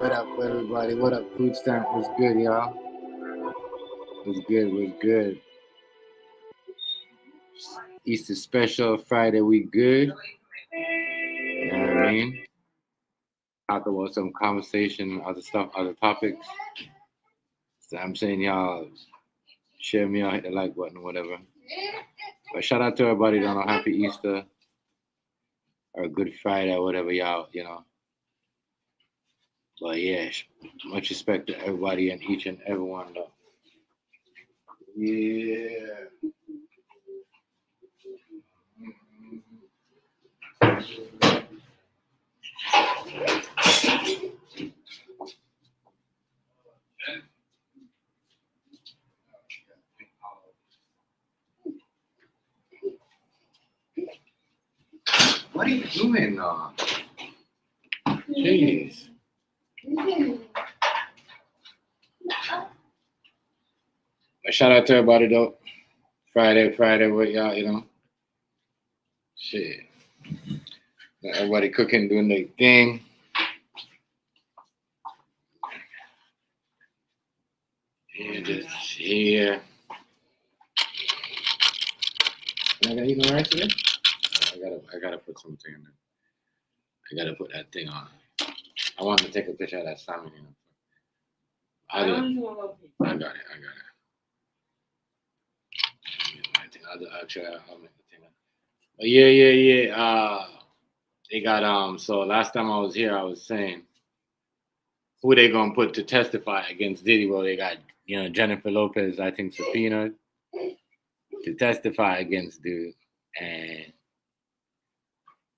What up, everybody? What up, Food Stamp? What's good, y'all? What's good? What's good? Easter special Friday, we good? You know what I mean? Talk about some conversation, other stuff, other topics. So I'm saying, y'all, share me out, hit the like button, or whatever. But shout out to everybody, don't know, happy Easter or Good Friday, or whatever, y'all, you know. But yeah, much respect to everybody and each and every one, though. Yeah. What are you doing now? Jeez. But shout out to everybody though. Friday with y'all, you know. Shit. Got everybody cooking, doing their thing. And just here. Am I gonna eat no rice today? I gotta put something in there. I gotta put that thing on. I wanted to take a picture of that salmon, you know. I got it. Actually, I'll make the thing. But yeah. They got so last time I was here, I was saying who they gonna put to testify against Diddy. Well, they got, you know, Jennifer Lopez, I think, subpoenaed to testify against dude. And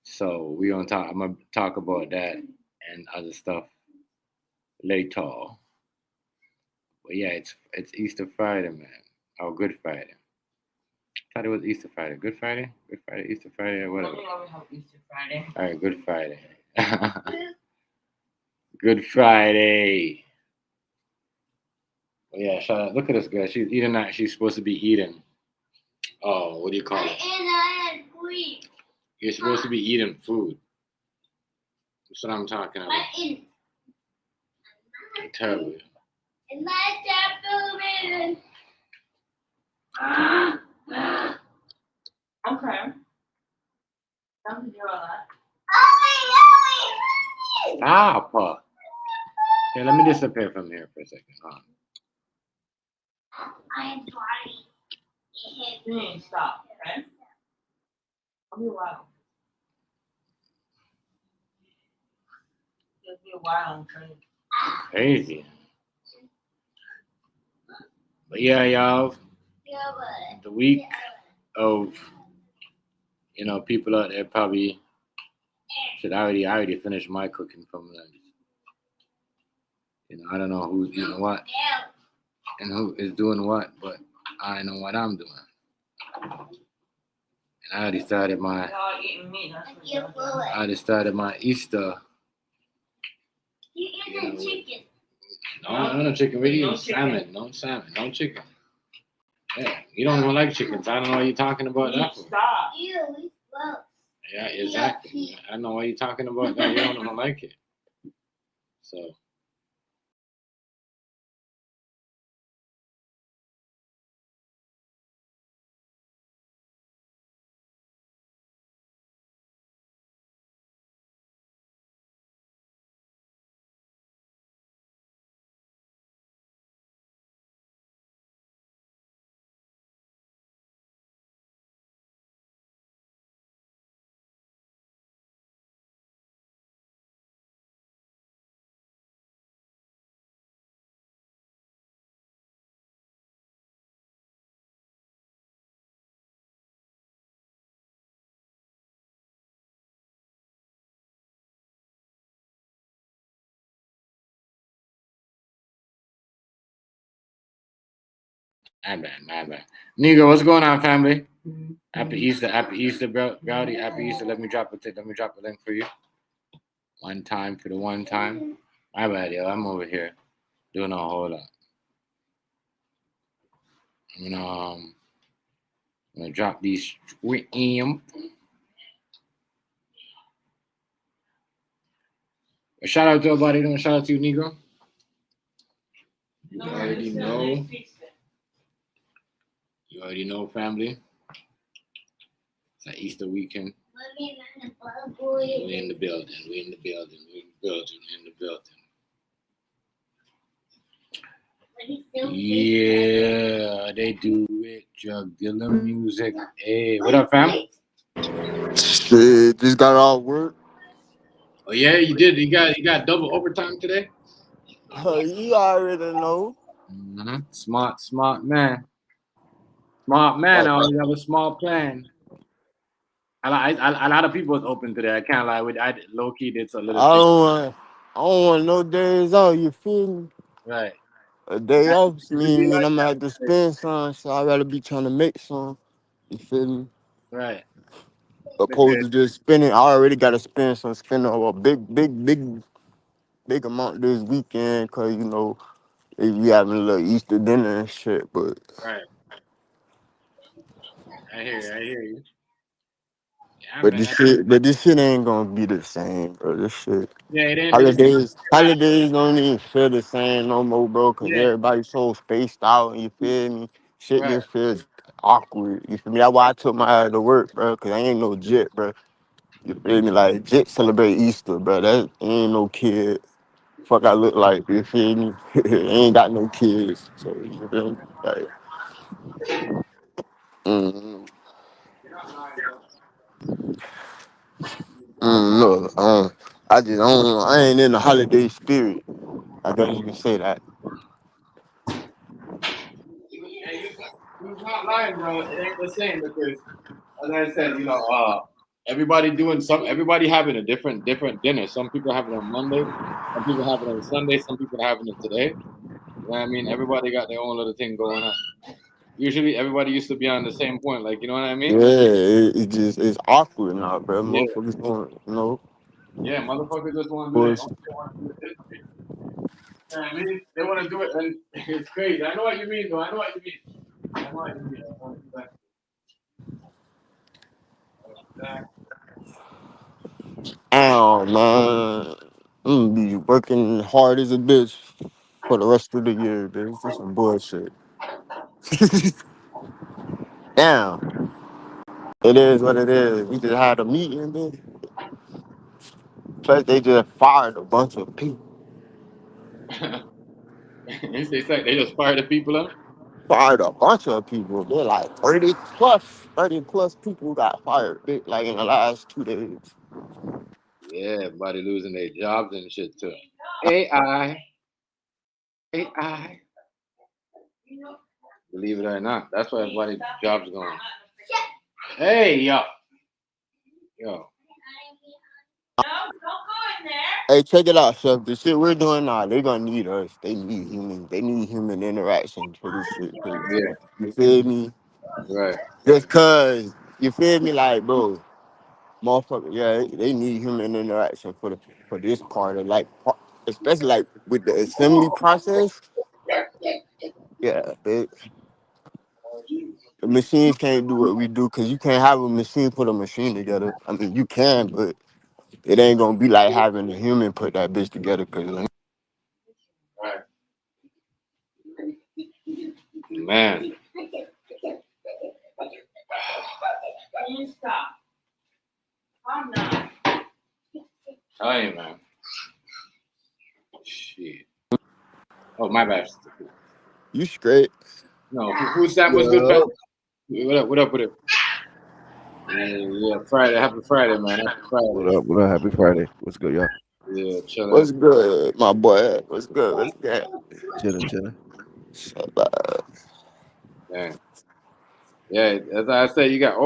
so I'm gonna talk about that and other stuff later. But yeah, it's Easter Friday, man. Oh, Good Friday. I thought it was Easter Friday. Good Friday? Good Friday, Easter Friday, or whatever. We always have Easter Friday. All right, Good Friday. Good Friday. Well, yeah, shout out. Look at this girl. She's eating that. She's supposed to be eating. Oh, what do you call it? You're supposed to be eating food. That's what I'm talking about. Terrible. Okay. Don't do all that. Stop. Okay, let me disappear from here for a second. I'm sorry. You need to stop, okay? I'll be a while. It'll be a while, okay? Crazy. But yeah, y'all. The week of, you know, people out there probably should I already finished my cooking from lunch. You know, I don't know who's eating what and who is doing what, but I know what I'm doing. And I already started my Easter. You eating chicken? No chicken. We're eating salmon. No salmon. No chicken. Yeah, you don't even like chickens. I don't know why you're talking about that. Stop. Yeah, exactly. I don't know why you're talking about that. You don't even like it. So. My bad. Nigga, what's going on, family? Happy Easter, bro. Gowdy, happy Easter. Let me drop a link for you. One time for the one time. My bad, yo. I'm over here doing a whole lot. You know, I'm gonna drop these stream. A shout out to everybody. Don't shout out to you, Negro. You already know. You already know, family. It's an Easter weekend. We in the building. We in the building. We in the building. In the building. Yeah, they do it. Drug dealer music. Hey, what up, fam? Shit, just got off work. Oh yeah, you did. You got double overtime today. You already know. Smart man. Smart man. I Like, always have a small plan. A lot of people is open today. I can't lie. I low key did a little I thing. don't want no days off. You feel me? Right. A day off It be mean like I'm gonna have to that. spend some, so I gotta be trying to make some. You feel me? Right. Opposed Because to just spending. I already gotta spend some, spend a big amount this weekend, cause we having a little Easter dinner and shit. right. I hear you. I hear you. Yeah, But man. this shit ain't gonna be the same, bro. This shit. Yeah, it ain't. It ain't. Holidays don't even feel the same no more, bro, because Yeah. everybody's so spaced out, you feel me? Shit Right. just feels awkward, you feel me? That's why I took my ass to work, bro, because I ain't no jit, bro. You feel me? Like, jit celebrate Easter, bro. That ain't no kid. Fuck I look like, you feel me? Ain't got no kids, so, you feel me? Like, mm, no, I ain't in the holiday spirit. I don't even say that. Yeah, you're not lying, bro. It ain't the same because, as I said, everybody doing some. Everybody having a different dinner. Some people having it on Monday. Some people having it on Sunday. Some people having it today. You know what I mean? Everybody got their own little thing going on. Usually, everybody used to be on the same point. Like, you know what I Yeah, mean? it's awkward now, bro. Yeah. Motherfuckers want, Yeah, motherfuckers just want to do it. push. They want to do it this way. You know what I mean? They want to do it, and it's crazy. I know what you mean, though. I know what you mean. I know what you mean. I want to do that. Damn, man. I'm gonna be working hard as a bitch for the rest of the year, bitch. This some bullshit. Damn. It is what it is. We just had a meeting, bitch. Plus, they just fired a bunch of people. It's like they just fire the people up. Fired a bunch of people. They're like 30 plus people got fired, bitch, like in the last 2 days. Yeah, everybody losing their jobs and shit too. AI, AI. Believe it or not, that's why everybody's jobs going. Hey, yo. Hey, check it out, Chef. The shit we're doing now, they gonna need us. They need human interaction for this shit. Yeah, You feel me? right. Just cause you feel me, like, bro, motherfucker, yeah, they need human interaction for this part of, like, especially like with the assembly process. Yeah, the machines can't do what we do, cause you can't have a machine put a machine together. I mean, you can, but it ain't gonna be like having a human put that bitch together. Cause like, Right. Man, stop. I'm not. Tell you, man. Shit. Oh, my bad. you straight. No, food stamp was good, fam. Yo, What up? What up? What up? Yeah, Friday. Happy Friday, man. Happy what Friday. up? What up? Happy Friday. What's good, y'all? Yeah, chilling. What's good, my boy? What's good? What's good? Chilling, chilling. Man. Yeah, as I said, you got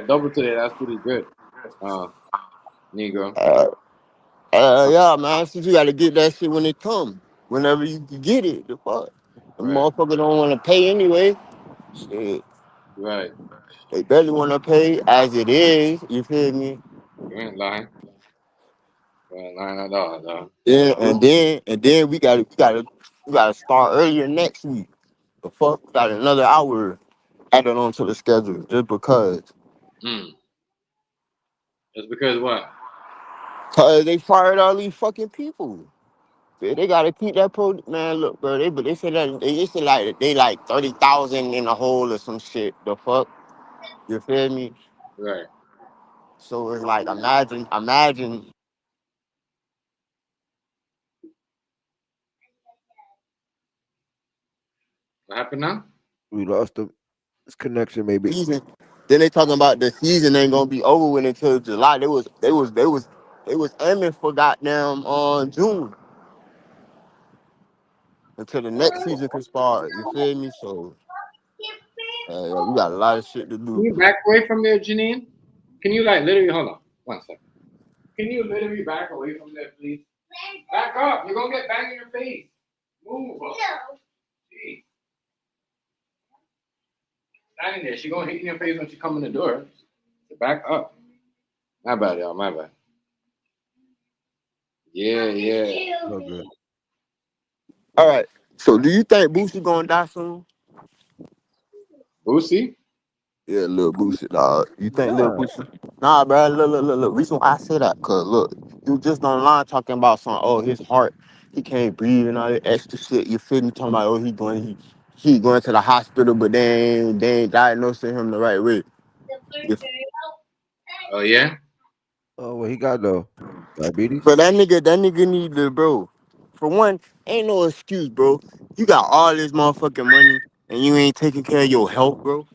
double today. That's pretty good. Uh, Negro. Uh, yeah, man. Since you gotta get that shit when it come, whenever you can get it. The fuck, the Right, motherfucker don't want to pay anyway. Shit, right. they barely want to pay as it is. You feel me? You ain't lying. You ain't lying at all, dog. Yeah, and then we gotta start earlier next week. The fuck, we got another hour added on to the schedule just because. Mm. Just because what? Cause they fired all these fucking people. They gotta keep that man. Look, bro. They said that they said like they like 30,000 in a hole or some shit. The fuck, you feel me? Right. So it's like imagine. What happened now? We lost the this connection, maybe. Season. Then they talking about the season ain't gonna be over with until July. They was aiming for goddamn on June until the next season can start. You feel me? So yeah, we got a lot of shit to Can do. you back away from there, Janine? Can you like literally hold on one second? Can you literally back away from there, please? Back up. You're gonna get banged in your face. Move up. Jeez. Standing there. She gonna hit you in your face when she come in the door. So back up. My bad, y'all. My bad. Yeah, yeah. No good. All right. So do you think Boosie gonna die soon? Boosie? Yeah, little Boosie, dog. You think little Nah. Boosie? Nah, bro. Look. Reason why I say that, cause look, you just online talking about some. Oh, his heart, he can't breathe and all that extra shit. You feel me? Talking about oh, he going to the hospital, but they ain't diagnosing him the right way. You Oh yeah? Oh, what he got though? Diabetes? But that nigga need to, bro. For one, ain't no excuse, bro. You got all this motherfucking money and you ain't taking care of your health, bro.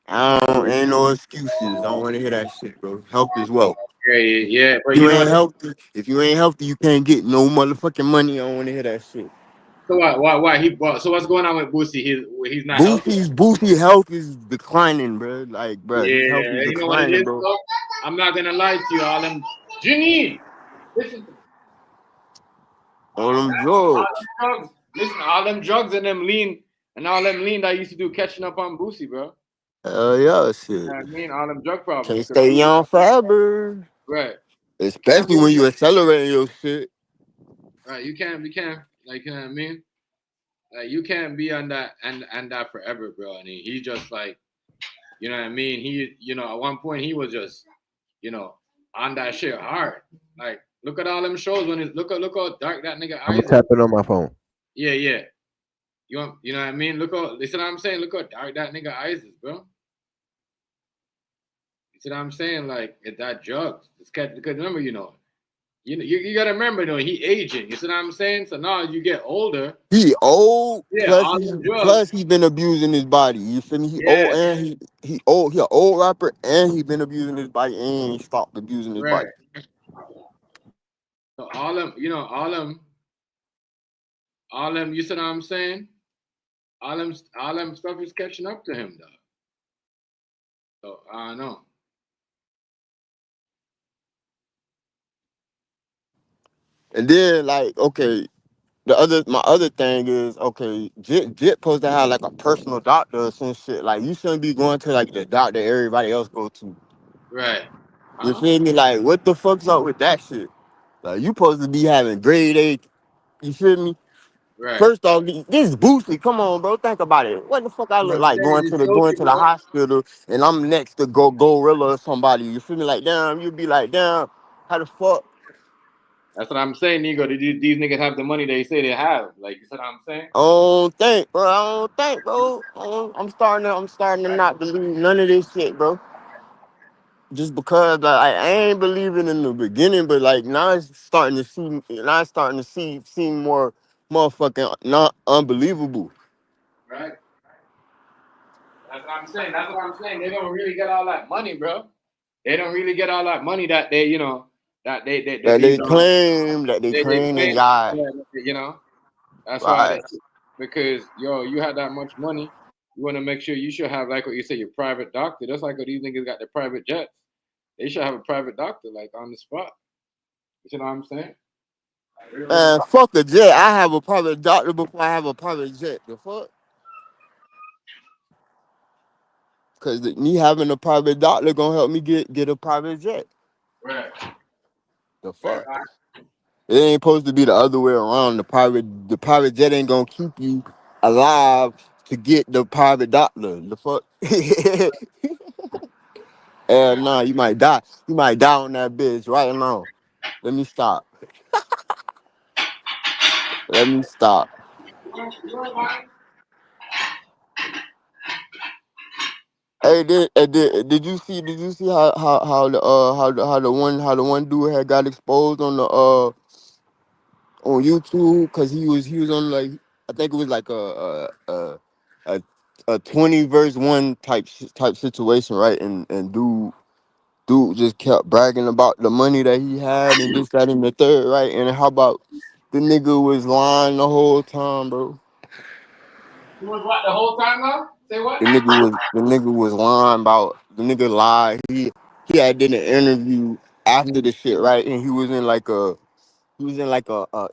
Ain't no excuses. I don't want to hear that shit, bro. Health is wealth. Yeah, yeah. But you You know ain't what? healthy. If you ain't healthy, you can't get no motherfucking money. I don't want to hear that shit. So what? Why? So what's going on with Boosie? He's not healthy. Boosie health is declining, bro. Like, bro, his health is Yeah, you know what it declining, is, bro. though? I'm not gonna lie to you, all them. Janine, listen to me. On them All drugs. them drugs. Listen, all them drugs and all them lean that I used to do catching up on Boosie, bro. Yeah, You shit. know what I mean? All them drug problems. Can't stay young forever. Right. You can't Especially be when you accelerating your shit. right. You can't like you know what I mean? Like you can't be on that and that forever, bro. I mean, he just like you know what I mean? At one point he was just, you know, on that shit hard. Like, look at all them shows when it's look how dark that nigga I'm eyes is. tapping on my phone. Yeah, yeah. You know what I mean? Listen what I'm saying? Look how dark that nigga eyes is, bro. You see what I'm saying? Like, it's that drugs. Because remember, you gotta remember though, he aging. You see what I'm saying? So now as you get older, He old, yeah, all them drugs, plus he been abusing his body. You feel me? He old yeah, and he old. He an old rapper and he been abusing his body and he stopped abusing his right. body. So all them, you see what I'm saying? All them stuff is catching up to him, though. So I don't know. And then like, okay, my other thing is okay, Jit supposed to have like a personal doctor or some shit. Like you shouldn't be going to like the doctor everybody else go to. Right. You Huh? feel me? Like what the fuck's up with that shit? Like you supposed to be having grade A. You feel me? Right. First off, this is Boosie. Come on, bro. Think about it. What the fuck I What look I'm like saying going is to the going healthy, to the bro. hospital and I'm next to Gorilla or somebody. You feel me? Like damn, you be like damn. How the fuck? That's what I'm saying, Nigo. These niggas have the money they say they have. Like, you see what I'm saying? I don't think, bro. I don't think, bro. I'm starting to not believe none of this shit, bro. Just because like, I ain't believing in the beginning, but like now it's starting to seem more motherfucking not unbelievable. Right. That's what I'm saying. That's what I'm saying. They don't really get all that money, bro. They don't really get all that money that they, that they That these they they claim they claim. got. That's why Right. they because you had that much money. You want to make sure you should have like what you say your private doctor. That's like what these niggas got their private jets. They should have a private doctor like on the spot. You know what I'm saying? Like, real. Man, fuck a jet. I have a private doctor before I have a private jet. The fuck? Cause me having a private doctor gonna help me get a private jet. Right. The Right. fuck? It ain't supposed to be the other way around. The private jet ain't gonna keep you alive to get the private doctor. The fuck? Nah, you might die. You might die on that bitch right now. Let me stop. Let me stop. Hey, did you see how the one dude had got exposed on the on YouTube because he was on like I think it was like a, a 20 verse one type situation, right? And dude just kept bragging about the money that he had and this, that, and the third, right? And how about the nigga was lying the whole time, bro? He was what the whole time now? Say what? The nigga was lying about the nigga lied. He had did an interview after the shit, right? And he was in like a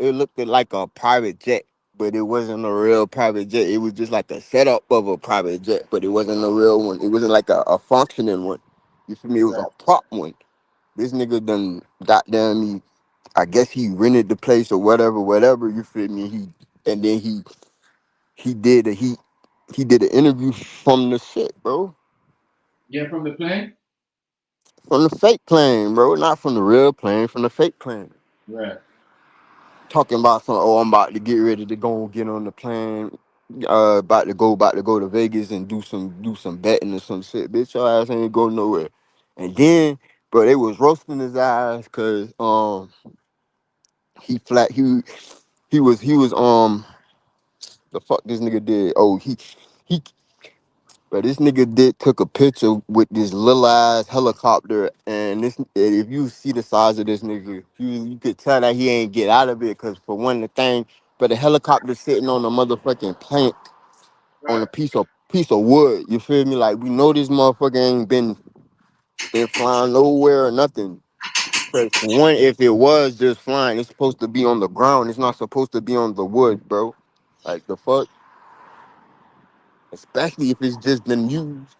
it looked like a private jet, but it wasn't a real private jet. It was just like a setup of a private jet, but it wasn't a real one. It wasn't like a functioning one. You feel me? It was a prop one. This nigga done goddamn me. I guess he rented the place or whatever. You feel me? And then he did a he did an interview from the shit, bro. Yeah, from the plane. From the fake plane, bro. Not from the real plane, from the fake plane. Right. Talking about some, oh, I'm about to get ready to go and get on the plane. About to go to Vegas and do some betting or some shit. Bitch, your ass ain't go nowhere. And then, bro, they was roasting his ass because he flat he was the fuck this nigga did. Oh, he but this nigga did took a picture with this little ass helicopter, and this if you see the size of this nigga, you could tell that he ain't get out of it because for one the thing, but the helicopter sitting on a motherfucking plank on a Right. piece of wood. You feel me? Like we know this motherfucker ain't been flying nowhere or nothing. 'Cause for one, if it was just flying, it's supposed to be on the ground. It's not supposed to be on the wood, bro. Like the fuck, especially if it's just been used.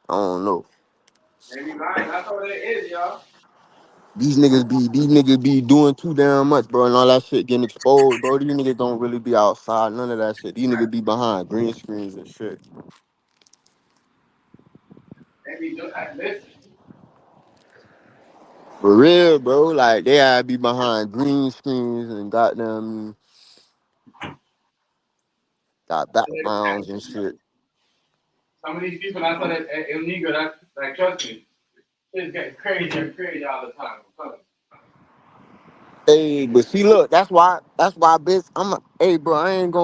I don't know. Maybe lying. That's all it is, y'all. These niggas be doing too damn much, bro, and all that shit getting exposed, bro. These niggas don't really be outside, none of that shit. These niggas be behind green screens and shit. Maybe do listen. For real, bro. Like they gotta be behind green screens and goddamn got backgrounds and shit. Some of these people that's what illegal. That's like trust me. It's getting crazy and crazy all the time. I'm telling Hey, but see, look, bitch. Hey, bro.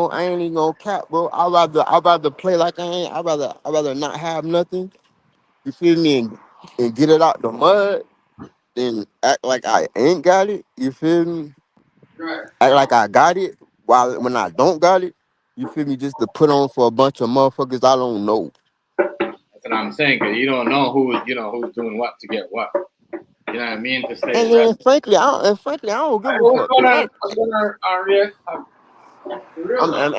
I ain't even gonna cap, bro. I rather play like I rather not have nothing. You feel me? And get it out the mud than act like I ain't got it. You feel me? you. Right. Act like I got it while when I don't got it. You feel me? Just to put on for a bunch of motherfuckers I don't know. That's what I'm saying. Cause you don't know who's doing what to get what. You know what I mean? To say And right. then frankly, I don't give Hey, a what's fuck. going 'Cause on? What's going on, Rick? For real I'm, though.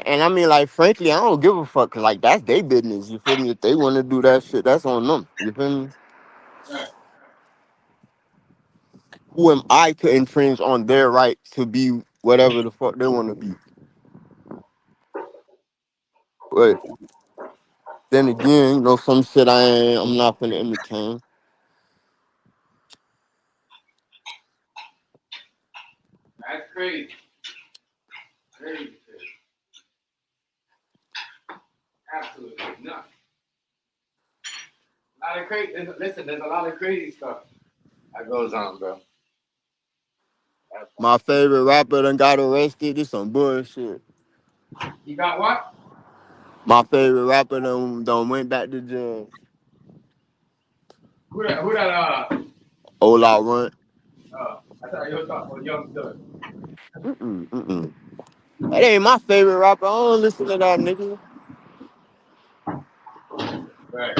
and I mean, like, frankly, I don't give a fuck. 'Cause, like, that's their business. You feel me? If they want to do that shit, that's on them. You feel me? Right. Who am I to infringe on their right to be whatever the fuck they want to be? But then again, some shit I'm not gonna entertain. That's crazy. Crazy. Absolutely nuts. A lot of crazy. Listen, there's a lot of crazy stuff that goes on, bro. That's fine. My favorite rapper done got arrested. This some bullshit. You got what? My favorite rapper done went back to jail. Who that? Who that? Old out run. I thought you were talking about Young Thug. Mm-mm. That ain't my favorite rapper. I don't listen to that nigga. Right.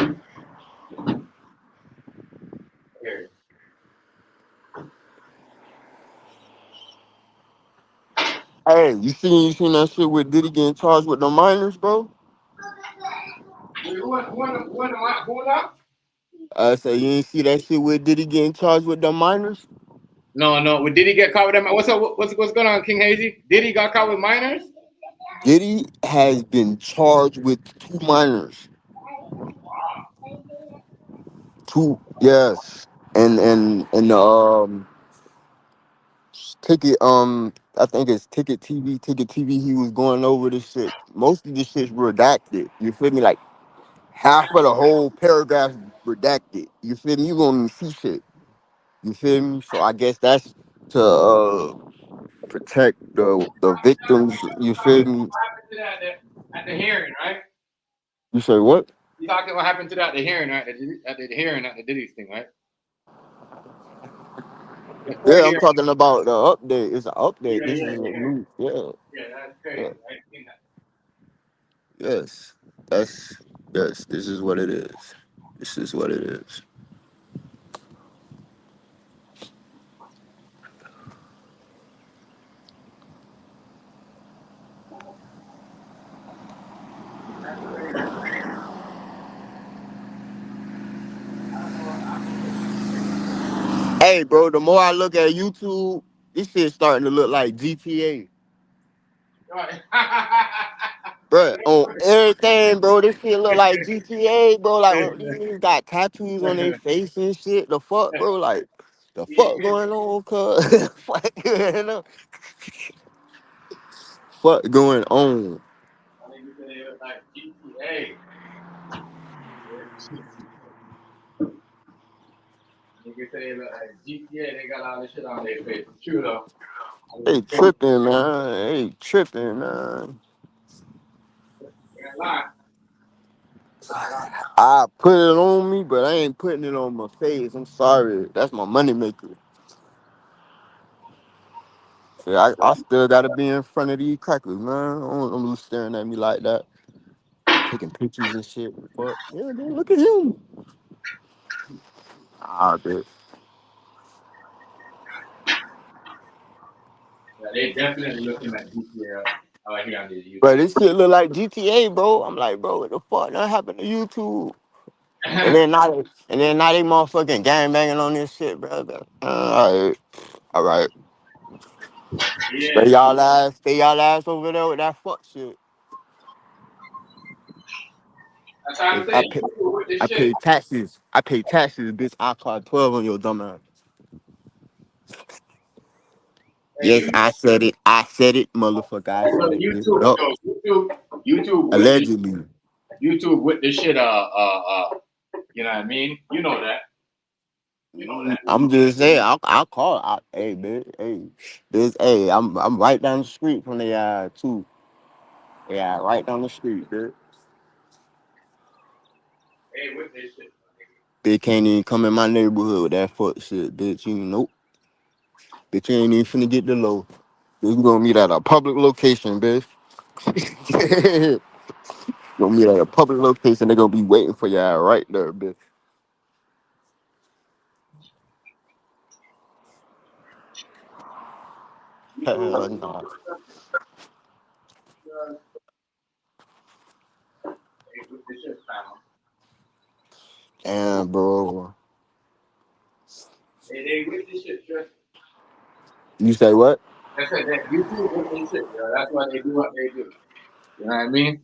Here. Hey, you seen that shit with Diddy getting charged with the minors, bro? Who now? I say you ain't see that shit with Diddy getting charged with the minors? No, no. Did he get caught with them? What's up? What's going on, King Hazy? Did he got caught with minors? Diddy has been charged with two minors. Two, yes. And the ticket I think it's ticket TV. He was going over this shit. Most of this shit's redacted. You feel me? Like half of the whole paragraph redacted. You feel me? You gonna see shit. You feel me? So I guess that's to protect the victims. You feel me? What happened to that at the hearing, right? You say what? You talking what happened to that at the hearing, right? At the hearing, at the Diddy's thing, right? The court Yeah, I'm hearing. talking about the update. It's an update. Yeah, This yeah, is what yeah. new. Yeah, Yeah, that's yeah. crazy. I seen that. Yes. That's yes. This is what it is. This is what it is. That's crazy. I don't know. Hey, bro. The more I look at YouTube, this shit starting to look like GTA. Right. Bro, on everything, bro. This shit look like GTA, bro. Like these niggas got tattoos on their face and shit. The fuck, bro. Like the fuck going on, cuz? Fuck going on. Fuck going on. I think you said it was like GTA. Niggas say it look like GTA. They got all this shit on their face. It's true though. I They mean, crazy. tripping, man. They tripping, man. Can't lie. Nah, nah. I put it on me, but I ain't putting it on my face. I'm sorry. That's my money maker. Yeah, I still gotta be in front of these crackers, man. I don't want them staring at me like that, taking pictures and shit. But yeah, man, look at him. Ah, bitch. Yeah, they definitely looking at GTA. Oh, he got these Bro, YouTube. this shit look like GTA, bro. I'm like, bro, what the fuck that happened to YouTube? And then now they motherfucking gang banging on this shit, bro. Alright, alright. Yeah, Stay y'all ass over there with that fuck shit. that's what I'm If I saying. pay, YouTube with this I shit. pay taxes. I pay taxes, bitch. I call 12 on your dumb ass. Hey, Yes, I said it. I said it, motherfucker. I said look, it, bitch. What YouTube, up? yo, YouTube with this, Allegedly. YouTube with this shit. You know what I mean? You know that. You know that. I'm just saying. I'll call. Hey, bitch. Hey, bitch. Hey, I'm right down the street from the too. Yeah, right down the street, bitch. Hey, with this shit. Bitch can't even come in my neighborhood with that fuck shit, bitch. You nope. Bitch, you ain't even finna get the low. Bitch, we gonna meet at a public location, bitch. Gonna meet at a public location. They gonna be waiting for y'all right there, bitch. YouTube Hell nah. hey, with this shit, fam. Damn, bro. Hey, they with this shit, just. You say what? I said that YouTube with this shit, yo. That's why they do what they do. You know what I mean?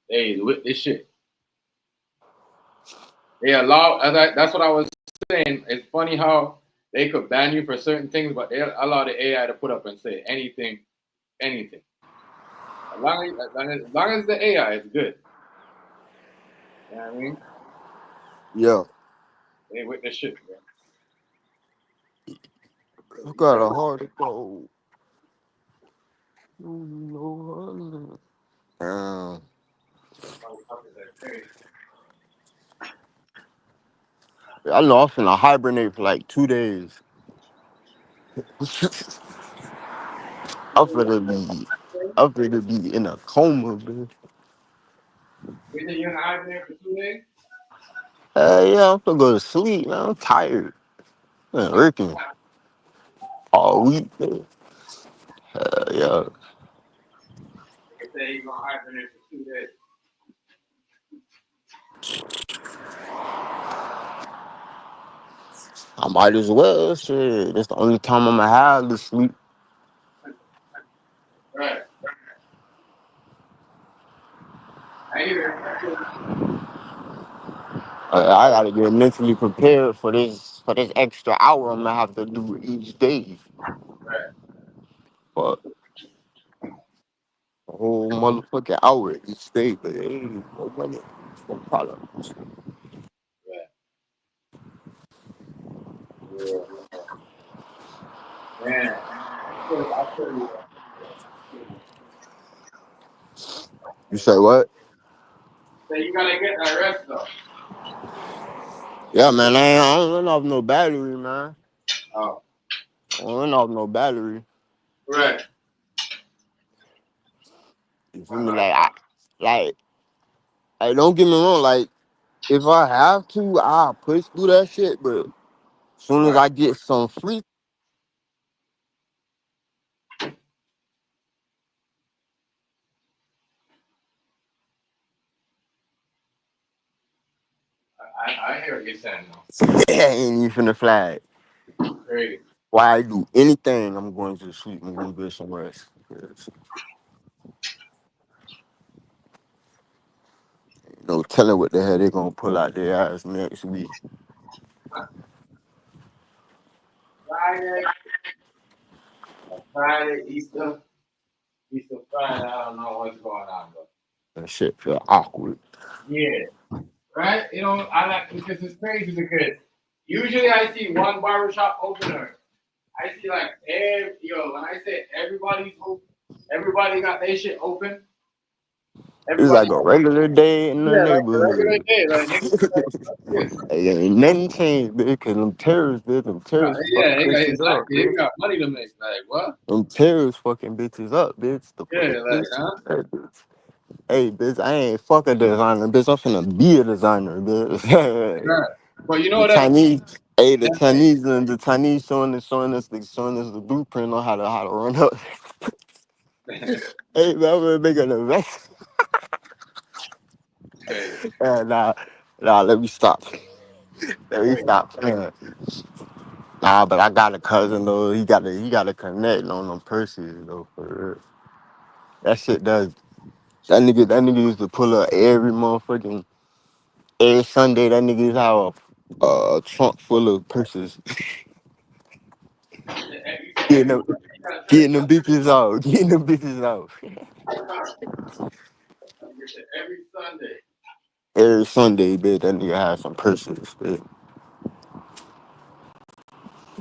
Hey, with this shit. They allow. That's what I was saying. It's funny how they could ban you for certain things, but they allow the AI to put up and say anything, anything. As long as the AI is good. You know what I mean? Yeah. They with the shit, bro. I got a heart to go. Damn. Motherfuckers are crazy. I know I'm finna hibernate for like 2 days. I'm finna be, I'm finna be in a coma, man. You think you're in hibernate for 2 days? Yeah, I'm finna go to sleep, man. I'm tired. I'm working all week, man. Yeah. They say you're gonna hibernate for 2 days. I might as well, shit. That's the only time I'm gonna have to sleep. Right. I hear it. I gotta get mentally prepared for this extra hour I'm gonna have to do each day. Right. But a whole motherfucking hour each day, but it ain't no money, no problem. Right. Yeah. Man, I tell you what. You say what? So you gotta get that rest though. Yeah, man, I don't run off no battery, man. Oh, I don't run off no battery. right. You feel me? Like, don't get me wrong. Like, if I have to, I'll push through that shit. But as soon as Right. I get some free, I hear what you're saying though. ain't even finna flag. Crazy. Why I do anything, I'm going to sleep and go get some rest. 'Cause no telling what the hell they gonna pull out their ass next week. Friday, Friday, Easter Friday. I don't know what's going on, but That shit feel awkward. yeah, right. You know, I like because it's crazy because usually I see one barbershop opener. I see like when I say everybody's open, everybody got their shit open. It's Everybody, like a regular day in the yeah, like a regular neighborhood. day, like niggas be like, fuck this. Hey, ain't nothing changed, bitch, cause them terrorists Yeah, fucking they got bitches up, exactly. They bitch. got money to make. Like what? Them terrorists fucking bitches up, bitch. The fuck, Yeah, like bitch. huh? Hey, bitch. Hey, bitch, I ain't fuck a designer, bitch. I'm finna be a designer, bitch. Right. But you know The what? That's Chinese, hey, that's the Chinese showing us the blueprint on how to run up. Hey, man, I'm gonna make an investment. crazy. Nah, let me stop. Let me stop playing. Nah, but I got a cousin though. He got a connect on them purses though. For real. That shit does. That nigga used to pull up every Sunday. That nigga used to have a trunk full of purses. getting them, getting them bitches out. Getting them bitches out. Every Sunday. Every Sunday, bitch, that nigga had some purses. Bitch.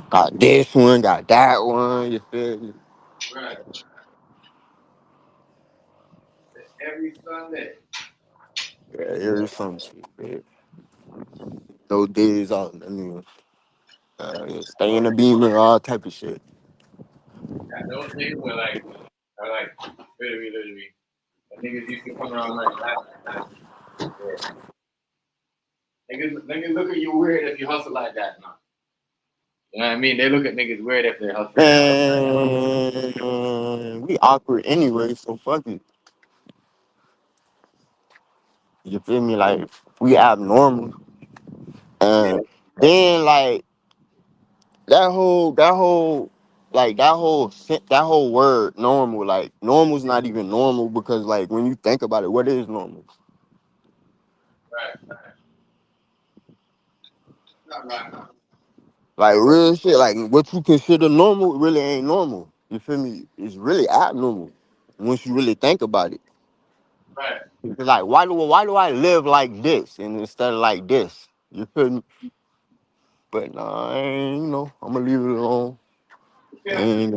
Got this one, got that one. You feel me? Right. Every Sunday. Yeah, every Sunday, bitch. No days out. I mean, stay in the beamer, all type of shit. Yeah, those niggas are like literally. The niggas used to come around like that. Yeah. Niggas look at you weird if you hustle like that now. You know what I mean? They look at niggas weird if they hustle like that. And we awkward anyway, so fuck it. You feel me? Like we abnormal, Yeah. and then like that whole word normal. Like normal's not even normal because like when you think about it, what is normal? Right. Not right. Like real shit. Like what you consider normal really ain't normal. You feel me? It's really abnormal once you really think about it. Right. It's like why do I live like this and instead of like this? You feel me? But nah, I ain't, I'm gonna leave it alone. Yeah. Ain't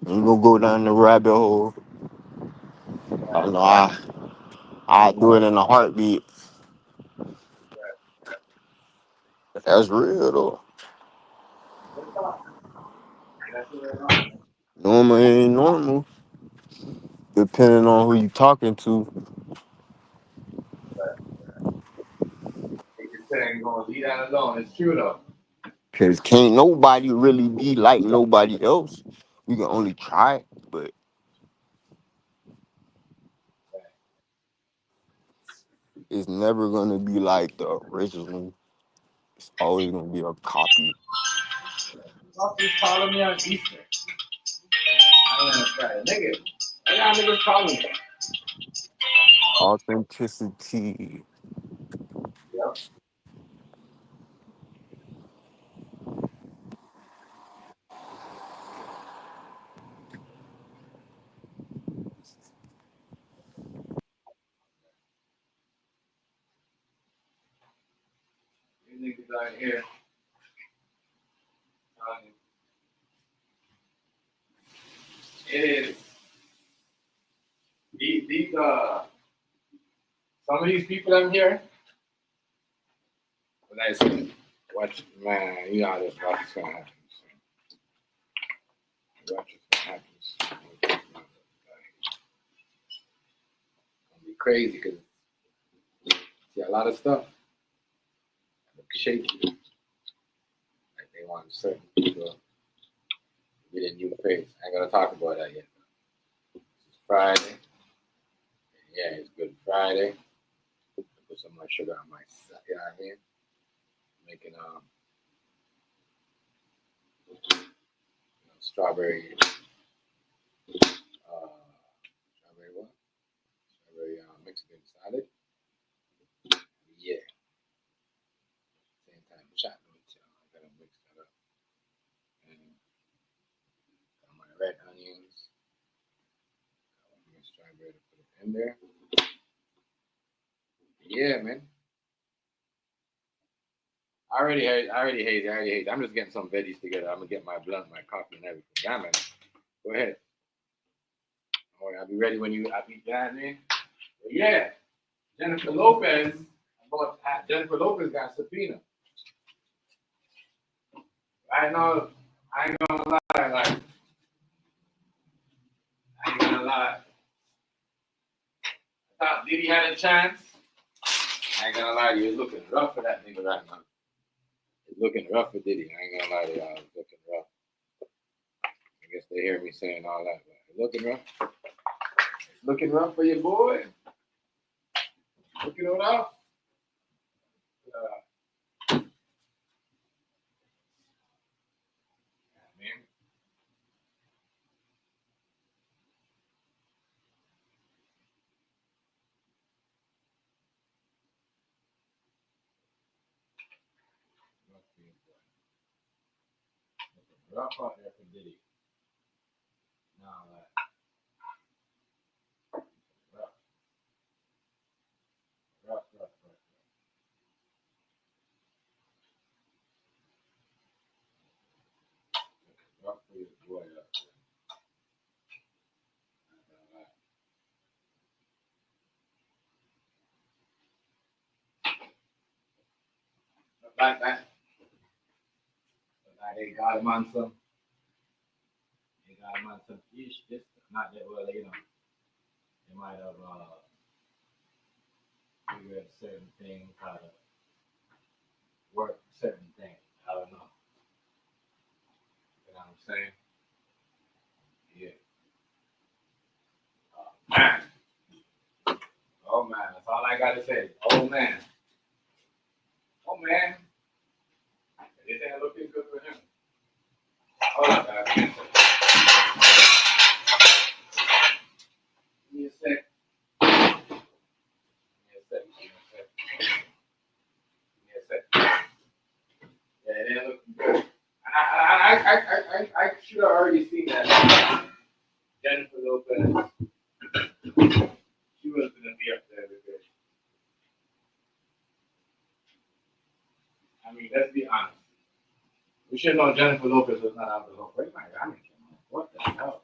gonna go down the rabbit hole. I know I do it in a heartbeat. That's real though. That's what they're on. Normal ain't normal. Depending on who you talking to. Niggas saying gonna leave that alone. It's true though. Cause can't nobody really be like nobody else. We can only try, but it's never gonna be like the original. It's always gonna be a copy. Fuck is calling me on Easter. I ain't on Friday. Nigga. I got niggas calling me. Authenticity. Yep. down here. It is these some of these people I'm here. When I say, watch, man, you know how this watch is gonna happen. Watch what's gonna happen. It's gonna be crazy because see a lot of stuff shaky. Like they want certain people to get a new face. I ain't gonna talk about that yet. It's Friday. Yeah, it's Good Friday. Put some more sugar on my side. You know what I mean? Making strawberry strawberry what? Strawberry Mexican salad. Yeah. Same time chatting with y'all. I gotta mix that up. And got my red onions. Got my strawberry to put it in there. Yeah, man. I already hate. I'm just getting some veggies together. I'm gonna get my blunt, my coffee, and everything. Yeah, man. Go ahead. All right, I'll be ready when you. I'll be down there. But yeah, Jennifer Lopez. Jennifer Lopez got subpoena. I know. I ain't gonna lie. Like, I ain't gonna lie. I thought Diddy had a chance. I ain't gonna lie to you. It's looking rough for that nigga right now. It's looking rough for Diddy. I ain't gonna lie to y'all. It's looking rough. I guess they hear me saying all that. But it's looking rough. It's looking rough for your boy. Looking rough. Man. Rough out there for Diddy. No, like, rough. Rough for your boy up there. Like that. Like they got him on some. They got him on some fish. This not that well, you know. They might have figured certain things, how to work certain things. I don't know. You know what I'm saying? Yeah. Man. Oh man, that's all I gotta say. Oh man. Oh man. This ain't looking good for him. Hold on, guys. Give me a sec. Yeah, it ain't looking good. I should have already seen that. Jennifer Lopez. She was gonna be up there because I mean, let's be honest. We should know Jennifer Lopez was not out the hook. Where's my ramen? What the hell?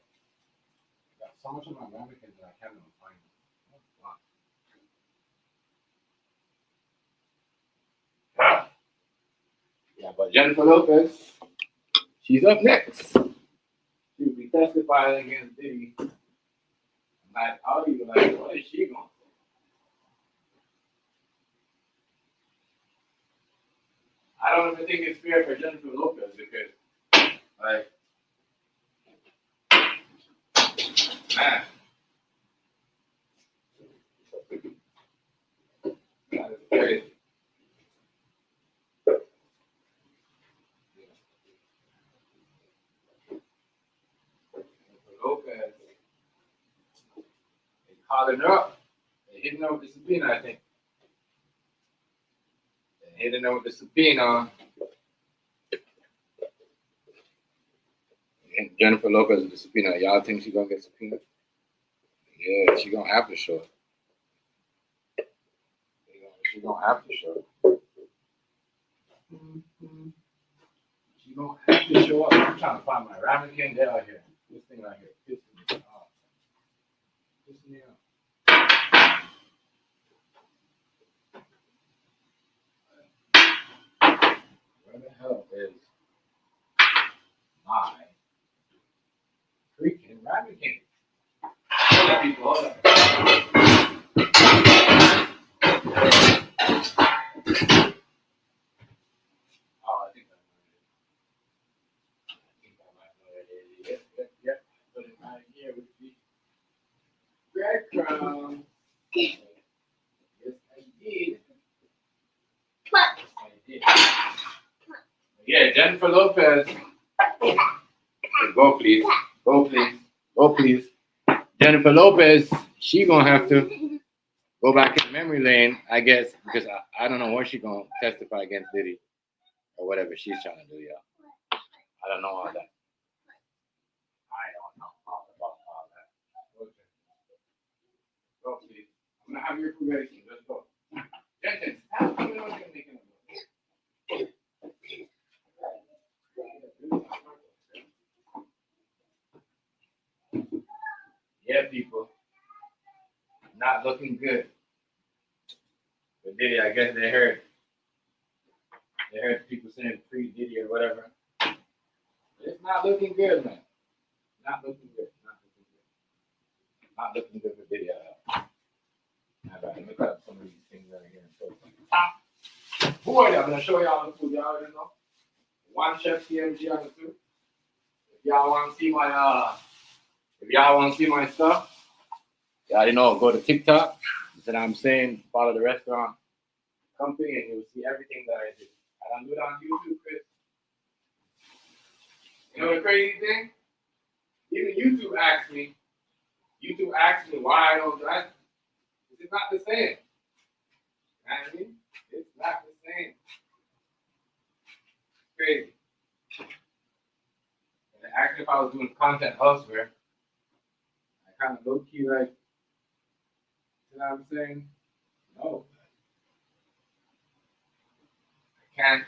I got so much of my ramen that I can't even find it. Yeah, but Jennifer Lopez, she's up next. She'll be testifying against Diddy. Like, how do you like? What is she going to say? I don't even think it's fair for Jennifer Lopez because, like, man, that is crazy. Jennifer Lopez, they calling her up. They hitting her with the subpoena, I think. They hitting her with the subpoena. And Jennifer Lopez with the subpoena. Y'all think she's gonna get subpoenaed? Yeah, she's gonna have to show it. She's gonna have to show it. She don't have to show up. I'm trying to find my ramekin. They're out here. This thing right here. Pissing me off. Pissing me off. Where the hell is my freaking ramekin? Hold up, people. Hold up. Oh, I think I might know what it is. Yep. Put it right here with the breadcrumbs. Yes, I did. I did. Yeah, Jennifer Lopez. Go, please. Go, please. Go, please. Jennifer Lopez, she gonna have to go back in memory lane, I guess, because I don't know what she gonna testify against Diddy or whatever she's trying to do, y'all. I don't know all that. I don't know all about all that. Okay. Go, please. I'm gonna have your food ready soon. Let's go. Jensen, stop doing what you're making. Yeah, people. Not looking good. But Diddy, I guess they heard people saying free Diddy or whatever. It's not looking good, man. Not looking good. Not looking good. Not looking good for Diddy at all. All right, let me cut up some of these things right here and show you. Boy, I'm gonna show y'all the food. Y'all already know. One chef TMG on the two. If y'all want to see my stuff, y'all already know. Go to TikTok. That's what I'm saying. Follow the restaurant company, and you'll see everything that I do. I don't do it on YouTube, Chris. You know the crazy thing? Even YouTube asked me why I don't drive. It's not the same. You know what I mean? It's not the same. It's crazy. And actually, if I was doing content elsewhere, I kind of low key like, you know what I'm saying? No. I can't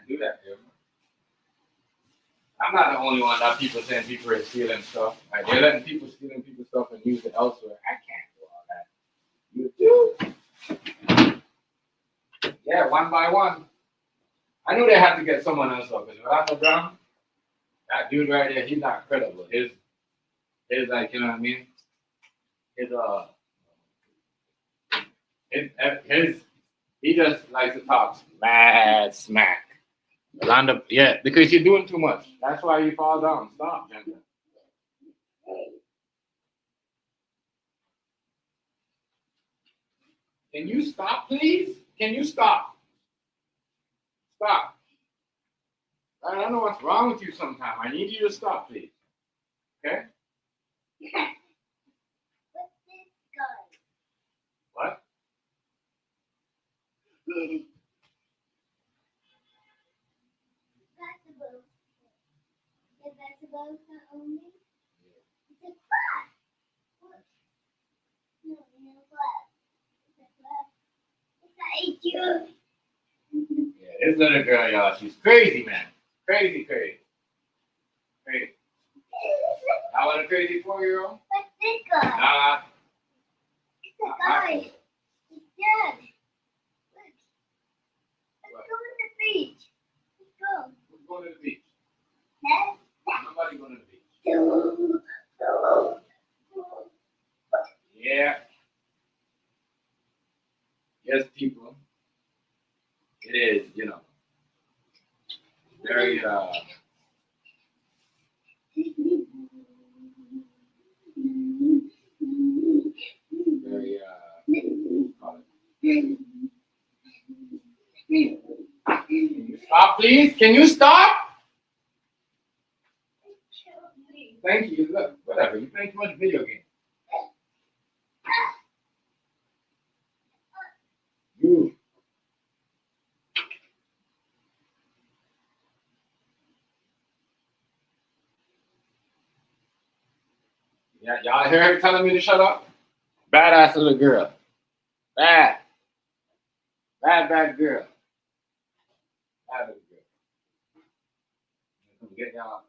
do that here. I'm not the only one that people saying people are stealing stuff. Like, they're letting people stealing people's stuff and use it elsewhere. I can't do all that. You do? Yeah, one by one. I knew they had to get someone else up. Because Rolando Brown, that dude right there, he's not credible. His like, you know what I mean? He just likes to talk mad smack. Rolando, yeah, because you're doing too much. That's why you fall down. Stop, Jennifer. Can you stop, please? Can you stop? Stop. I don't know what's wrong with you sometimes. I need you to stop, please. Okay? What's this guy? What? Vegetables. The vegetables are only. It's a class. What? No, class. It's a class. It's a you. Yeah, this little girl, y'all, she's crazy, man. Crazy. Crazy. I want a crazy 4-year-old? What's this guy? Nah. It's a guy. He's dead. Look. Let's go to the beach. Let's go. Who's going to the beach? Huh? Nobody going to the beach. No. Yeah. Yes, people. It is, very, stop, please. Can you stop? Thank you. Look, whatever. You play too much video game. You. Yeah, y'all hear her telling me to shut up? Badass little girl. Bad girl. That is good. Come get y'all.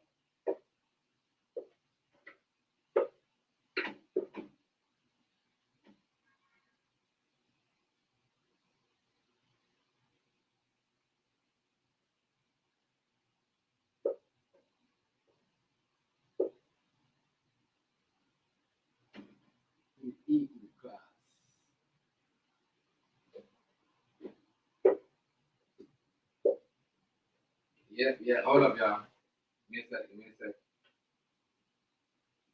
Eat the class. Yeah. Hold up, y'all. Give me a second.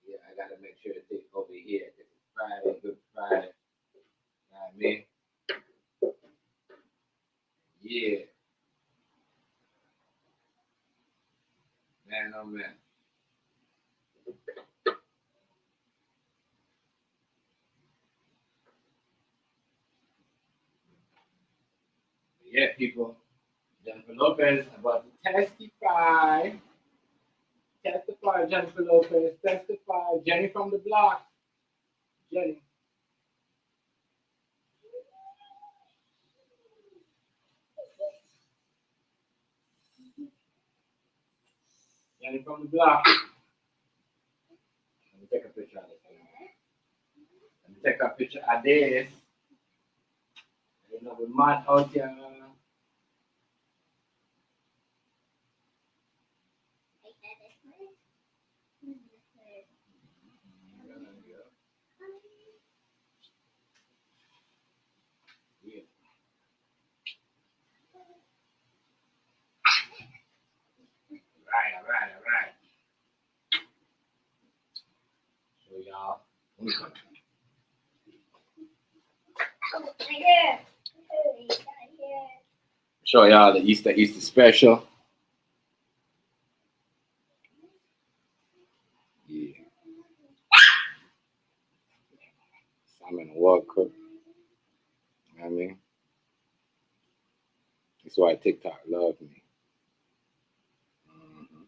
Yeah, I gotta make sure to take over here. This is Friday, Good Friday. You know what I mean? Yeah. Man, oh man. Yeah, people. Jennifer Lopez about to testify. Testify, Jennifer Lopez. Testify. Jenny from the block. Jenny. Jenny from the block. Let me take a picture of this. Let me take a picture of this. You know, we're mad out here. Yeah. All right. So y'all, show y'all the Easter special. Yeah. Salmon well cooked. You know what I mean? That's why TikTok loves me. Mm-hmm.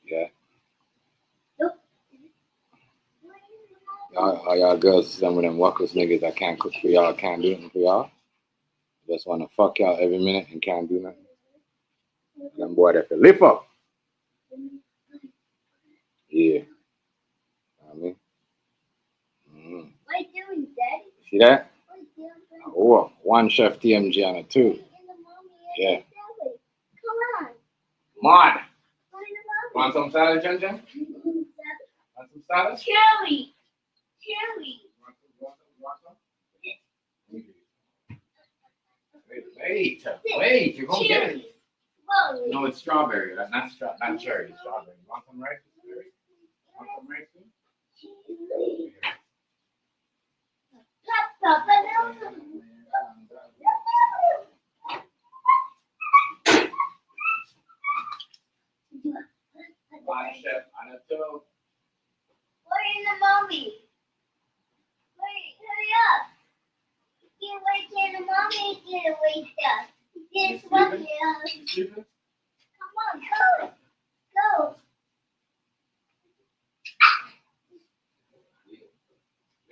Yeah. Y'all girls, some of them workless niggas that can't cook for y'all, can't do nothing for y'all. Just want to fuck y'all every minute and can't do nothing. Them boy that can lift up. Yeah. You know what I mean? Mm. What are you doing, Daddy? See that? What are you doing? Oh, one chef TMG on it too. Yeah. Come on. Come on. Want Want some salad, Jen Jen? Want some salad? Cherry. Want some? Wait, you're gonna get it. Whoa. No, it's strawberry. That's not cherry. It's strawberry. You want some rice? Want some rice? One chef on a toe. Where is the mommy? Hurry up. Get away to the mommy. Get away there. This one here. You sleeping? Come on, go.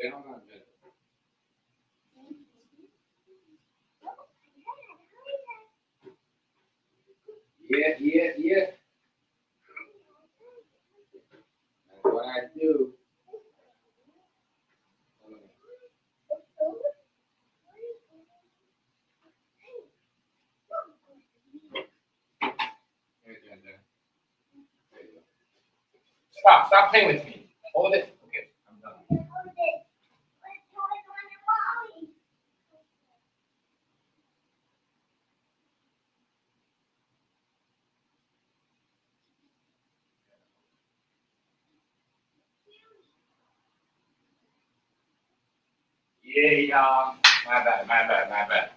Yeah, hold on, Jen. Yeah. That's what I do. Here, Jen Jen. There you go. Stop playing with me. Hold it. Okay, I'm done. Yeah, y'all. My bad.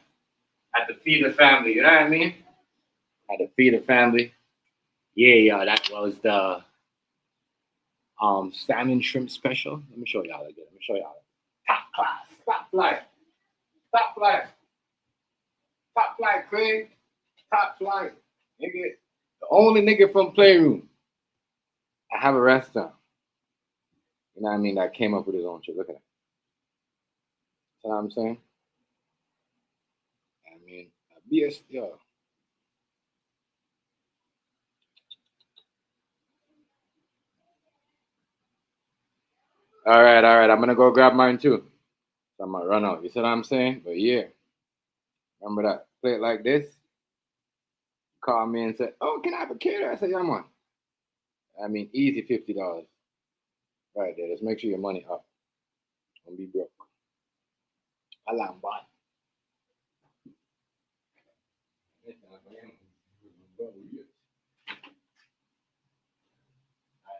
Had to feed the family, you know what I mean? Had to feed the family. Yeah, y'all. That was the salmon shrimp special. Let me show y'all again. Top class. Top flight, Craig. Top flight. Nigga. The only nigga from Playroom. I have a restaurant. You know what I mean? That came up with his own shit. Look at that. You know what I'm saying? I mean, BS, yeah. All right. I'm gonna go grab mine too. So I'm gonna run out. You see what I'm saying? But yeah, remember that. Play it like this. Call me and say, "Oh, can I have a caterer?" I say, "Yeah, man." I mean, easy $50. Right there. Just make sure your money up. Don't be broke. Alarm bot. I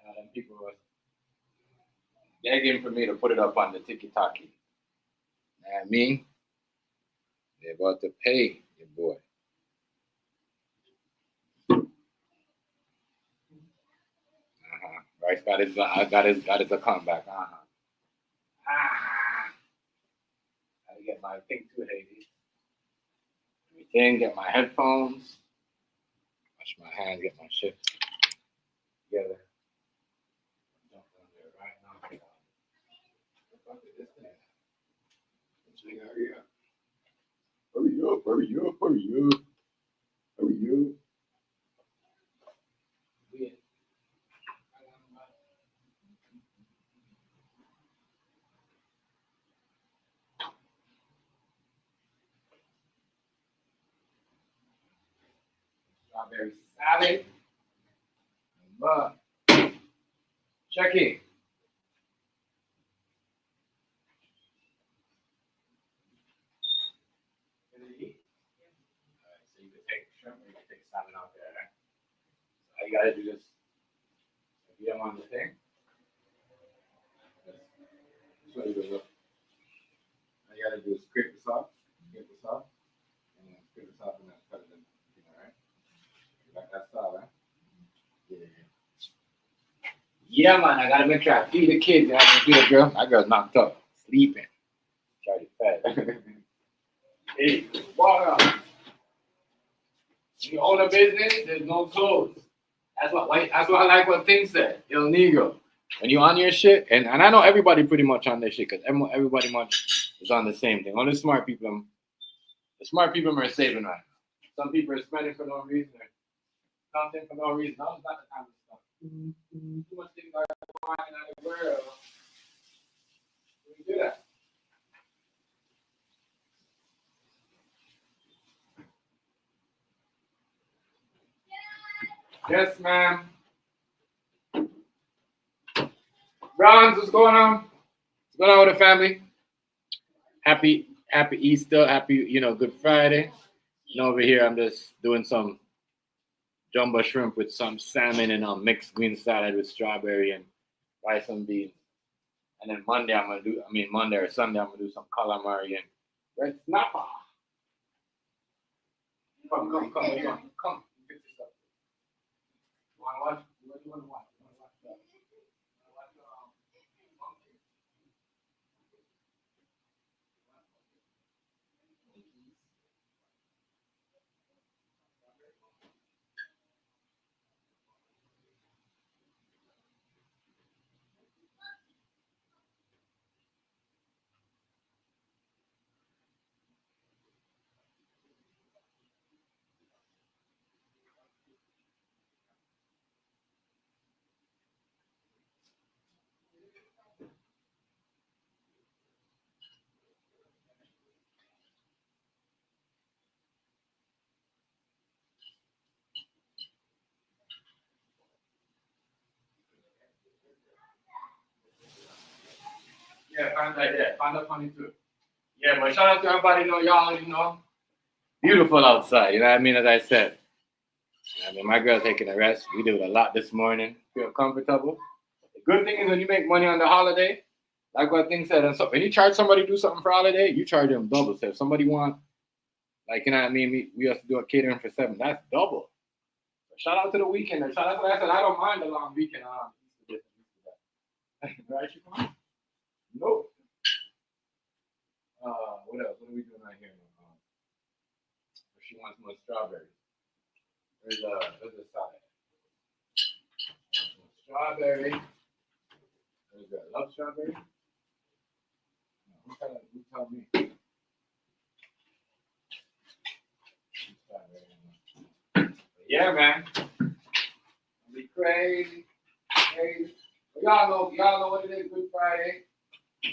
know them people was begging for me to put it up on the TikTok. You know what I mean? They're about to pay your boy. Right, got his account back. Gotta get my thing too, Hazy. Everything, get my headphones, wash my hands, get my shit together. Jump on there right now. What is this thing? Hurry up. Yeah. Strawberry salad. But check it. Alright, so you can take shrimp or you can take salmon out there. Right? So all you gotta do is get them on the thing. That's what you do. Look. All you gotta do is scrape this off, and then scrape this off and then cut it in. Alright? You like that style, right? Yeah. Yeah, man, I gotta make sure I feed the kids. I can feed a girl. That girl's knocked up, sleeping. Charlie fat. Hey, water. When you own a business, there's no clothes. That's what I like what Thing said. El Negro. When you on your shit, and I know everybody pretty much on their shit, because everybody much is on the same thing. Only the smart people are saving right now. Some people are spending for no reason, or something for no reason. That was not the time of stuff. Too much things are going on in the world. We do that. Yes, ma'am. Bronze, what's going on? What's going on with the family? Happy Easter, happy, Good Friday. And over here, I'm just doing some jumbo shrimp with some salmon and mixed green salad with strawberry and rice and beans. And then Monday or Sunday, I'm gonna do some calamari and red snapper. Come. What do you want? Come. Get this up. You wanna watch? What do you wanna watch? You wanna watch that? Yeah, Panda funny too. Yeah, but shout out to everybody, y'all, beautiful outside, you know what I mean? As I said, my girl taking a rest. We did a lot this morning. Feel comfortable. The good thing is when you make money on the holiday, like what Thing said, and so when you charge somebody to do something for holiday, you charge them double. So if somebody want, like, you know what I mean, we have to do a catering for 7, that's double. So shout out to the weekend. Shout out to that. I said, I don't mind the long weekend. Right, Chico? Nope. What else? What are we doing right here? She wants more strawberries. There's a salad. Strawberry. There's a love strawberry. You tell me. Yeah, man. It'll be crazy. Crazy. But y'all know what it is, Good Friday. You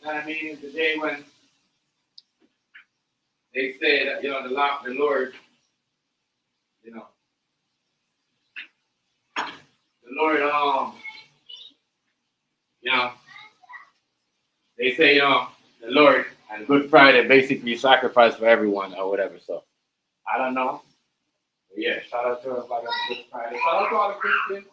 know what I mean? It's the day when they say that, the Lord, the Lord, they say, the Lord and Good Friday basically sacrifice for everyone or whatever. So I don't know. But yeah, shout out to everybody on Good Friday. Shout out to all the Christians.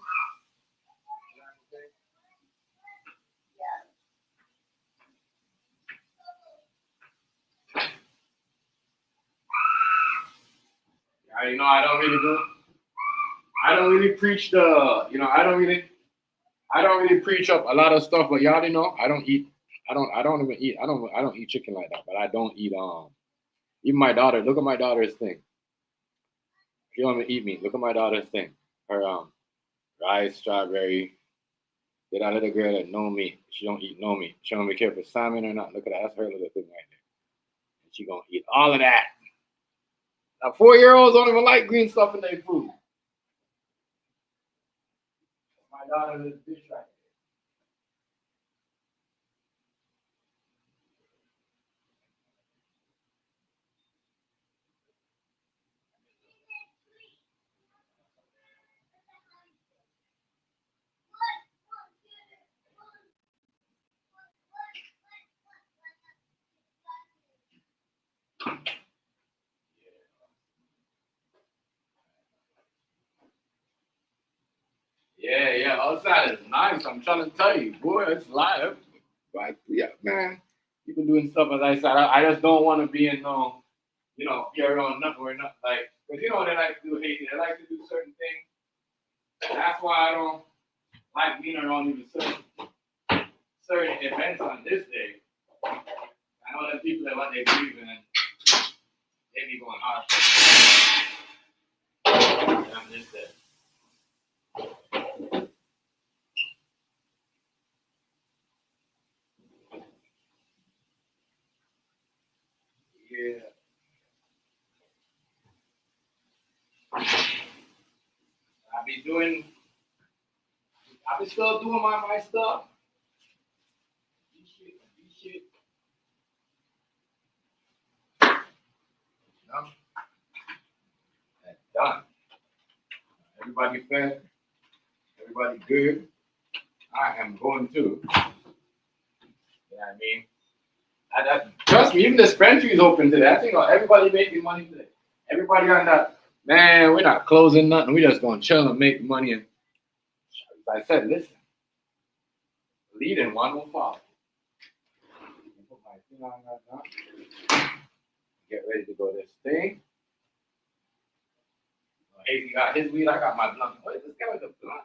I don't really preach I don't really preach up a lot of stuff, but y'all already know I don't eat. I don't even eat. I don't eat chicken like that. But I don't eat even my daughter. Look at my daughter's thing. She don't even eat meat. Look at my daughter's thing. Her rice, strawberry. Get that little girl that no meat. She don't eat no meat. She don't even care for salmon or not. Look at that. That's her little thing right there. And she gonna eat all of that. Now 4-year-olds don't even like green stuff in their food. My daughter is fish right Yeah. Outside is nice. I'm trying to tell you, boy, it's live. Like, yeah, man. People doing stuff as I said. I just don't want to be in no, be around nothing or not like, because they like to do Haiti. They like to do certain things. That's why I don't like being around even certain events on this day. I know that people that what they believe in, and they be going hard on this day. Yeah. I be still doing my stuff. Shit. You know? That's done. Everybody fed. Everybody good. I am going to. You know what I mean? Trust me, even the dispensary is open today. I think everybody making money today. Everybody on that. Man, we're not closing nothing. We're just going to chill and make money. And I said, listen, leading one will follow. Put my thing on right now. Get ready to go this thing. Hazy got his weed. I got my blunt. What is this guy with a blunt?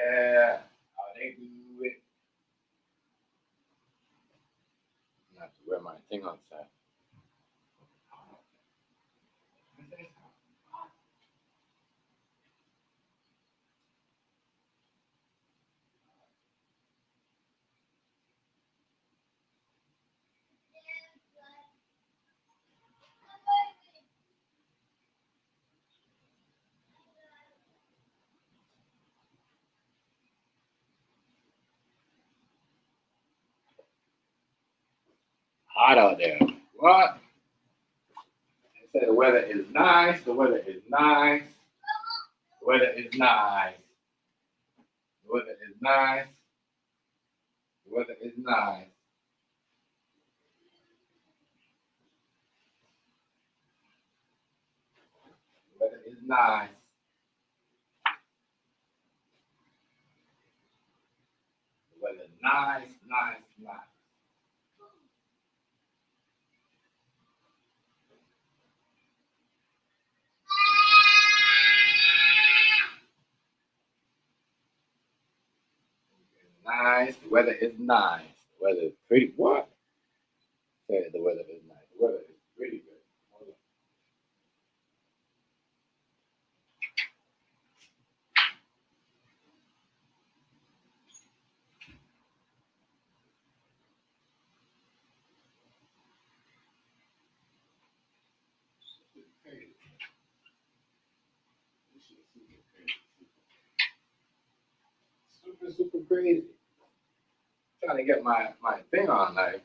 Yeah, how they do it. I have to wear my thing outside. Hot out there. What? They say the weather is nice. The weather is nice. The weather is nice. The weather is nice. The weather is nice. The weather is nice. The weather nice, nice, nice. Nice. The weather is nice. The weather is pretty. What? Say the weather is nice. The weather is really good. Hold on. Crazy. This shit is super crazy. Trying to get my thing on, like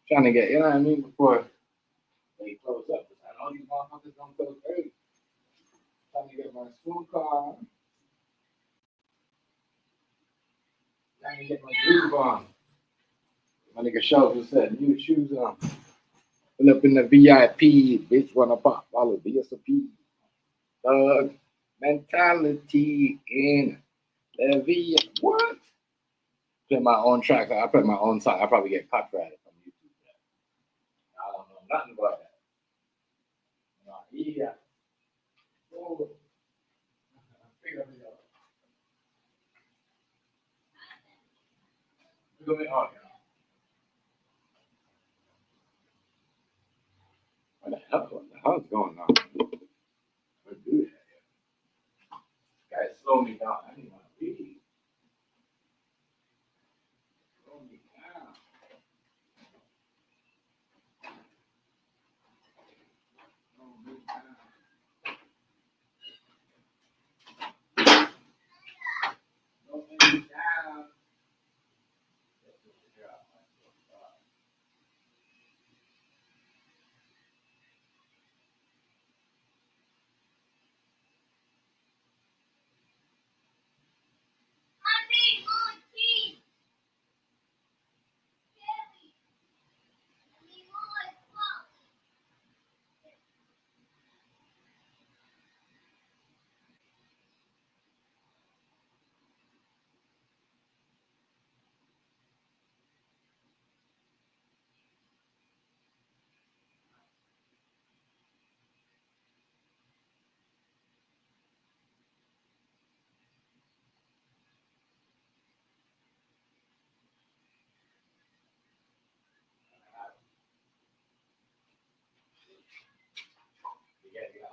trying to get, you know what I mean, before they close up. And all these motherfuckers don't close early. Trying to get my school car. Trying to get my groove on. My nigga Shelton said, new shoes on. Pull up in the VIP, bitch wanna pop, follow BSOP. Thug mentality in the V. What? Play my own track. I play my own song. I probably get copyrighted from YouTube. I don't know nothing about that. No, yeah. Oh. Figure it out. We're going on. What the hell is going on? What do that? Guys, slow me down. I need my weed. Slow me down. Slow me down. Slow me down.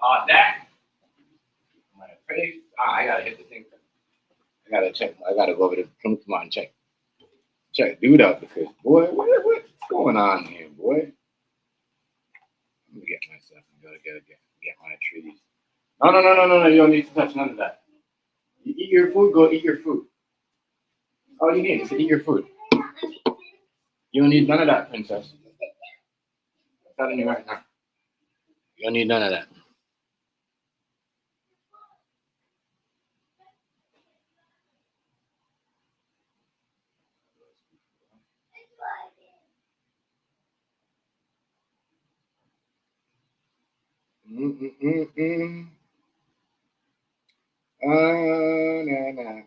Oh, that. My face. I gotta hit the thing. I gotta check. I gotta go over to come on and check dude out because boy, what's going on here, boy? Let me get myself and get my trees. No. You don't need to touch none of that. You eat your food. Go eat your food. All you need is to eat your food. You don't need none of that, princess. I'm telling you right now. You don't need none of that. Nah.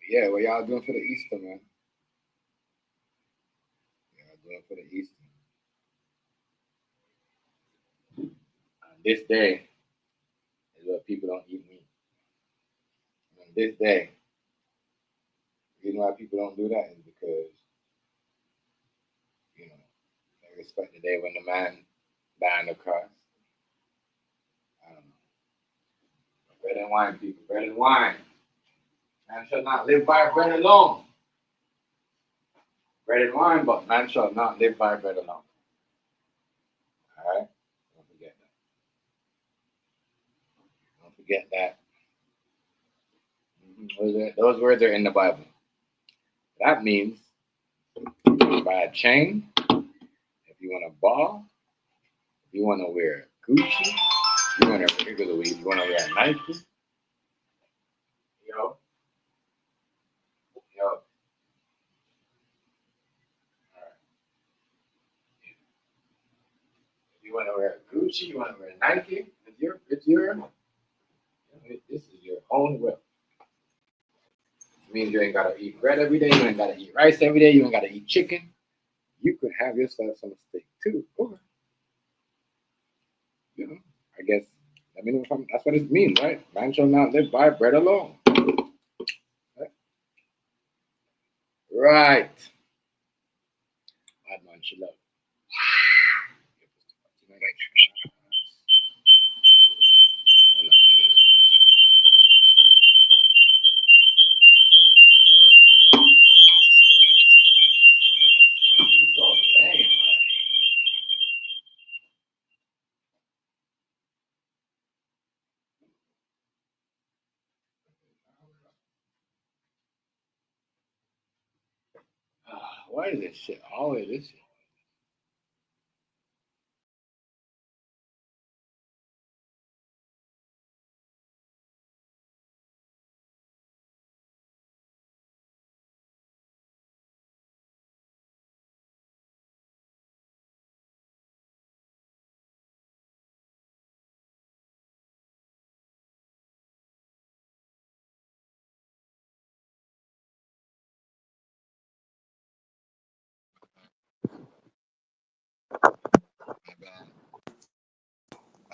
Yeah, what y'all doing for the Easter, man? Y'all doing for the Easter. On this day is what people don't eat meat. On this day, the reason why people don't do that is because, you know, they respect the day when the man died on the cross. I don't know. Bread and wine, people. Bread and wine. Man shall not live by bread alone. Bread and wine, but man shall not live by bread alone. All right? Don't forget that. Don't forget that. Those words are in the Bible. That means if you want to buy a chain, if you want to ball, if you want to wear Gucci, if you want to wear a Nike, yo. You want to wear Gucci, you want to wear Nike, this is your own will. It means you ain't gotta eat bread every day, you ain't gotta eat rice every day, you ain't gotta eat chicken. You could have yourself some steak too. Or, you know, I guess that's what it means, right? Man shall not live by bread alone. Right. Bad man Much love. Hold on, let me get on that. It's so lame, man. Why is this shit always this shit?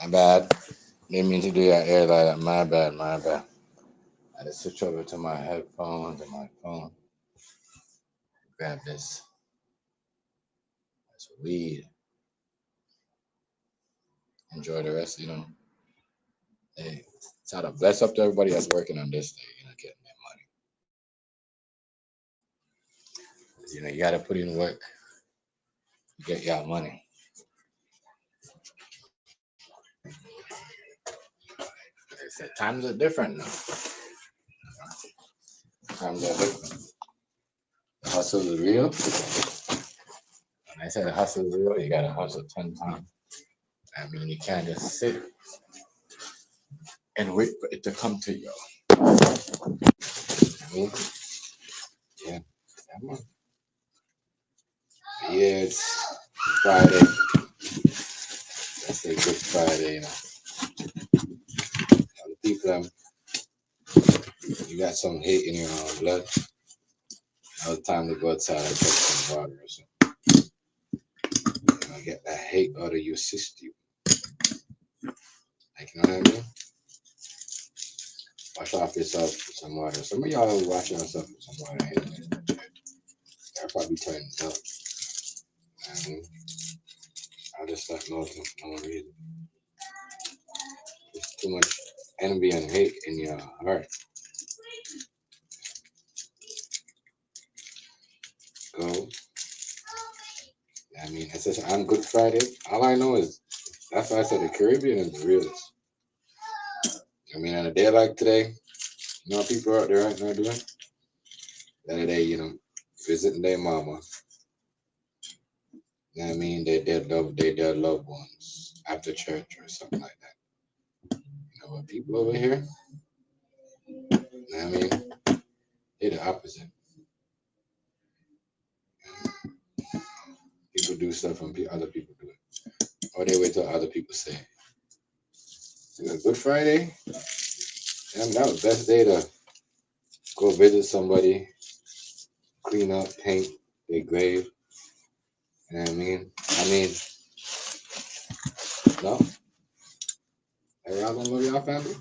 My bad. Didn't mean to do your ear like that. My bad, my bad. I had to switch over to my headphones and my phone. Grab this. That's weed. Enjoy the rest, Hey, shout out. Bless up to everybody that's working on this day, getting that money. You gotta put in work to get your money. Like I said, times are different now. Times are different. The hustle is real. When I say the hustle is real, you gotta hustle 10 times. I mean, you can't just sit and wait for it to come to you. I mean, yeah. Yeah, it's Friday. Let's say Good Friday, All the people, you got some hate in your blood. Now it's time to go outside and get some water or something. Get that hate out of your system. Like, you know what I mean? Wash off yourself with some water. Some of y'all are washing yourself with some water. They're probably turning up. I mean, I just don't know for no reason. There's too much envy and hate in your heart. Go. I mean, it's just on Good Friday. All I know is that's why I said the Caribbean is the realest. I mean, on a day like today, what people out there right now doing? The other day, visiting their mama. You know what I mean? They love their loved ones after church or something like that. What people over here, you know what I mean? They're the opposite. People do stuff when other people do it. Or they wait till other people say it. Good Friday, that was the best day to go visit somebody, clean up, paint their grave. You know what I mean? No? Are y'all gonna love y'all family?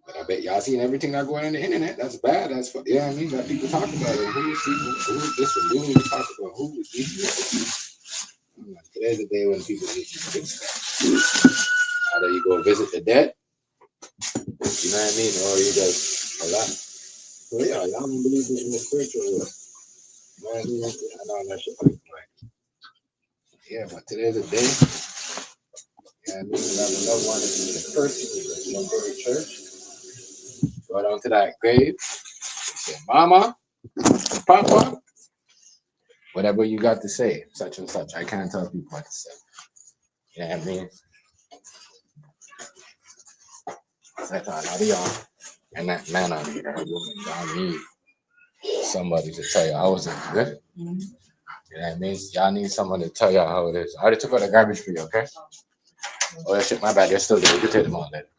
But I bet y'all seen everything that going on the internet. That's bad. That's what, you know what I mean? That people talk about it. Who is this one? Who we talk about? Who is this? Today's the day when people get good stuff. Either you go visit the dead, you know what I mean? Or you just a lot. So yeah, y'all don't believe in the spiritual world. You know what I mean? I know that shit like yeah, but today's the day. You know what I mean? That the loved one is the person who's going to go to church, go down to that grave, say, Mama, Papa, whatever you got to say, such and such. I can't tell people what to say. You know what I mean? That's all out of y'all. And that man out here, that woman, y'all need somebody to tell you how is it good. You know what I mean? Y'all need someone to tell y'all how it is. I already took out the garbage for you, okay? Oh, shit, my bad. They're still there. You can take them all later.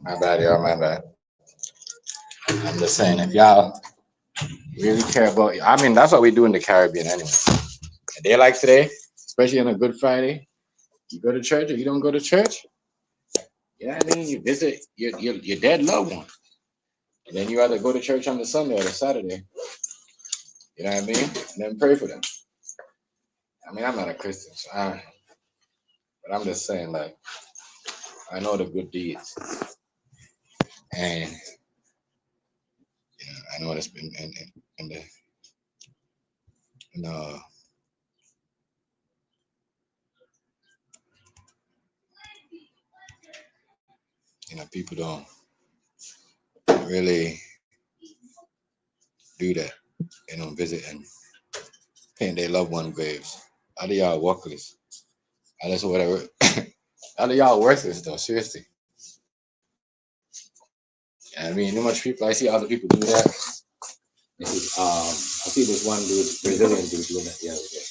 My bad, y'all. My bad. I'm just saying, if y'all really care about, I mean, that's what we do in the Caribbean anyway. A day like today, especially on a Good Friday, you go to church or you don't go to church. You know what I mean? You visit your dead loved one, and then you either go to church on the Sunday or the Saturday. You know what I mean? And then pray for them. I mean, I'm not a Christian, so but I'm just saying, like, I know the good deeds, and I know it's been in the in, people don't really do that. They don't visit and paint their loved one graves. How do y'all worthless? Unless whatever. How do y'all worthless though? Seriously. I mean, too much people. I see other people do that. I see this one dude, Brazilian dude, doing that the other day.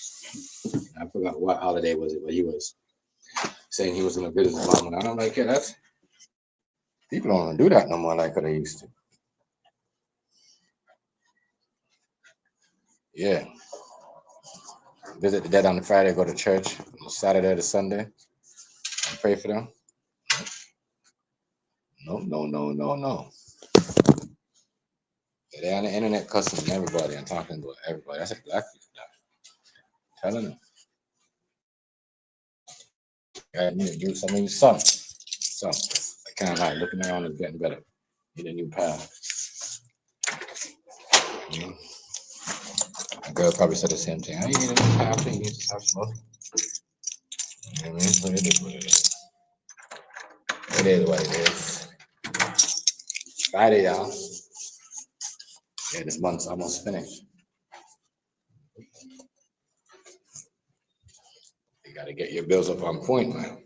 I forgot what holiday was it, but he was saying he was gonna visit his mom, and I'm like, yeah, that's people don't do that no more like they used to. Yeah, visit the dead on the Friday, go to church on Saturday to Sunday, and pray for them. No, no, no, no, no. They're on the internet cussing everybody and talking about everybody. That's like black people now. Telling them. I need to do something, something. I kind of like looking around and getting better. Need a new path. You know? A girl probably said the same thing. I need a new path. You need to stop smoking. You know what I mean? But it is what it is. It is what it is. Friday, y'all. Yeah, this month's almost finished. You gotta get your bills up on point, man.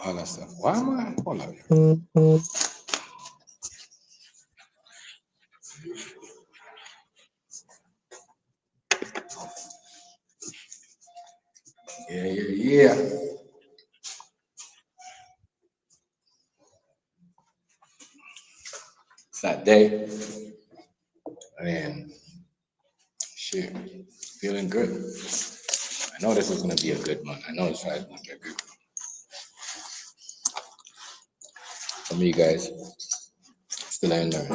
All that stuff. Why am I? Hold on. Yeah. It's that day. Man, shit. Feeling good. I know this is gonna be a good month. I know it's Friday's gonna be a good one. For me, guys, still in there.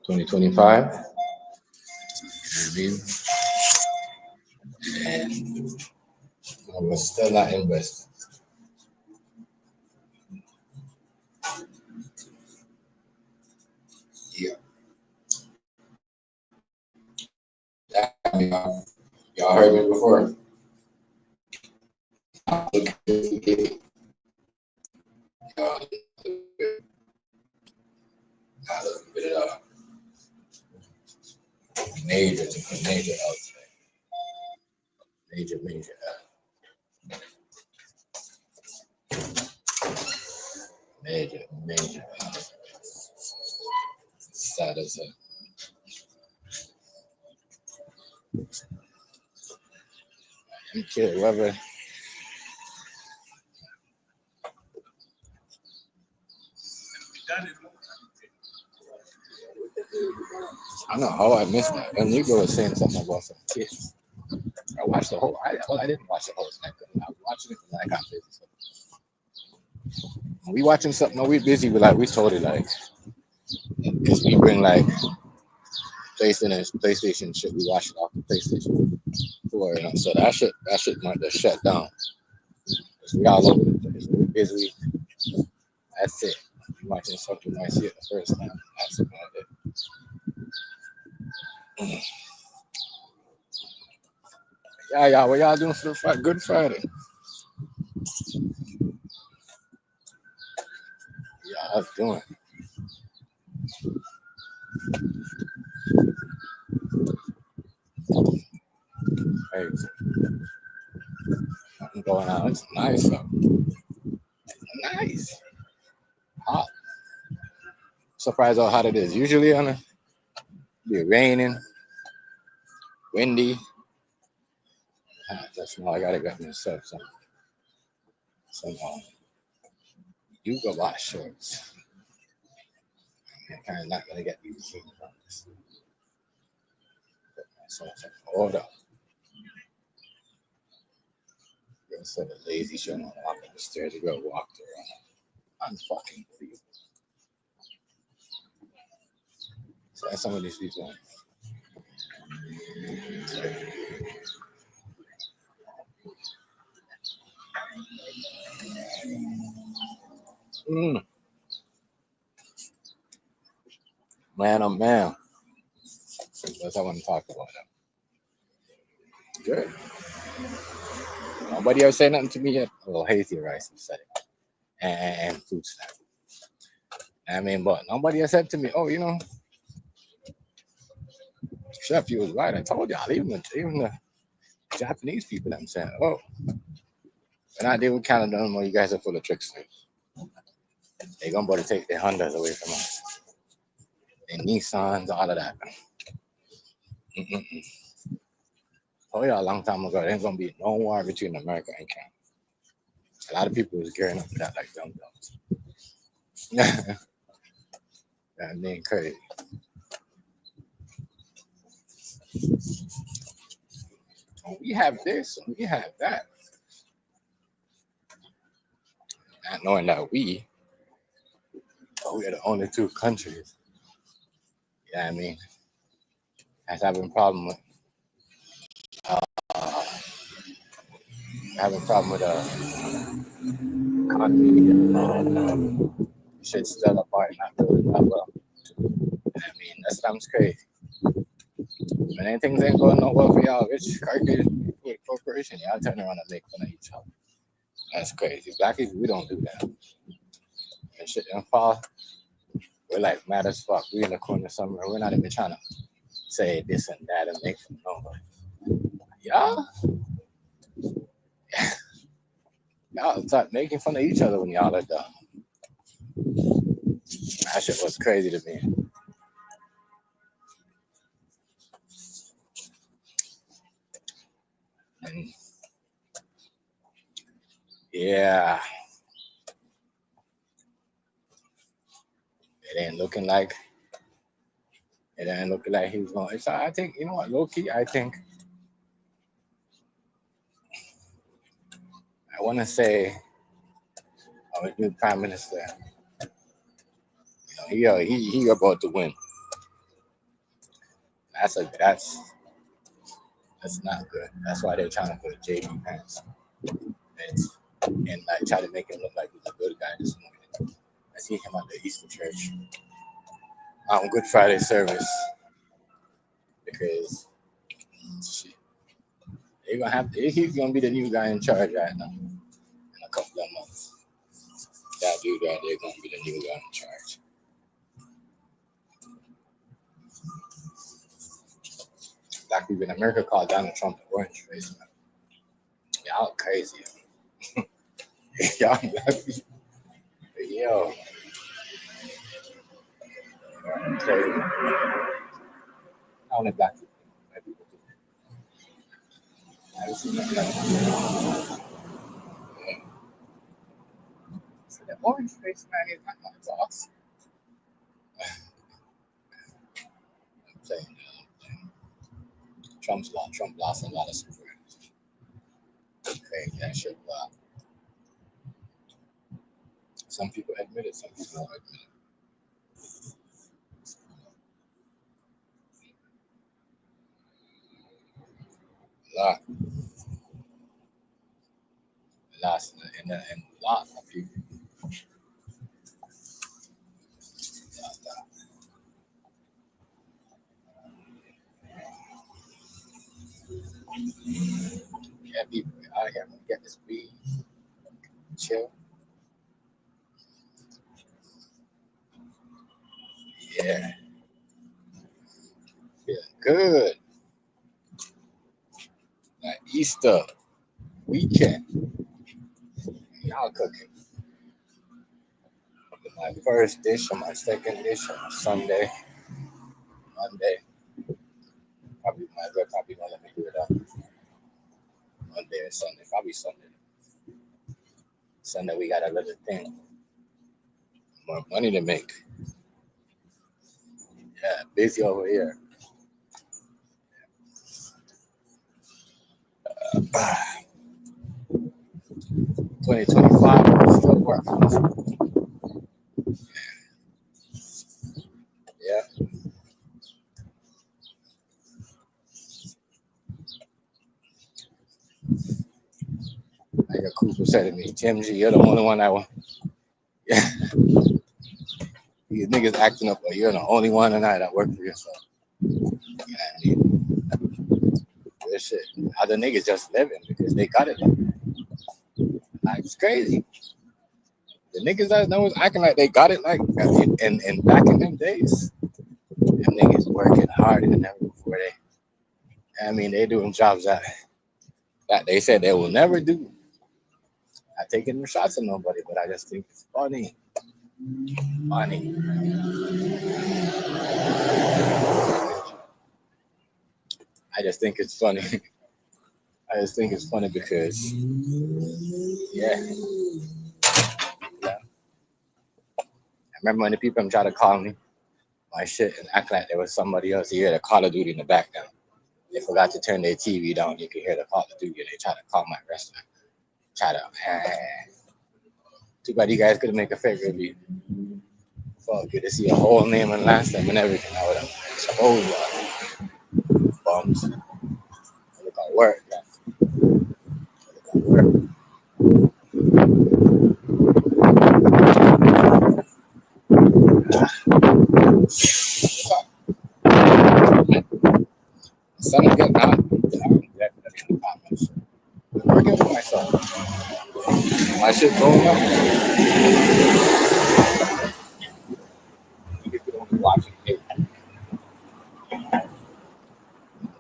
2025. You know what I mean? And I'm still not invested. Yeah. Y'all heard me before. Y'all put it up. Major out today. Major out. Major out. Sad as a kid, whoever. I know how I missed that. And Nico was saying something about some kids. I watched the whole. I didn't watch the whole thing. I was watching it and I got busy. So when we watching something, we busy. We totally like, because we bring like PlayStation shit. We watch it off the PlayStation 4, So that shit might just shut down. We all over the place. We busy. That's it. You watching something, you might see it the first time. That's about it. Yeah, what y'all doing for the Good Friday? Y'all doing? Hey, nothing going on. It's nice though. Nice. Hot. Surprised how hot it is. Usually on a be raining, windy. That's now I gotta get myself some You go watch shorts. You're kind of not gonna get these things on this. So hold up. Girl said a lazy shit on walking the stairs. The girl walked around. Unfucking believable. So that's some of these people. Man, oh man. That's what I want to talk about. Good. Nobody else say nothing to me yet. A little hazy rice instead. And food snack. I mean, but nobody has said to me, oh, Chef, you was right. I told y'all, even the Japanese people, I'm saying, oh, we're not dealing with Canada anymore. You guys are full of tricksters. They're going to take their Hondas away from us. Their Nissans, all of that. Told y'all a long time ago, there ain't going to be no war between America and Canada. A lot of people was gearing up for that like dumb dumb. That ain't crazy. We have this, we have that. Not knowing that we are the only two countries, you know what I mean, that's having problem with economy. Shit's still apart, not doing that well. I mean, that sounds crazy. When things ain't going no well for y'all, rich corporation, y'all turn around and make fun of each other. That's crazy. Blackies, we don't do that. When shit don't fall, we're like mad as fuck. We in the corner somewhere. We're not even trying to say this and that and make fun of nobody. Y'all start making fun of each other when y'all are done. That shit was crazy to me. And yeah, it ain't looking like he was going. So I think, you know what, low key, I think I want to say our new prime minister, he about to win. That's not good. That's why they're trying to put JD Pence and like try to make him look like he's a good guy this morning. I see him at the Easter Church on Good Friday service because shit, he's gonna be the new guy in charge right now in a couple of months. That dude right there gonna be the new guy in charge. Black people in America call Donald Trump the orange face man. Y'all crazy. Y'all black people. Yo. Crazy. Not only black people, white people too. I see that. Yeah. So the orange face man is not my boss. I'm saying, Trump lost a lot of support. Okay, that shit wow. Some people admit it, some people don't admit it. A lot of people. Yeah, people out here want to get this weed, chill. Yeah, feeling good. Like Easter weekend, y'all cooking. My first dish or my second dish on Sunday, Monday. Probably my girl probably gonna let me do it up Monday or Sunday. Probably Sunday. Sunday we got a little thing. More money to make. Yeah, busy over here. 2025, still working. Yeah. Like a Cooper said to me, Tim G, you're the only one I want. Yeah. These niggas acting up, but you're the only one tonight that work for yourself. Yeah, I mean, this shit. Other niggas just living because they got it. Like, it's crazy. The niggas that know is acting like they got it like in back in them days. Them niggas working harder than ever before I mean, they doing jobs that they said they will never do. Not taking no shots at nobody, but I just think it's funny. Funny. I just think it's funny. I just think it's funny because, yeah. I remember when the people try to call me my shit and act like there was somebody else. You hear the Call of Duty in the background. They forgot to turn their TV down. You can hear the Call of Duty. They try to call my restaurant. Try to. Too bad you guys couldn't make a fake review. Fuck, good to see a whole name and last name and everything. I would have exposed y'all. Bums. Look at work. Look at work. Sun's getting hot. I'm definitely in the comments. I'm working for myself. My shit going up. You could only watch it.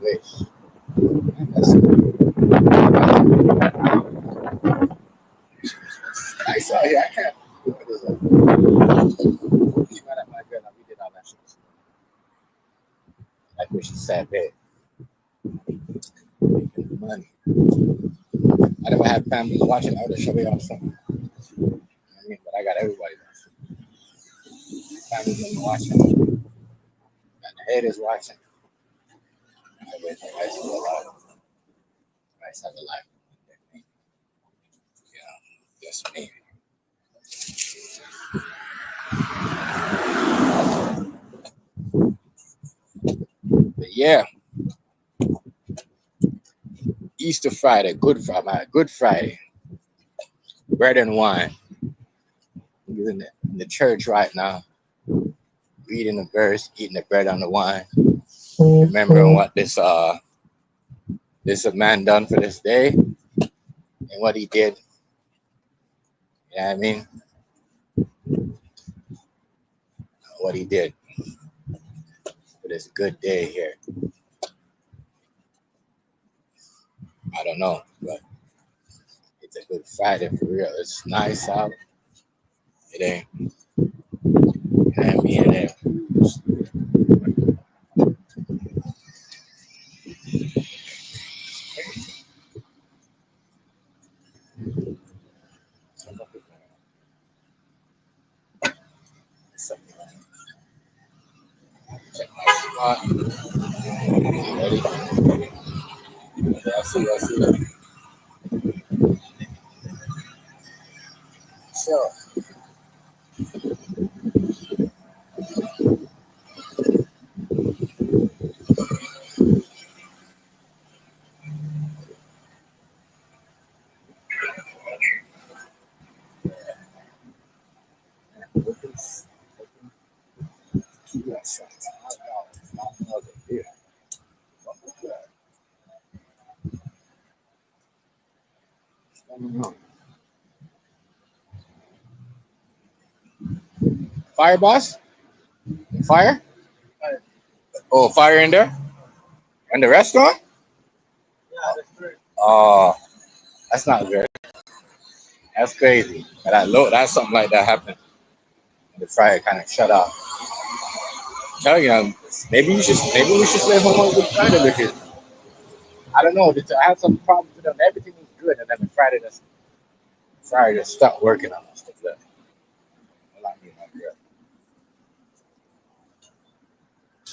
Wait. I saw here. I can't. She's mad at my girl. We did all that shit. Like where she sat there. Making money. I never had families watching. I would have showed y'all something. I mean, but I got everybody watching. Families watching. Got the haters watching. I wish the rest of the life. The rest of the life. Yeah, just me. But yeah, Easter Friday, Good Friday, bread and wine. He's in the church right now, reading the verse, eating the bread and the wine, remembering what this man done for this day and what he did. You know what I mean? What he did for this good day here. I don't know, but it's a Good Friday for real. It's nice out. It ain't. You know what I mean? It ain't. Check my spot. Ready? Yeah, I see that. Sure. Fire boss? Fire? Oh, fire in there? In the restaurant? Oh, that's not good. That's crazy. That's something like that happened. The fire kind of shut off. Tell you, maybe we should stay home on Good Friday because I don't know. I had some problems with them. Everything was good, and then the Friday just stopped working on us.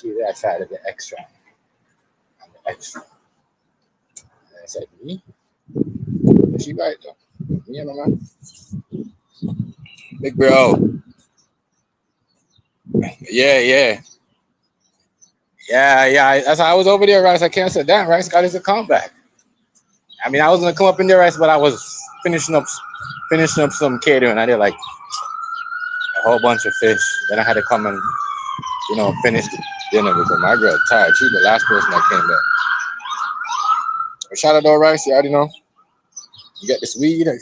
She I tried to get extra. I'm the extra. And I said, me? But she right though. Me and my man. Big bro. Yeah, yeah. Yeah. That's how I was over there, Rice. I can't say that. Rice got his account back. I mean, I was gonna come up in there, Rice, but I was finishing up some catering. I did like a whole bunch of fish. Then I had to come and finish the dinner because my girl tired. She's the last person that came back. But shout out to Rice. You already know. You got this weed. Let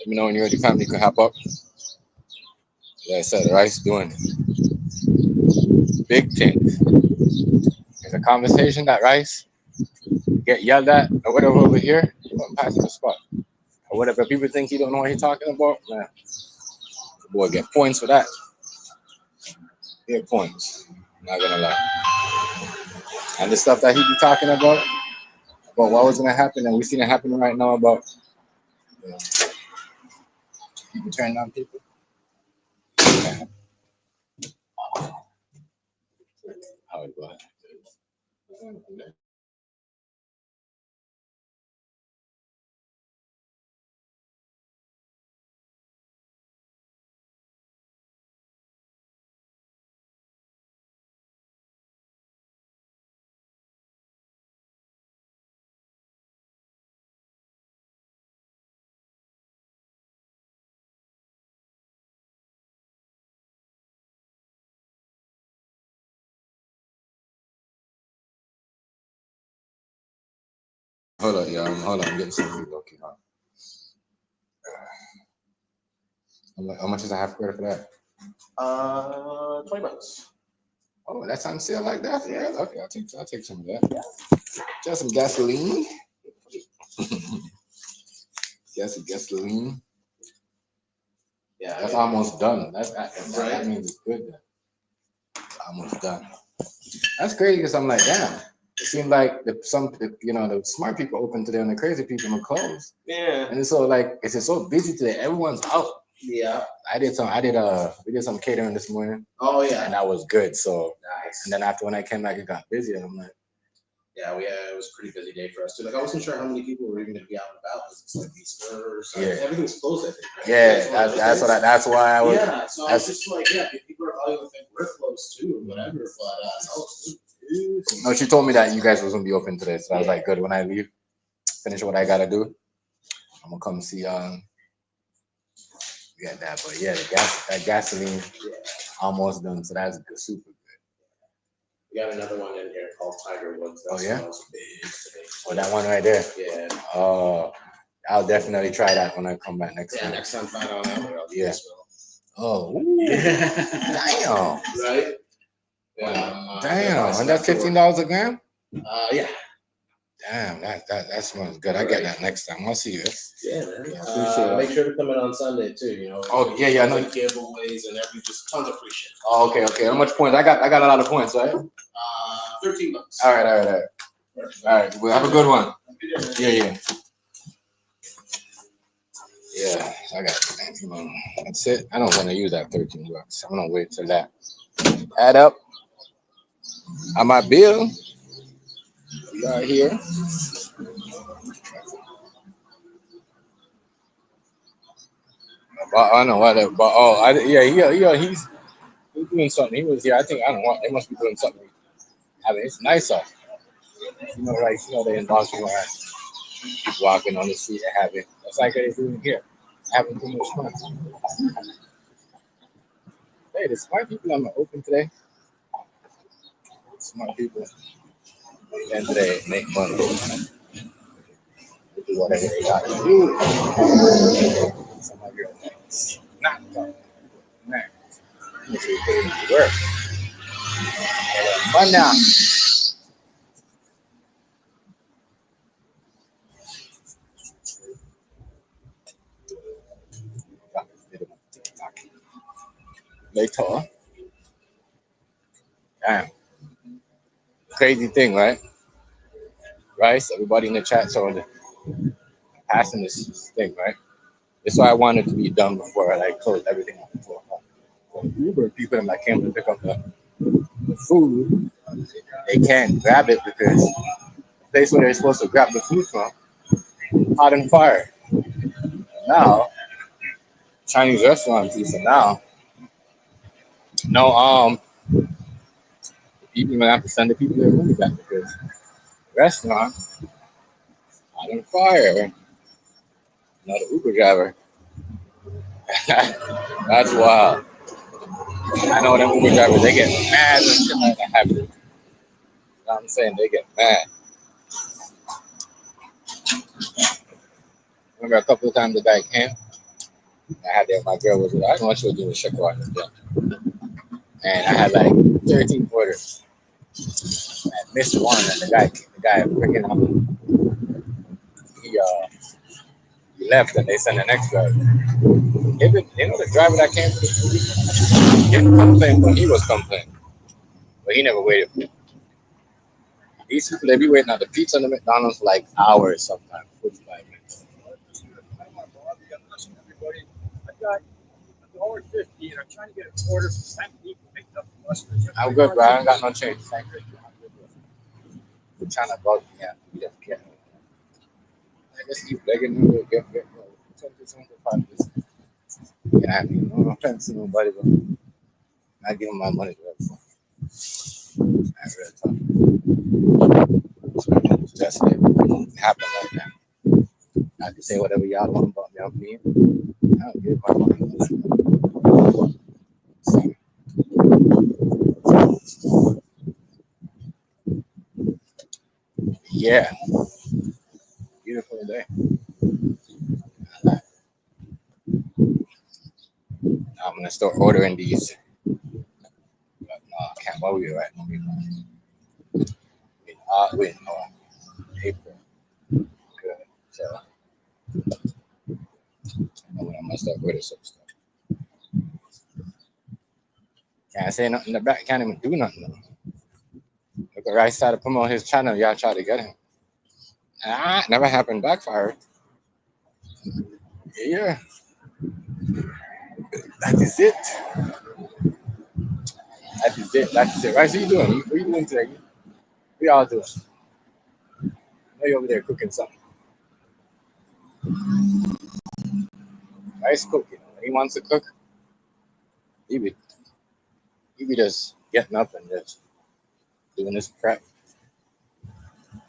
me know when you're ready. Family can hop up. Like I said, Rice doing big things. There's a conversation that Rice get yelled at or whatever over here. He went past the spot. Or whatever people think he don't know what he's talking about. Man, the boy get points for that. Get points. Not gonna lie. And the stuff that he be talking about what was gonna happen, and we seen it happening right now about people turning down people. How it was. Hold on, y'all. Hold on, I'm getting some weed. Okay, how much is a half quarter for that? $20. Oh, that's on sale like that? Yeah. Okay, I'll take some of that. Just some gasoline. Some gasoline. Yeah, that's almost done. That means it's good then. Almost done. That's crazy because I'm like, damn. It seemed like the smart people open today and the crazy people are closed. Yeah. And so like it's so busy today. Everyone's out. Yeah. We did some catering this morning. Oh yeah. And that was good. So nice. And then after when I came back, it got busy, and I'm like, yeah, it was a pretty busy day for us too. Like I wasn't sure how many people were even going to be out and about because it's like Easter or something. Yeah. Everything's closed, I think. Right? Yeah, that's why I was. Yeah, so I was just like, yeah, people are probably going to think we're closed too, or whatever. But no, she told me that you guys was gonna be open today, so I was like, good. When I leave, finish what I gotta do, I'm gonna come see get that. But yeah, that gasoline almost done, so that's good, super good. We got another one in here called Tiger Woods. That smells big today. Oh, that one right there. Yeah. Oh, I'll definitely try that when I come back next time. Yeah, next time find out that one. Yeah. Oh. Yeah. Damn. Right. Yeah. Damn. And that's $15 a gram. Yeah. Damn, that smells good. I get that next time. I'll see you. Yeah, man. Make sure to come in on Sunday too. Oh yeah, I know. Giveaways and just tons of free shit. Oh, okay. How much points? I got a lot of points, right? $13. All right. Well, have a good one. Yeah. Yeah, I got it. That's it. I don't want to use that $13. I'm gonna wait till that add up on my bill. Right here. But I don't know what. He's doing something. He was here. I think I don't know. They must be doing something. I mean, it's nice out. Right? They in Boston where keep walking on the street and have it. That's like they're doing here. Having too much fun. Hey, the smart people are open today. Smart people. And today make money. They do whatever they got to do. Some of your things. Not done. Man. Which is putting to work. Fun now. Later. Damn. Crazy thing, right? Rice, everybody in the chat showing passing this thing, right? That's why I wanted to be done before I closed everything up. Uber people that came to pick up the the food, they can't grab it because the place where they're supposed to grab the food from hot and fire. Now Chinese restaurants even now, no people even have to send the people their money back because the restaurant hot and fire. Not the Uber driver. That's wild. I know them Uber drivers, they get mad when shit like that happens. You know what I'm saying? They get mad. Remember a couple of times the guy came, I had there, my girl was, I don't know what she was doing, check out the and I had like 13 orders. I missed one, and the guy freaking he left, and they sent the next driver. Even, you know, the driver that came for the food, he didn't complain when he was complaining, but he never waited for it. These people, they be waiting at the pizza and the McDonald's for like hours sometimes, 45 minutes. I'm good, bro. I ain't got no change. Thank you. You're trying to bug me out. You just can't. I just keep begging him to get yeah, I mean, no offense to nobody, but I give him my money to I real talk. It's just it happened like that. I can say whatever y'all want about me. I'm mean. I don't give my money. Yeah, beautiful day. I'm gonna start ordering these. But no, I can't. What we right? Wait, no, April. Good. So I'm gonna start ordering some stuff. Can't say nothing in the back. Can't even do nothing. Look at Rice started to promote his channel. Y'all try to get him. Never happened. Backfired. Yeah, that is it. That is it. That is it. Rice, what you doing? What are you doing today? What y'all doing? I know you over there cooking something. Rice cooking. When he wants to cook, he be just getting up and just doing his prep.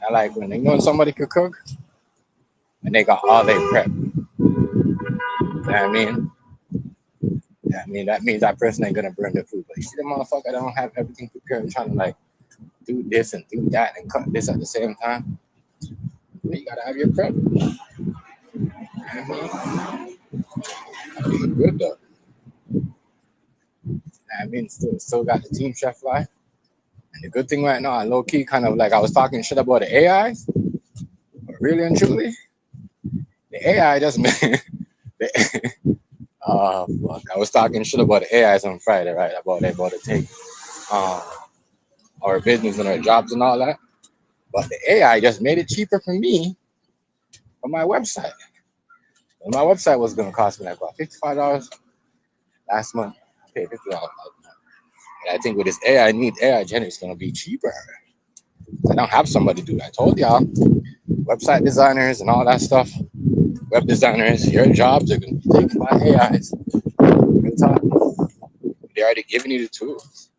I like when they know somebody could cook and they got all their prep. You know what I mean? Yeah, I mean that means that person ain't gonna burn the food. But you see the motherfucker that don't have everything prepared and trying to like do this and do that and cut this at the same time. You gotta have your prep. Good though. I mean, still got the team chef life. And the good thing right now, low key, kind of like I was talking shit about the AIs, but really and truly, the AI just made. Fuck. I was talking shit about the AIs on Friday, right? About they about to take our business and our jobs and all that. But the AI just made it cheaper for me on my website. And my website was gonna cost me like about $55 last month. I paid $50. And I think with this AI gen, it's gonna be cheaper. I don't have somebody do that. I told y'all, website designers and all that stuff, web designers, your jobs are gonna be taken by AIs. Good time. They're already giving you the tools.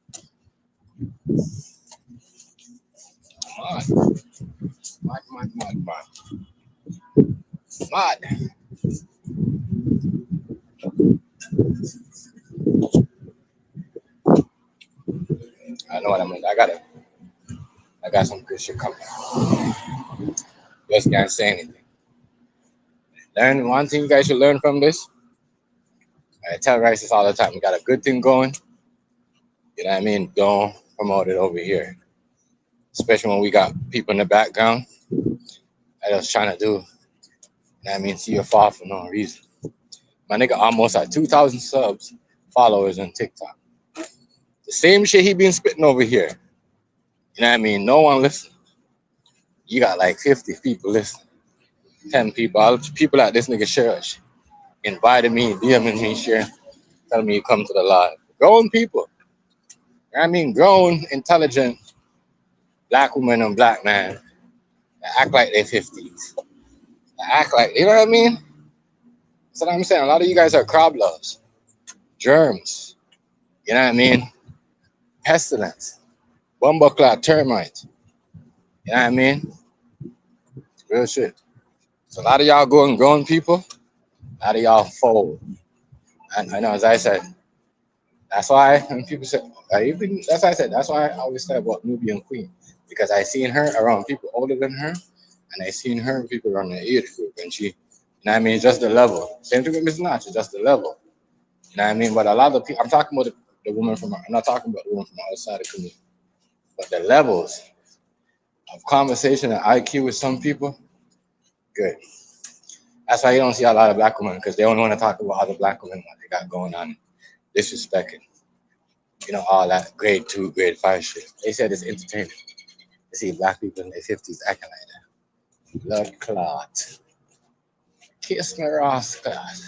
Mod. I know what I mean. I got some good shit coming. Just can't say anything. Learn one thing you guys should learn from this. I tell Rice this all the time. We got a good thing going. You know what I mean? Don't promote it over here. Especially when we got people in the background that was trying to do. You know what I mean? See you fall for no reason. My nigga almost at 2,000 subs, followers on TikTok. The same shit he been spitting over here. You know what I mean? No one listen. You got like 50 people listening. 10 people. All the people at this nigga church invited me, DMing me, share, telling me you come to the live. Grown people. I mean, grown, intelligent black woman and black man that act like they're 50s. That act like, you know what I mean? That's what I'm saying. A lot of you guys are crab loves, germs, you know what I mean? Pestilence, bumbleclad, termites, you know what I mean? Real shit. So a lot of y'all going grown people, a lot of y'all fold. And I know, as I said, that's why when people say, that's why I said, that's why I always say about Nubian Queen. Because I seen her around people older than her, and I seen her with people around the age group. And she, you know what I mean, just the level. Same thing with Miss Natch, just the level. You know what I mean? But a lot of people, I'm talking about the woman from, I'm not talking about the woman from outside the community. But the levels of conversation and IQ with some people, good. That's why you don't see a lot of black women, because they don't want to talk about other black women, what they got going on, disrespecting. You know, all that grade 2, grade 5 shit. They said it's entertaining to see black people in their 50s acting like that. Blood clot. Kiss my Ross clot.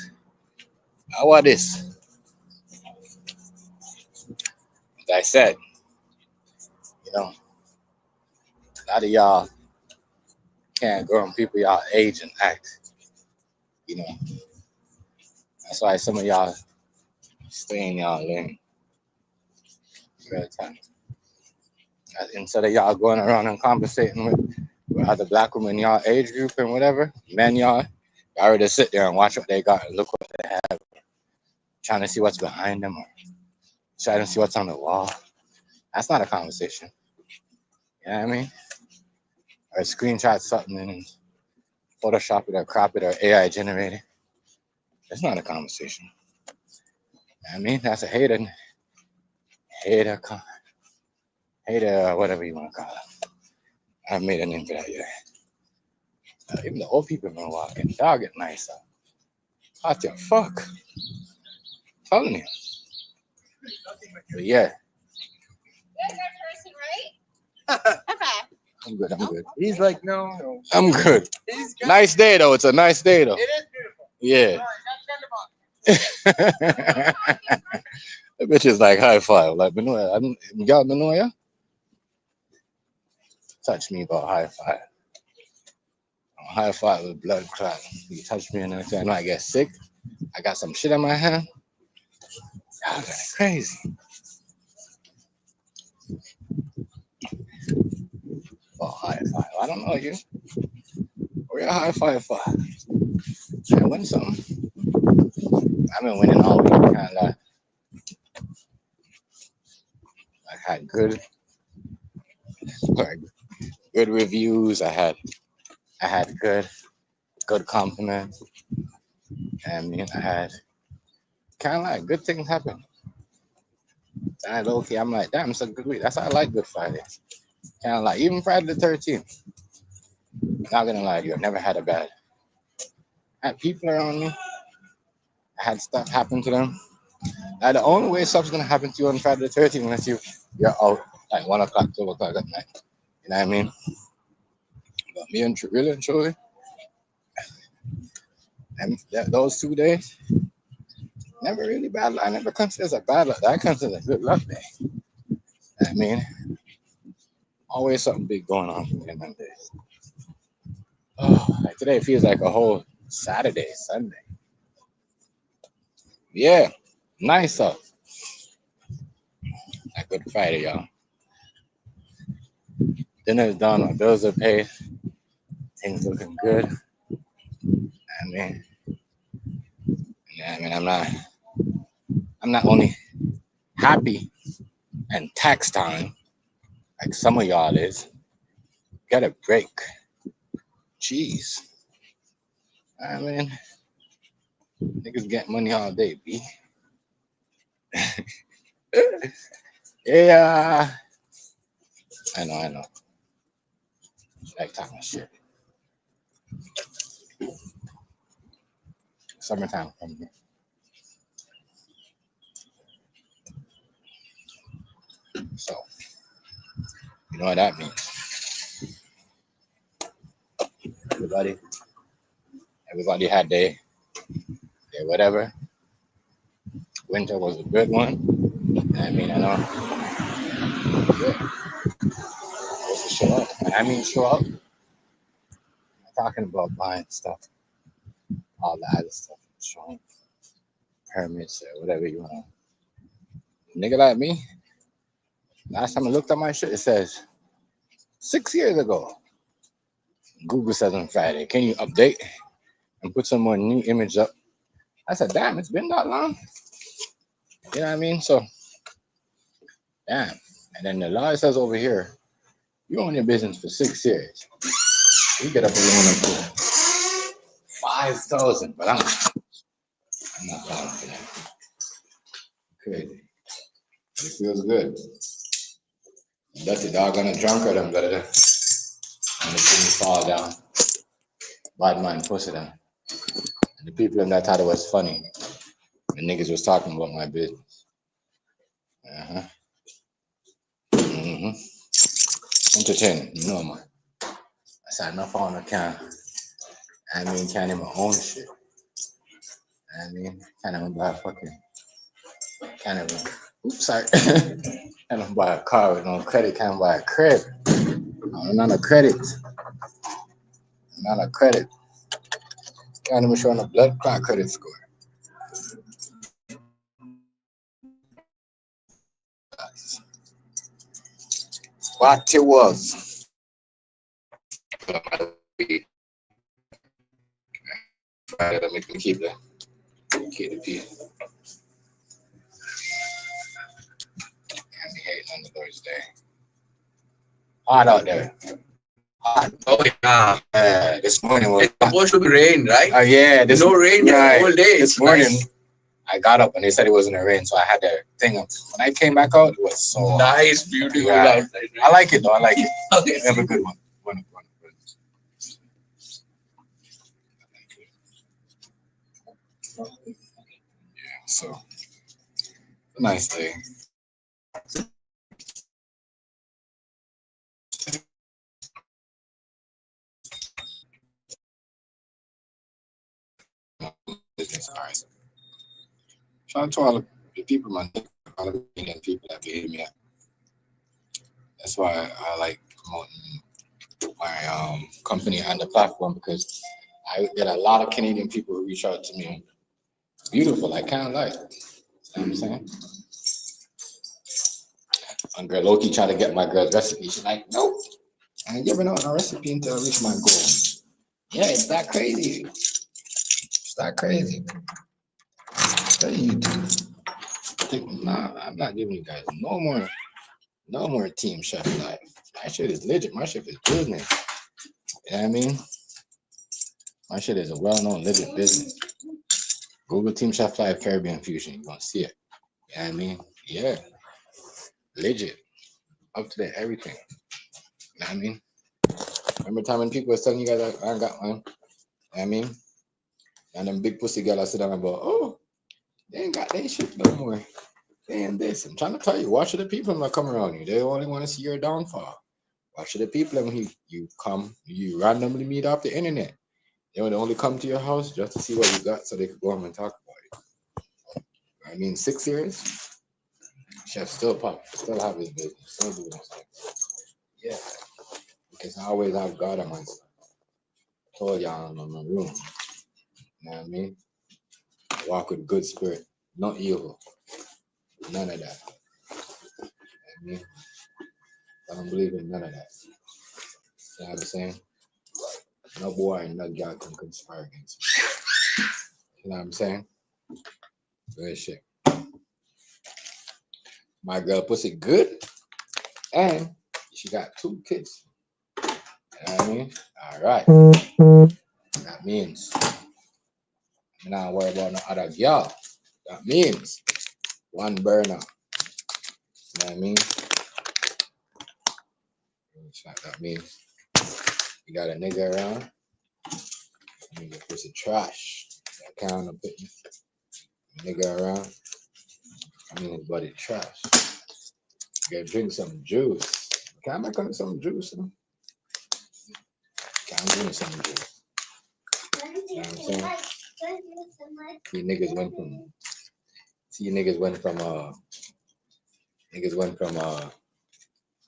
How about this? As I said, you know, a lot of y'all can't grow on people y'all age and act. You know, that's why some of y'all stay in y'all lane. Real time. Instead of y'all going around and conversating with other black women in y'all age group and whatever, men y'all already sit there and watch what they got and look what they have, trying to see what's behind them or trying to see what's on the wall. That's not a conversation. You know what I mean? Or screenshot something and Photoshop it or crop it or AI generate it. That's not a conversation. You know what I mean? That's a hater, whatever you want to call it. I haven't made a name for that yet. Even the old people been walking. Y'all get nice up. What the fuck? I'm telling you. But yeah. I'm good. I'm good. He's like, no. I'm good. Nice day though. It's a nice day though. It is beautiful. Yeah. That bitch is like high five. Like Benoit. Y'all Benoit? Touch me about high five. High five with blood clot. You touch me and next thing I know I get sick. I got some shit in my hand. Y'all got crazy. Oh, high five. I don't know you. Where your high five for? I win something. I've been winning all week. Kind of. I had good reviews. I had good compliments. I mean, I had kind of like good things happen. I had okay. I'm like, damn, it's a good week. That's why I like Good Friday. Kind of like even Friday the 13th. Not gonna lie to you, I've never had a bad. I had people around me. I had stuff happen to them. The only way stuff's gonna happen to you on Friday the 13th unless you're out like 1 o'clock, 2 o'clock at night. You know what I mean? But me and really and truly, and those 2 days, never really bad. I never consider it a bad luck. I consider it a good luck day. You know what I mean? Always something big going on for me in them days. Oh, like today feels like a whole Saturday, Sunday. Yeah, nice up. Like Good Friday, y'all. Dinner's done, my bills are paid, things looking good. I mean, I'm not only happy and tax time like some of y'all is. Get a break. Jeez. I mean, niggas get money all day, B. Yeah. I know. Like talking shit. Summertime coming here. So, you know what that means. Everybody had their whatever. Winter was a good one. I mean, I know Yeah. Supposed to show up. I mean, show up. I'm talking about buying stuff, all the other stuff, showing permits or whatever you want. Nigga like me, last time I looked at my shit, it says 6 years ago. Google says on Friday, can you update and put some more new image up? I said, damn, it's been that long. You know what I mean? So, damn. And then the law says over here, you own your business for 6 years. You get up a loan up to 5,000, but I'm not buying for that. Crazy. It feels good. That's the dog on a drunkard, I'm better than. And the thing fall down. Bad man pussy down. And the people in that thought it was funny. The niggas was talking about my business. Uh-huh. Mm-hmm. Entertaining, you know, man. I said, enough on the can. I mean, can't even own shit. I mean, can't even buy a fucking, can't even, oops, sorry. Can't even buy a car with no credit, can't buy a crib. I'm not a credit. Not a credit. Can't even show on a blood clot credit score. What it was. Let me keep the P. Can't be hating on the Lord's Day. Hot out there. Hot. Oh yeah. This morning was It's supposed to be rain, right? yeah. This No rain right. the whole day. This It's morning nice. I got up and they said it wasn't gonna rain, so I had the thing up. When I came back out, it was so Nice, beautiful yeah. outside. I like it though. I like it. Okay. Have a good one. Yeah. So a nice day. Business cards. Shout out to all the people, man. All the Canadian people that behave me up. That's why I like promoting my company and the platform because I get a lot of Canadian people who reach out to me. It's beautiful. I can't lie. You know what I'm saying? And girl Loki tried to get my girl's recipe. She's like, nope, I ain't giving out no recipe until I reach my goal. Yeah, it's that crazy. It's that crazy. Tell you nah, I'm not giving you guys no more team chef life. My shit is legit. My shit is business. You know what I mean? My shit is a well-known legit business. Google Team Chef Live Caribbean Fusion. You're gonna see it. You know what I mean? Yeah. Legit. Up to date everything. You know what I mean? Remember time when people was telling you guys I got one? You know what I mean? And them big pussy girls sit down about, oh, they ain't got their shit no more. They ain't this. I'm trying to tell you, watch the people that come around you. They only want to see your downfall. Watch the people when you randomly meet off the internet. They would only come to your house just to see what you got so they could go home and talk about it. I mean, 6 years, chef still pop, still have his business, still doing his thing. Yeah, because I always have God on my side. Told y'all I'm in my room. You know what I mean? I walk with good spirit, not evil. None of that. You know what I mean? I don't believe in none of that. You know what I'm saying? No boy and no girl can conspire against me. You know what I'm saying? Good shit. My girl pussy good, and she got 2 kids. You know what I mean? All right. That means I'm not worried about no other girl. That means 1 burner. You know what I mean? That means you got a nigga around. Nigga pussy trash. That kind of putting nigga around. I mean his body trash. You gotta drink some juice. Can I make up some juice? Can I drink some juice? You know what I'm saying? See niggas went from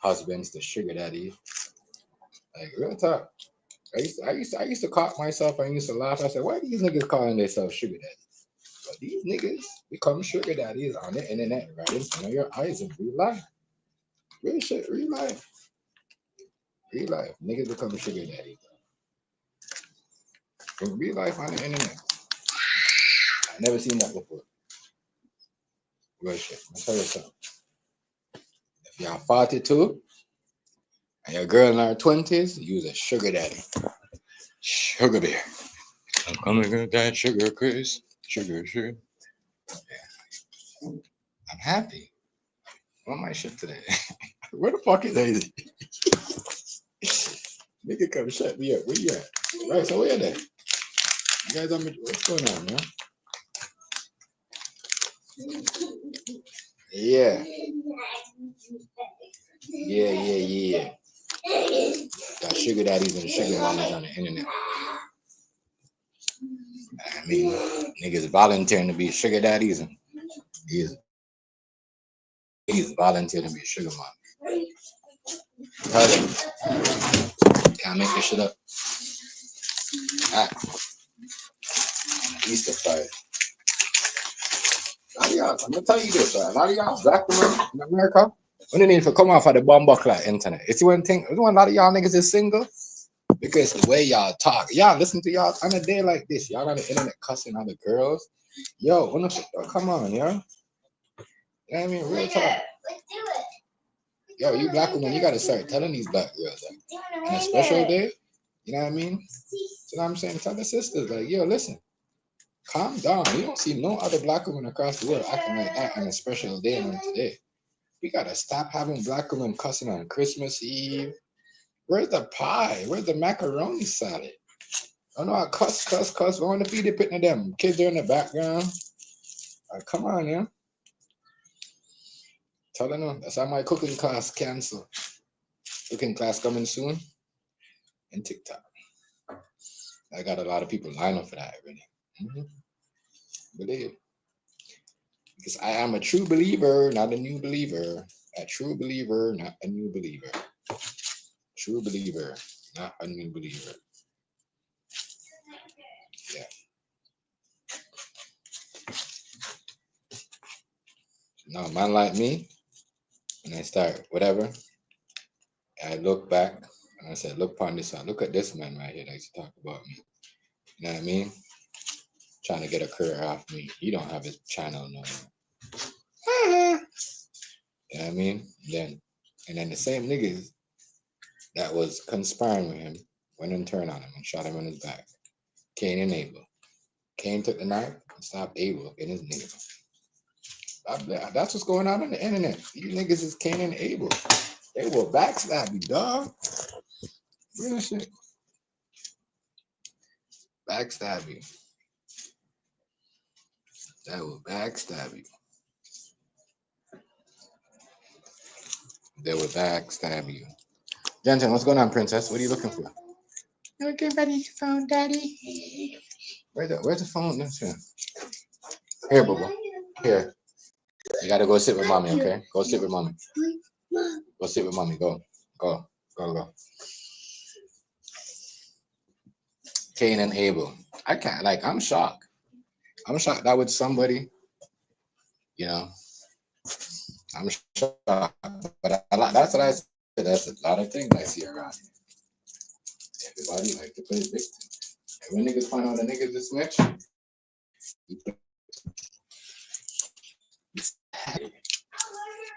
husbands to sugar daddy. Like real talk. I used to caught myself. I used to laugh. I said, why are these niggas calling themselves sugar daddy? But these niggas become sugar daddies on the internet, right in front of your eyes in real life. Real shit, real life. Real life. Niggas become sugar daddies. In real life on the internet. I never seen that before. Real shit. I'll tell you something. If y'all 42 and your girl in her 20s, use a sugar daddy. Sugar bear. I'm coming with that sugar, Chris. Sugar. I'm happy. I want my shit today. Where the fuck is Daisy? Nigga come shut me up. Where you at? Right, so where you at? You guys on me? What's going on, man? Yeah. Got sugar daddies and sugar mamas on the internet. I mean, niggas volunteering to be sugar daddies and he's volunteering to be a sugar mom. Can't make this shit up. Easter fire. A lot of y'all, I'm gonna tell you this, a lot of y'all black women in America, when they need to come off of the bomb buckler internet. It's one thing, a lot of y'all niggas is single because the way y'all talk. Y'all listen to y'all on a day like this. Y'all on the internet cussing other girls. Yo, come on, yo. You know what I mean? Real talk. Let's do it. Yo, you black women, you gotta start telling these black girls that on a special day, you know what I mean? So I'm saying, tell the sisters, like, yo, listen, calm down. You don't see no other black women across the world acting like that on a special day on today. We gotta stop having black women cussing on Christmas Eve. Where's the pie? Where's the macaroni salad? Oh no, I cuss. We want to feed it to them. Kids are in the background. Come on, yeah. Tell them that's how my cooking class cancel. Cooking class coming soon. And TikTok. I got a lot of people lined up for that already. Believe. Because I am a true believer, not a new believer. A true believer, not a new believer. True believer, not a new believer. Yeah. No, a man like me, when I start whatever, I look back and I said, look upon this one. Look at this man right here that used to talk about me. You know what I mean? Trying to get a career off me. He don't have his channel no more. You know what I mean? And then the same niggas that was conspiring with him went and turned on him and shot him in his back. Cain and Abel. Cain took the knife and stopped Abel in his nigga. That's what's going on the internet. These niggas is Cain and Abel. They will backstab you, dog. Real shit. Backstab you. That will backstab you. They will backstab you. Jensen, what's going on, princess? What are you looking for? You looking for your phone, daddy? Where's the phone? Here, boo. Here. You gotta go sit with mommy, okay? Go sit with mommy. Go sit with mommy. Go. Cain and Abel. I can't, like, I'm shocked. I'm shocked that with somebody, you know. I'm shocked. But that's what I said. That's a lot of things I see around here. Everybody like to play victim. And when niggas find out the niggas is snitch,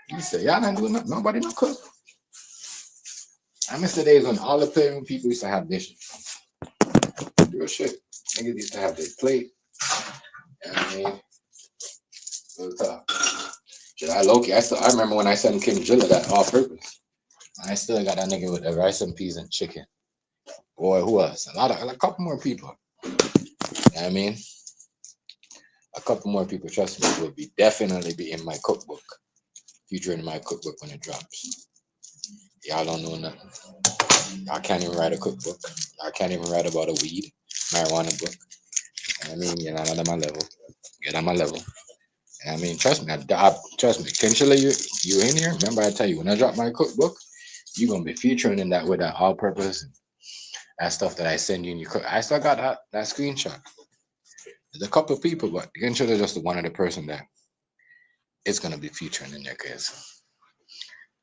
you say, y'all not doing nothing. Nobody no cook. I miss the days when all the playroom people used to have dishes. Real shit. Niggas used to have their plate. You know what I mean? Real talk. I remember when I sent Kim Jilla that all purpose. I still got that nigga with the rice and peas and chicken. Boy, who else? A couple more people. You know what I mean? A couple more people, trust me, will definitely be in my cookbook. Featuring my cookbook when it drops. Y'all don't know nothing. Y'all can't even write a cookbook. Y'all can't even write about a marijuana book. You know what I mean? You're not on my level. Get on my level. I mean, trust me. Trust me. Kinshilla, you in here? Remember I tell you, when I drop my cookbook, you're gonna be featuring in that with that all purpose and that stuff that I send you. And I still got that screenshot. There's a couple of people, but the intro is just one of the person that it's gonna be featuring in there because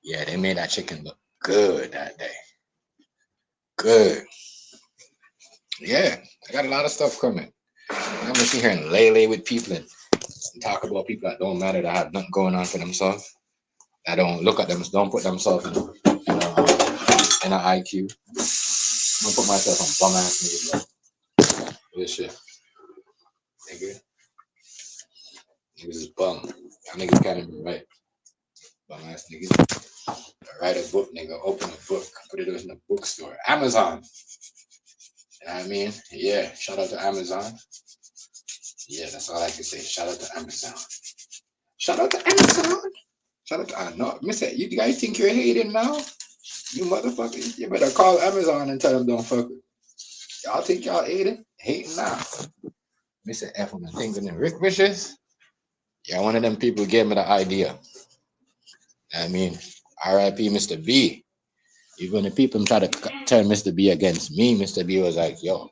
yeah, they made that chicken look good that day. Good. Yeah, I got a lot of stuff coming. I'm gonna sit here and lay with people and talk about people that don't matter, that have nothing going on for themselves. That don't look at them, don't put themselves in an IQ. I'm gonna put myself on bum ass niggas like this shit. Nigga. Niggas is bum. Y'all niggas can't even write. Bum ass niggas. Write a book, nigga. Open a book. Put it in a bookstore. Amazon. You know what I mean? Yeah. Shout out to Amazon. Yeah, that's all I can say. Shout out to Amazon. Shout out to Amazon. Shout out to I know. Mister, you guys think you're hating now? You motherfuckers. You better call Amazon and tell them don't fuck with. Y'all think y'all hating now? Mr. F on the things and then Rick Vicious. Yeah, one of them people gave me the idea. I mean, R.I.P. Mr. B. Even the people try to turn Mr. B against me, Mr. B was like, yo,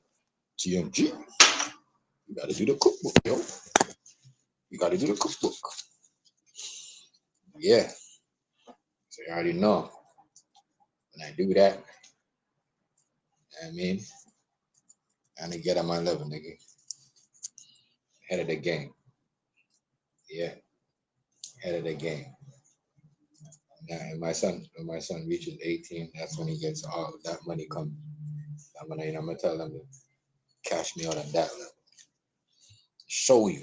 TMG, you gotta do the cookbook, yo. You gotta do the cookbook. Yeah. So you already know. When I do that, I mean, I'm gonna get on my level, nigga. Head of the game. Yeah. Head of the game. Now, when my son reaches 18, that's when he gets all that money come. I'm gonna tell them to cash me out at that level. Show you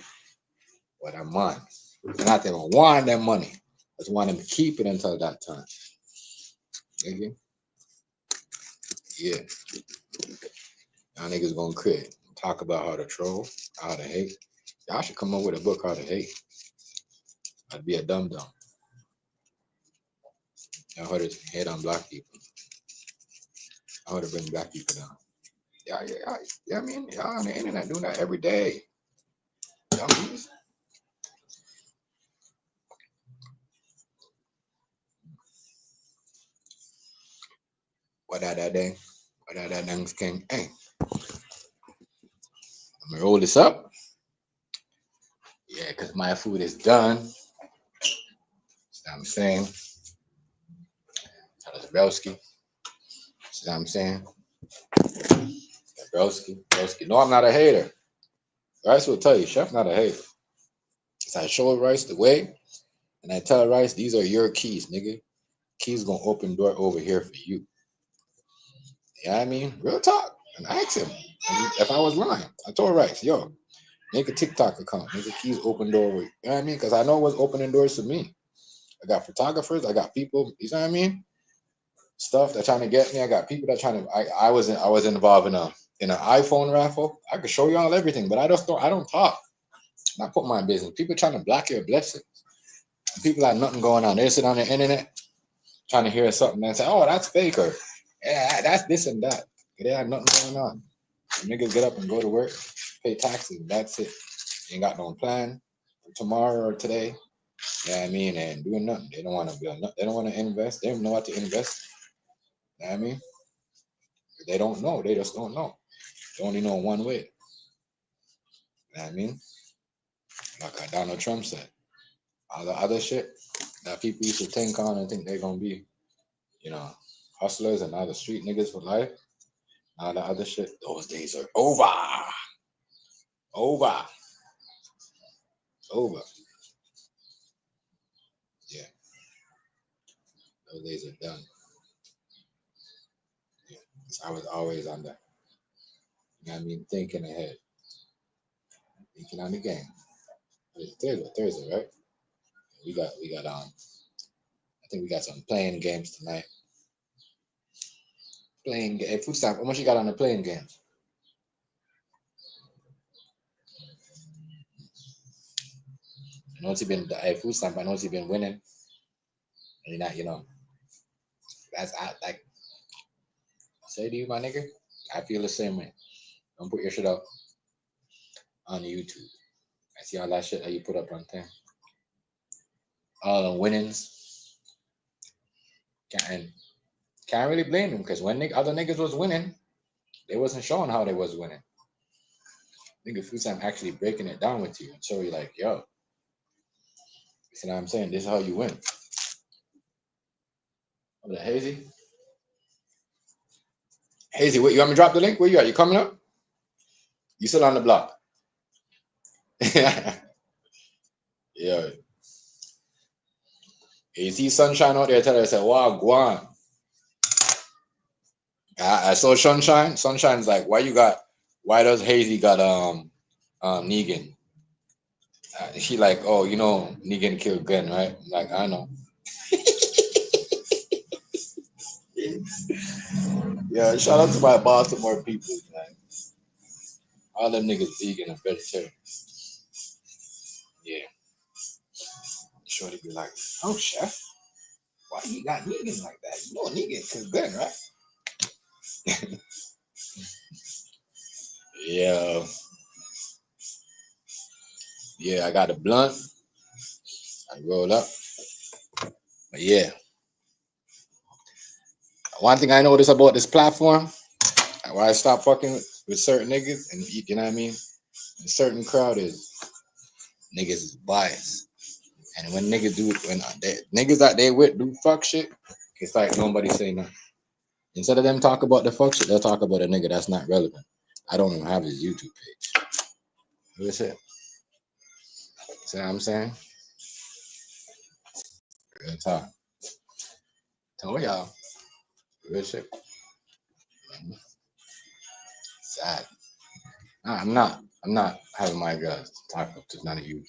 what I'm on. And not even want that money. I just want them to keep it until that time. Nigga. Yeah. Y'all niggas gonna quit. Talk about how to troll, how to hate. Y'all should come up with a book how to hate. I'd be a dumb. Y'all heard it hate on black people. I would have bring black people down. Yeah, I mean, y'all on the internet doing that every day. Dummies. What that day? What that dang king? Hey, I'm gonna roll this up. Yeah, because my food is done. See what I'm saying? Tell us Broski. See what I'm saying? Broski. No, I'm not a hater. Rice will tell you, Chef not a hater. So I show Rice the way, and I tell Rice, these are your keys, nigga. Keys gonna open door over here for you. You know what I mean? Real talk. And I asked him if I was lying. I told Rice, yo, make a TikTok account. Make a keys open door. You know what I mean? Because I know what's opening doors for me. I got photographers. I got people. You know what I mean? Stuff that trying to get me. I got people that trying to. I was involved in an iPhone raffle. I could show y'all everything, but I don't talk. I put my business. People trying to block your blessings. People have nothing going on. They sit on the internet trying to hear something and say, "Oh, that's fake," or "Yeah, that's this and that." They have nothing going on. Niggas get up and go to work, pay taxes. That's it. Ain't got no plan for tomorrow or today. You know what I mean? And doing nothing. They don't want to build. They don't want to invest. They don't know what to invest. You know what I mean? They don't know. They just don't know. They only know one way. You know what I mean? Like Donald Trump said. All the other shit that people used to think on and think they're gonna be, hustlers and all the street niggas for life. All the other shit, those days are over. Over. Over. Yeah. Those days are done. Yeah. So I was always on that. You know what I mean? Thinking ahead. Thinking on the game. It's Thursday, right? We got I think we got some playing games tonight. Playing game. Food stamp. How much you got on the playing games? I know you've been food stamp. I know you've been winning. And you're not, that's like say to you, my nigga. I feel the same way. Don't put your shit up on YouTube. I see all that shit that you put up on thing. All the winnings. And Can't really blame him because when other niggas was winning, they wasn't showing how they was winning. Nigga Food Stamp actually breaking it down with you and show you like, yo, you see what I'm saying? This is how you win. Oh, that Hazy? Hazy, what, you want me to drop the link? Where you at? You coming up? You still on the block? Yeah. You see Sunshine out there, tell her, I said, wow, Guan. I saw Sunshine. Sunshine's like, why does Hazy got Negan? She like, oh, you know, Negan killed Glenn, right? I'm like, I know. Yeah, shout out to my Baltimore people, man. All them niggas vegan and vegetarian. Yeah. Shorty be like, oh, chef, why you got Negan like that? You know Negan killed Glenn, right? Yeah. Yeah, I got a blunt. I roll up. But yeah. One thing I noticed about this platform, why I stopped fucking with certain niggas, and you know what I mean? A certain crowd is niggas is biased. And when niggas niggas that they with do fuck shit, it's like nobody say nothing. Instead of them talk about the fuck shit, they'll talk about a nigga that's not relevant. I don't even have his YouTube page. Real shit. See what I'm saying? Real talk. Tell y'all. Real shit. Sad. Nah, I'm not having my girls talk up to none of you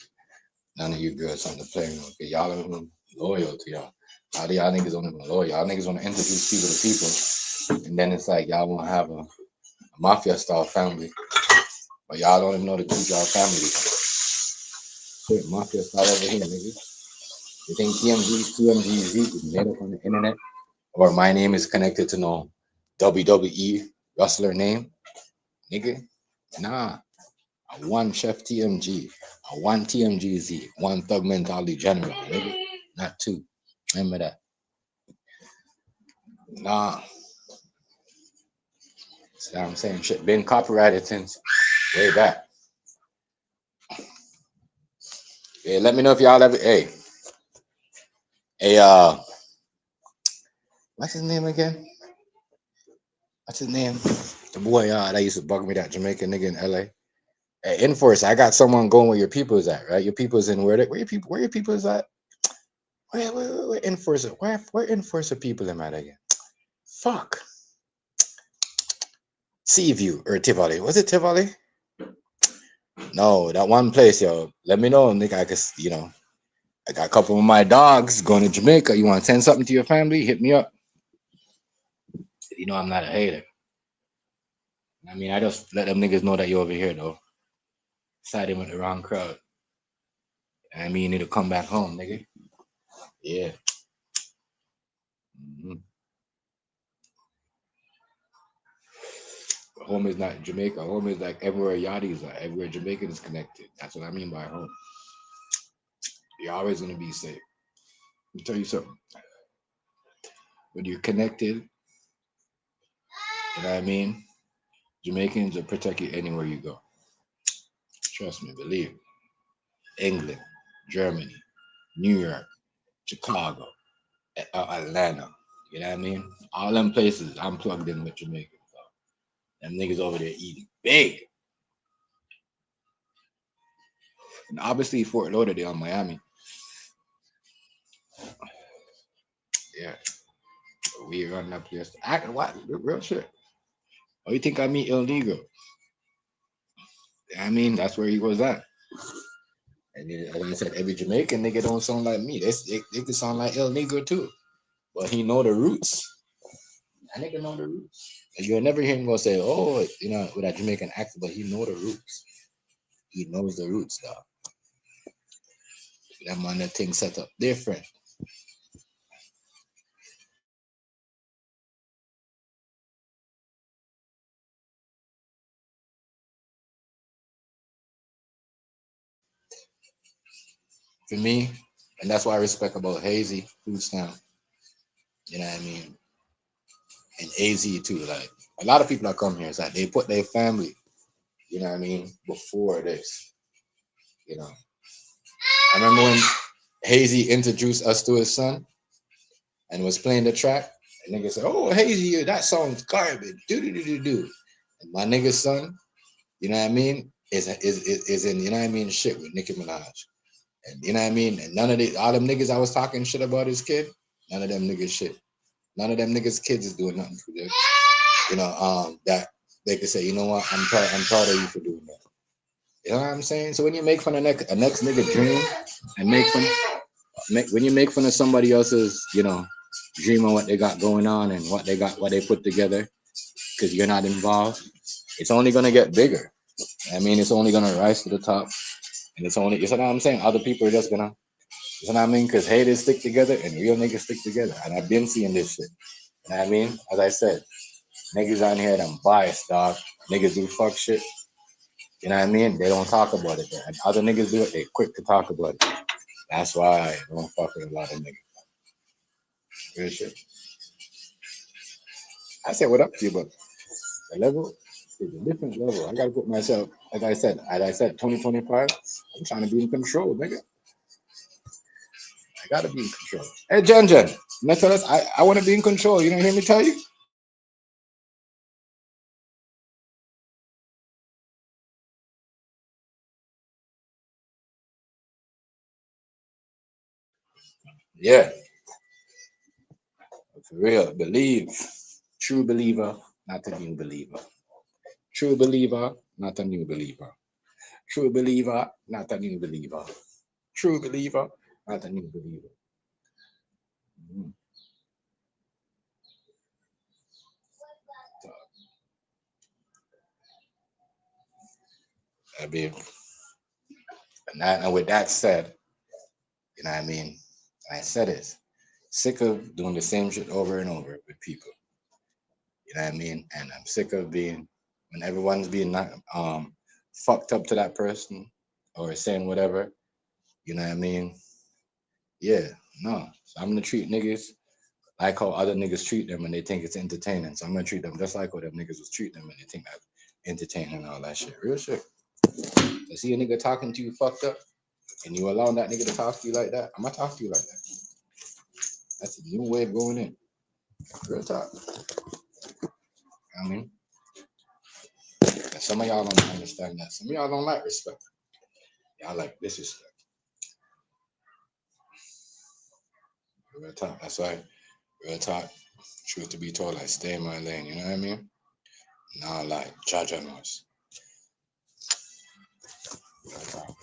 girls on the playing field. Okay, y'all are loyal to y'all. All of y'all niggas don't even loyal. Y'all niggas want to introduce people to people. And then it's like y'all want to have a mafia style family. But y'all don't even know the keep y'all family. Shit, mafia style over here, nigga. You think TMGZ is made up on the internet? Or my name is connected to no WWE wrestler name? Nigga? Nah. I one Chef TMG. I one TMGZ. One Thug Mentality General, nigga. Not two. Remember that. Nah. See what I'm saying? Shit been copyrighted since way back. Hey, let me know if y'all ever. Hey, what's his name again? What's his name? The boy that used to bug me, that Jamaican nigga in LA. Hey, Enforce, I got someone going where your people is at, right? Your people is in where your people is at? Where Enforcer? Where Enforcer people am at again? Fuck. Seaview or Tivoli. Was it Tivoli? No, that one place, yo. Let me know, nigga. I guess, I got a couple of my dogs going to Jamaica. You want to send something to your family? Hit me up. You know I'm not a hater. I mean, I just let them niggas know that you're over here, though. Siding with the wrong crowd. I mean, you need to come back home, nigga. Yeah. Mm-hmm. Home is not Jamaica. Home is like everywhere Yachty's are. Everywhere Jamaican is connected. That's what I mean by home. You're always going to be safe. Let me tell you something. When you're connected, you know what I mean? Jamaicans will protect you anywhere you go. Trust me, believe me. England, Germany, New York, Chicago, Atlanta. You know what I mean? All them places I'm plugged in with Jamaicans. So them niggas over there eating big. And obviously Fort Lauderdale, Miami. Yeah. We run that place. What? Real shit. Oh, you think I meet El Negro? I mean, that's where he was at. And then, like I said, every Jamaican nigga don't sound like me. They can sound like El Negro too. But he know the roots. That nigga know the roots. And you'll never hear him go say, oh, with that Jamaican accent, but he know the roots. He knows the roots, dog. That man, that thing set up different. For me, and that's what I respect about Hazy Food Stamp. You know what I mean? and AZ too. Like a lot of people that come here, it's like they put their family, you know what I mean, before this. You know, I remember when Hazy introduced us to his son and was playing the track, and nigga said, "Oh, Hazy, that song's garbage." Do. And my nigga's son, you know what I mean, is in, you know what I mean, shit with Nicki Minaj. And you know what I mean? And none of the all them niggas I was talking shit about his kid, none of them niggas shit. None of them niggas kids is doing nothing for them. You know, that they could say, you know what, I'm proud of you for doing that. You know what I'm saying? So when you make fun of a next nigga dream and when you make fun of somebody else's, you know, dream of what they got going on and what they put together, because you're not involved, it's only gonna get bigger. I mean, it's only gonna rise to the top, and it's only, you know what I'm saying? Other people are just gonna, you know what I mean? Because haters stick together and real niggas stick together, and I've been seeing this shit. You know what I mean? As I said, niggas on here, them biased, dog. Niggas do fuck shit. You know what I mean? They don't talk about it. And other niggas do it, they quick to talk about it. That's why I don't fuck with a lot of niggas. Real shit. I said what up to you, but the level is a different level. I gotta put myself, as I said, 2025, I'm trying to be in control, nigga. I gotta be in control. Hey, Jen, you tell us, I want to be in control. You don't hear me tell you? Yeah, for real. Believe. True believer, not a new believer. True believer, not a new believer. True believer, not a new believer. True believer, not a new believer. Mhm. I mean, and with that said, you know what I mean? I said it. Sick of doing the same shit over and over with people. You know what I mean? And I'm sick of being, when everyone's being not fucked up to that person or saying whatever, you know what I mean? Yeah, no. So I'm gonna treat niggas like how other niggas treat them and they think it's entertaining. So I'm gonna treat them just like how them niggas was treating them and they think that's entertaining and all that shit. Real shit. I see a nigga talking to you fucked up and you allowing that nigga to talk to you like that, I'm gonna talk to you like that. That's a new way of going in. Real talk. I mean, and some of y'all don't understand that. Some of y'all don't like respect. Y'all like disrespect. Real talk. That's why, real talk. Truth to be told, I stay in my lane. You know what I mean? Now, like, judge on us. Real talk.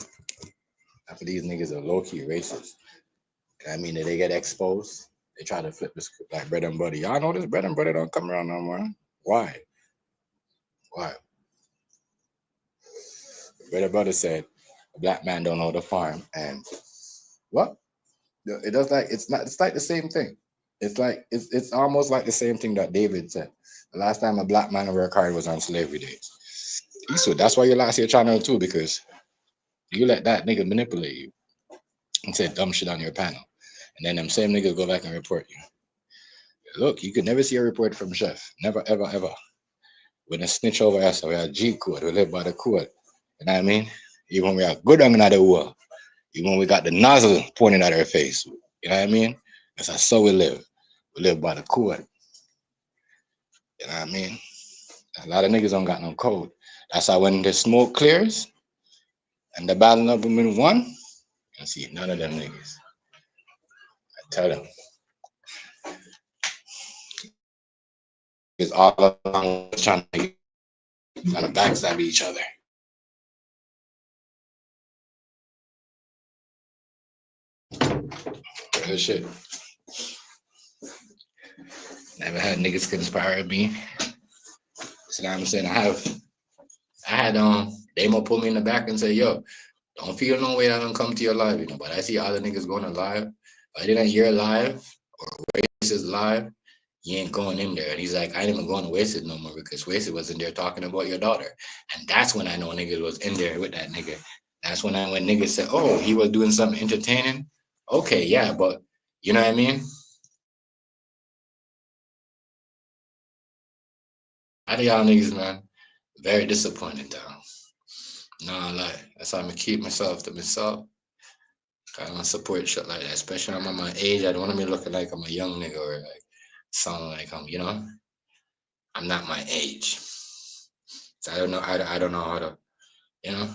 After these niggas are low key racist. I mean, if they get exposed, they try to flip the script like bread and butter. Y'all know this bread and butter don't come around no more. Why? Why? Bread and butter said a black man don't know the farm, and what? It does like it's not. It's like the same thing. It's like it's almost like the same thing that David said. The last time a black man worked hard was on slavery days. So that's why you lost your channel too, because you let that nigga manipulate you and say dumb shit on your panel, and then them same niggas go back and report you. Look, you could never see a report from Chef. Never, ever, ever. When a snitch over us, we have G code. We live by the code. You know what I mean? Even when we are good on the wall, even when we got the nozzle pointing at our face. You know what I mean? That's how we live. We live by the code. You know what I mean? A lot of niggas don't got no code. That's how when the smoke clears and the battle of them in one, you see none of them niggas. I tell them. It's all along trying to backstab each other. Real shit. Never had niggas conspire me. So now I'm saying I had Damo pull me in the back and say, yo, don't feel no way I don't come to your live, you know. But I see other niggas going to live. If I didn't hear live or Wasted live, you ain't going in there. And he's like, I ain't even going to Wasted no more because Wasted was in there talking about your daughter. And that's when I know niggas was in there with that nigga. That's when niggas said, oh, he was doing something entertaining. Okay, yeah, but you know what I mean? of y'all niggas, man, very disappointed down. Nah, like that's why I'm gonna keep myself to myself. I don't support shit like that, especially when I'm at my age. I don't want to be looking like I'm a young nigga or like sounding like I'm, I'm not my age. So I don't know. I don't know how to, you know,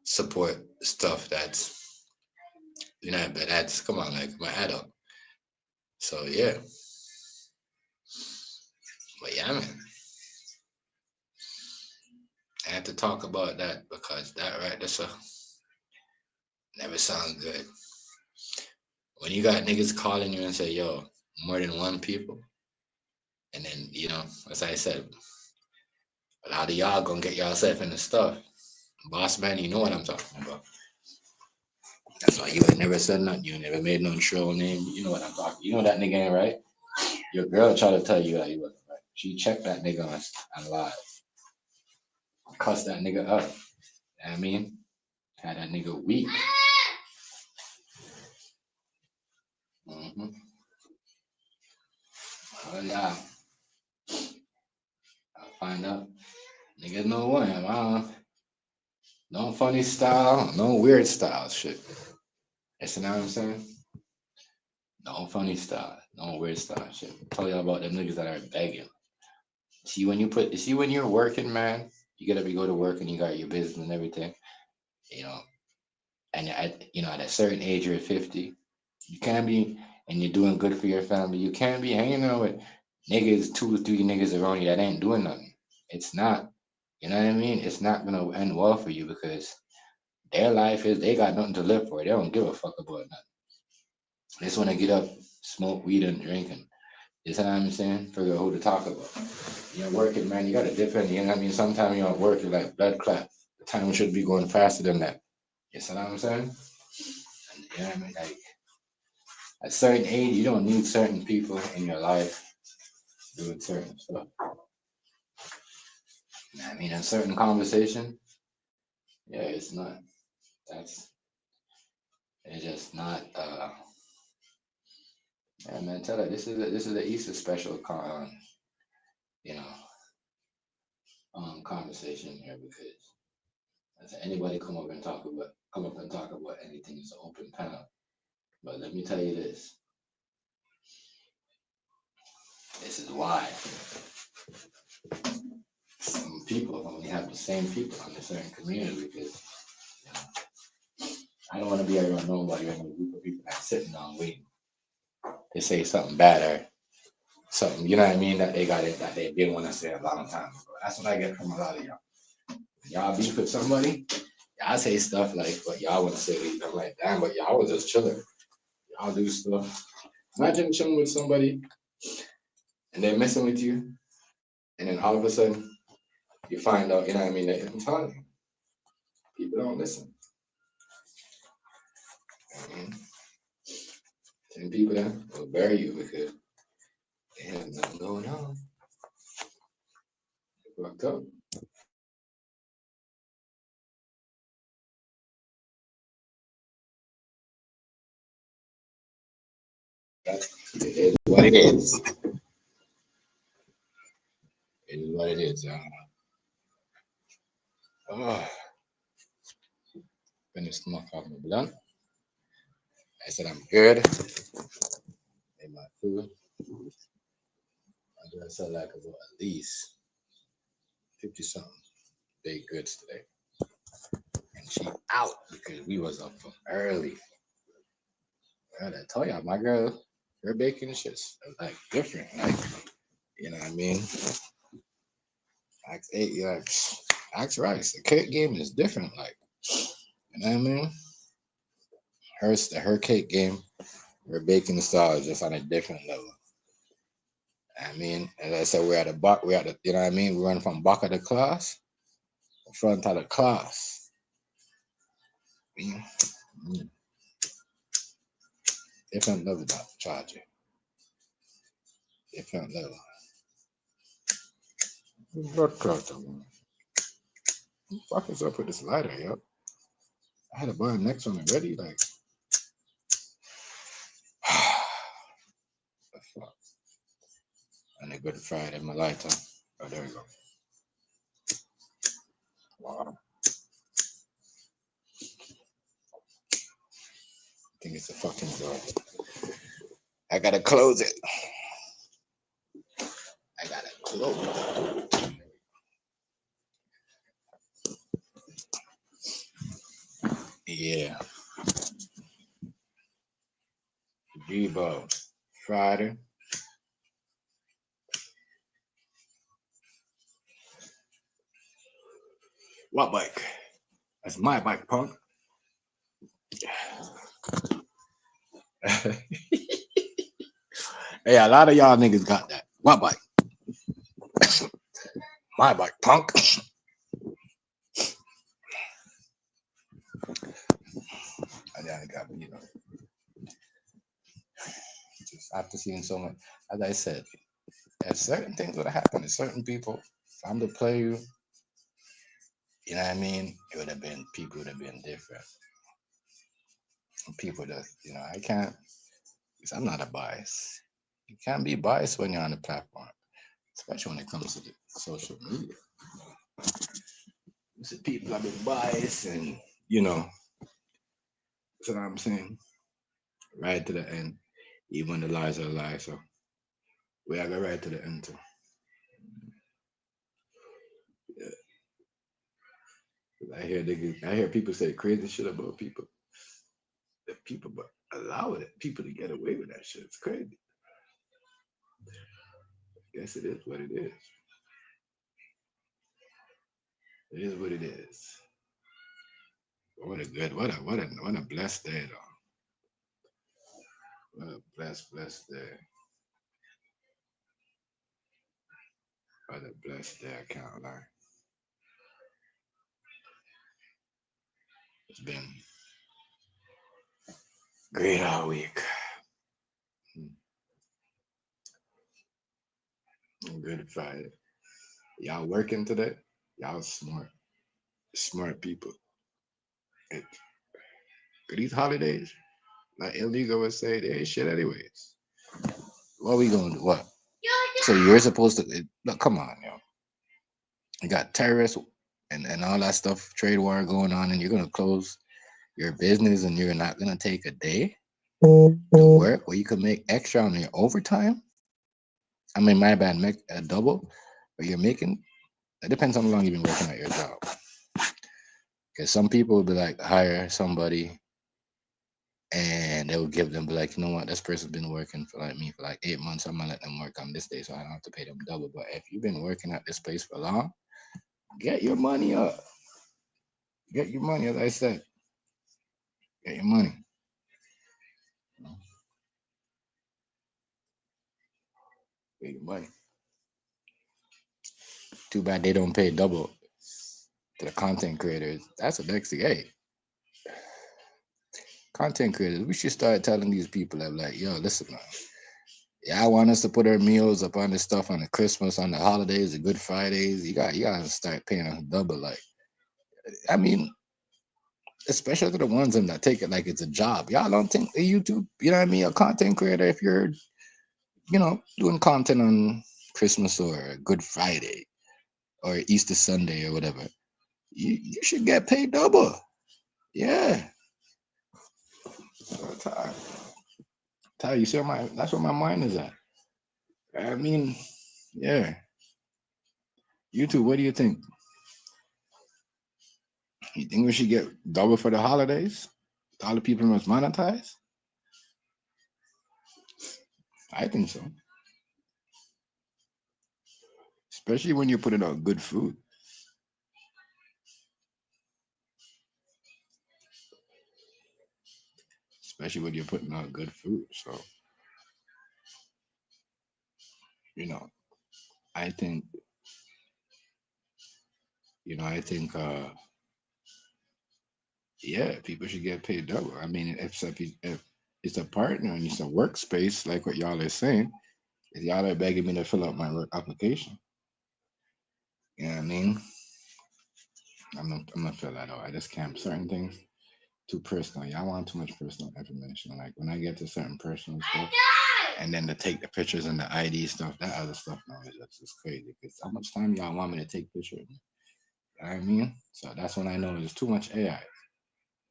support stuff that's, but that's come on, like my adult. So yeah, but yeah, man, I have to talk about that because that right, that's a never sound good. When you got niggas calling you and say, yo, more than one people, and then, as I said, a lot of y'all gonna get yourself into stuff. Boss man, you know what I'm talking about. That's why you ain't never said nothing. You never made no troll name. You know what I'm talking. You know that nigga ain't right. Your girl tried to tell you that you wasn't right. She checked that nigga on live. Cussed that nigga up. You know what I mean? Had that nigga weak. Mm-hmm. Oh yeah. I'll find out. Niggas know what am. No funny style, no weird style shit. You know what I'm saying? No funny style, no weird style shit. Tell you about them niggas that are begging. See when you're working, man, you gotta go to work and you got your business and everything, you know. And at a certain age, you're 50. You can't be, and you're doing good for your family. You can't be hanging out with niggas, 2 or 3 niggas around you that ain't doing nothing. It's not, you know what I mean? It's not gonna end well for you because their life is they got nothing to live for. They don't give a fuck about nothing. They just want to get up, smoke weed, and drink. And you know what I'm saying? Figure out who to talk about. You're working, man. You got to depend. You know what I mean? Sometimes you're at work, you're like blood clot. The time should be going faster than that. You know what I'm saying? And, you know what I mean? Like at a certain age, you don't need certain people in your life doing certain stuff. You know what I mean? A certain conversation, yeah, it's not. It's just not. Yeah, man, tell her this is the Easter special, you know, conversation here because as anybody come up and talk about anything, it's an open panel. But let me tell you this. This is why some people only have the same people in a certain community because I don't want to be around nobody or a group of people that's sitting down waiting to say something bad or something, you know what I mean, that they got it that they didn't want to say a long time ago. That's what I get from a lot of y'all. Y'all beef with somebody, y'all say stuff like what y'all want to say. I'm like, damn, but y'all was just chilling. Y'all do stuff. Imagine chilling with somebody and they're messing with you, and then all of a sudden you find out, you know what I mean, that I'm telling you, people don't listen. I mean, some people that will bury you because they have nothing going on. They fucked up. It is what it is. It is what it is. Oh, finished smoking off my blunt. I said I'm good. Made my food. I just said like about at least 50 something baked goods today. And she out because we was up from early. I told y'all, my girl, her baking shit's like different. Like, you know what I mean? Axe 8, yeah, Axe Rice. The cake game is different. Like, you know what I mean? Her cake game, her baking style is just on a different level. I mean, as I said, we're at the, you know what I mean? We're running from back of the class, front of the class. Different level, Dr. Charger. Different level. Blood clot, man. What the fuck is up with this lighter, yo? I had to burn the next one already, like. The fuck? And a good Friday in my lifetime. Oh, there we go. Wow. I think it's a fucking door. I gotta close it. I gotta close it. Yeah. Debo. Friday. What bike? That's my bike, punk. Hey, a lot of y'all niggas got that. What bike? My bike, punk. I got me, just after seeing so much, as I said, there's certain things would have happened to certain people. If I'm to play you, you know what I mean? It would have been, people would have been different. People just, I can't, because I'm not a bias. You can't be biased when you're on the platform, especially when it comes to the social media. You see, people have been biased, and that's what I'm saying. Right to the end, even when the lies are lies. So we gotta go right to the end too. Yeah. I hear people say crazy shit about people. That people but allowing it, people to get away with that shit. It's crazy. I guess it is what it is. It is what it is. What a good, what a blessed day though. What a blessed day. What a blessed day, I can't lie. It's been great all week. Good Friday. Y'all working today? Y'all smart people. It, these holidays, like illegal would say, they ain't shit anyways. What we gonna do? What? So you're supposed to look? Come on, yo. You got terrorists and all that stuff, trade war going on, and you're gonna close your business and you're not gonna take a day to work where you can make extra on your overtime. I mean, my bad, make a double, but you're making. It depends on how long you've been working at your job. Because some people will be like, hire somebody and they will give them, be like, you know what, this person's been working for like me for like 8 months. I'm gonna let them work on this day so I don't have to pay them double. But if you've been working at this place for long, get your money up. Get your money, as I said. Get your money. Get your money. Too bad they don't pay double to the content creators. That's the next thing. Hey, content creators, we should start telling these people that like, yo, listen, man. Yeah, I want us to put our meals up on this stuff on the Christmas, on the holidays, the Good Fridays. You gotta start paying us double. Like, I mean, especially to the ones that take it like it's a job. Y'all don't think a YouTube, you know what I mean, a content creator, if you're, doing content on Christmas or Good Friday or Easter Sunday or whatever, you should get paid double. Yeah. Ty, you see that's where my mind is at. I mean, yeah. YouTube, what do you think? You think we should get double for the holidays? All the people must monetize? I think so. Especially when you're putting out good food. Especially when you're putting out good food. So, I think, I think, yeah, people should get paid double. I mean, if it's a partner and it's a workspace, like what y'all are saying, if y'all are begging me to fill out my work application, you know what I mean? I'm not fill that out. I just can't. Certain things too personal. Y'all want too much personal information. Like when I get to certain personal stuff, and then to take the pictures and the ID stuff, that other stuff now is just crazy. Because how much time y'all want me to take pictures? You know what I mean? So that's when I know there's too much AI.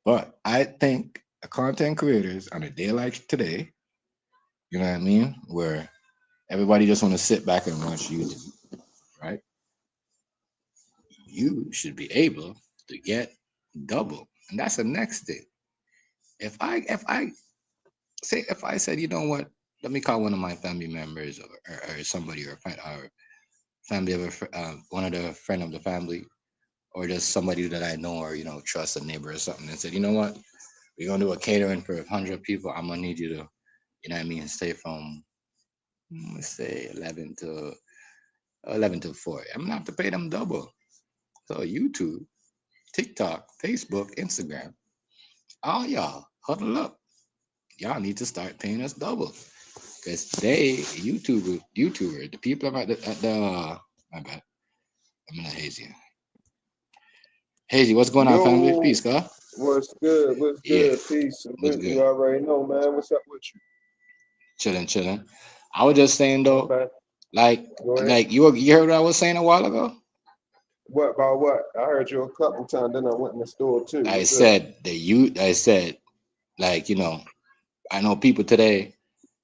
But I think the content creators on a day like today, you know what I mean, where everybody just want to sit back and watch YouTube, right? You should be able to get double, and that's the next thing. If I said, you know what, let me call one of my family members or somebody or a friend or family of one of the friend of the family, or just somebody that I know or trust, a neighbor or something, and said, you know what, we're gonna do a catering for 100 people. I'm gonna need you to, you know what I mean, stay from let's say 11 to 4. I'm gonna have to pay them double. So YouTube, TikTok, Facebook, Instagram, all y'all huddle up. Y'all need to start paying us double. Because YouTuber, the people at the my bad. I'm not hazy. Hazy, what's going on, family? Yo, Peace, God. what's good? What's Yeah, good? Peace. what's You good? already know, man. What's up with you? Chilling. I was just saying though, Okay, like go ahead. you heard what I was saying a while ago? What about what? I heard you a couple times, then I went in the store too. I What's up? said, like, I know people today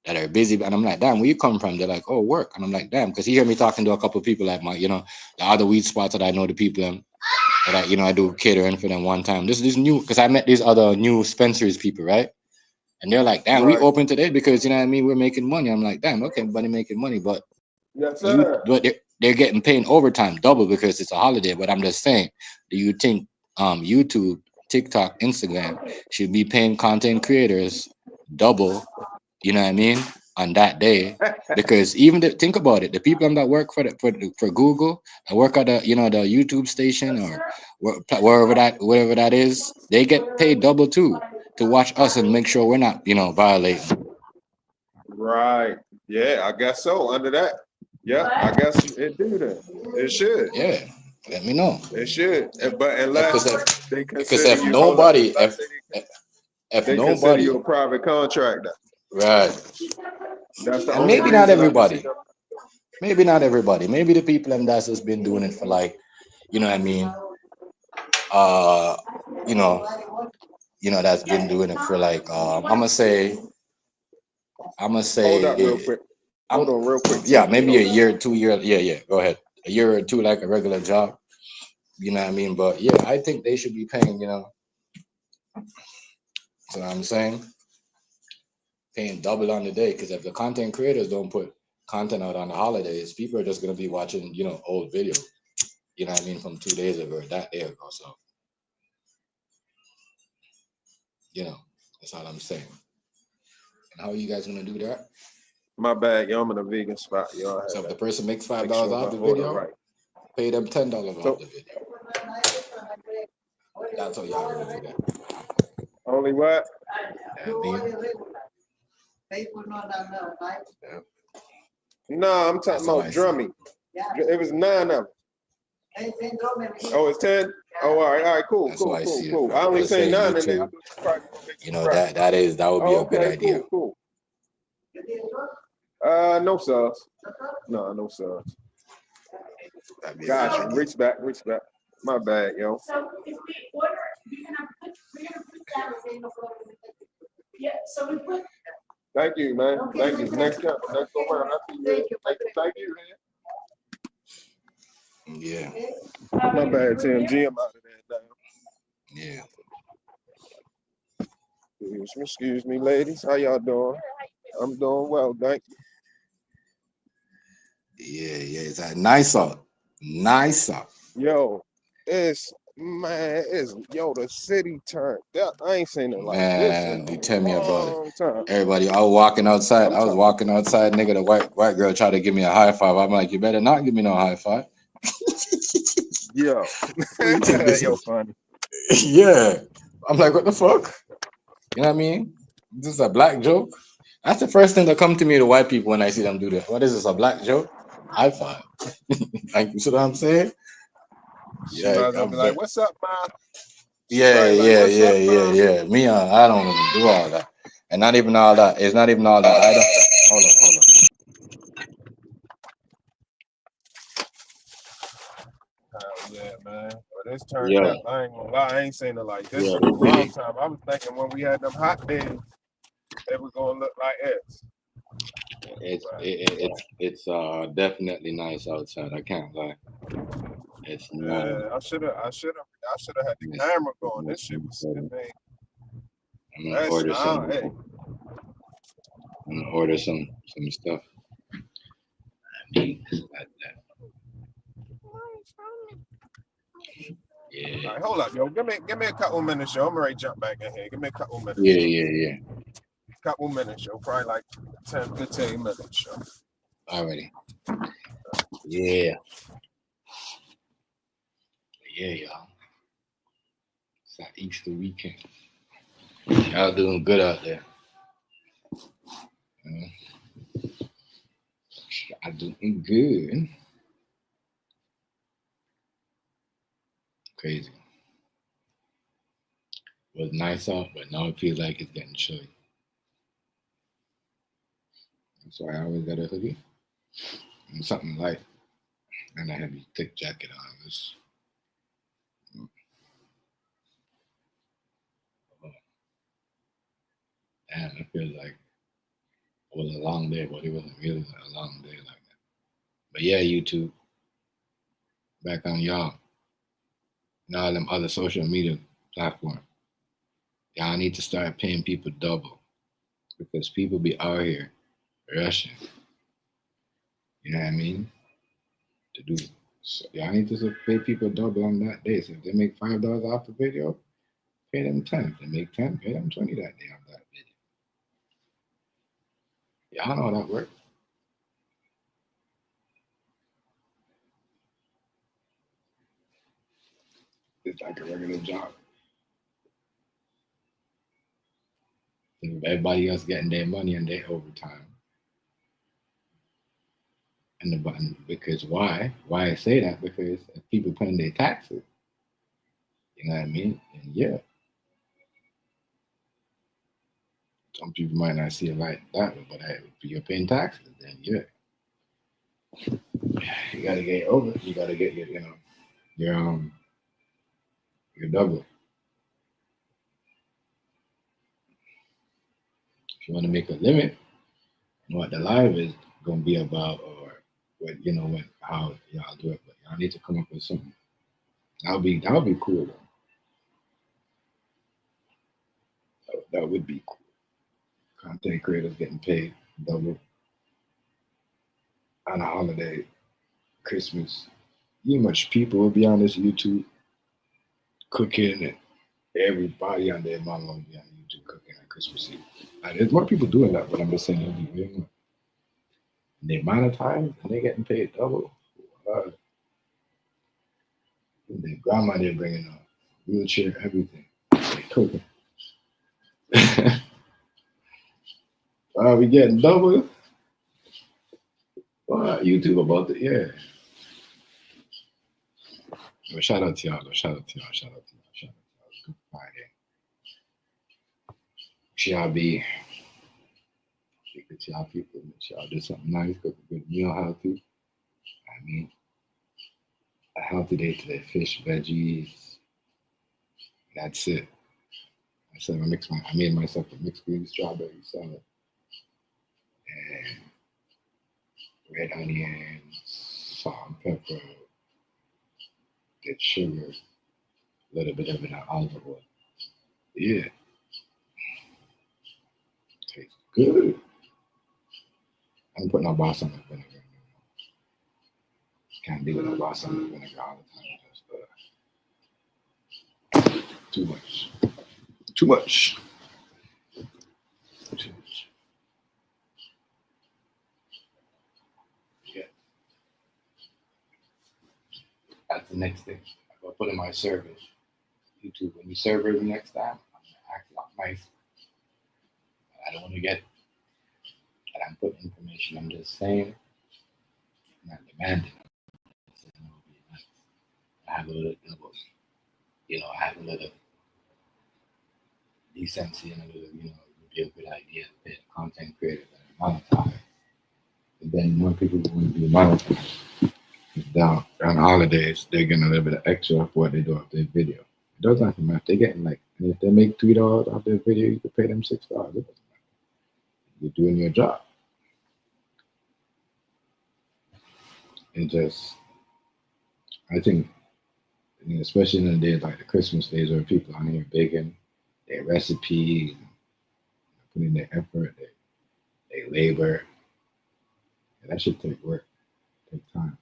that are busy, and I'm like, damn, where you come from? They're like, oh, work. And I'm like, damn, because you hear me talking to a couple of people like my, the other weed spots that I know, the people that I do catering for them one time. This new, because I met these other new Spencer's people, right? And they're like, damn, we Right. open today because, you know what I mean, we're making money. I'm like, damn, okay, everybody making money, but Yes, sir. but they're getting paid overtime double because it's a holiday. But I'm just saying, do you think YouTube, TikTok, Instagram should be paying content creators double, you know what I mean, on that day? Because think about it, the people that work for Google, that work at the the YouTube station or wherever that is, they get paid double too to watch us and make sure we're not violating. Right. Yeah, I guess so. Under that. Yeah, I guess it do that. It should. Yeah, let me know. It should. But Because unless they because consider you, hold up, unless if they consider nobody, you a private contractor. right, That's the and only maybe not reason I can see everybody, them. maybe not everybody, maybe the people that's just been doing it for like, you know what I mean, uh, you know, that's been doing it for like, I'm gonna Hold up real say, quick. Hold on real quick, yeah, Tim. maybe a year, 2 years, yeah, go ahead, a year or two like a regular job, you know what I mean, but yeah, I think they should be paying, so I'm saying, paying double on the day, because if the content creators don't put content out on the holidays, people are just gonna be watching, old videos, you know what I mean, from 2 days ago or that day ago. So, that's all I'm saying. And how are you guys gonna do that? My bad, yo. I'm in a vegan spot, yo. So if the person makes $5 Make sure off my the order video, right. pay them $10 So off the video. That's how y'all gonna do that. only what? I mean, No, I'm talking that's how about I see it. drumming. It was 9 of them. Oh, it's 10? Oh, all right, cool, That's how cool, I cool, see it, cool. bro. I only Just say saying 9 in there. I YouTube, thought you probably gonna make some profit. that would be Oh, a good okay, idea. cool. No subs. No subs. That'd be a good Gotcha. idea. Reach back. My bad, yo. So if we order, we're gonna put that in the order. Yeah, so we put. Thank you, man. Okay, Thank you. okay. Next go around. Thank you, man. Yeah, My bad, Tim G. I'm out of there now. yeah. Excuse me, ladies. How y'all doing? I'm doing well, thank you. Yeah. It's a nicer. Yo, the city turned. I ain't seen it like this in Man, you tell a me about it. long time. Everybody, I was walking outside. I'm talking. Nigga, the white girl tried to give me a high five. I'm like, you better not give me no high five. Yo, What do you think this yo, is? funny. Yeah. I'm like, what the fuck? You know what I mean? This is a black joke. That's the first thing that come to me to white people when I see them do this. What is this, a black joke? High five. Like, you see what I'm saying? She might Yeah, as well be like, "What's up, man?" She yeah. probably like, "What's up, man?" Me, I don't even do all that. And not even all that. It's not even all that. Hold on. Yeah, man. But it's turned Yeah. up. I ain't gonna lie. I ain't seen it like this Yeah, in a it long is. time. I was thinking when we had them hot days, they were gonna look like this. It's definitely nice outside. I can't lie. It's nice. I should have had the camera going. This shit was stupid. I'm gonna order some. Hey. I'm gonna order some stuff. Like that. Yeah. All right, hold up, yo. Give me a couple minutes, yo. I'm ready to jump back in here. Give me a couple minutes. Yeah. Couple minutes, yo. Probably like 10, 15 minutes, yo. Already. Yeah. Yeah, y'all. It's that Easter weekend. Y'all doing good out there. Y'all doing good. Crazy. It was nice out, but now it feels like it's getting chilly. That's why I always got a hoodie and something light and a heavy thick jacket on. Damn, it feels like it was a long day, but it wasn't really a long day like that. But yeah, YouTube, back on y'all. And all them other social media platforms. Y'all need to start paying people double because people be out here rushing. You know what I mean? To do so y'all need to pay people double on that day. So if they make $5 off the video, pay them 10. If they make 10, pay them 20 that day on that video. Y'all know how that works. It's like a regular job. If everybody else getting their money and their overtime. And the button, because why? Why I say that? Because if people paying their taxes, you know what I mean? And yeah, some people might not see it like that, but hey, if you're paying taxes, then yeah, you gotta get over. You gotta get your double. If you want to make a limit, what the live is gonna be about, or what how y'all do it, but y'all need to come up with something. That would be cool though. That would be cool. Content creators getting paid double on a holiday, Christmas. You know much people will be on this YouTube cooking, and everybody on their mom will be on YouTube cooking on Christmas Eve. And there's more people doing that, but I'm just saying it'll be way more. And they monetize and they're getting paid double. Their grandma, they're bringing a wheelchair, everything. They cooking. We getting double. YouTube about it, yeah. Well, shout out to y'all. Good Friday. Y'all be with y'all people. Y'all do something nice, cook a good meal healthy. I mean, a healthy day today. Fish, veggies. That's it. I made myself a mixed green strawberry salad and red onions, salt and pepper, get sugar, a little bit of it on olive oil. Yeah. Tastes good. I'm putting no balsamic vinegar. Can't do it no balsamic vinegar all the time. Too much. Yeah. That's the next thing. I'm gonna put in my service. YouTube, when you serve her the next time, I'm gonna act nice. I don't want to get that I'm putting information. I'm just saying, I'm not demanding. I'm saying it would be nice. I have a little double. I have a little decency and a little, it would be a good idea to pay a content creator that monetize. And then more people want to be monetized. Down on holidays, they're getting a little bit of extra of what they do off their video. It doesn't have to matter. They're getting like, and if they make $3 off their video, you could pay them $6. It doesn't matter. You're doing your job. And just, I think, especially in the days like the Christmas days where people are here baking their recipes, putting their effort, they labor. And that should take work, take time.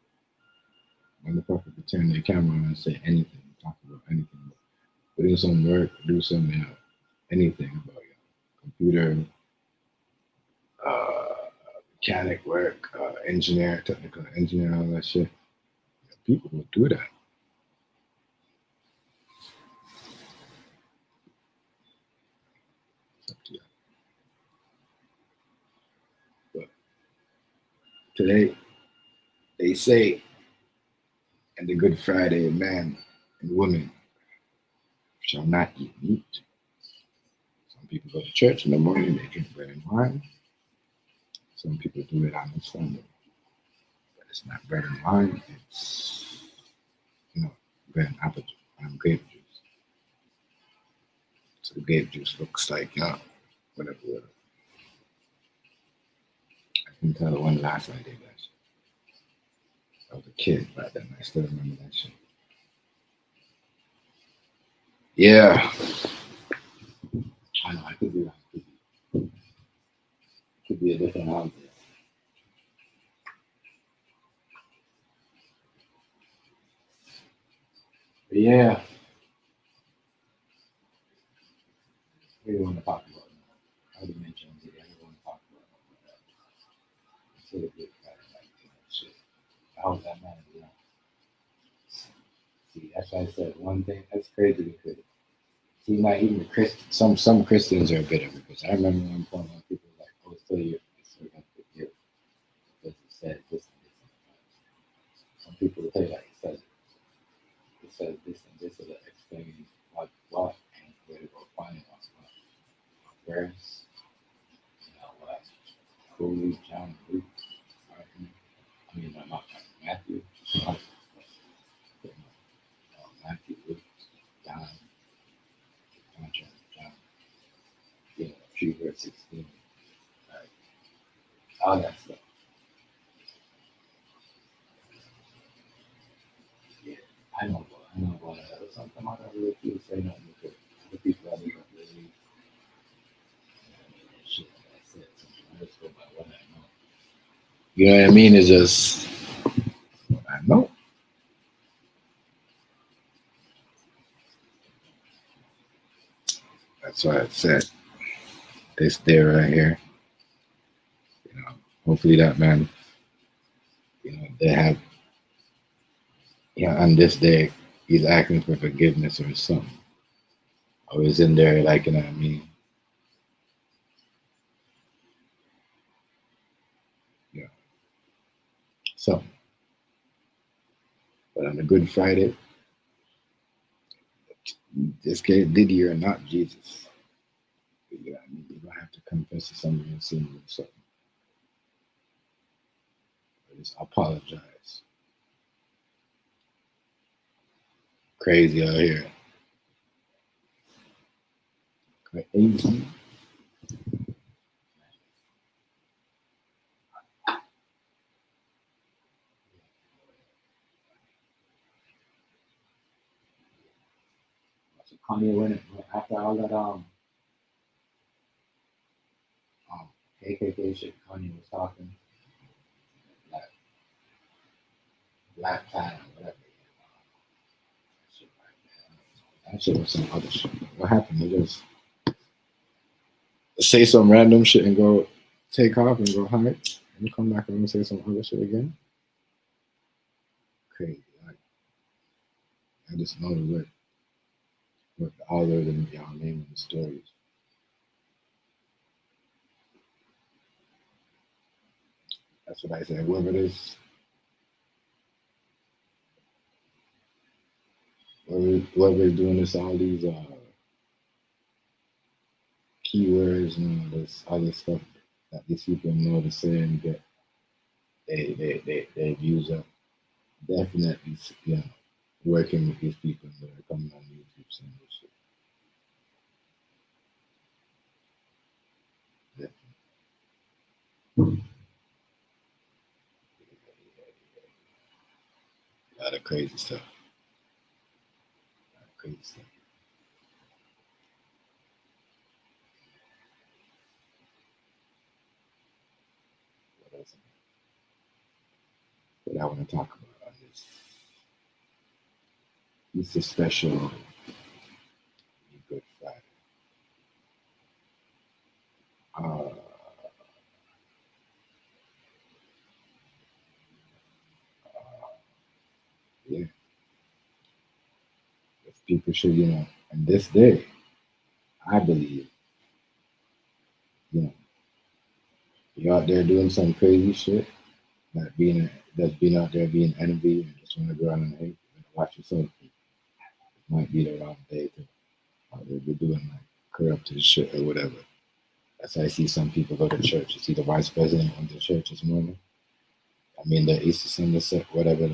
Motherfucker could turn their camera on and say anything, talk about anything. Put in some work, do some anything about your computer, mechanic work, engineer, technical engineer, all that shit. People will do that. It's up to you. But today, they say, and the Good Friday, man and woman shall not eat meat. Some people go to church in the morning, they drink bread and wine. Some people do it on Sunday. But it's not bread and wine, it's, bread and apple juice, grape juice. So the grape juice looks like, whatever. I can tell the one last I did that shit. I was a kid back then. I still remember that shit. Yeah. I know, I could be wrong. Could be a different answer. But yeah. What do you want to talk about? I already mentioned it. I don't want to talk about it. It's a good shit. How was that man? See, that's why I said one thing. That's crazy because see, not even the some Christians are bitter because I remember one point when people were like, "Oh, it's still you." It's still gonna forgive because it said this and this and that. Some people will tell you like it says this and this is explaining what and where to go find it on what verse, what Holy John Luke, not Matthew, Matthew, Luke, John, John, a few verse 16, right? All that stuff. Yeah, I know about it. Sometimes I don't really feel say nothing because the people I don't really shit like I said. Something I just go by what I know. You know what I mean? It's just what I know. That's why I said this day right here. Hopefully that man, they have, on this day, he's asking for forgiveness or something. I was in there, like, you know what I mean? Yeah. So, but on a Good Friday, this guy did you or not Jesus. You know what I mean? You don't have to confess to somebody and sin or something. Just apologize. Crazy out here. Crazy. So Kanye went after all that KKK shit. Kanye was talking Black Time, whatever. That shit was some other shit. What happened? They just say some random shit and go take off and go hide and come back and say some other shit again. Crazy. Like, I just know what the author and y'all name the stories. That's what I said. Whoever is doing this, all these keywords and all this other stuff that these people know to say and get their views are definitely, you know, working with these people that are coming on YouTube saying this shit. A lot of crazy stuff. Crazy stuff. What else? What I want to talk about on this. It's a special Good Friday. Yeah. If people should, you know, on this day, I believe, you know, you're out there doing some crazy shit, that's being out there being envy and just want to go around and hate, watch yourself. It might be the wrong day to out there be doing like corrupted shit or whatever. That's why I see some people go to church. You see the vice president went to church this morning. I mean the Easter Sunday set, whatever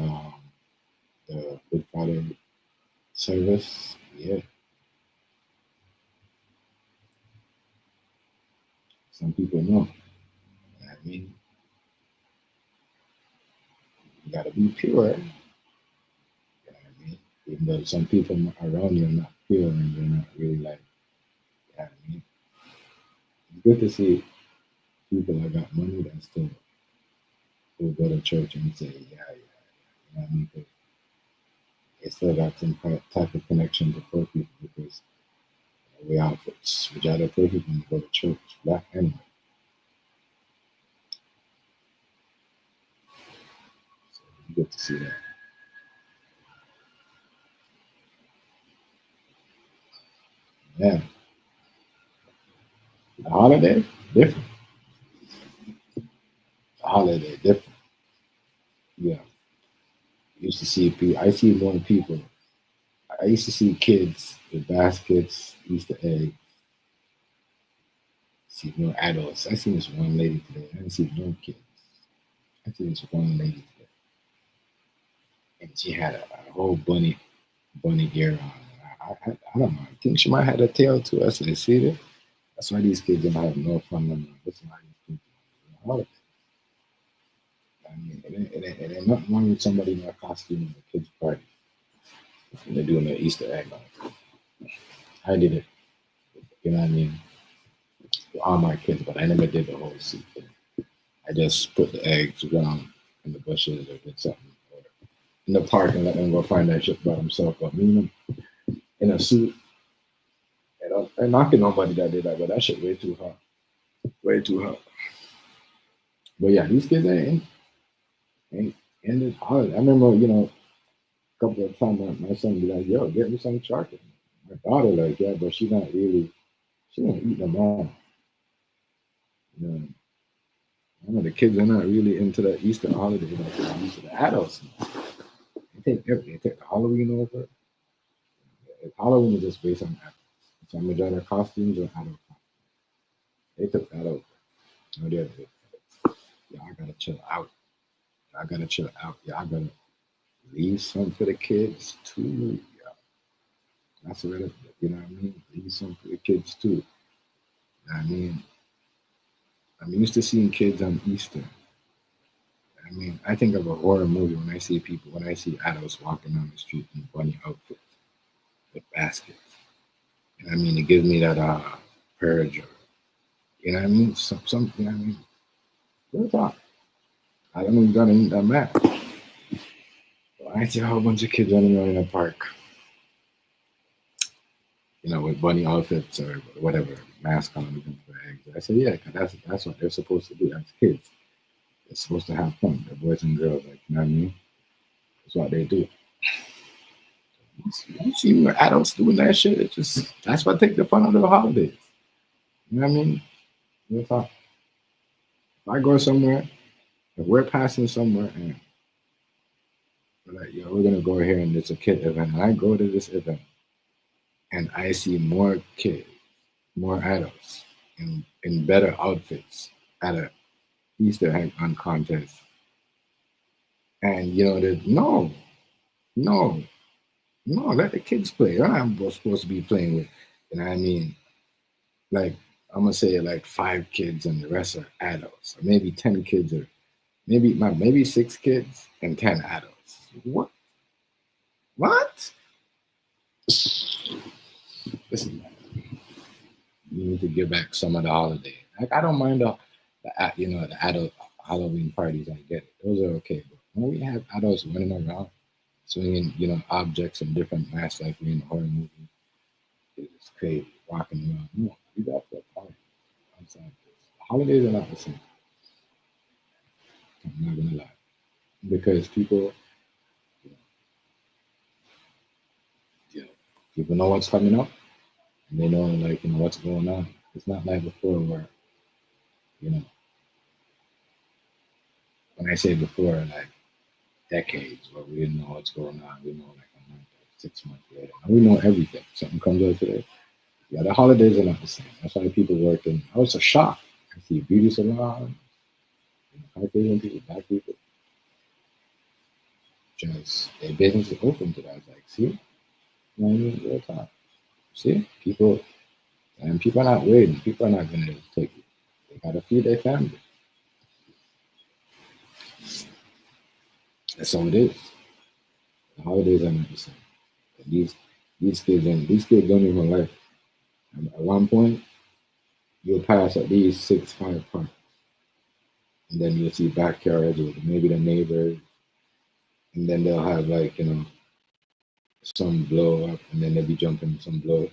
the Good Friday service. Yeah. Some people know. I mean, you gotta be pure. You know what I mean? Even though some people around you are not pure and they're not really like, you know what I mean? It's good to see people that got money that still will go to church and say, yeah. You know what I mean? 'Cause they still got some type of connection to poor people because we all majority of poor people go to church, black and white. So it's good to see that. Yeah. The holiday, different. The holiday, different. Yeah. Used to see people, I see more people. I used to see kids with baskets, Easter eggs. See more adults. I seen this one lady today. I didn't see no kids. I seen this one lady today, and she had a whole bunny ear on. I don't know. I think she might have a tail too. I said, see that? That's why these kids don't have no fun no more. That's why these kids don't have I mean, it ain't nothing wrong with somebody in a costume in a kid's party. And they're doing their Easter egg on. I did it. You know what I mean? For all my kids, but I never did the whole soup thing. I just put the eggs around in the bushes or did something. Or in the park and let them go find that shit by themselves. But me in a suit, and knocking nobody that did that, but that shit way too hot. Way too hot. But yeah, these kids ain't it's hard. I remember, you know, a couple of times my son be like, yo, get me some chocolate. My daughter like, yeah, but she don't eat them all. You know, I know the kids are not really into the Easter holiday like they're used to the adults. They take everything. They take the Halloween over. If Halloween is just based on adults. So majority of costumes are adult costumes. They took that over. No, they're yeah, I gotta chill out. I gotta chill out. Yeah, I gotta leave some for the kids too. Yeah. That's what it, you know what I mean? Leave some for the kids too. You know what I mean? I'm used to seeing kids on Easter. I mean, I think of a horror movie when I see adults walking down the street in bunny outfits with baskets. You know what I mean? It gives me that purge or, you know what I mean? Some you know what I mean? Real talk. I don't even got any that mad. But I see a whole bunch of kids running around in the park, you know, with bunny outfits or whatever, mask on looking for eggs. I said, yeah, 'cause that's what they're supposed to do as kids. They're supposed to have fun. They're boys and girls, like, you know what I mean? That's what they do. You see more adults doing that shit. That's what take the fun out of the holidays. You know what I mean? If I go somewhere, if we're passing somewhere and we're like, yo, we're gonna go here and it's a kid event, and I go to this event and I see more kids, more adults in better outfits at a Easter egg hunt contest And no, let the kids play. I'm supposed to be playing with, you know what I mean? Like, I'm gonna say like 5 kids and the rest are adults, or maybe 10 kids, or maybe 6 kids and 10 adults. What? Listen, you need to give back some of the holiday. Like, I don't mind the adult Halloween parties. I get it; those are okay. But when we have adults running around swinging, objects and different masks like we in a horror movie, it's crazy walking around. No, we got that party. I'm sorry. Holidays are not the same. I'm not gonna lie, because you know, people know what's coming up, and they know like what's going on. It's not like before where you know when I say before, like decades where we didn't know what's going on. We know like a month or 6 months later. Now we know everything. Something comes out today. Yeah, the holidays are not the same. That's why people working. I was a shock. I see beauty salons, Caucasian people, black people, just their business is open to that. I was like, see, you know what I mean? Real time. See, people are not waiting. People are not gonna take it. They gotta feed their family. That's all it is. The holidays are not the same. And these kids don't even like. At one point, you'll pass at least 6, 5 parks, and then you'll see backyards with maybe the neighbors, and then they'll have like some blow up, and then they'll be jumping some blow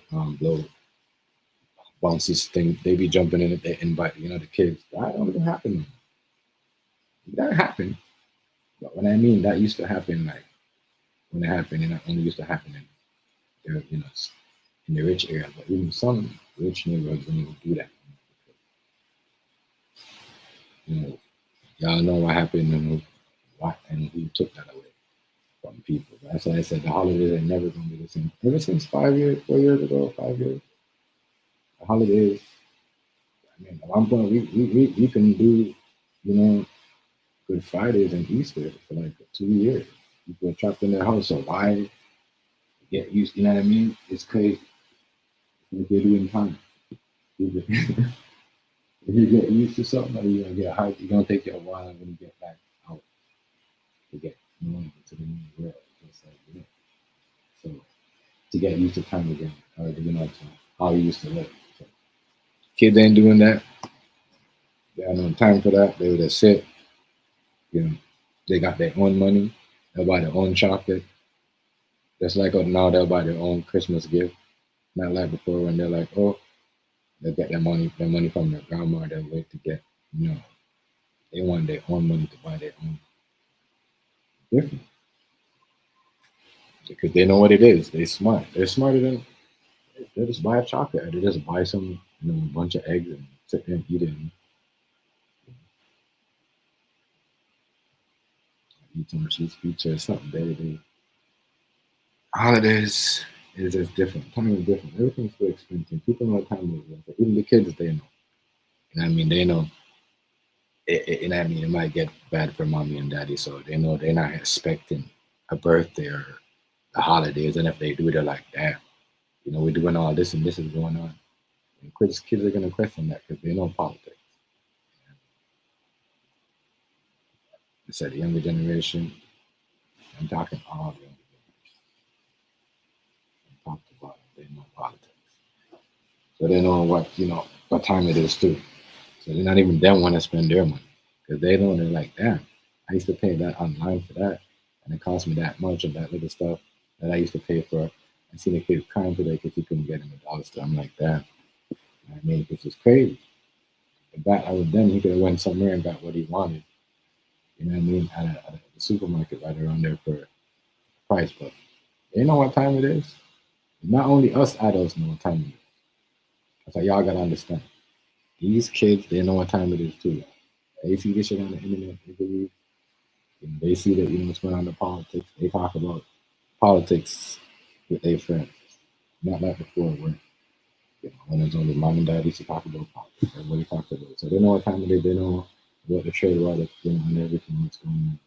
bounces thing. They be jumping in it. They invite the kids. That don't even happen. That happened, but when I mean that used to happen, like when it happened, it only used to happen in the rich area, but even some rich neighborhoods don't even do that. You know, y'all know what happened and who took that away from people. That's why I said the holidays are never going to be the same. Ever since 5 years, 4 years ago, 5 years, the holidays. I mean, at one point we can do, Good Fridays and Easter for like 2 years. People are trapped in their house, so why get used? You know what I mean? It's crazy. It's like you're doing time. If you get used to something, you're gonna get hyped. You're gonna take you a while when you get back out to get into the new world. Just like, so to get used to time again, or to how you used to live. So, kids ain't doing that. They have no time for that. They would just sit. You know, they got their own money. They'll buy their own chocolate. Just like now they'll buy their own Christmas gift. Not like before when they're like, oh, they'll get their money from their grandma. They'll wait to get, they want their own money to buy their own different because they know what it is. They're smart. They're smarter than they just buy a chocolate. Or they just buy some, a bunch of eggs and sit there and eat it. And eat some cheese pizza or something. Holidays is just different. Time is different. Everything's so expensive. People know what time it is. Even the kids, they know. You know what I mean? They know. You know what I mean? It might get bad for mommy and daddy, so they know they're not expecting a birthday or the holidays. And if they do, they're like, damn, we're doing all this and this is going on. And kids are going to question that because they know politics. I said the younger generation, I'm talking all the younger generation. I talked about it. They know politics. So they know what time it is too. So they're not even them want to spend their money because they know they're like, damn, I used to pay that online for that, and it cost me that much of that little stuff that I used to pay for. I seen a kid crying today because he couldn't get in the dollar store. I'm like, damn, I mean, this is crazy. But back then, he could have went somewhere and got what he wanted. You know what I mean? At the supermarket right around there for a price, but they know what time it is. Not only us adults know what time it is. That's why y'all gotta understand. These kids, they know what time it is too. They see this shit on the internet every week. And they see that what's going on in politics. They talk about politics with their friends. Not like before when when it was only mom and dad used to talk about politics. Everybody talks about it. So they know what time it is. They know what the trade war and everything that's going on.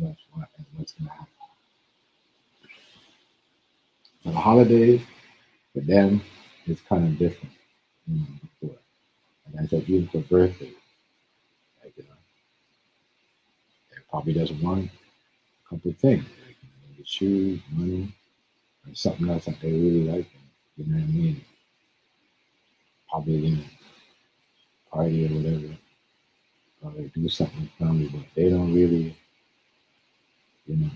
what's gonna happen. So the holidays for them is kind of different, before. And I said, even for birthday, like, they probably doesn't want a couple of things, like, the shoes, money, or something else that they really like. You know what I mean? Probably, party or whatever, or they do something with family, but they don't really,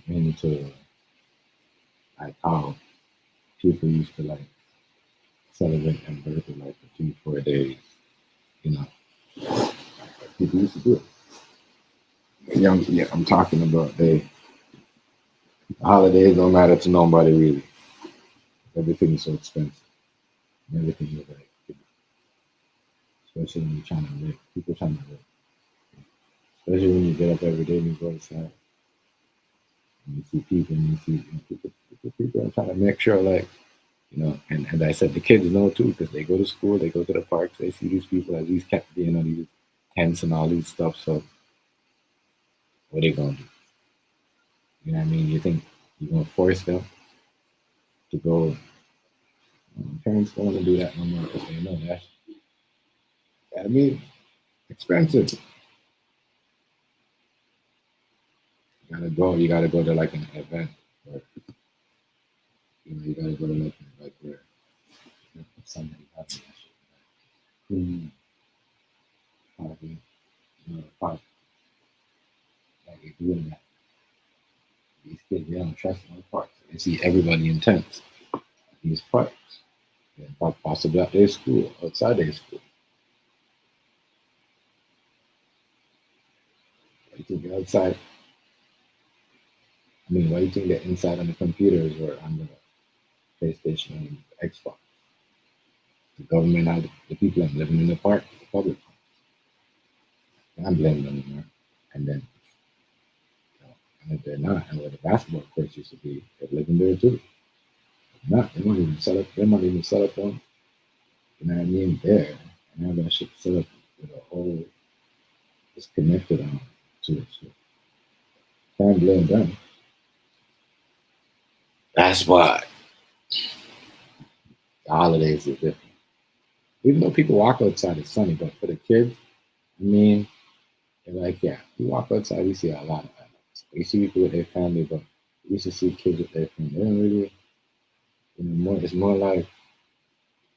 into like how people used to like celebrate their birthday like for 3-4 days. You know, people used to do it. Yeah, I'm talking about holidays don't matter to nobody really. Everything is so expensive. Everything is like, especially when you're trying to live. People trying to live. Especially when you get up every day and you go outside and you see people and you see people are trying to make sure like, and I said the kids know too because they go to school, they go to the parks, they see these people as these kept, these tents and all these stuff. So what are they gonna do? You know what I mean? You think you're gonna force them to go? Parents don't want to do that no more because they know that. I mean, expensive. You gotta go to like an event, or you gotta go to like where somebody having that shit. Party, park, like they're doing that. These kids, they don't trust in the parks. They see everybody in tents at these parks. And possibly at their school, outside their school. Why do you think they're outside? I mean, why do you think they're inside on the computers or on the PlayStation and Xbox? The government had the people that living in the park, the public. I'm blaming them anymore. And then, and if they're not, and where the basketball courts used to be, they're living there too. If not, they might even set up. They might even set up one. You know what I mean? There, and have that shit set up with a whole. It's connected on to it. So can't blame them. That's why the holidays are different. Even though people walk outside, it's sunny, but for the kids, I mean, they're like, yeah, we walk outside, we see a lot of adults. We see people with their family, but we used to see kids with their family. They don't really, it's more like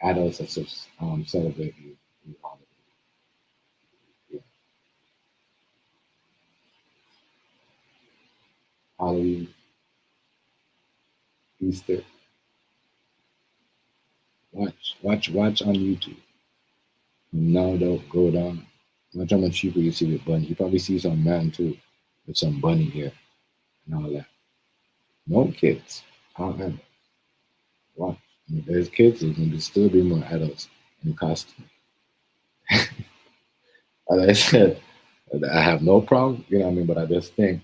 adults that just celebrate the holidays. Yeah. Halloween, Easter. Watch on YouTube. Now they'll go down. Watch how much people you see with bunny. You probably see some man too with some bunny here and all that. No kids. However, watch. If there's kids, there's going to still be more adults in costume. As I said, I have no problem, you know what I mean? But I just think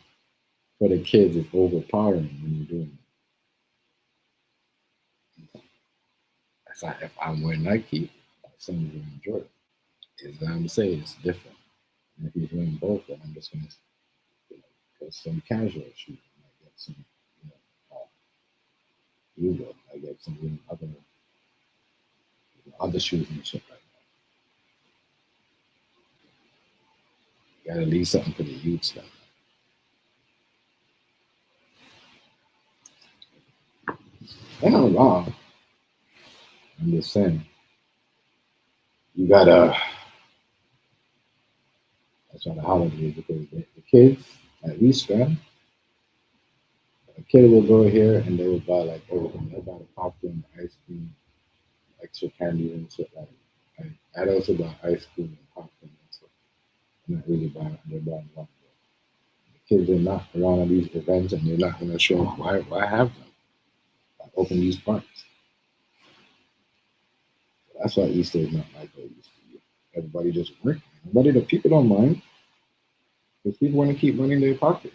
for the kids, it's overpowering when you're doing it. It's like if I'm wearing Nike, someone's going to enjoy it. Is what I'm saying, it's different. And if he's wearing both, then I'm just going to get some casual shoes. I might get some, Hugo. I get some other shoes and shit like that. You gotta leave something for the youth stuff. They're not wrong. I'm just saying. You gotta. That's why the holidays because the kids at least, man. A kid will go here and they will buy like everything. They'll buy the popcorn, the ice cream, extra candy and shit like that. I'd also buy ice cream and popcorn and stuff. I'm not really buying. They're buying one. The kids are not around at these events and they're not gonna show up. Why have them? Open these parks. That's why Easter is not like it used to be. Everybody just working. The people don't mind because people want to keep money in their pocket.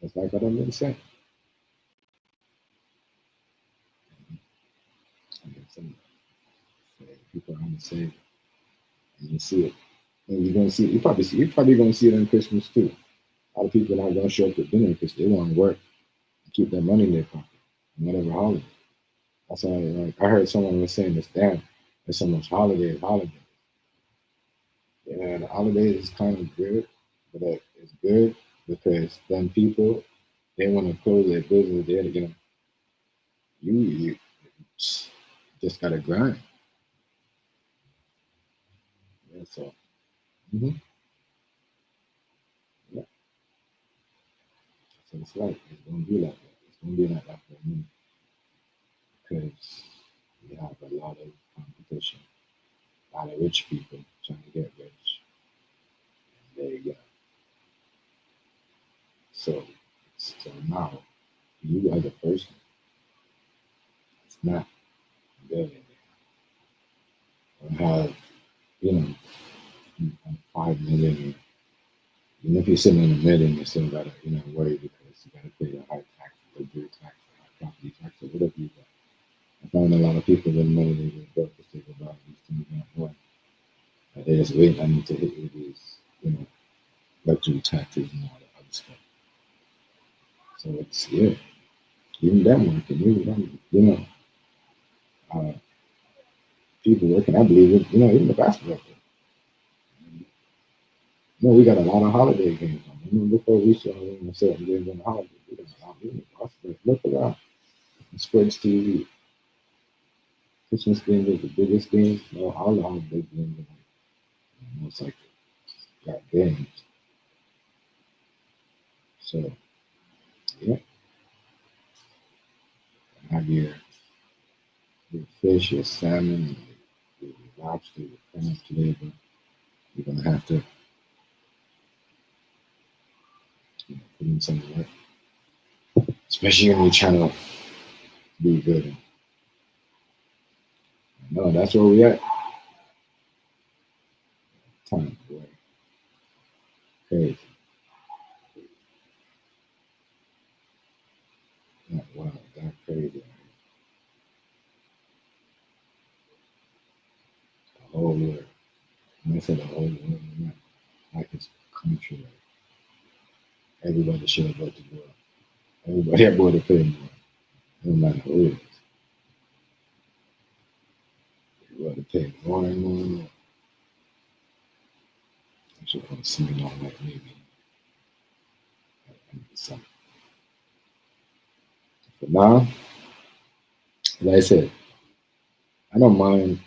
That's like what I've been saying. People are on the save, and you see it. And you're gonna see. You're probably gonna see it on Christmas too. A lot of people are not going to show up to dinner because they want to work and keep their money in their pocket, whatever holiday. That's why, like, I heard someone was saying this, damn, there's so much holidays. Yeah, the holidays is kind of good, but it's good because then people, they want to close their business. You just got to grind. Yeah, so, mhm, yeah. So it's like, it's going to be like that. It's going to be like that for me because we have a lot of competition, a lot of rich people trying to get rich. There you go. So, so now, you as a person, it's not good. I have, you know, 5 million. Even if you're sitting in a million, you still gotta, worry because you gotta pay your high tax, the good tax, property tax, or whatever you got. I find a lot of people with money they just broke to think about these things not one. They just wait on you to hit with these, luxury taxes and all that other stuff. So it's even that market, even them, uh, people working. I believe it. Even the basketball team. We got a lot of holiday games on. Before we saw certain games on the holiday, we got a lot of look around. Sports TV, Christmas games are the biggest games. All the holiday games are like, most likely got games. So yeah, have your fish, your salmon, your lobster, your crab flavor. You're gonna have to put in some work, especially when you're trying to be good. No, that's where we at. Time, boy. Crazy. That wild, that crazy. The whole world. When I say the whole world, not like it's country. Like everybody should have voted to go up. Everybody had to pay more. No matter who it is. You got to pay more and more and more. I should want to see me on like maybe something. But now, like I said, I don't mind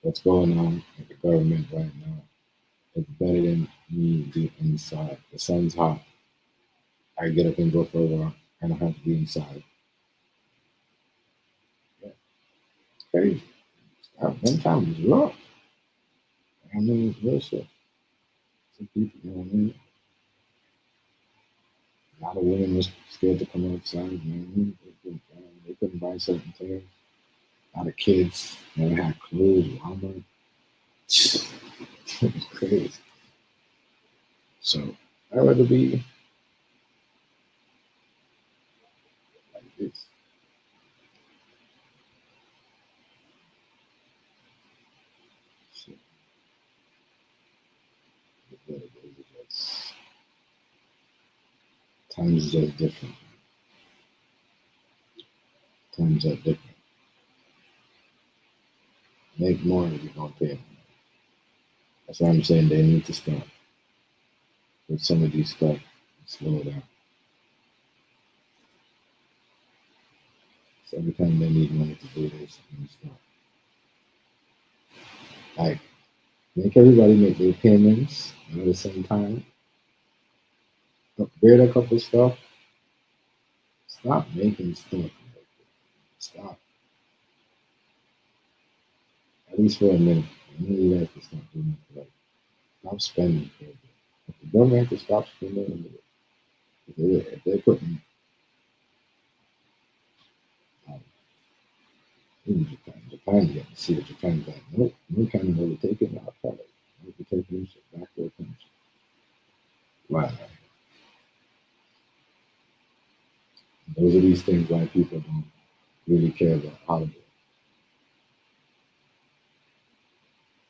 what's going on with the government right now. It's better than me being inside. The sun's hot. I get up and go for a walk. I don't have to be inside. Yeah, crazy. One time was rough. I mean, it's real shit. Some people, a lot of women was scared to come outside, man. They couldn't buy certain things. A lot of kids never had clothes. Walmart. It was crazy. So I'd rather be like this. So, but times are just different. Times are different. Make more if you're gonna pay them. That's why I'm saying they need to start with some of these stuff. Slow it down. So every time they need money to do this, and stuff. Like make everybody make their payments at the same time. Upgrade a couple stuff. Stop making stuff. Stop. At least for a minute. I know you guys can stop doing it. Like, stop spending for a bit. If the government can stop spending a bit, if they're putting um, in Japan, you get to see what Japan's like. Nope, no kind of overtaking our product. Overtaking shit back to the country. Why? Those are these things why people don't really care about holidays.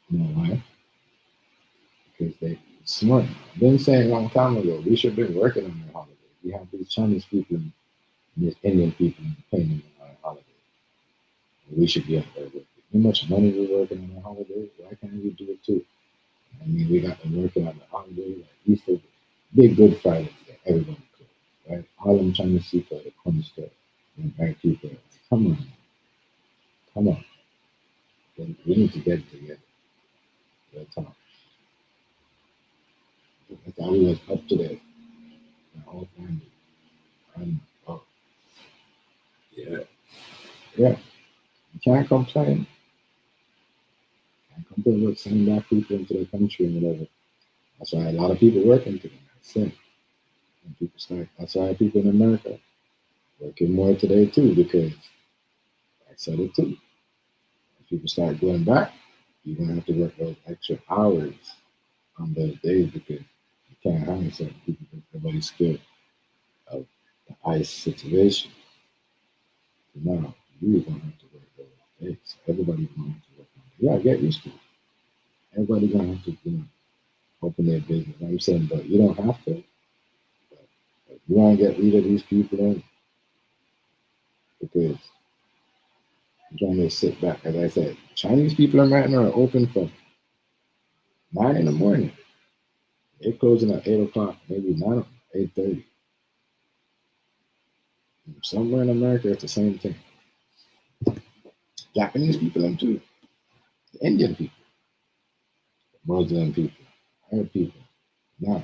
You know why? Because It's smart. I've been saying a long time ago, we should have been working on their holidays. We have these Chinese people and these Indian people paying them on our holidays. We should be out there with it. How much money we're working on the holidays? Why can't we do it too? I mean, we got them working on the holidays like Easter, big Good Friday that everybody closed, right? All them Chinese people that come to store, and black people, like, come on, come on. Then we need to get it together. That's all. That's all we was up to that. The whole family. And, oh, yeah, yeah. You can't complain. Can't complain about sending black people into the country and whatever. That's why a lot of people working today. That's it. And people start. That's why people in America working more today too, because I said it too. If people start going back, you're gonna have to work those extra hours on those days because you can't hire certain people because everybody's scared of the ICE situation. So now you're gonna have to work those days. Everybody's gonna have to work on it. Yeah, get used to it. Everybody's gonna have to, open their business. I'm saying, but you don't have to. But you wanna get rid of these people in because you're trying to sit back. As I said, Chinese people right now are open from 9 in the morning. They're closing at 8 o'clock, maybe 9, 8:30. Somewhere in America, it's the same thing. Japanese people, them too. The Indian people, Muslim people, Arab people. Now,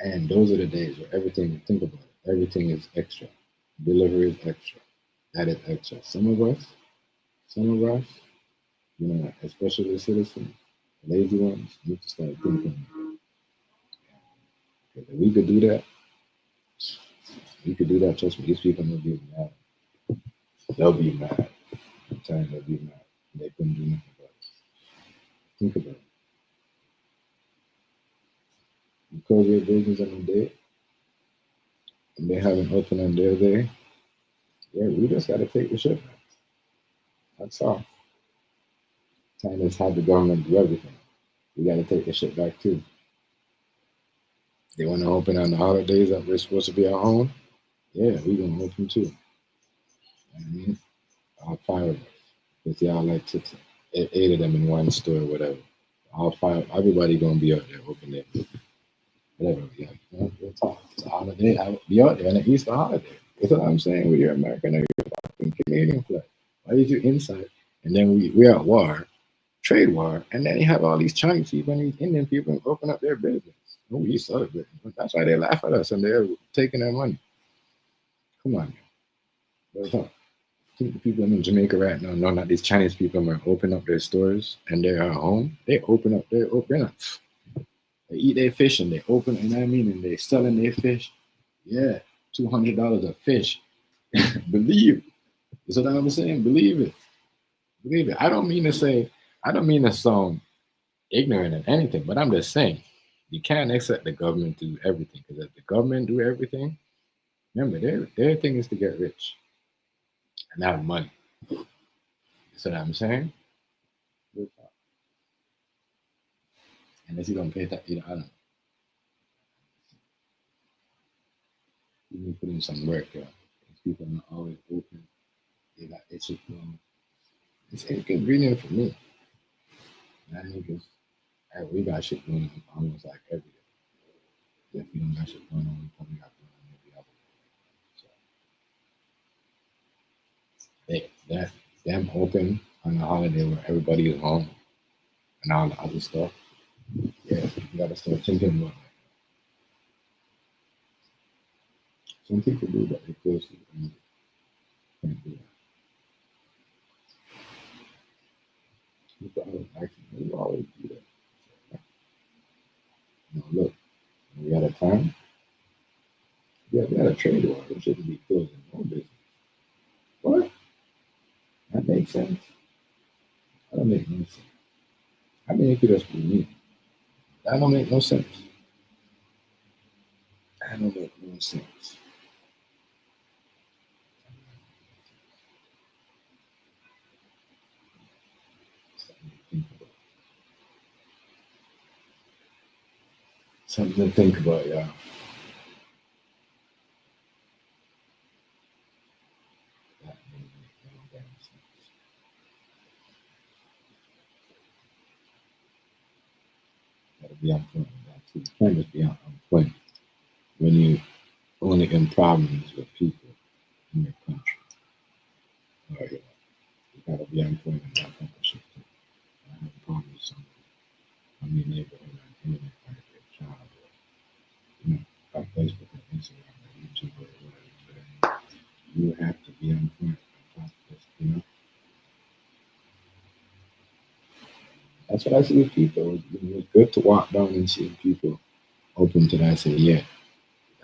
and those are the days where everything, think about it, everything is extra. Delivery is extra. That is extra. Some of us, especially the citizens, the lazy ones, need to start thinking. If we could do that, trust me, these people will be mad. They'll be mad. I'm telling you, they'll be mad. They couldn't do nothing about it. Think about it. You close your business on a day, and they haven't opened on their day. Yeah, we just got to take the shit back. That's all. Time is have the government do everything. We got to take the shit back too. They want to open on the holidays that we're supposed to be at home. Yeah, we're going to open too. You know what I mean? All 5 of us. Because y'all like 8 of them in one store or whatever. All 5, everybody going to be out there open their business. Whatever. Yeah, we'll talk. It's a holiday. I will be out there on the Easter holiday. That's what I'm saying with your American or your fucking Canadian flag. Why did you inside? And then we're at war, trade war, and then you have all these Chinese people and these Indian people open up their business. Oh, we celebrate. That's why they laugh at us and they're taking their money. Come on, man. The people in Jamaica right now know that these Chinese people are open up their stores and they're at home. They open up their they eat their fish and they open, you know what I mean? And they selling their fish. Yeah, $200 a fish. Believe. That's what I'm saying. Believe it. Believe it. I don't mean to sound ignorant of anything, but I'm just saying you can't expect the government to do everything because if the government do everything, remember their thing is to get rich and have money. That's what I'm saying. Unless you don't pay that, I don't know. You need to put in some work, yeah. People are not always open. They got their shit going. It's inconvenient for me. Because we got shit going on almost like every day. If we don't got shit going on, we probably got going on every other day. So them open on a holiday where everybody is home and all the other stuff. Yeah, you gotta start thinking about that. Some people do that. They close to the can't do that. People always do that. Look, we had a time. Yeah, we had a trade war. We shouldn't be closing no business. What? That makes sense. That don't make no sense. I mean, it could just be me. That don't make no sense. That don't make no sense. Something to think about, y'all. That made no damn sense. Gotta be on point with that too. You can't just be on point when you only in problems with people in your country. Or, you gotta be on point with that type of shit too. I have a problem with somebody from your neighborhood on the internet, like your child, or, on Facebook or Instagram or YouTube or whatever. You have to be on point on top of this. That's what I see with people. It's good to walk down and see people open to that. Say, yeah,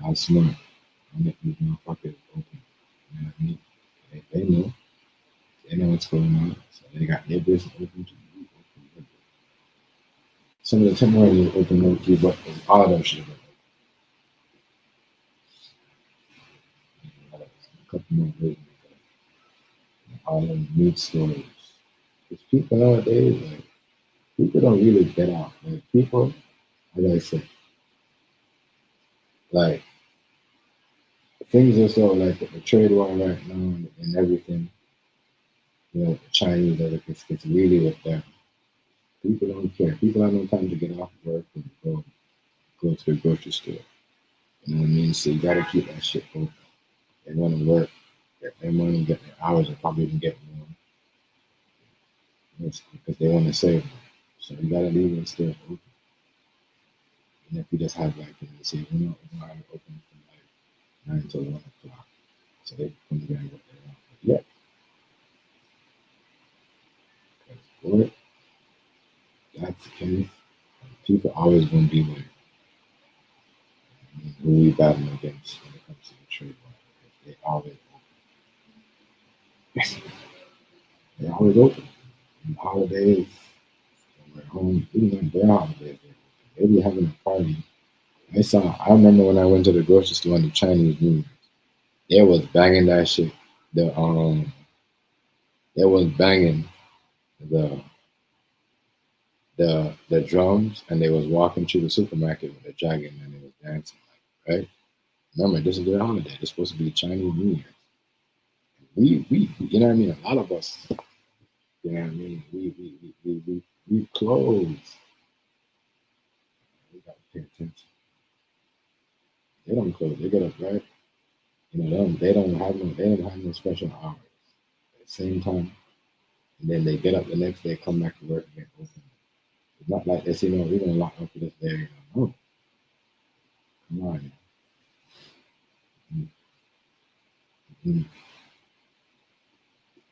that's smart. I'll make these motherfuckers open. You know what I mean? They know. They know what's going on. So they got their business open to you. Some of the temporary open up to you, but all of them should have been open. A couple more ways. All of them neat stories. Because people nowadays, like, people don't really get out. Like, people, as I said, like, things are so like the trade war right now and everything. The Chinese, it's really with them. People don't care. People have no time to get off work and go to the grocery store. You know what I mean? So you gotta keep that shit open. They want to work, get their money, get their hours, and probably even get more. Because they want to save more. So you gotta leave it still open. And if you just have like, say, we're not have it open from like 9 to 1 o'clock. So they come together what they want. But yeah. Because what? That's the case. People always gonna be like, who we battling against when it comes to the trade war. They always open. They're always open. And holidays, when we're home, even on their holidays, they be having a party. I remember when I went to the grocery store on the Chinese New Year, they was banging that shit. They was banging the the drums, and they was walking through the supermarket with a dragon, and they was dancing, like, right? Remember, this is their holiday. This is supposed to be Chinese New Year. We, you know what I mean? A lot of us, you know what I mean? We close. We gotta pay attention. They don't close. They get up right. They don't have no special hours. At the same time, and then they get up the next day, come back to work and get open. It's not like they say, no, we're gonna lock up for this day. No, come on. Mm-hmm.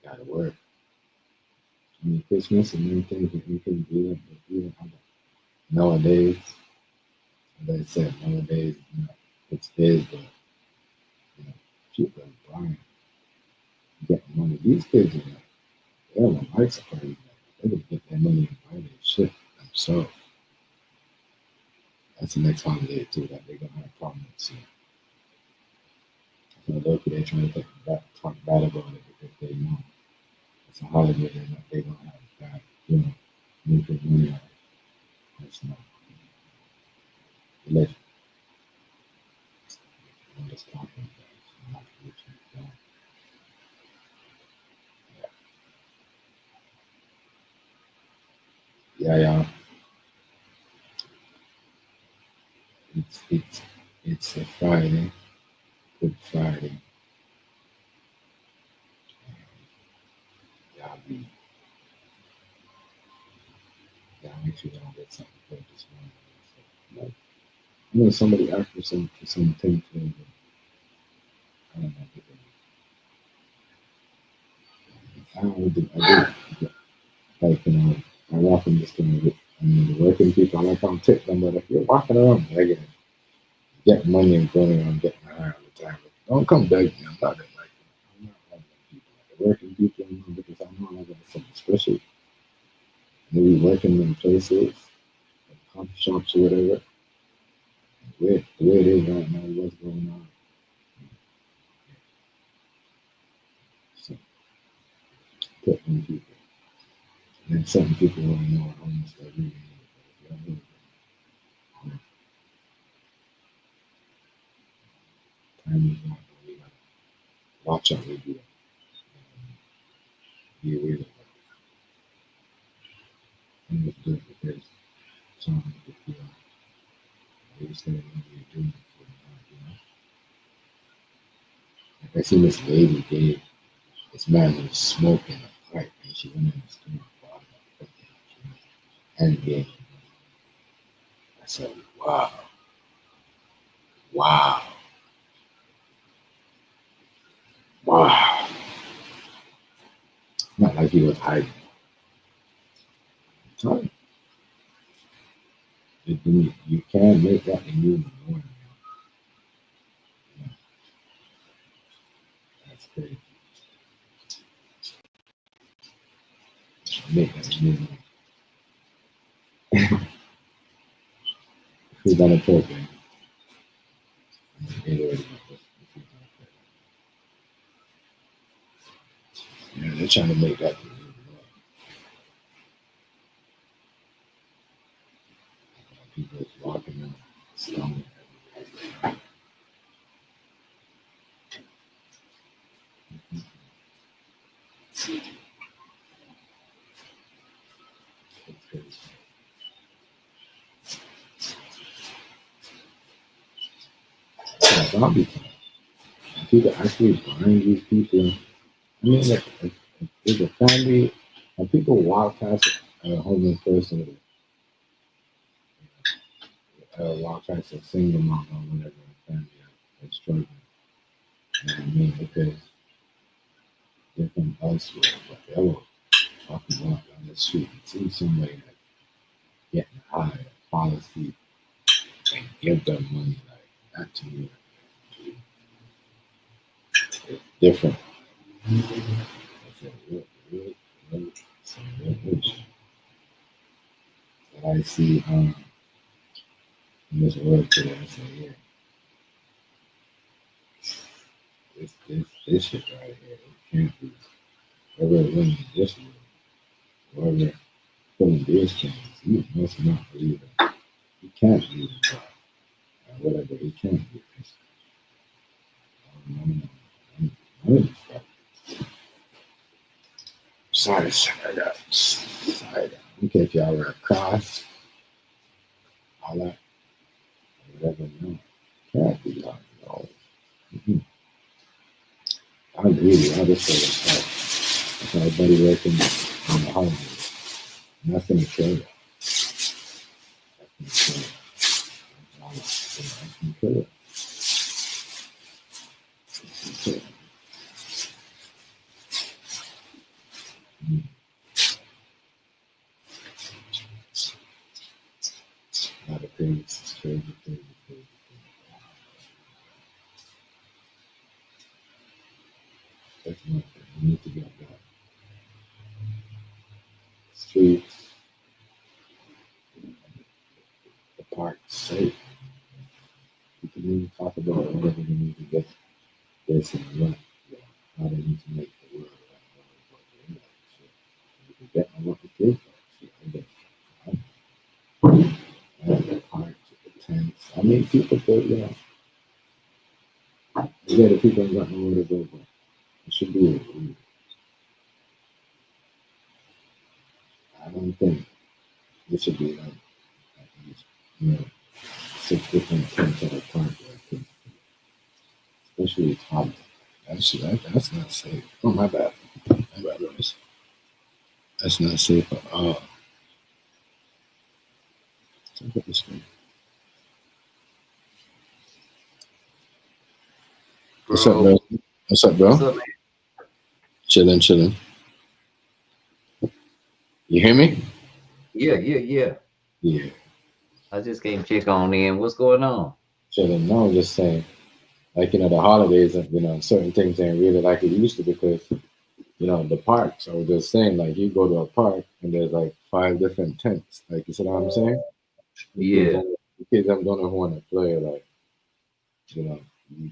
Gotta work. I mean, Christmas and many things that we can do, but even nowadays, as I said, nowadays, it's days that people are buying, getting money. These kids are like, they don't want life support. They would get their money and buy their shit themselves. That's the next holiday too that they're gonna have problems with soon. So look, they're trying to talk bad about it because they know it's a holiday and they don't have that, making money out of it. That's not religion. I'm just talking about it. Not religion. Yeah. It's a Friday, Good Friday. Y'all make sure y'all get something good this morning. So, somebody asked for some things today, but I don't know. I do. Like, I walk in this thing with, the working people. I like how I'm tip them, but if you're walking around begging, getting money and going around getting high all the time, but don't come begging. I'm not like that. I'm not like that people. Like the working people, because I know I'm going to something special. Maybe working in places, like coffee shops or whatever. The way it is right now, what's going on. So, tipping people. And certain people want to know how much they really need. family, we gotta watch out. We do that. Be aware of that. And it's good because some people feel they just don't know what you're doing for them, Like I see this lady gave this man who was smoking a pipe, and she went in the store and bought it and gave. I said, wow, wow, wow. Not like he was hiding. I'm telling you, you can't make that the new norm. That's crazy. Make that the new norm. Who's gonna talk, man? Yeah, they're trying to make that the new norm. People walking around stoned. It's zombie time. People actually buying these people. I mean, like, there's a family, and people walk past a homeless person, walk past a single mom or whatever, a family that's struggling. You know what I mean? Because they're from elsewhere, but they will fucking walk down the street and see somebody that getting high, policy, and give them money like that to me. It's different. It's a real some real issue that I see in this world today. I say, yeah, this shit right here, it can't be. Whoever winning this world, whoever pulling these chains, you must not believe it. You can't believe in God. Or whatever, he can't be. Sorry, side up. Side up. Okay, if y'all wear a cross, all that, whatever, no. Can't be God, no. Mm-hmm. I agree. I just feel like that's my buddy working on the holiday. And that's gonna kill you. That's gonna kill you. That's gonna kill you. That's gonna kill you. A lot of things, crazy. That's not good. We need to get that. Streets, the parks, safe. We can even talk about whatever we need to get this and that. You know, how they need to make the world that way. We can get on what we did. The parks, the tents. I mean, people go, yeah, the people ain't got nowhere to go, but it should be. I don't think it should be like at least, 6 different tents at a park. Especially top. That's not safe. Oh, my bad. My bad, Royce. That's not safe at all. Look at this thing. What's up, bro? What's up, bro? What's up, man? Chilling. You hear me? Yeah. Yeah. I just came check on in. What's going on? Chilling. No, I'm just saying, like, the holidays, certain things ain't really like it used to because, the parks. I was just saying, like, you go to a park and there's like 5 different tents. Like, you see what I'm saying? Yeah. The kids don't know who want to play. Like, you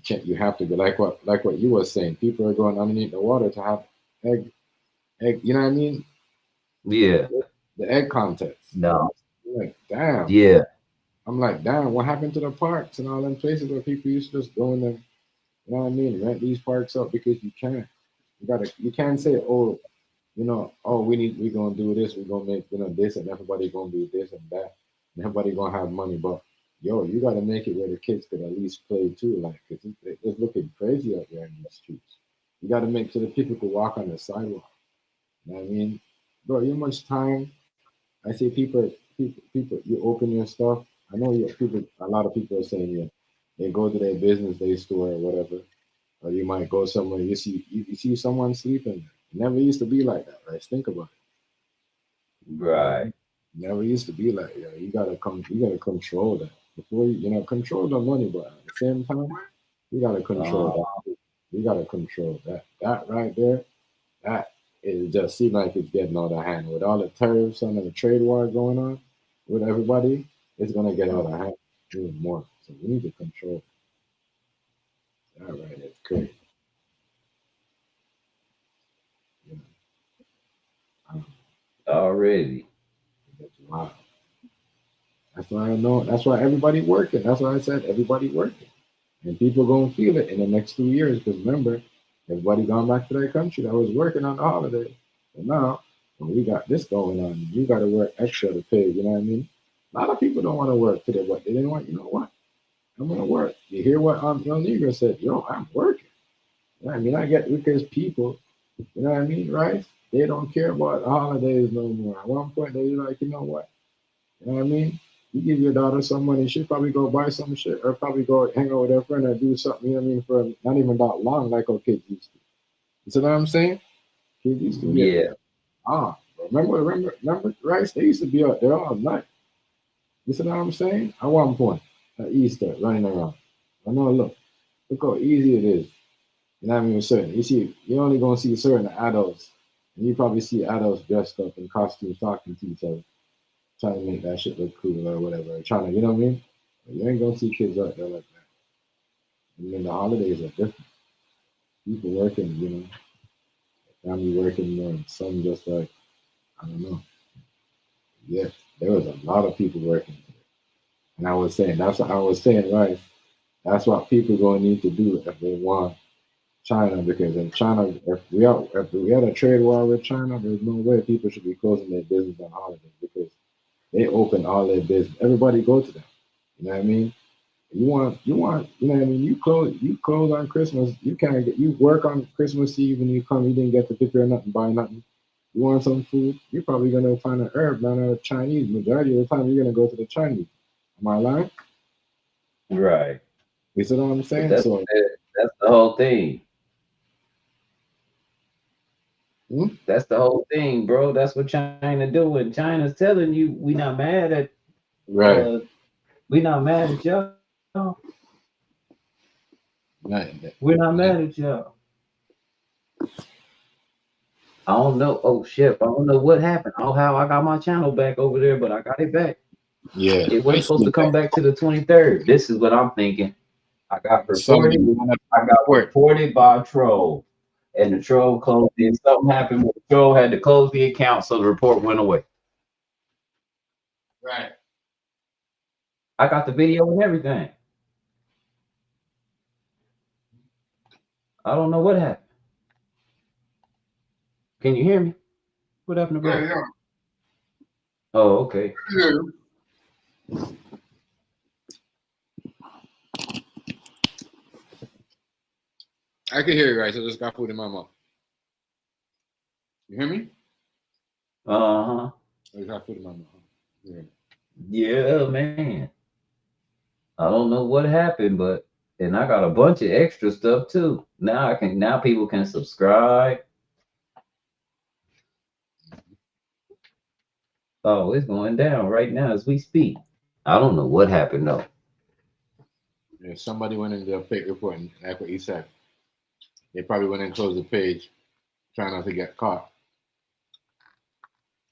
can't. You have to go. Like what you were saying. People are going underneath the water to have egg. You know what I mean? Yeah. The egg contest. No. I'm like, damn. Yeah. I'm like, damn. What happened to the parks and all them places where people used to just go in there You know what I mean? Rent these parks up because you can. You can't say, oh, oh, we're gonna do this, we're gonna make this, and everybody gonna do this and that, and everybody gonna have money. But yo, you gotta make it where the kids could at least play too, like, cause it's looking crazy out there in the streets. You gotta make sure that people could walk on the sidewalk. You know what I mean? Bro, you much time. I see people, you open your stuff. I know a lot of people are saying, yeah, they go to their business, they store or whatever, or you might go somewhere, you see someone sleeping. It never used to be like that, right? Think about it. Right. Never used to be like, yeah, you gotta control that. Before control the money, but at the same time, you gotta control that. You gotta control that. That right there, that it just seems like it's getting out of hand. With all the tariffs and the trade war going on with everybody, it's gonna get out of hand even more. So we need to control that right. It's crazy. You know, Already. it's wild. That's why I know. That's why everybody working. That's why I said everybody working, and people gonna feel it in the next 2 years. Because remember, everybody gone back to their country that was working on the holiday. But now, when we got this going on, you got to work extra to pay. You know what I mean? A lot of people don't want to work today, but they didn't want. You know what? I'm gonna work. You hear what Young Negro said? Yo, I'm working. You know what I mean, I get because people. You know what I mean, right? They don't care about the holidays no more. At one point, they like, you know what? You know what I mean? You give your daughter some money, she'll probably go buy some shit or probably go hang out with her friend or do something, you know what I mean, for not even that long like our kids used to. You see what I'm saying? Kids used to be Yeah. remember, right? They used to be out there all night. You see what I'm saying? At one point, at Easter, running around. I know, look how easy it is. You know what I mean? Certain, you see, you're only gonna see certain adults, and you probably see adults dressed up in costumes talking to each other, trying to make that shit look cool or whatever, trying to, you know what I mean? But you ain't gonna see kids out there like that. And then the holidays are different. People working, family working more, and some just like, I don't know. Yeah, there was a lot of people working. And I was saying, that's what I was saying, right? That's what people gonna need to do if they want China, because in China, if we had a trade war with China, there's no way people should be closing their business on holidays because they open all their business. Everybody go to them. You know what I mean? You know what I mean? You close on Christmas. You can't get, you work on Christmas Eve and you didn't get to prepare nothing, buy nothing. You want some food, you're probably gonna find an herb, not a Chinese. Majority of the time, you're gonna go to the Chinese. Am I lying? Right. You see what I'm But saying? that's So, that's the whole thing. hmm? That's the whole thing, bro. That's what China doing. China's telling you Right. uh we not mad at y'all. Right. We're not mad at y'all. I don't know. Oh shit. I don't know what happened. Oh, how I got my channel back over there, but I got it back. Yeah, It I wasn't supposed see to come that. back to the 23rd. This is what I'm thinking. I got Somebody reported. wanna I got report. reported by a troll. And the troll closed it. Something happened with the troll had to close the account, so the report went away. Right. I got the video and everything. I don't know what happened. Can you hear me? What happened to Yeah, bro? yeah. Oh, okay. Yeah. I can hear you right, so I just got food in my mouth. You hear me? Uh-huh. I just got food in my mouth. Yeah. Yeah, man. I don't know what happened, but and I got a bunch of extra stuff too. Now people can subscribe. Oh, it's going down right now as we speak. I don't know what happened though. Yeah, somebody went into a fake report, and that's what he said. They probably went and closed the page, trying not to get caught.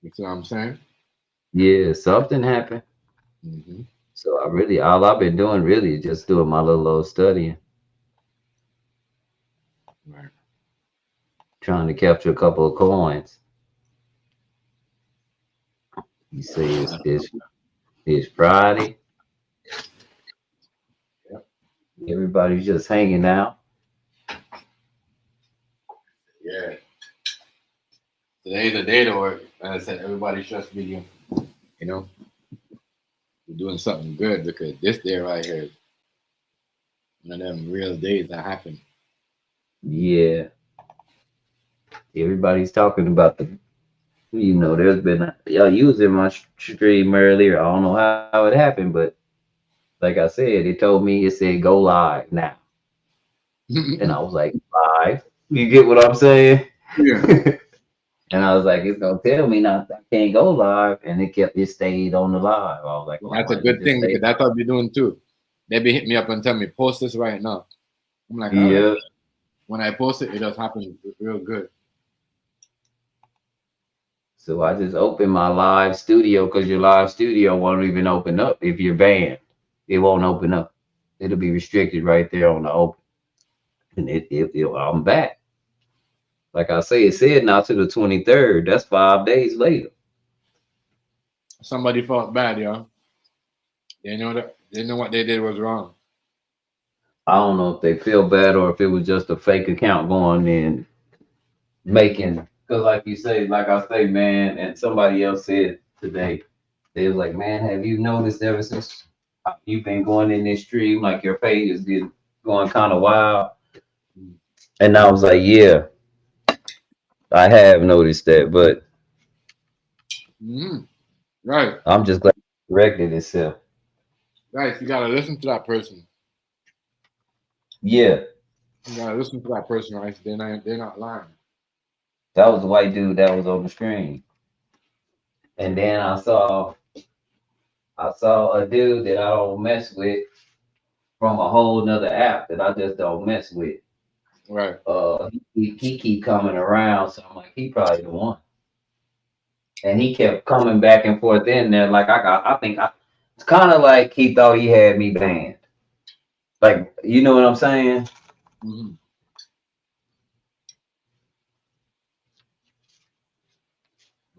You see what I'm saying? Yeah, something happened. Mm-hmm. So all I've been doing really is just doing my little old studying, Right. trying to capture a couple of coins. You say it's Friday. Yep. Everybody's just hanging out. Today's the day to work. And I said everybody should be doing, you know, doing something good because this day right here is one of them real days that happen. Yeah, everybody's talking about there's been you was in my stream earlier. I don't know how it happened, but like I said, it said go live now. And I was like, live? You get what I'm saying? Yeah, And I was like, it's gonna tell me not I can't go live, and it stayed on the live. I was like, well, I that's a might as well good just thing stay. because that's what we're doing too. They be hitting me up and tell me post this right now. I'm like, all right. Yeah. When I post it, it does happen real good. So I just opened my live studio because your live studio won't even open up if you're banned. It won't open up. It'll be restricted right there on the open. And I'm back. Like I say, it said now to the 23rd. That's 5 days later. Somebody felt bad, yo. They know that they know what they did was wrong. I don't know if they feel bad or if it was just a fake account going in making. Because like I say, man, and somebody else said today, they was like, man, have you noticed ever since you've been going in this stream, like your page is getting going kind of wild? And I was like, yeah, I have noticed that, but Mm-hmm. Right, I'm just glad it corrected itself. right. You gotta listen to that person. Yeah, You gotta listen to that person, right? They're not lying. that was the white dude that was on the screen. And then I saw a dude that I don't mess with from a whole nother app that I just don't mess with. Right. He keep coming around, so I'm like, he probably the one. And he kept coming back and forth in there, like it's kind of like he thought he had me banned. Like, you know what I'm saying? Mm-hmm.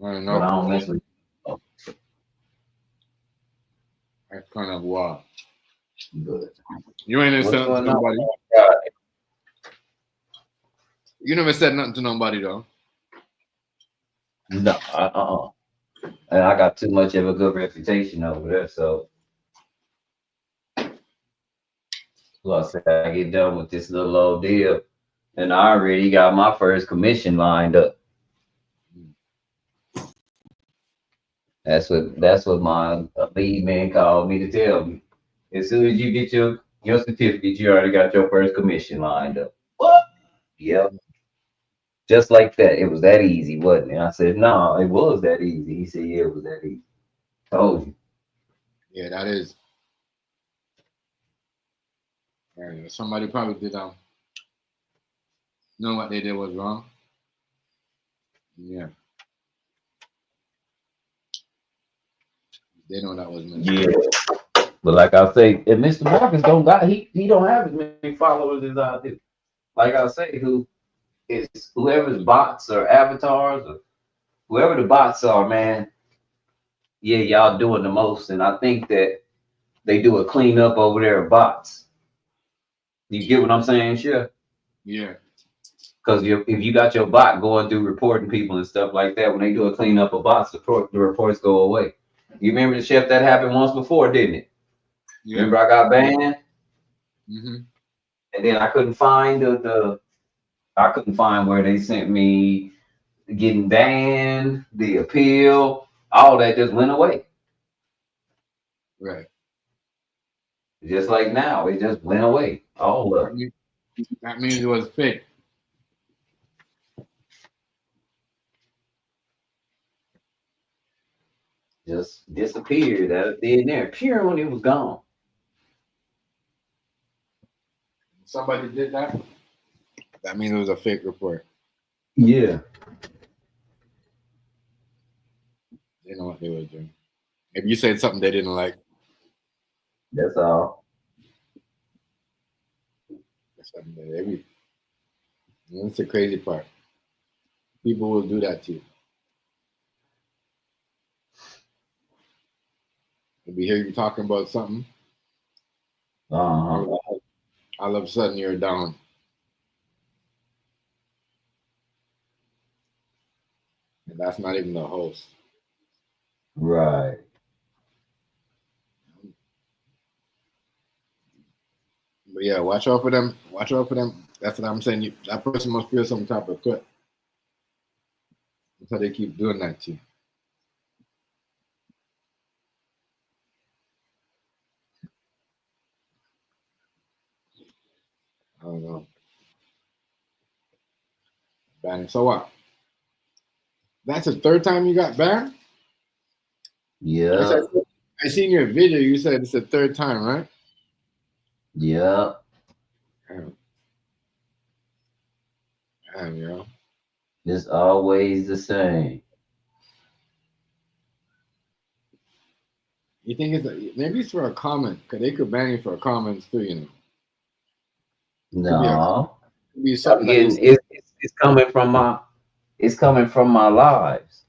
I But I know. don't mess with. That's kind of wild. But You ain't what's said nothing to going on? nobody. You never said nothing to nobody though. No, and I got too much of a good reputation over there, so plus I get done with this little old deal, and I already got my first commission lined up. That's what my lead man called me to tell me. As soon as you get your certificate, you already got your first commission lined up. What? Yep. Just like that. It was that easy, wasn't it? I said, no, it was that easy. He said, yeah, it was that easy. Told you. Yeah, that is. Yeah, somebody probably did know what they did was wrong. Yeah, they know that was messed up. Yeah. But like I say, if Mr. Marcus don't got he don't have as many followers as I do. Like I say, whoever's bots or avatars or whoever the bots are, man, yeah, y'all doing the most. And I think that they do a cleanup over there of bots. You get what I'm saying? Sure. Yeah, Because if you got your bot going through reporting people and stuff like that, when they do a cleanup of bots, the reports go away. You remember the chef that happened once before, didn't it? yeah. Remember I got banned, Mm-hmm. and then I couldn't find I couldn't find where they sent me getting banned, the appeal, all that just went away. Right. Just like now, it just went away. All of That it means, that means it was fake. just disappeared out of thin air. Pure when it was gone. Somebody did that. That means it was a fake report. Yeah. They know what they were doing. If you said something they didn't like, That's all. that's something that that's the crazy part. People will do that to you. If we hear you talking about something, Uh-huh. all of a sudden you're down. That's not even the host. Right. But yeah, watch out for them. Watch out for them. That's what I'm saying. That person must feel some type of threat. That's how they keep doing that to you. I don't know. Banning. So what? That's the third time you got banned? Yeah. I seen your video. You said it's the third time, right? Yeah. Damn. Damn, yo. It's always the same. You think maybe it's for a comment? Because they could ban you for comments too, you know. No. Could be I'm something that getting it's coming from my lives.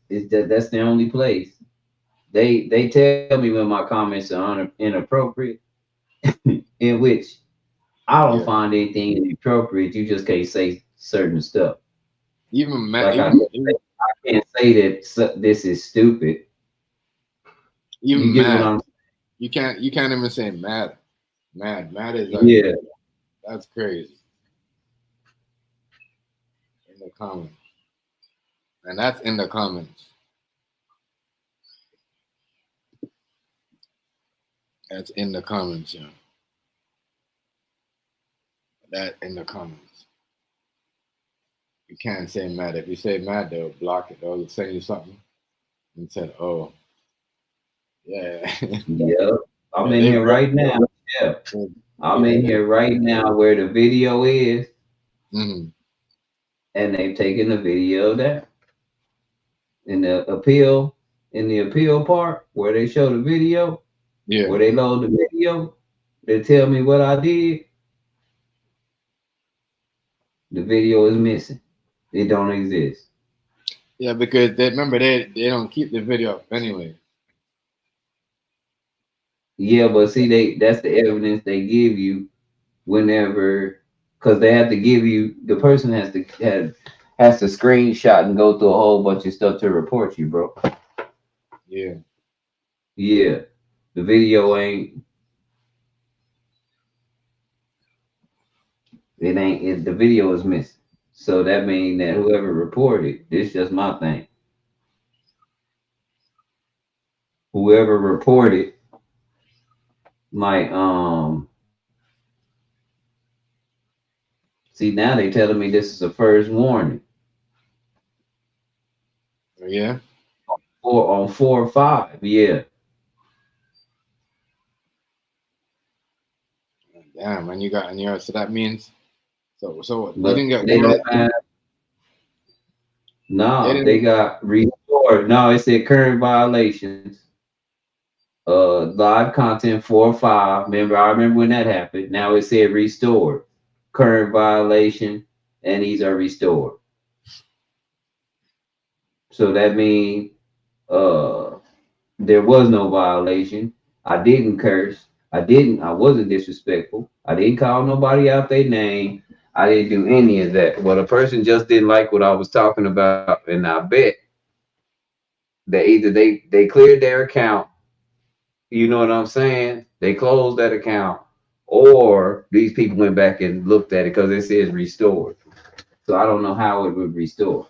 That's the only place. They tell me when my comments are inappropriate, in which I don't find anything inappropriate. You just can't say certain stuff. Even Like I can't say that this is stupid. Even you get mad. what I'm You can't even say mad. Mad is like, yeah. That's crazy. In the comments. And that's in the comments. That's in the comments, yeah. That in the comments. You can't say mad. If you say mad, they'll block it. They'll send you something and said, "Oh, yeah." Yeah. I'm Yeah, in they here right now. Yeah. I'm in here right now where the video is. Mm-hmm. And they've taken the video down. In the appeal part where they show the video, where they load the video, they tell me what I did. The video is missing. It don't exist. Yeah, because they don't keep the video up anyway. Yeah, but see, that's the evidence they give you whenever, because they have to give you, the person has to screenshot and go through a whole bunch of stuff to report you, bro. Yeah. Yeah, the video ain't. The video is missing. So that means that whoever reported, this is just my thing. Whoever reported might see, now they telling me this is a first warning. Yeah. On 4 or 5, yeah. Damn, and you got in your so that means so what? You But didn't get they don't warned. have. No, they got restored. No, it said current violations. Live content 4 or 5. I remember when that happened. Now it said restored. Current violation, and these are restored. So that means there was no violation. I didn't curse. I wasn't disrespectful. I didn't call nobody out their name. I didn't do any of that. Well, the person just didn't like what I was talking about, and I bet that either they cleared their account, you know what I'm saying? They closed that account, or these people went back and looked at it because it says restored. So I don't know how it would restore,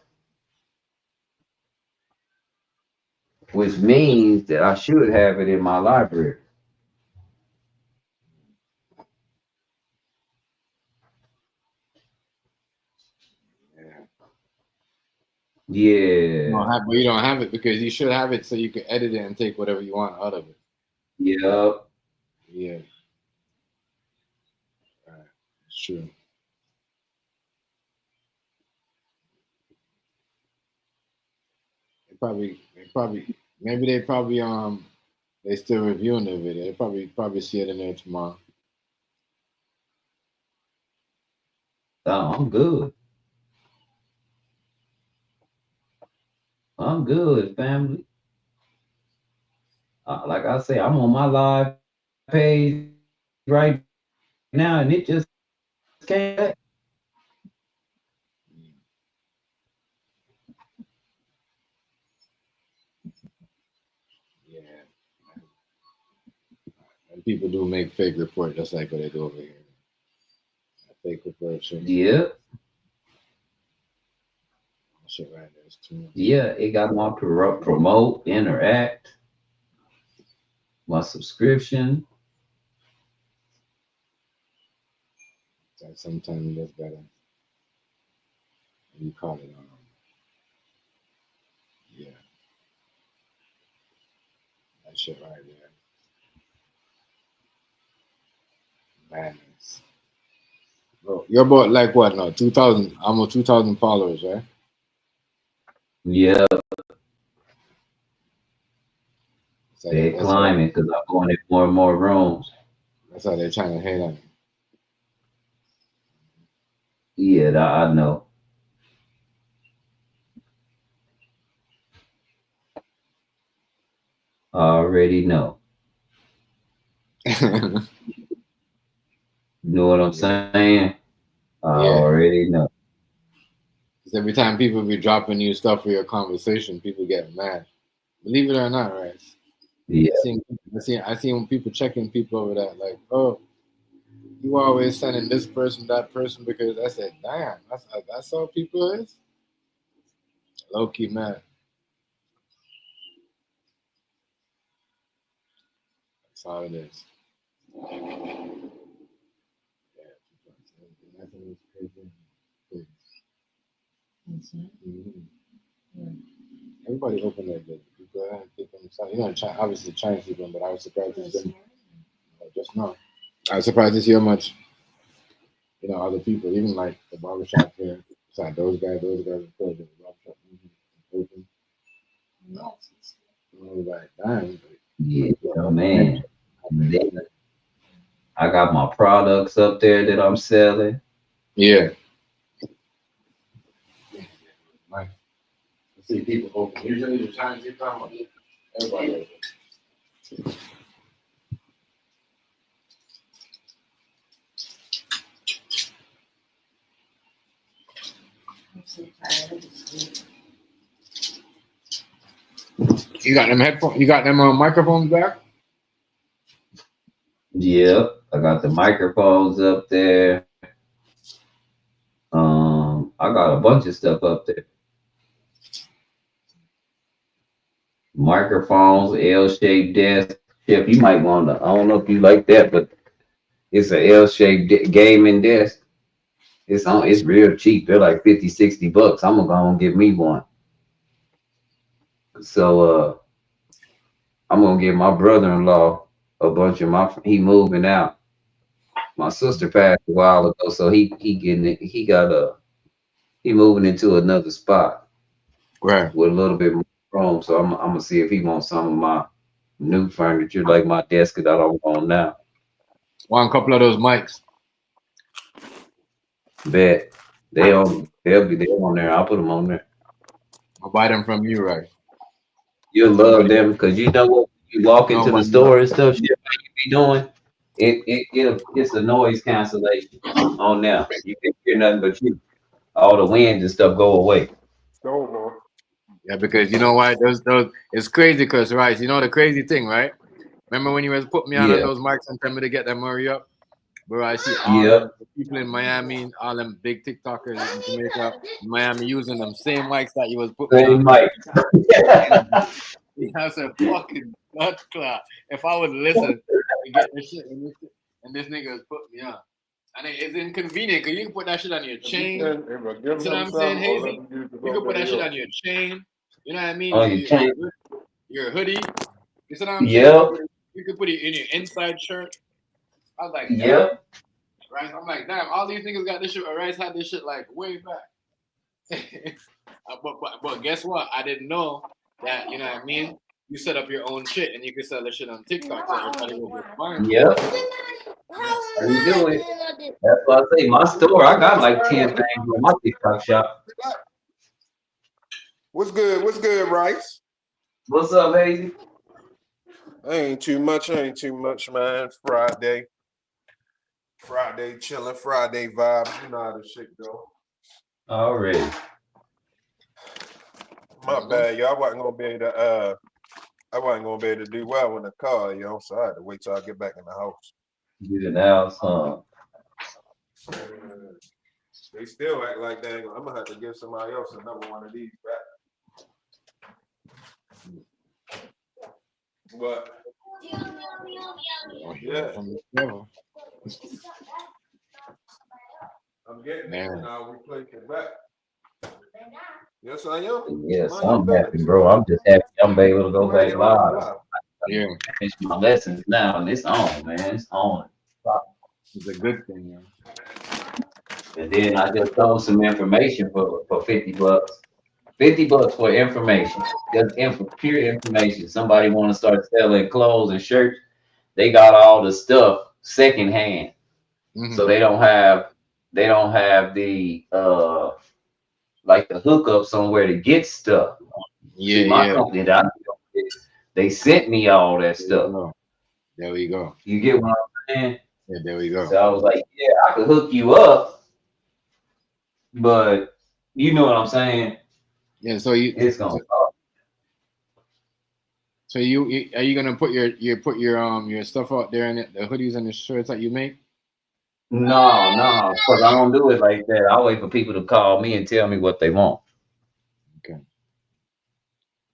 which means that I should have it in my library. Yeah. But you don't have it because you should have it so you can edit it and take whatever you want out of it. Yep. Yeah. Right. It's true. Maybe they still reviewing the video. They probably see it in there tomorrow. Oh, I'm good. I'm good, family. Like I say, I'm on my live page right now, and it just came back. Yeah. And people do make fake report just like what they do over here. Fake report shit. Yeah, Shit right there is too much. yeah. It got my promote, interact, my subscription. Like sometimes that's better. You call it yeah. That shit right there. Madness. Bro, you're about like what now? 2,000, almost 2,000 followers, right? Yeah, So they're climbing because I'm going in more and more rooms. that's how they're trying to hate on you. Yeah, I know. I already know. You know what I'm saying? I already know. Because every time people be dropping new stuff for your conversation, people get mad. Believe it or not, right? Yeah. I seen when people checking people over that, like, oh, you always sending this person, that person, because I said, damn, that's how people is. Low key mad. That's how it is. Everybody open their business. People keep them, you know, obviously Chinese people, but I was surprised to see them just now. I was surprised to see how much, you know, other people, even like the barbershop here, besides those guys are closed. The barbershop open. No. I was like, damn. Yeah, man. I got my products up there that I'm selling. Yeah. Nice. I see people open. Usually the Chinese people, everybody open. You got them headphones? You got them microphones back? Yep, I got the microphones up there. I got a bunch of stuff up there. Microphones, L-shaped desk. Chef, you might want to. I don't know if you like that, but it's an L-shaped gaming desk. It's real cheap. They're like $50-$60. I'm gonna go and get me one. So I'm gonna give my brother-in-law a bunch of he moving out. My sister passed a while ago, so he getting it. He moving into another spot, right, with a little bit more room. So I'm gonna see if he wants some of my new furniture, like my desk that I don't want now. Want a couple of those mics? Bet they'll be on there. I'll put them on there. I'll buy them from you, right? You'll love them because you know what, you walk into the store and stuff. Shit, what you be doing? It's a noise cancellation on there. You can hear nothing but you. All the wind and stuff go away. Yeah, because you know why? Those it's crazy because right, you know the crazy thing, right? Remember when you was putting me on those mics and tell me to get them hurry up? Bro, I see all the people in Miami, all them big TikTokers in Jamaica, Miami using them same mics that you was putting me on. That's a fucking blood clot. If I would listen and get this shit and this nigga was putting me on. And it's inconvenient because you can put that shit on your chain. You know what I'm saying, Hazy? You can put that shit on your chain. You know what I mean? On your chain. Your hoodie. You know what I'm saying? You can put it in your inside shirt. I was like, damn. Right? I'm like, damn, all these niggas got this shit. Rice had this shit like way back. but guess what? I didn't know that, you know what I mean? You set up your own shit and you can sell the shit on TikTok. So everybody will get buying. You do it. That's what I say. My store, I got like 10 things on my TikTok shop. What's good? What's good, Rice? What's up, Hazy? Ain't too much, man. Friday chilling, Friday vibes. You know how this shit go. Already. My bad, y'all wasn't gonna be able to I wasn't gonna be able to do well in the car, yo. So I had to wait till I get back in the house. Get it out, huh? They still act like that. I'm gonna have to give somebody else another one of these back. But yeah, I'm getting it and I'll replace it back. Yes, I am. Yes, I'm happy, bro. I'm just happy I'm able to go back live. Yeah, Finish my lessons now, and it's on, man. It's on. it's a good thing, man. And then I just sold some information for $50. $50 for information. Just pure information. Somebody want to start selling clothes and shirts. They got all the stuff secondhand. So they don't have the like the hookup somewhere to get stuff. Yeah, See, my company that they sent me all that stuff. There we go. You get what I'm saying? Yeah, there we go. So I was like, yeah, I could hook you up, but you know what I'm saying? Yeah, so it's gonna cost. So you are you gonna put your stuff out there and the hoodies and the shirts that you make? No, because I don't do it like that. I wait for people to call me and tell me what they want. Okay.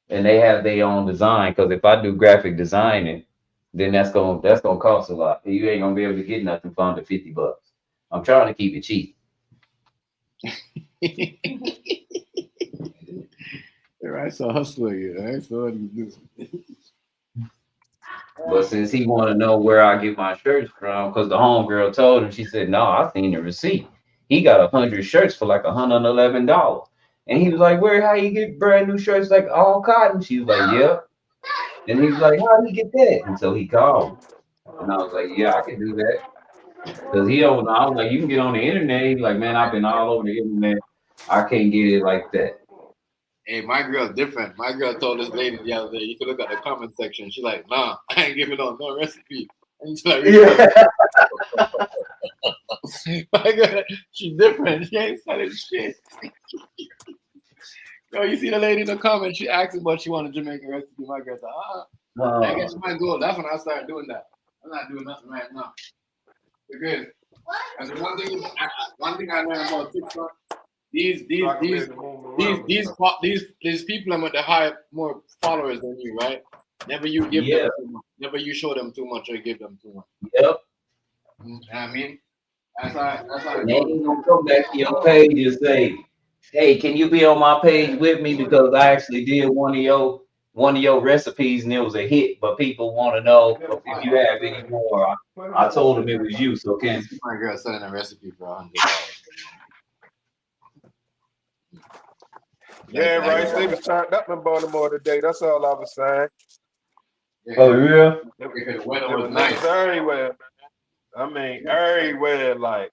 And they have their own design. Because if I do graphic designing, then that's gonna cost a lot. You ain't gonna be able to get nothing for under $50. I'm trying to keep it cheap. Right, so hustler, right? So what you do. But since he want to know where I get my shirts from, because the homegirl told him, she said, "No, I seen the receipt. He got 100 shirts for like $111." And he was like, "How you get brand new shirts like all cotton?" She was like, "Yeah." And he was like, "How did he get that?" And so he called, and I was like, "Yeah, I can do that." Because he don't know. I was like, "You can get on the internet." He's like, "Man, I've been all over the internet. I can't get it like that." Hey, my girl's different. My girl told this lady the other day, you could look at the comment section. She's like, "Nah, I ain't giving out no recipe." And she's like, yeah. My girl, she's different. She ain't selling shit. Yo, you see the lady in the comments? She asked what she wanted Jamaican recipe. My girl's like, I guess you might go. That's when I started doing that. I'm not doing nothing right now because one thing I learned about TikTok. These people are the high more followers than you, right? Never you give them too much. Never you show them too much or give them too much. Yep. You know what I mean? That's how And they ain't gonna come back to your page and say, "Hey, can you be on my page with me because I actually did one of your recipes and it was a hit, but people want to know if you have any more." I told them it was you, so can my girl selling a recipe for $100. Yeah, right. They was turned up in Baltimore today. That's all I was saying. Oh yeah. The weather was nice everywhere. I mean, everywhere. Like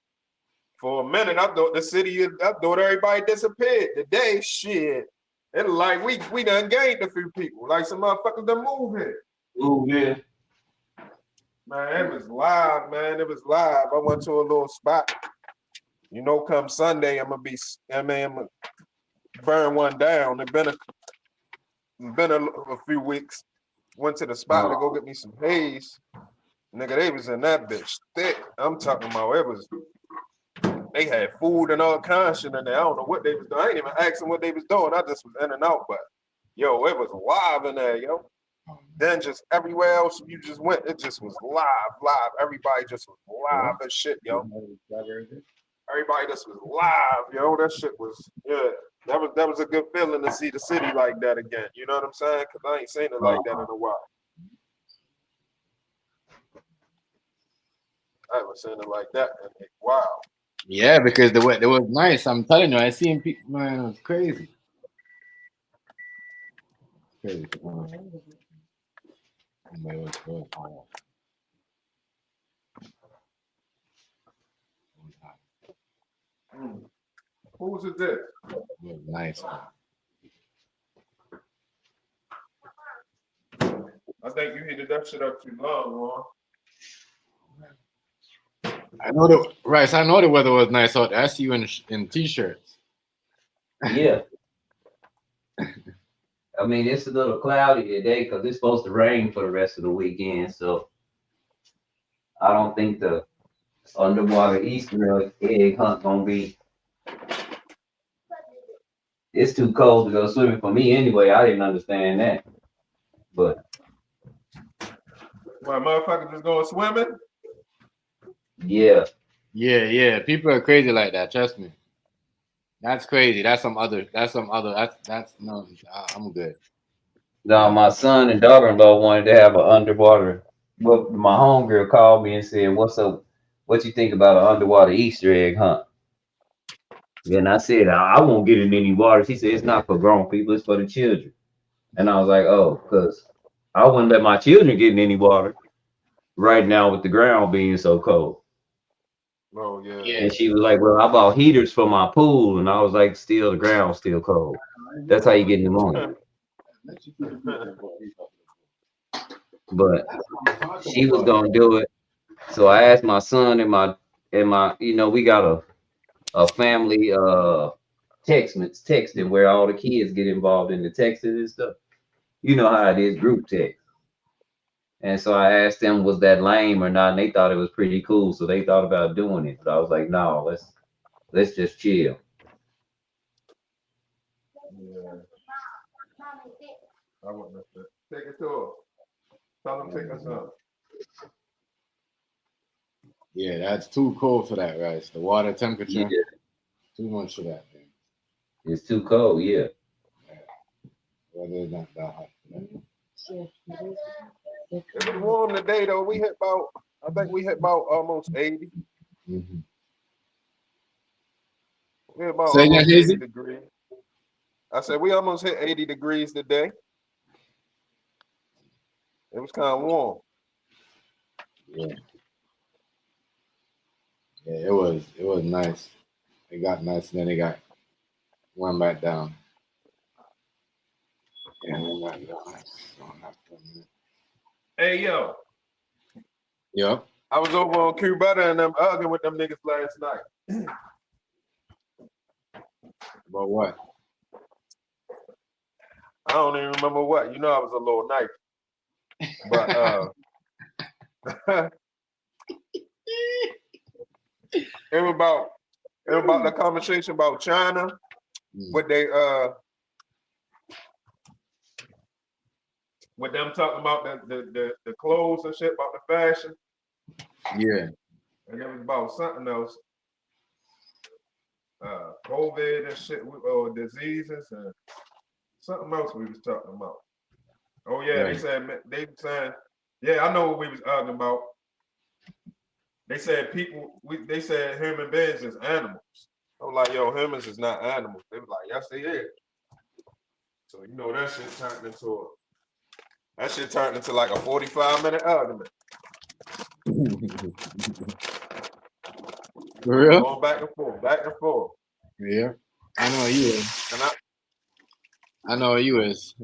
for a minute, I thought everybody disappeared. Today, shit, it's like we done gained a few people. Like some motherfuckers done moved here. Move here. Man, it was live, man. It was live. I went to a little spot. You know, come Sunday, I'm gonna burn one down. It's been a few weeks. Went to the spot to go get me some haze. Nigga, they was in that bitch thick. I'm talking about they had food and all kinds of shit in there. I don't know what they was doing. I ain't even asking what they was doing. I just was in and out, but yo, it was live in there, yo. Then just everywhere else you just went, it just was live. Everybody just was live as shit, yo. Everybody just was live, yo. That shit was, yeah. That was a good feeling to see the city like that again. You know what I'm saying? Because I ain't seen it like that in a while. I haven't seen it like that in a while. Yeah, because the weather was nice. I'm telling you, I seen people, man, it was crazy. Crazy. Who's it this? It was nice. I think you heated that shit up too long, Ron. I know the weather was nice out there. I see you in t-shirts. Yeah. I mean, it's a little cloudy today because it's supposed to rain for the rest of the weekend. So I don't think the underwater Easter egg hunt gonna be. It's too cold to go swimming for me anyway. I didn't understand that, but Why motherfuckers just going swimming? yeah, Yeah. People are crazy like that. Trust me. That's crazy. That's some other. That's no. I'm good. no, my son and daughter-in-law wanted to have an underwater. Well, my homegirl called me and said, "What's up? What you think about an underwater Easter egg hunt?" And I said, "I won't get in any water." She said, "It's not for grown people. It's for the children." And I was like, "Oh, because I wouldn't let my children get in any water right now with the ground being so cold." Oh yeah. And she was like, "Well, I bought heaters for my pool," and I was like, "Still, the ground's still cold. That's how you get pneumonia." But she was gonna do it, so I asked my son and my, we got a family texting where all the kids get involved in the texting and stuff. You know how it is, group text. And so I asked them, was that lame or not? And they thought it was pretty cool, so they thought about doing it. But I was like, no, let's just chill. Yeah. I wouldn't have to. Take it to her. Tell them take us up. Yeah, that's too cold for that, right? The water temperature. Yeah, Too much for that, man. it's too cold. Yeah. Weather is not that hot for that. It was warm today though. I think we hit about almost 80. Mm-hmm. We hit about Say that, almost 80 Hazy? degrees. I said we almost hit 80 degrees today. It was kind of warm. Yeah. Yeah, it was nice. It got nice and then it got went back down. Yeah, went back down. Hey yo. Yep. I was over on Cuba and them arguing with them niggas last night. About what? I don't even remember what. You know I was a little knife. But it was about the conversation about China with with them talking about the clothes and shit, about the fashion. Yeah. And it was about something else. COVID and shit, or diseases and something else we was talking about. Oh yeah, Right. they saying, yeah, I know what we was arguing about. They said they said human beings is animals. I was like, yo, humans is not animals. They was like, yes, they is. So you know that shit turned into like a 45-minute argument. For real? Going back and forth. Yeah. I know you is. I know you is.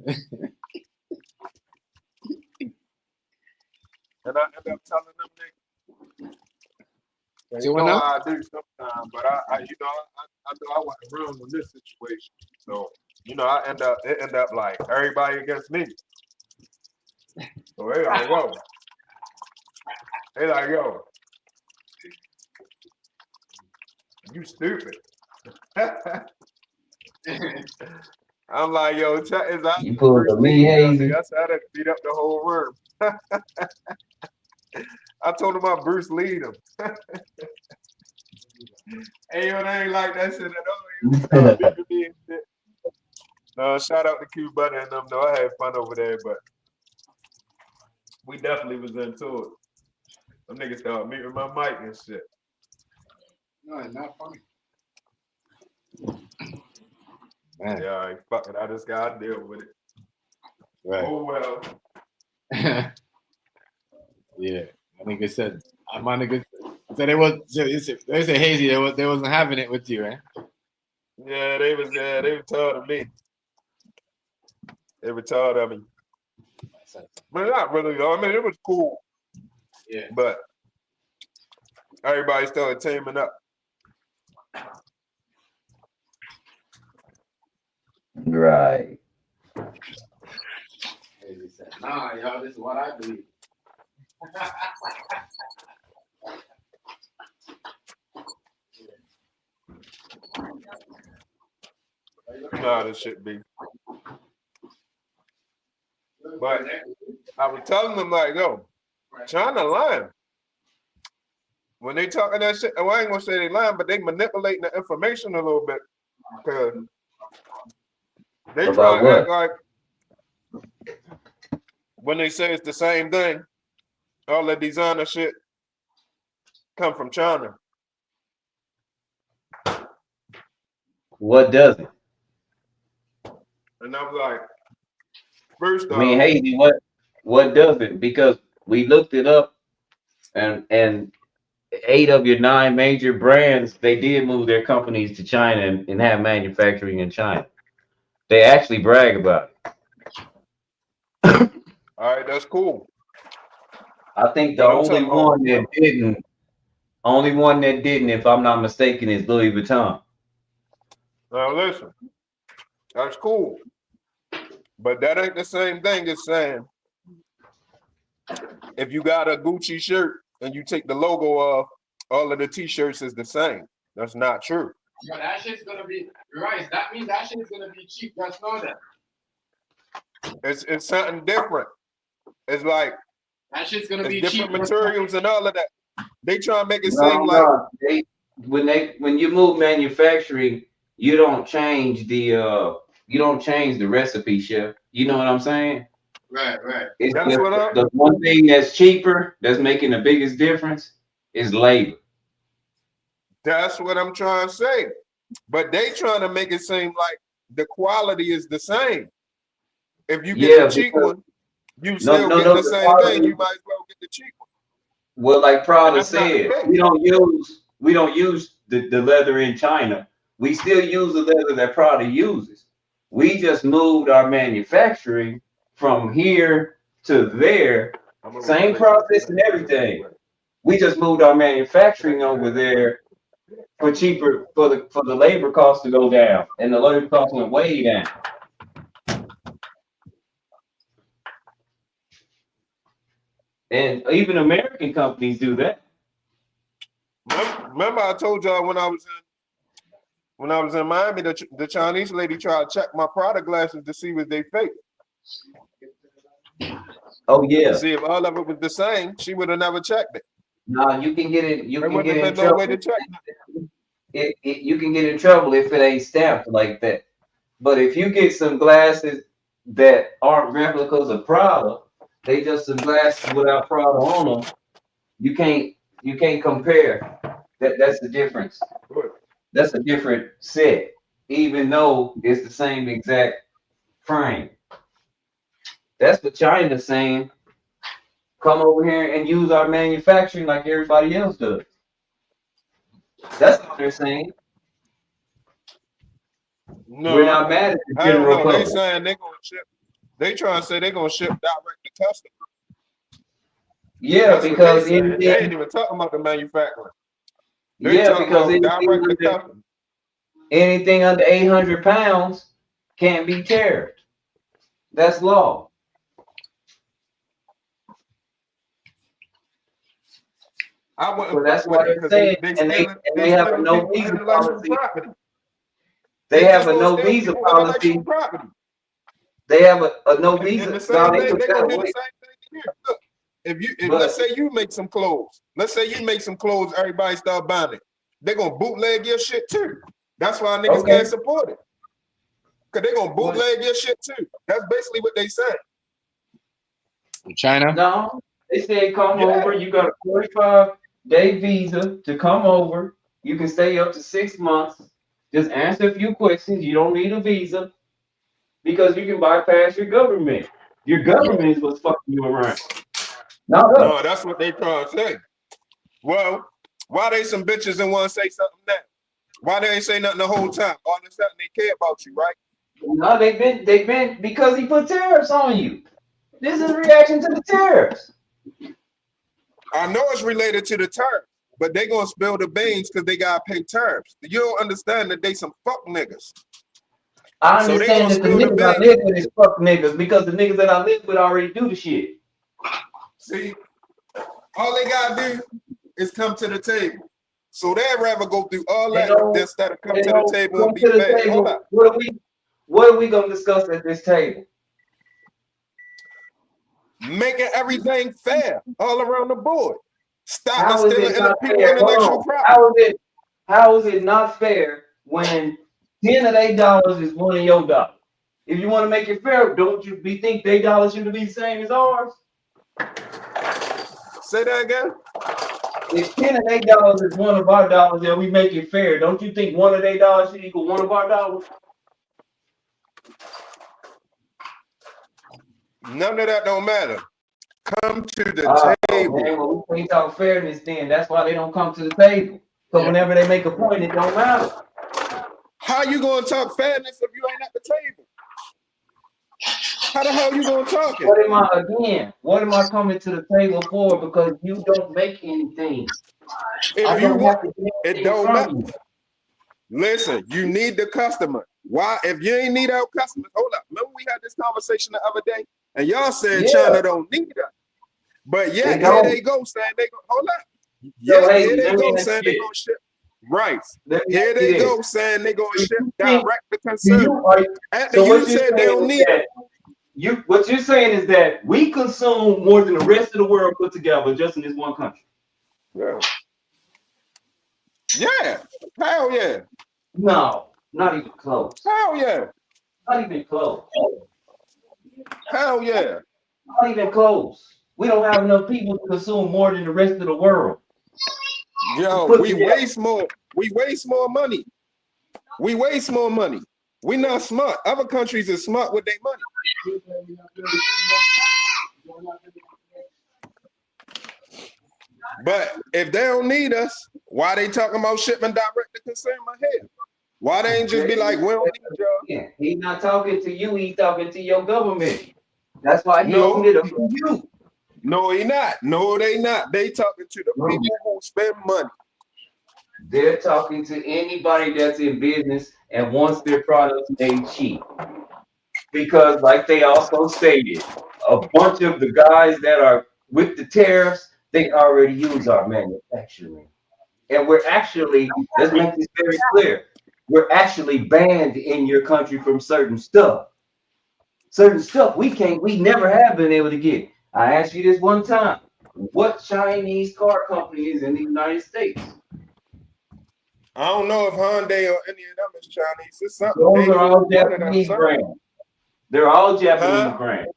And I ended up telling them niggas, See you what know now? how I do sometimes, but I know I wasn't wrong in this situation. So, you know, it ended up like everybody against me. So they like, whoa. They like, yo, you stupid. I'm like, yo, chat is out You there, pulled Bruce the Lee. me, Hazy. I said I had to beat up the whole room. I told him I Bruce Lee them. Hey, yo, they ain't like that shit at all. You start beating me and shit. No, shout out to Q Butter and them. No, I had fun over there, but we definitely was into it. Them niggas started muting my mic and shit. No, it's not funny. Man. Yeah, all right, fuck it. I just gotta deal with it. Right. Oh well. Yeah. My nigga said they said Hazy, they wasn't having it with you, right? Yeah, they was tired of me. They were tired of me. But not really though. I mean, it was cool. Yeah. But everybody started teaming up. Right. He said, nah, y'all, this is what I believe. Nah, this shit be. But I was telling them like, yo, China lying. When they talking that shit, well, I ain't gonna say they lying, but they manipulating the information a little bit. Cause they try About to act what? like when they say it's the same thing, all the designer shit come from China. What does it? And I'm like, first I mean, off, Hazy, what does it? Because we looked it up, and 8 of your 9 major brands, they did move their companies to China and have manufacturing in China. They actually brag about it. all right, that's cool. I think the But I'm only talking about, one that didn't, if I'm not mistaken, is Louis Vuitton. now listen, that's cool. But that ain't the same thing as saying if you got a Gucci shirt and you take the logo off, all of the t-shirts is the same. That's not true. Yo, that shit's gonna be right. That means that shit's gonna be cheap. Just know that. It's something different. It's like That shit's gonna it's be different cheap. materials and all of that. They try to make it No, seem like when you move manufacturing, you don't change the recipe, chef. You know what I'm saying? Right. It's that's just what I'm the one thing that's cheaper, that's making the biggest difference, is labor. trying to say. But they trying to make it seem like the quality is the same. If you get the Yeah, cheap because one, you still no, getting the the same thing. quality. You might as well get the cheap one. Well, like And Prada that's not the said, case. we don't use the leather in China. We still use the leather that Prada uses. We just moved our manufacturing from here to there. Same process and everything. We just moved our manufacturing over there for cheaper for the labor cost to go down, and the labor cost went way down. And even American companies do that. Remember I told y'all when I was in Miami, the Chinese lady tried to check my product glasses to see if they fake. Oh yeah. See if all of it was the same, she would have never checked it. No, you can get it. You There can wouldn't get have in been no way trouble. to check You can get in trouble if it ain't stamped like that. But if you get some glasses that aren't replicas of Prada, they just some glasses without Prada on them. You can't compare. That's the difference. That's a different set, even though it's the same exact frame. That's what China's saying. Come over here and use our manufacturing like everybody else does. That's what they're saying. No, We're not mad at the I don't general know. They public. saying they gonna ship. They trying to say they gonna ship direct to customer. Yeah, That's what because they saying. They ain't even talking about the manufacturing. They talking about direct to customer. anything under 800 pounds can't be tariffed. That's law. I wouldn't So that's fuck with why it they're because saying, they have a stealing no people visa intellectual policy. property. They They have just a gonna no steal visa people policy. intellectual property. They have a no And visa. the No, same they thing, took they that gonna do the away. same thing here. Look, if But let's say you make some clothes, everybody start buying it. They gonna bootleg your shit too. That's why niggas okay, can't support it. Cause they gonna bootleg your shit too. That's basically what they saying. China? no, they said come Yeah. over. You got a 45-day visa to come over. You can stay up to 6 months. Just answer a few questions. You don't need a visa because you can bypass your government. Your government is what's fucking you around. Not No, us. that's what they trying to say. Well, why they some bitches and want to say something now? Why they ain't say nothing the whole time? All of a sudden they care about you, right? No, they've been because he put tariffs on you. This is a reaction to the tariffs. I know it's related to the tariffs, but they gonna spill the beans because they gotta pay tariffs. You don't understand that they some fuck niggas. I So they gonna understand that the spill the niggas I beans. live with is fuck niggas because the niggas that I live with already do the shit. See, all they gotta do is come to the table. So they'd rather go through all They that don't. instead of come They to the don't table and come be to the fair. Hold table. up. What are we gonna discuss at this table? Making everything fair all around the board. Stop How is stealing it not people fair? Hold intellectual on. property. How is it not fair when 10 of their dollars is one of your dollars? If you want to make it fair, don't you think their dollars should be the same as ours? Say that again. If 10 of their dollars is one of our dollars and we make it fair, don't you think one of their dollars should equal one of our dollars? None of that don't matter. Come to the table. Man, well, we can't talk fairness then. That's why they don't come to the table. So whenever they make a point, it don't matter. How you gonna talk fairness if you ain't at the table? How the hell you gonna talk it? What am I coming to the table for? Because you don't make anything. If you want, it don't matter. Listen, you need the customer. Why? If you ain't need our customers, hold up. Remember we had this conversation the other day, and y'all said China don't need us. But yeah, here they go saying they go. Hold up. Yeah, here they go saying they gonna ship rice. Here they go saying they gonna ship direct to consumer. After you said they don't need it. What you're saying is that we consume more than the rest of the world put together just in this one country. Yeah. Yeah. Hell yeah. No, not even close. Hell yeah. Not even close. Hell yeah. Not even close. We don't have enough people to consume more than the rest of the world. Yo, we waste more. We waste more money. We waste more money. We not smart. Other countries are smart with their money. But if they don't need us, why they talking about shipping direct to consumer here? Why they ain't just be like, we don't need y'all? He's not talking to you, he's talking to your government. That's why he opened it up for you. No, he not. No, they not. They talking to the people who spend money. They're talking to anybody that's in business and wants their products made cheap. Because like they also stated, a bunch of the guys that are with the tariffs, they already use our manufacturing. And we're actually, let's make this very clear, we're actually banned in your country from certain stuff. Certain stuff we never have been able to get. I asked you this one time, what Chinese car company is in the United States? I don't know if Hyundai or any of them is Chinese. It's something. Those are all Japanese brands. They're all Japanese brands.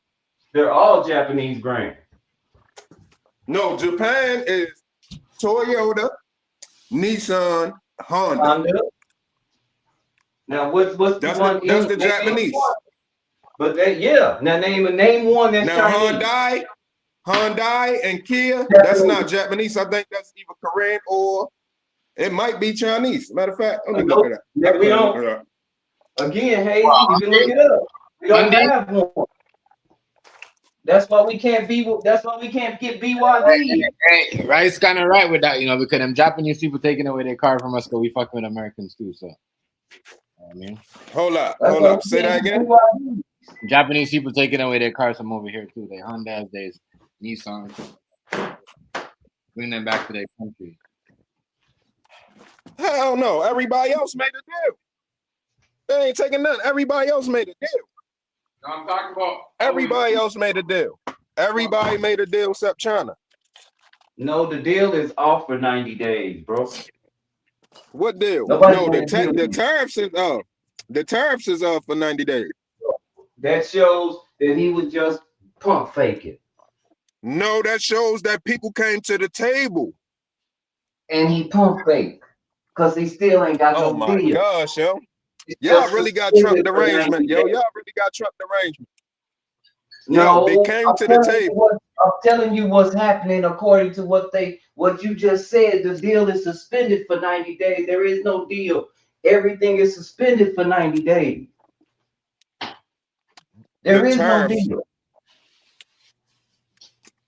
They're all Japanese brands. No, Japan is Toyota, Nissan, Honda. Now, what's that's the one? That's the Japanese. But now name one that's Chinese. Now Hyundai and Kia, that's not Japanese. I think that's either Korean or it might be Chinese. Matter of fact, let me look it up. We don't. Again, hey, you can look it up. We don't have one. That's why we can't get BYD. Right, it's kind of right with that, because them Japanese people taking away their car from us, because we fucking with Americans too. So, I mean, hold up, say that again. Japanese people taking away their cars from over here too. They Hondas, they Nissan, bring them back to their country. Hell no, everybody else made a deal. They ain't taking nothing. Everybody else made a deal. No, I'm talking about everybody else made a deal. Everybody made a deal except China. No, the deal is off for 90 days, bro. What deal? The tariffs is off. The tariffs is off for 90 days. That shows that he was just pump faking. No, that shows that people came to the table. And he pump faked. Because he still ain't got no deal. Oh my gosh, yo. Y'all really got Trump derangement, yo. Y'all really got Trump derangement. No, they came to the table. I'm telling you what's happening according to what you just said. The deal is suspended for 90 days. There is no deal. Everything is suspended for 90 days. There is no deal.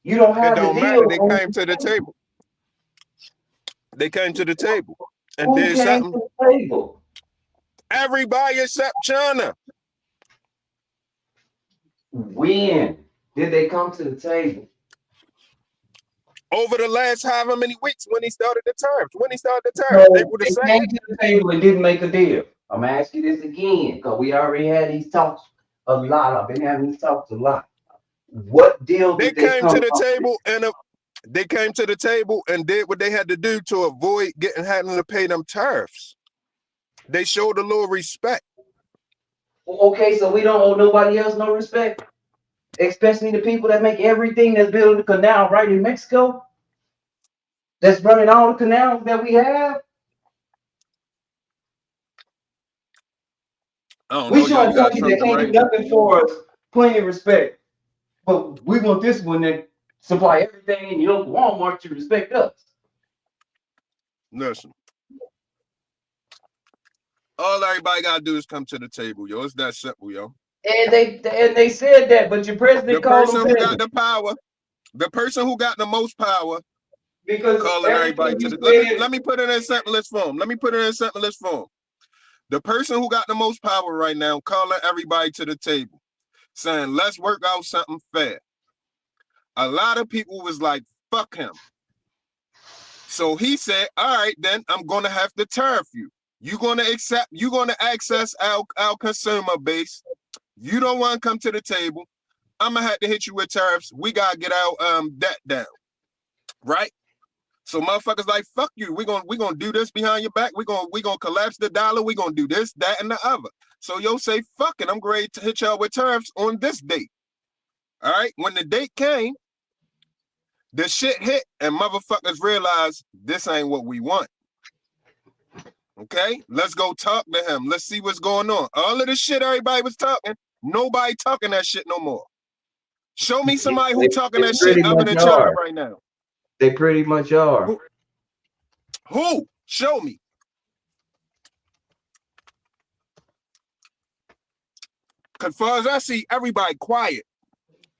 You don't have the deal. They came to the table. They came to the table and did something. To the table? Everybody except China. When did they come to the table? Over the last however many weeks when he started the terms. When he started the terms, So April the they 2nd. came to the table and didn't make a deal. I'm gonna ask you this again because we already had these talks a lot. I've been having these talks a lot. What deal They did they came come to the up with? table and they came to the table and did what they had to do to avoid having to pay them tariffs. They showed a little respect. Okay, so we don't owe nobody else no respect, especially the people that make everything that's building the canal right in Mexico. That's running all the canals that we have. I don't We know, y'all. showing You got countries Trump that to can't do raise. nothing for us, plenty of respect. But we want this one that supply everything in your Walmart to respect us. Listen. All everybody gotta do is come to the table, yo. It's that simple, yo. And they said that, but your The president called person them who got peasants. the power, the person who got the most power, Because calling everybody everything to you the. said, Let me put it in simplest form. Let me put it in simplest form. The person who got the most power right now, calling everybody to the table, saying, let's work out something fair. A lot of people was like, fuck him. So he said, all right, then I'm going to have to tariff you. You're going to access our consumer base. You don't want to come to the table. I'm going to have to hit you with tariffs. We got to get our debt down. Right? So motherfuckers like, fuck you. We're gonna do this behind your back. We're gonna collapse the dollar. We're gonna do this, that, and the other. So yo say, fuck it, I'm ready to hit y'all with tariffs on this date. All right. When the date came, the shit hit, and motherfuckers realized this ain't what we want. Okay, let's go talk to him. Let's see what's going on. All of the shit everybody was talking, nobody talking that shit no more. Show me somebody who talking they that shit pretty other much than China are. right now. They pretty much are. Who? Show me. Cause far as I see, everybody quiet.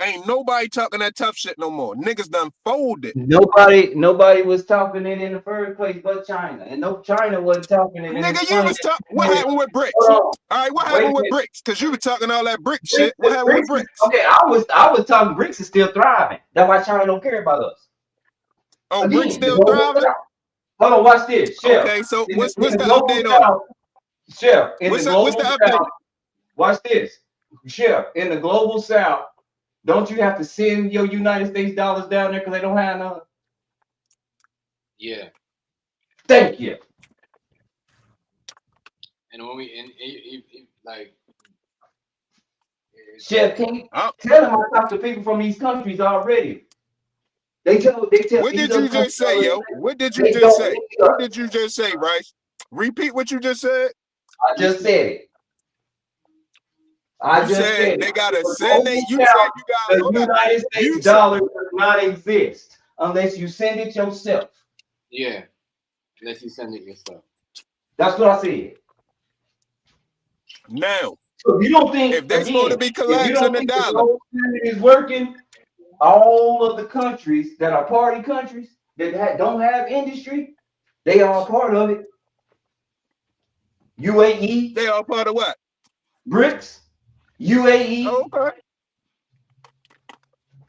Ain't nobody talking that tough shit no more. Niggas done folded. Nobody was talking it in the first place but China. And no China wasn't talking it. And it's Nigga, you funny. was talking. What happened with bricks? Hold on. All right, what Wait a happened with minute. bricks? Cause you were talking all that brick shit. What happened with bricks? Okay, I was talking bricks is still thriving. That's why China don't care about us. Oh, Again, bricks the still global thriving? south. Hold on, watch this. Chef. Okay, so In what's the the global update on it? south, Chef, in the What's global the update? south, watch this. Chef, in the global south, don't you have to send your United States dollars down there because they don't have none? Yeah. Thank you. And when like Chef, can you tell them I talk to people from these countries already? They tell what these did you other just say, countries yo? What did you they just don't say? need What us. did you just say, Rice? Repeat what you just said. I just said it. You said they gotta send it. You Now, said you got the United States dollar does not exist unless you send it yourself. Yeah, unless you send it yourself. That's what I said. Now, so if you don't think if they're supposed to be collapsing the dollar, gold standard is working, all of the countries that are party countries that don't have industry, they are part of it. UAE, they all part of what? BRICS, UAE, Okay.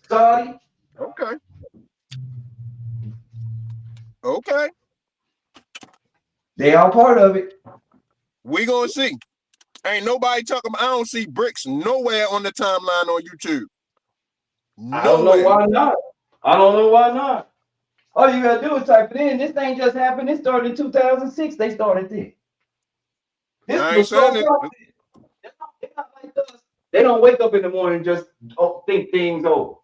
Saudi. Okay. Okay. They are part of it. We gonna see. Ain't nobody talking about. I don't see bricks nowhere on the timeline on YouTube. Nowhere. I don't know why not. I don't know why not. All you gotta do is type it in. This thing just happened. It started in 2006. They started this. This I was ain't so saying process. They're not like us. They don't wake up in the morning and just think things over.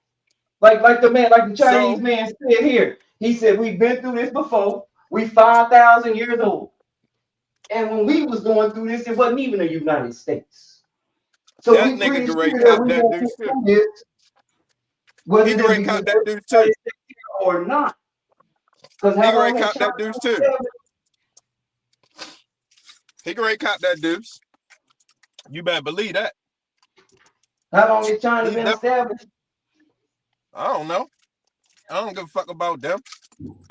Like the Chinese man said here. He said, we've been through this before. We 5,000 years old. And when we was going through this, it wasn't even the United States. So that we nigga pretty can sure rate that cop we that gonna dude get too. through this, whether He can they rate be cop that dude too. or not. Because He how can long rate has cop that China dude too. He can rate cop that dude. You better believe that. How long has China been established? I don't know. I don't give a fuck about them.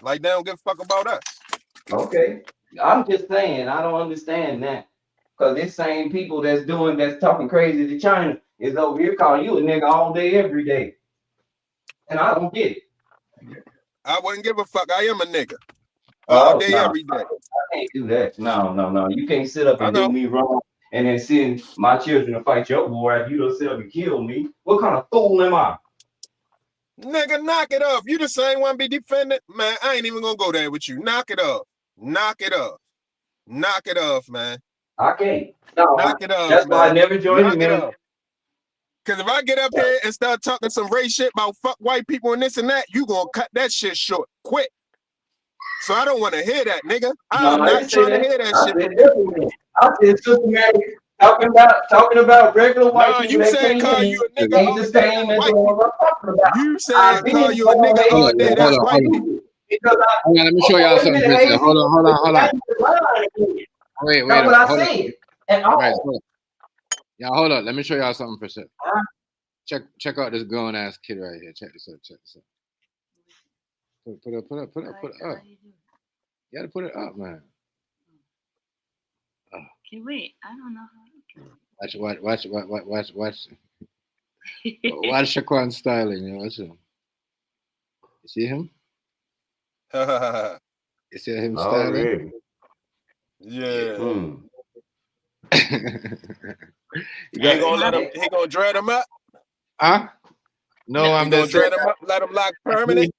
Like they don't give a fuck about us. Okay. I'm just saying, I don't understand that. Because this same people that's talking crazy to China, is over here calling you a nigga all day, every day. And I don't get it. I wouldn't give a fuck. I am a nigga. All day, every day. I can't do that. No. You can't sit up I and know. do me wrong and then send my children to fight your war after you yourself and kill me. What kind of fool am I? Nigga, knock it off. You the same one be defending? Man, I ain't even gonna go there with you. Knock it off. Knock it off. Knock it off, man. I can't. No, Knock it off, that's man. why I never joined Knock the it military. off. Because if I get up here and start talking some race shit about fuck white people and this and that, you gonna cut that shit short quick. So I don't want to hear that, nigga. I'm not trying to hear that shit. I said systematic. Talking about regular white people. You said call you a nigga all day. That's white people. You said call you a nigga all day. That's white people. Let me show y'all something. Hold on. Wait. That's what I said. Right, yeah, hold on. Let me show y'all something for a second. Check out this grown ass kid right here. Check this out. Put it up. You gotta put it up, man. Okay, wait. I don't know how. Watch. Watch Shaquan styling, you know. Watch him. You see him? You see him styling? Yeah. He gonna dread him up? Huh? No, I'm gonna just dread him up, let him lock permanent.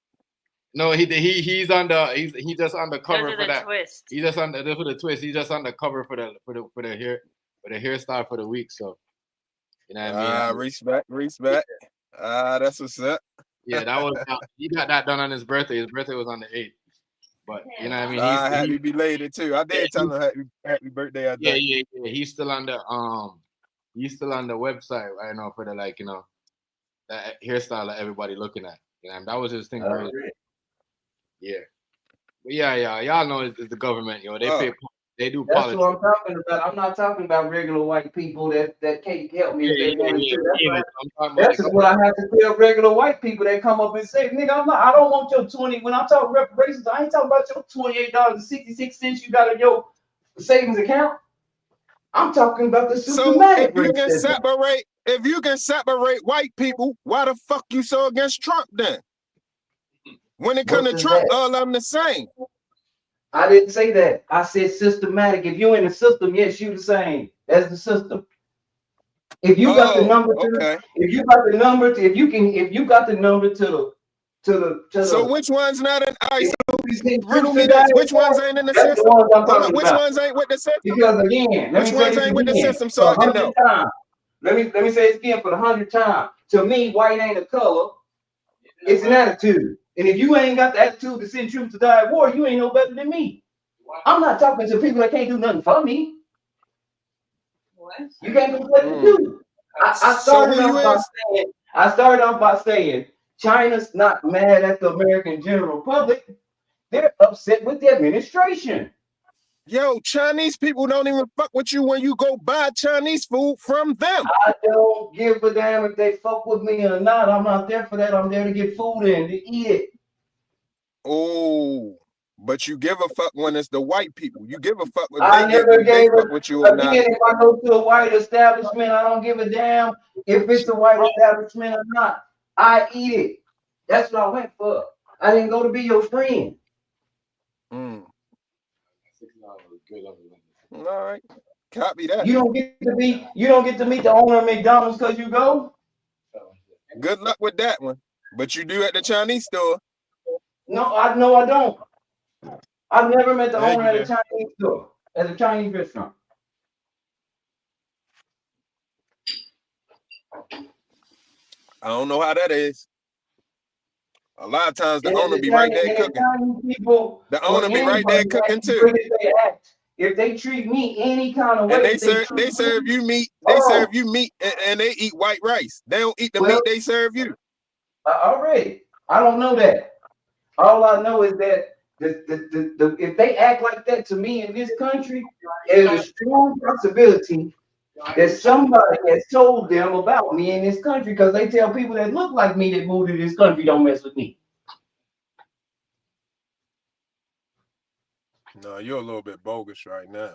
No, he's just undercover for that. Twist. He's just under for the twist. He's just undercover for the hairstyle for the week. So you know what I mean? Respect. That's what's up. Yeah, that was he got that done on his birthday. His birthday was on the 8th. But you know what I mean? Happy belated too. I did tell him happy birthday. Yeah. He's still on the website right now for the that hairstyle that everybody looking at. You know, and that was his thing. Right? Yeah. But yeah. Y'all know it's the government, yo. They do That's politics. what I'm talking about. I'm not talking about regular white people that can't help me if they want to. That's what I have to tell regular white people that come up and say, nigga, I don't want your 20. When I'm talking reparations, I ain't talking about your $28.66 you got in your savings account. I'm talking about the systematic racism. If you can separate white people, why the fuck you so against Trump then? When it comes to Trump, all of them the same. I didn't say that. I said systematic. If you're in the system, yes, you the same. That's the system. If you got the number if you got the number to the So which one's not in riddle me this. Which ones ain't in the system? Which ones ain't with the system? Because again, which ones ain't with the system so I can know? Let me say it again for the 100th time. To me, white ain't a color. It's an attitude. And if you ain't got the attitude to send troops to die at war, you ain't no better than me. I'm not talking to people that can't do nothing for me. What? You can't do what to do. I started off by saying China's not mad at the American general public. They're upset with the administration. Yo, Chinese people don't even fuck with you when you go buy Chinese food from them. I don't give a damn if they fuck with me or not. I'm not there for that. I'm there to get food in, to eat it. Oh, but you give a fuck when it's the white people. You give a fuck when they fuck with you or not. If I go to a white establishment, I don't give a damn if it's a white establishment or not. I eat it. That's what I went for. I didn't go to be your friend. All right, copy that. You don't get to meet the owner of McDonald's because you go. Good luck with that one. But you do at the Chinese store. No, I don't. I've never met the owner at a Chinese store, at a Chinese restaurant. I don't know how that is. A lot of times the owner be right there cooking. The owner be right there cooking too. If they treat me any kind of way, and they serve you meat. They serve you meat, and they eat white rice. They don't eat the meat they serve you. Already, I don't know that. All I know is that if they act like that to me in this country, there's a strong possibility that somebody has told them about me in this country, because they tell people that look like me that moved to this country don't mess with me. No, you're a little bit bogus right now.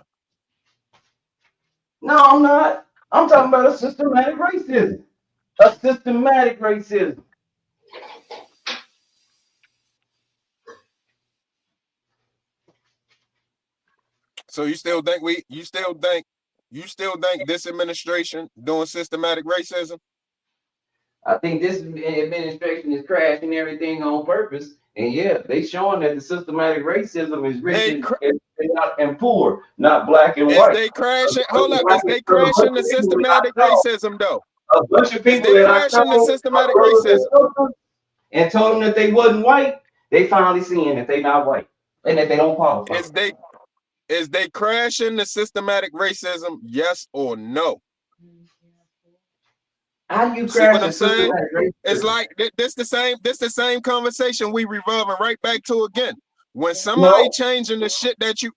No, I'm not. I'm talking about a systematic racism. A systematic racism. So you still think this administration doing systematic racism? I think this administration is crashing everything on purpose. And yeah, they showing that the systematic racism is rich and poor, not black and Is white. they crashing? Hold up. Is they crashing the systematic racism though? A bunch of Is people they that I crashing the told, systematic racism? and told them that they wasn't white, they finally seeing that they not white and that they don't qualify. Is they crashing the systematic racism? Yes or no? How do you See crash what I'm a saying? systematic racism? It's like this the same conversation we revolving right back to again. When somebody changing the shit that you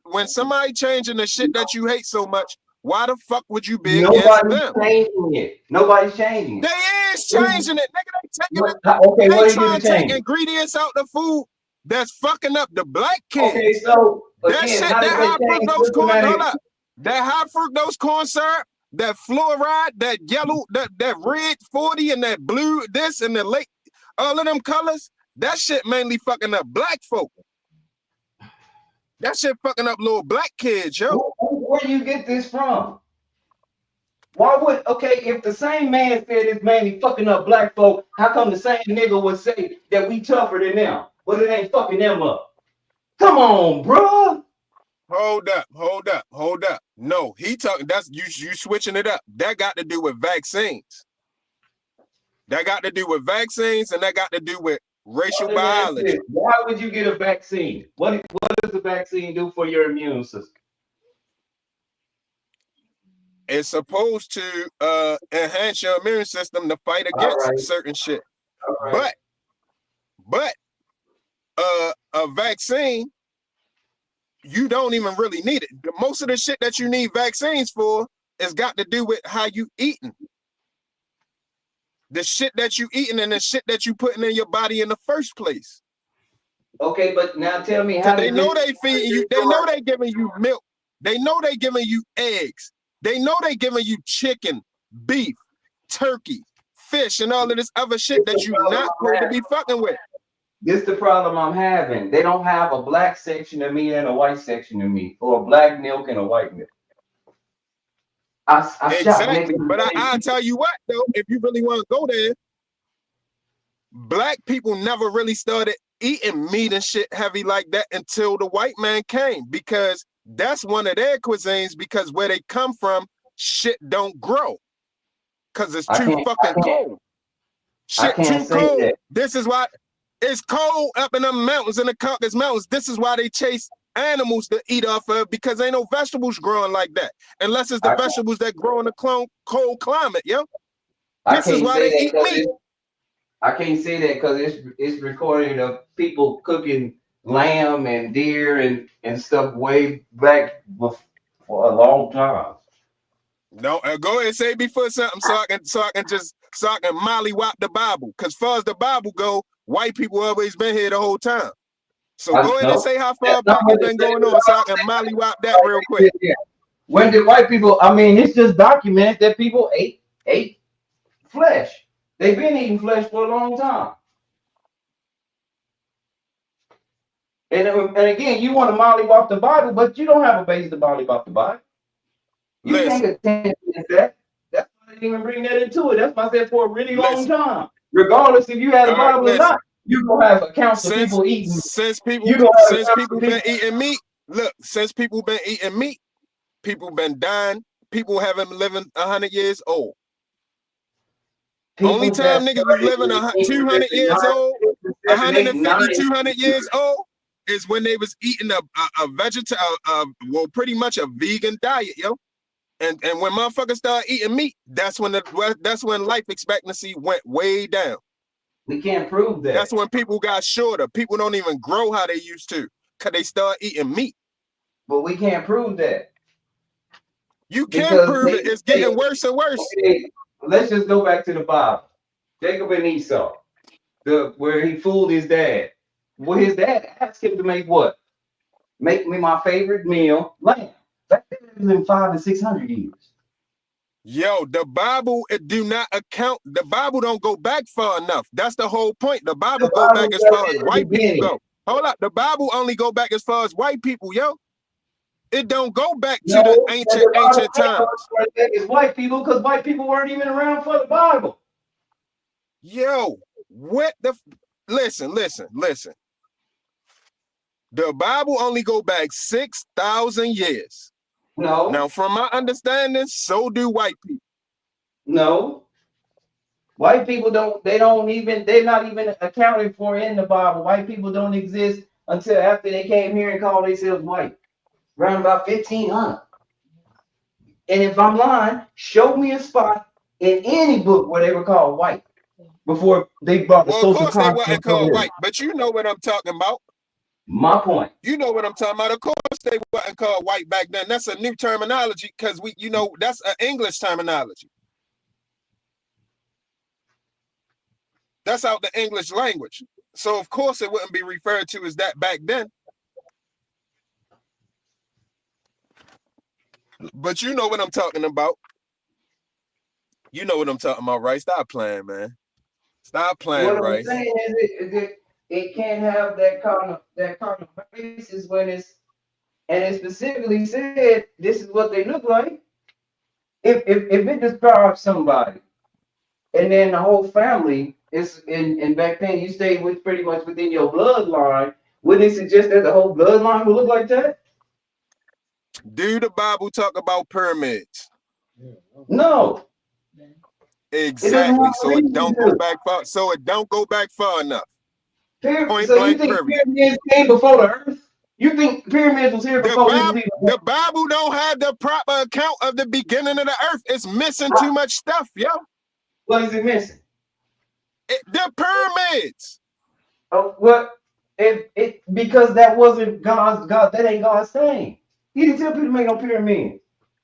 hate so much, why the fuck would you be against them? Changing it. Nobody's changing it. They is changing it. Nigga, they taking it. Okay, what They are you trying gonna to take change? ingredients out the food that's fucking up the black kids. Okay, so that again, shit, how that did they high change fructose corn, systematic? hold up. That high fructose corn syrup, that fluoride, that yellow, that red 40 and that blue, this and the lake, all of them colors, that shit mainly fucking up black folk. That shit fucking up little black kids, yo. Where do you get this from? Why would, okay, if the same man said it's mainly fucking up black folk, how come the same nigga would say that we tougher than them, but it ain't fucking them up? Come on, bro. Hold up. No, he talking, that's you switching it up. That got to do with vaccines. That got to do with vaccines and that got to do with racial biology. Why would you get a vaccine? What does the vaccine do for your immune system? It's supposed to enhance your immune system to fight against certain shit. But a vaccine, you don't even really need it. Most of the shit that you need vaccines for has got to do with how you eating. The shit that you eating and the shit that you putting in your body in the first place. Okay, but now tell me how they know they feeding you, they know they giving you milk, they know they giving you eggs, they know they giving you chicken, beef, turkey, fish, and all of this other shit that you not supposed to be fucking with. This is the problem I'm having. They don't have a black section of meat and a white section of meat, or a black milk and a white milk. Exactly, but I'll tell you what though, if you really want to go there, black people never really started eating meat and shit heavy like that until the white man came, because that's one of their cuisines, because where they come from, shit don't grow. Cause it's too fucking cold. Shit too cold. This is why it's cold up in the mountains, in the Caucasus Mountains. This is why they chase animals to eat off of, because ain't no vegetables growing like that. Unless it's the vegetables that grow in a cold climate, yo. This is why they eat meat. I can't say that because it's recorded of people cooking lamb and deer and stuff way back for a long time. No, go ahead and say before something so I can mollywop the Bible. Because far as the Bible go, white people always been here the whole time. So go ahead and say how far back it's been going on so I can mollywop that real quick. When did white people, I mean, it's just documented that people ate flesh. They've been eating flesh for a long time. And again, you want to mollywop the Bible, but you don't have a base to mollywop the Bible. You can't attend to that. That's why I didn't even bring that into it. That's why I said for a really long time. Regardless if you had a Bible or not, you're going to have accounts of people eating. Since people been eating meat, look, since people been eating meat, people been dying. People haven't been living 100 years old. Only time niggas was living 200 years old, 150, 200 years old is when they was eating pretty much a vegan diet, yo. And when motherfuckers start eating meat, that's when life expectancy went way down. We can't prove that. That's when people got shorter. People don't even grow how they used to because they start eating meat. But we can't prove that. You can't prove it. It's getting worse and worse. Okay, let's just go back to the Bible. Jacob and Esau, where he fooled his dad. Well, his dad asked him to make what? Make me my favorite meal, lamb. Back then it was in 500 and 600 years. Yo, the Bible it do not account. The Bible don't go back far enough. That's the whole point. The Bible go back as far as white people go. Hold up, the Bible only go back as far as white people, yo. It don't go back to the ancient times. It's white people because white people weren't even around for the Bible. Yo, what the? Listen. The Bible only go back 6,000 years. No. Now, from my understanding, so do white people. No. White people they're not even accounted for in the Bible. White people don't exist until after they came here and called themselves white. Around about 1500. And if I'm lying, show me a spot in any book where they were called white before they brought the social Of course they concept weren't called white, but you know what I'm talking about. My point. You know what I'm talking about. Of course they weren't called white back then. That's a new terminology because that's an English terminology. That's out the English language. So of course it wouldn't be referred to as that back then. But you know what I'm talking about. You know what I'm talking about, right? Stop playing, man. Stop playing, what Rice. I'm saying is it can't have that kind of basis when it specifically said this is what they look like. If it describes somebody, and then the whole family is and back then you stayed with pretty much within your bloodline, wouldn't it suggest that the whole bloodline would look like that? Do the Bible talk about pyramids? No. Exactly. So it don't go back far. So it don't go back far enough. So you think pyramids came before the earth? You think pyramids was here before this was even? The Bible don't have the proper account of the beginning of the earth. It's missing too much stuff, yo. What is it missing? The pyramids. Oh, well, because that wasn't God. That ain't God's thing. He didn't tell people to make no pyramids.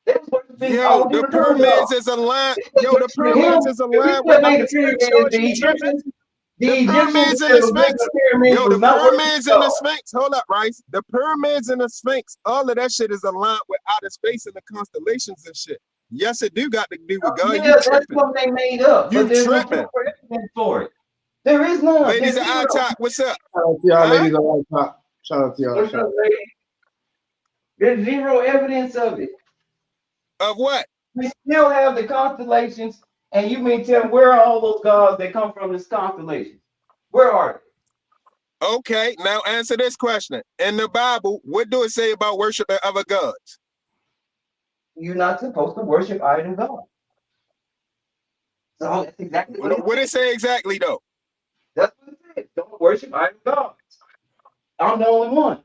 Yo, the pyramids is aligned. Yo, the pyramids is aligned with the Sphinx. The pyramids and the Sphinx. Yo, the pyramids and the Sphinx. Hold up, Rice. The pyramids and the Sphinx. All of that shit is aligned with outer space and the constellations and shit. Yes, it do got to do with God. Yeah, that's what they made up. You but there's tripping. No evidence for it. There is none. Ladies at our top, what's up? Shout out to y'all, ladies at our top. Shout out to y'all. What's up, ladies? There's zero evidence of it. Of what? We still have the constellations, and you may tell me where are all those gods that come from this constellation? Where are they? Okay, now answer this question. In the Bible, what do it say about worshiping other gods? You're not supposed to worship idol gods. So that's exactly what it say exactly though. That's what it says. Don't worship idol gods. I'm the only one.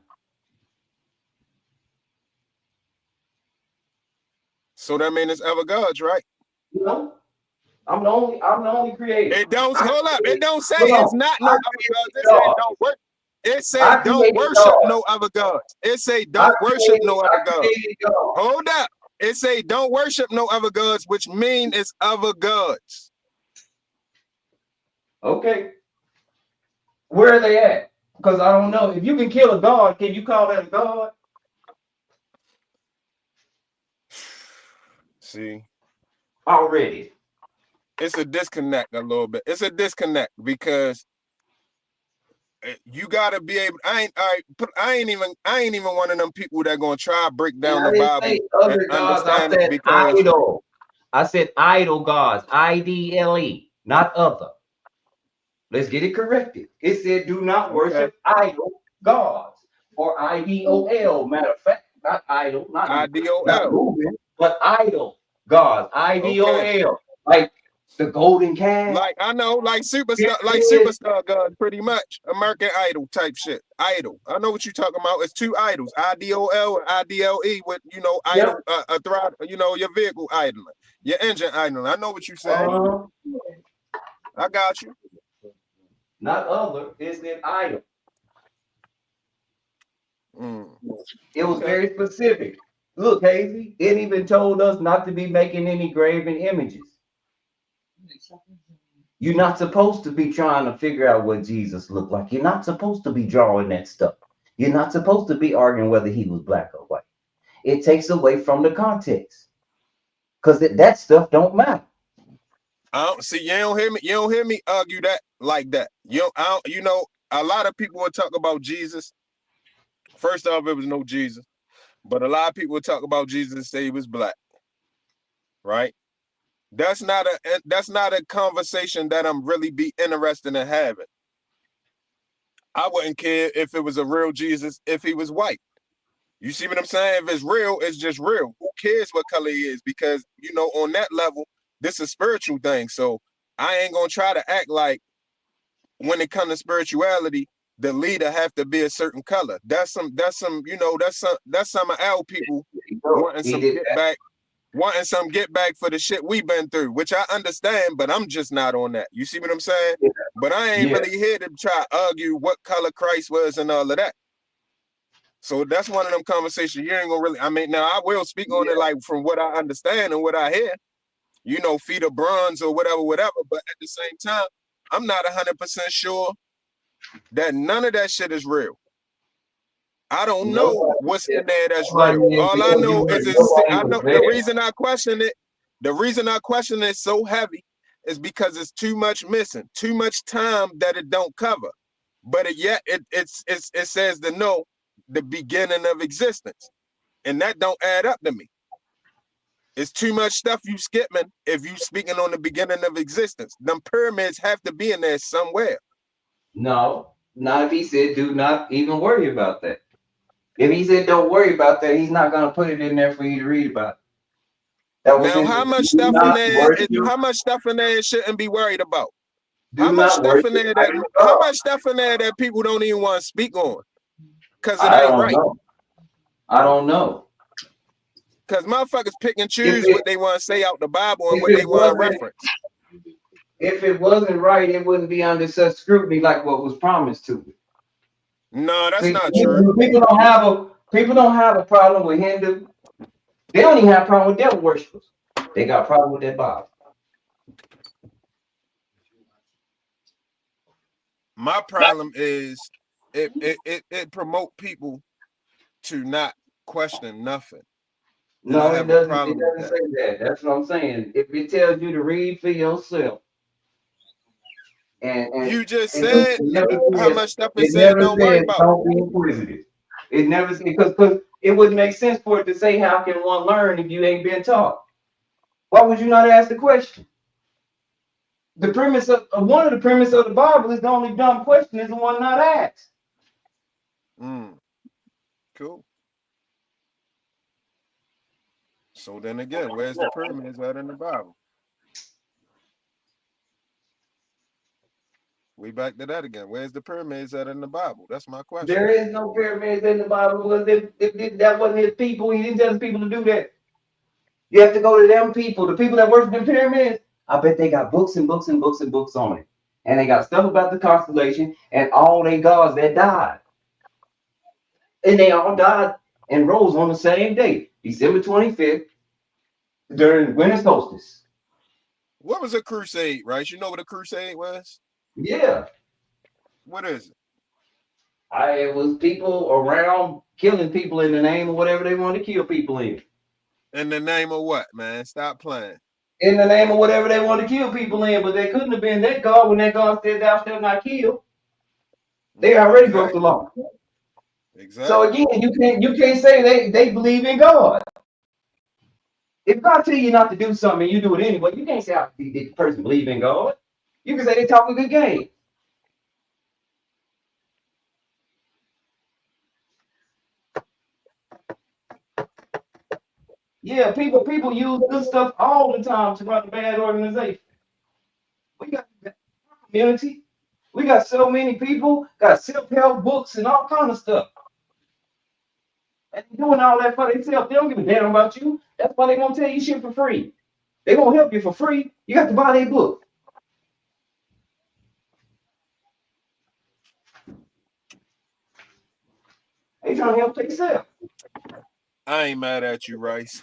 So that means it's other gods, right? No. I'm the only creator. It don't hold up. It don't say it's not no other gods. It say don't worship. It say don't worship no other gods. It say don't worship no other gods. Hold up. It say don't worship no other gods, which mean it's other gods. Okay. Where are they at? Because I don't know. If you can kill a god, can you call that a god? See. Already. It's a disconnect a little bit. It's a disconnect because you gotta be able. I ain't even one of them people that gonna try to break down the Bible and understand it because idol. I said idol gods, IDLE, not other. Let's get it corrected. It said do not worship idol gods or IDOL. Matter of fact, not idol, not IDOL, not moving, but idol gods, IDOL, like the golden calf. Like I know, like superstar gods, pretty much American Idol type shit. Idol. I know what you're talking about. It's two idols, IDOL and IDLE, with idol, your vehicle idling, your engine idling. I know what you're saying. I got you. Not other, it's an idol. It was very specific. Look, Hazy, it even told us not to be making any graven images. You're not supposed to be trying to figure out what Jesus looked like. You're not supposed to be drawing that stuff. You're not supposed to be arguing whether he was black or white. It takes away from the context. because that stuff don't matter. I don't see. You don't hear me. You don't hear me argue that like that. You know, a lot of people will talk about Jesus. First off, it was no Jesus, but a lot of people will talk about Jesus and say he was black. Right? That's not a conversation that I'm really be interested in having. I wouldn't care if it was a real Jesus if he was white. You see what I'm saying? If it's real, it's just real. Who cares what color he is? Because, you know, on that level, this is a spiritual thing. So I ain't gonna try to act like when it comes to spirituality, the leader have to be a certain color. That's some, you know, that's some of our people wanting some get back for the shit we've been through, which I understand, but I'm just not on that. You see what I'm saying? Yeah. But I ain't really here to try to argue what color Christ was and all of that. So that's one of them conversations you ain't gonna really, I mean, now I will speak on it like from what I understand and what I hear, you know, feet of bronze or whatever, but at the same time, I'm not 100% sure that none of that shit is real. I don't know what's in there that's real. All I know is I know the reason I question it so heavy is because it's too much missing, too much time that it don't cover. But it says to know the beginning of existence. And that don't add up to me. It's too much stuff you skipping if you speaking on the beginning of existence. Them pyramids have to be in there somewhere. No, not if he said do not even worry about that. If he said don't worry about that, he's not gonna put it in there for you to read about. Now, how much stuff in there? How much stuff in there shouldn't be worried about? How much stuff in there that people don't even want to speak on? Because it ain't right. I don't know. Because motherfuckers pick and choose what they want to say out the Bible and what they want to reference. If it wasn't right, it wouldn't be under such scrutiny like what was promised to it. No, that's not true. People don't have a problem with Hindu. They don't even have a problem with devil worshippers. They got a problem with that Bible. My problem is it promote people to not question nothing. No, it doesn't. It doesn't say that. That's what I'm saying. If it tells you to read for yourself, and you just said how much stuff it said. Don't worry about. Don't be inquisitive. It never said because it wouldn't make sense for it to say how can one learn if you ain't been taught. Why would you not ask the question? The premise of one of the premise of the Bible is the only dumb question is the one not asked. Cool. So then again, where's the pyramids at in the Bible? We back to that again. Where's the pyramids at in the Bible? That's my question. There is no pyramids in the Bible because if that wasn't his people, he didn't tell his people to do that. You have to go to them people, the people that worship in pyramids. I bet they got books and books and books and books on it. And they got stuff about the constellation and all they gods that died. And they all died and rose on the same day, December 25th, during winter solstice. What was a crusade, right? You know what a crusade was? Yeah. What is it? It was people around killing people in the name of whatever they wanted to kill people in. In the name of what, man? Stop playing. In the name of whatever they wanted to kill people in, but they couldn't have been that God when that God said thou shalt not kill. They already broke the law. Exactly. So again, you can't say they believe in God. If God tell you not to do something and you do it anyway, you can't say the person believe in God. You can say they talk a good game. Yeah, people use good stuff all the time to run a bad organization. We got a community. We got so many people, got self-help books and all kind of stuff. And they're doing all that for themselves. They don't give a damn about you. That's why they gonna tell you shit for free. They gonna help you for free. You got to buy their book. They trying to help themselves. I ain't mad at you, Rice.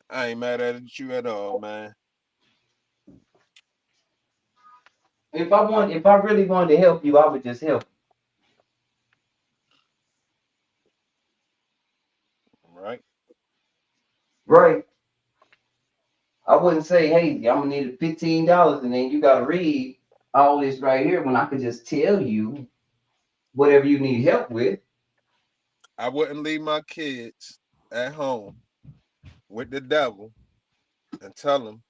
I ain't mad at you at all, man. If I really wanted to help you, I would just help you. Right. I wouldn't say, hey, I'm gonna need $15 and then you gotta read all this right here when I could just tell you whatever you need help with. I wouldn't leave my kids at home with the devil and tell them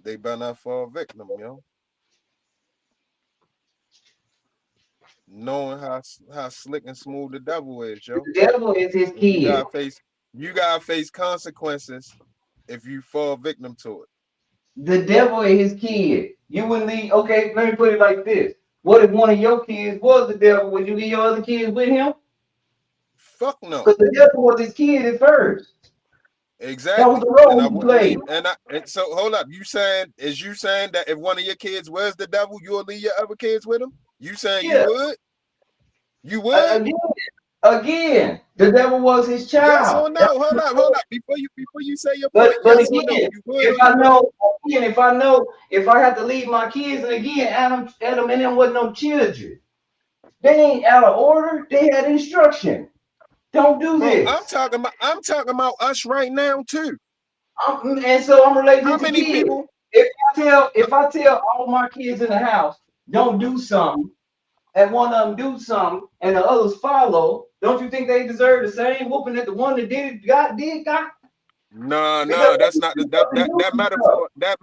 they better not fall victim, yo. Knowing how slick and smooth the devil is, yo. The devil is his And kid. you gotta face consequences if you fall victim to it. The devil is his kid. You wouldn't leave. Okay, let me put it like this. What if one of your kids was the devil? Would you leave your other kids with him? Fuck no. Because the devil was his kid at first. Exactly. That was the And role I he wouldn't played. leave. And so hold up. You saying that if one of your kids was the devil, you'll leave your other kids with him? You saying you Yeah. would? You would? Again, the devil was his child. Yes or no? Hold up. Before you say your But point, yes again, or no? You would if I know, if I have to leave my kids, and again, Adam and them wasn't no children. They ain't out of order. They had instruction. Don't do Bro, this. I'm talking about us right now too. And so I'm related How to many kids. people? If I tell all my kids in the house, don't do something, and one of them do something, and the others follow, don't you think they deserve the same whooping that the one that did got? No, Because that's not that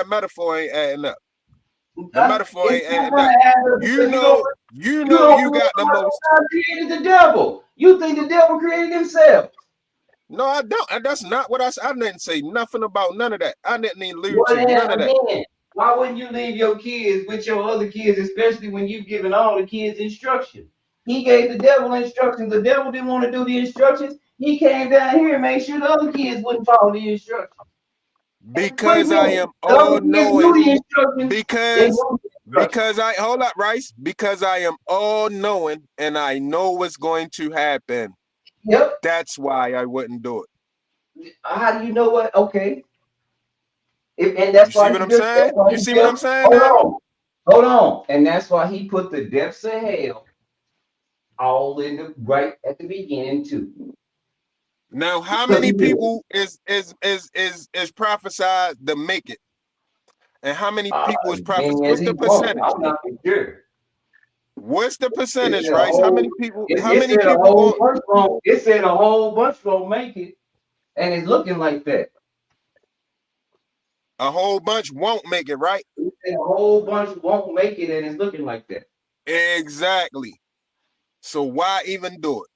metaphor ain't adding up. The metaphor ain't adding up. You know you got the most. God created the devil. You think the devil created himself? No, I don't. And that's not what I said. I didn't say nothing about none of that. I didn't even allude Well, to none of that. again, why wouldn't you leave your kids with your other kids, especially when you've given all the kids instruction? He gave the devil instructions. The devil didn't want to do the instructions. He came down here and made sure the other kids wouldn't follow the instructions. Because I am The other all kids knew knowing. the instructions. Because I hold up, Rice. Because I am all knowing and I know what's going to happen. Yep. That's why I wouldn't do it. How do you know what? Okay. And that's you why see what I'm saying? You see what I'm saying now? Hold on. And that's why he put the depths of hell all in the right at the beginning too. Now, how many people is prophesied to make it? And how many people is prophesied? What's the percentage? I'm not sure. What's the percentage, Rice? How many people? How many It people? It said a whole bunch won't make it, and it's looking like that. A whole bunch won't make it, right? It said a whole bunch won't make it, and it's looking like that. Exactly. So why even do it?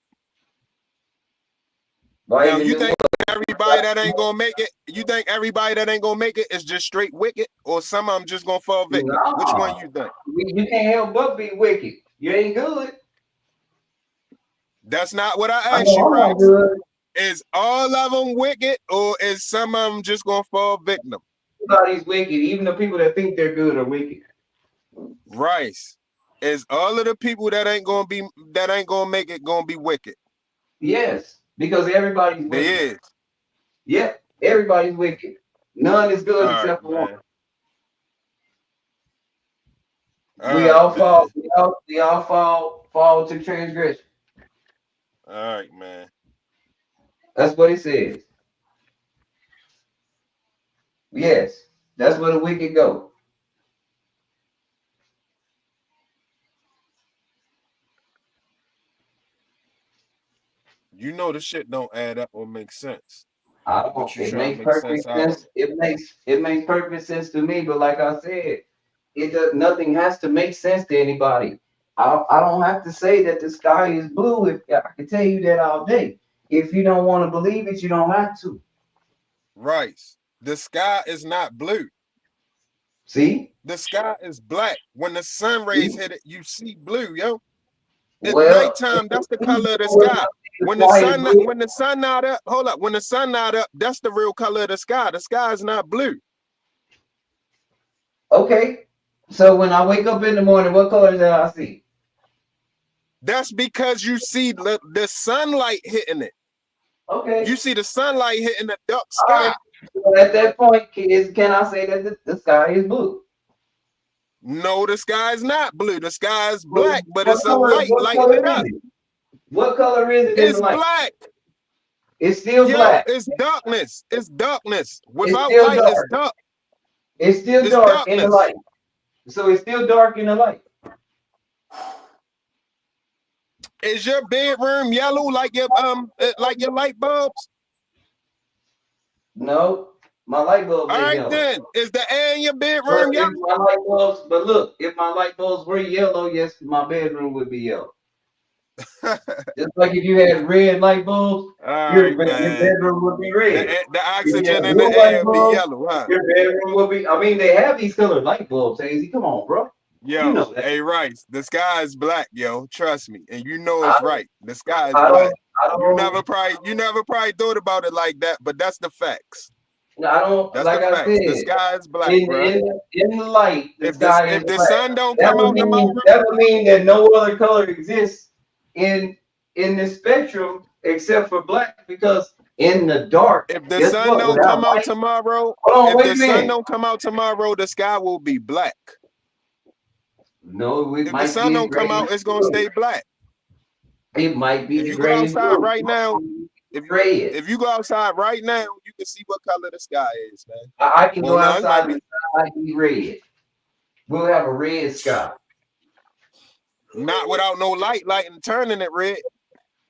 Why now even you do think what? everybody that ain't gonna make it? You think everybody that ain't gonna make it is just straight wicked, or some of them just gonna fall victim? Nah, Which one you think? You can't help but be wicked. You ain't good. That's not what I asked you, right? Is all of them wicked, or is some of them just gonna fall victim? Everybody's wicked. Even the people that think they're good are wicked. Rice. Is all of the people that ain't gonna make it gonna be wicked? Yes, because everybody's wicked. They is. Yep, everybody's wicked. None is good except for one. We all fall. We all fall to transgression. All right, man. That's what it says. Yes, that's where the wicked go. You know the shit don't add up or make sense. I don't. It makes perfect sense. It makes perfect sense to me. But like I said, it does. Nothing has to make sense to anybody. I don't have to say that the sky is blue. If I can tell you that all day. If you don't want to believe it, you don't have to. Right. The sky is not blue. See? The sky is black. When the sun rays hit it, you see blue, yo. It's Well, nighttime. That's the color of the sky. When the sun not up, hold up. When the sun not up, that's the real color of the sky. The sky is not blue. Okay. So when I wake up in the morning, what color do I see? That's because you see the sunlight hitting it. Okay. You see the sunlight hitting the dark sky. Right. So at that point, can I say that the sky is blue? No, the sky is not blue. The sky is black, but it's a light lighting it up. What color is it? It's black. It's still Yo, black. it's darkness. It's darkness. It's Without still light, it's dark. dark. It's still It's dark in the darkness. light. So it's still dark in the light. Is your bedroom yellow like your light bulbs? No, my light bulbs All ain't right yellow. then. Is the air in your But bedroom if yellow? my light bulbs, but look, if my light bulbs were yellow, yes, my bedroom would be yellow. Just like if you had red light bulbs, All your right, man. bedroom would be red. The If you oxygen had in the blue light air be bulbs, yellow, huh? your bedroom would be. I mean, they have these colored light bulbs, Hazy. Come on, bro. Yo, You know that. hey Rice, the sky is black, yo. Trust me, and you know I it's don't- right. The sky is I black. don't. You never probably thought about it like that, but that's the facts. I don't. That's Like the I facts. The said, sky is black, bro. in the light, the sky is If the black. sun don't That come would out tomorrow, mean that no other color exists in this spectrum except for black, because in the dark, if the guess sun what? don't Without come out light, tomorrow, hold on, if wait the a sun minute. don't come out tomorrow, the sky will be black. No, it If the might sun be don't come out, it's gonna stay black. It might be If the you go greatest outside blue. right now, Red. if you go outside right now, you can see what color the sky is, man. I can Well, go no, it might outside and be the sky might be red. We'll have a red sky. not without no light and turning it red.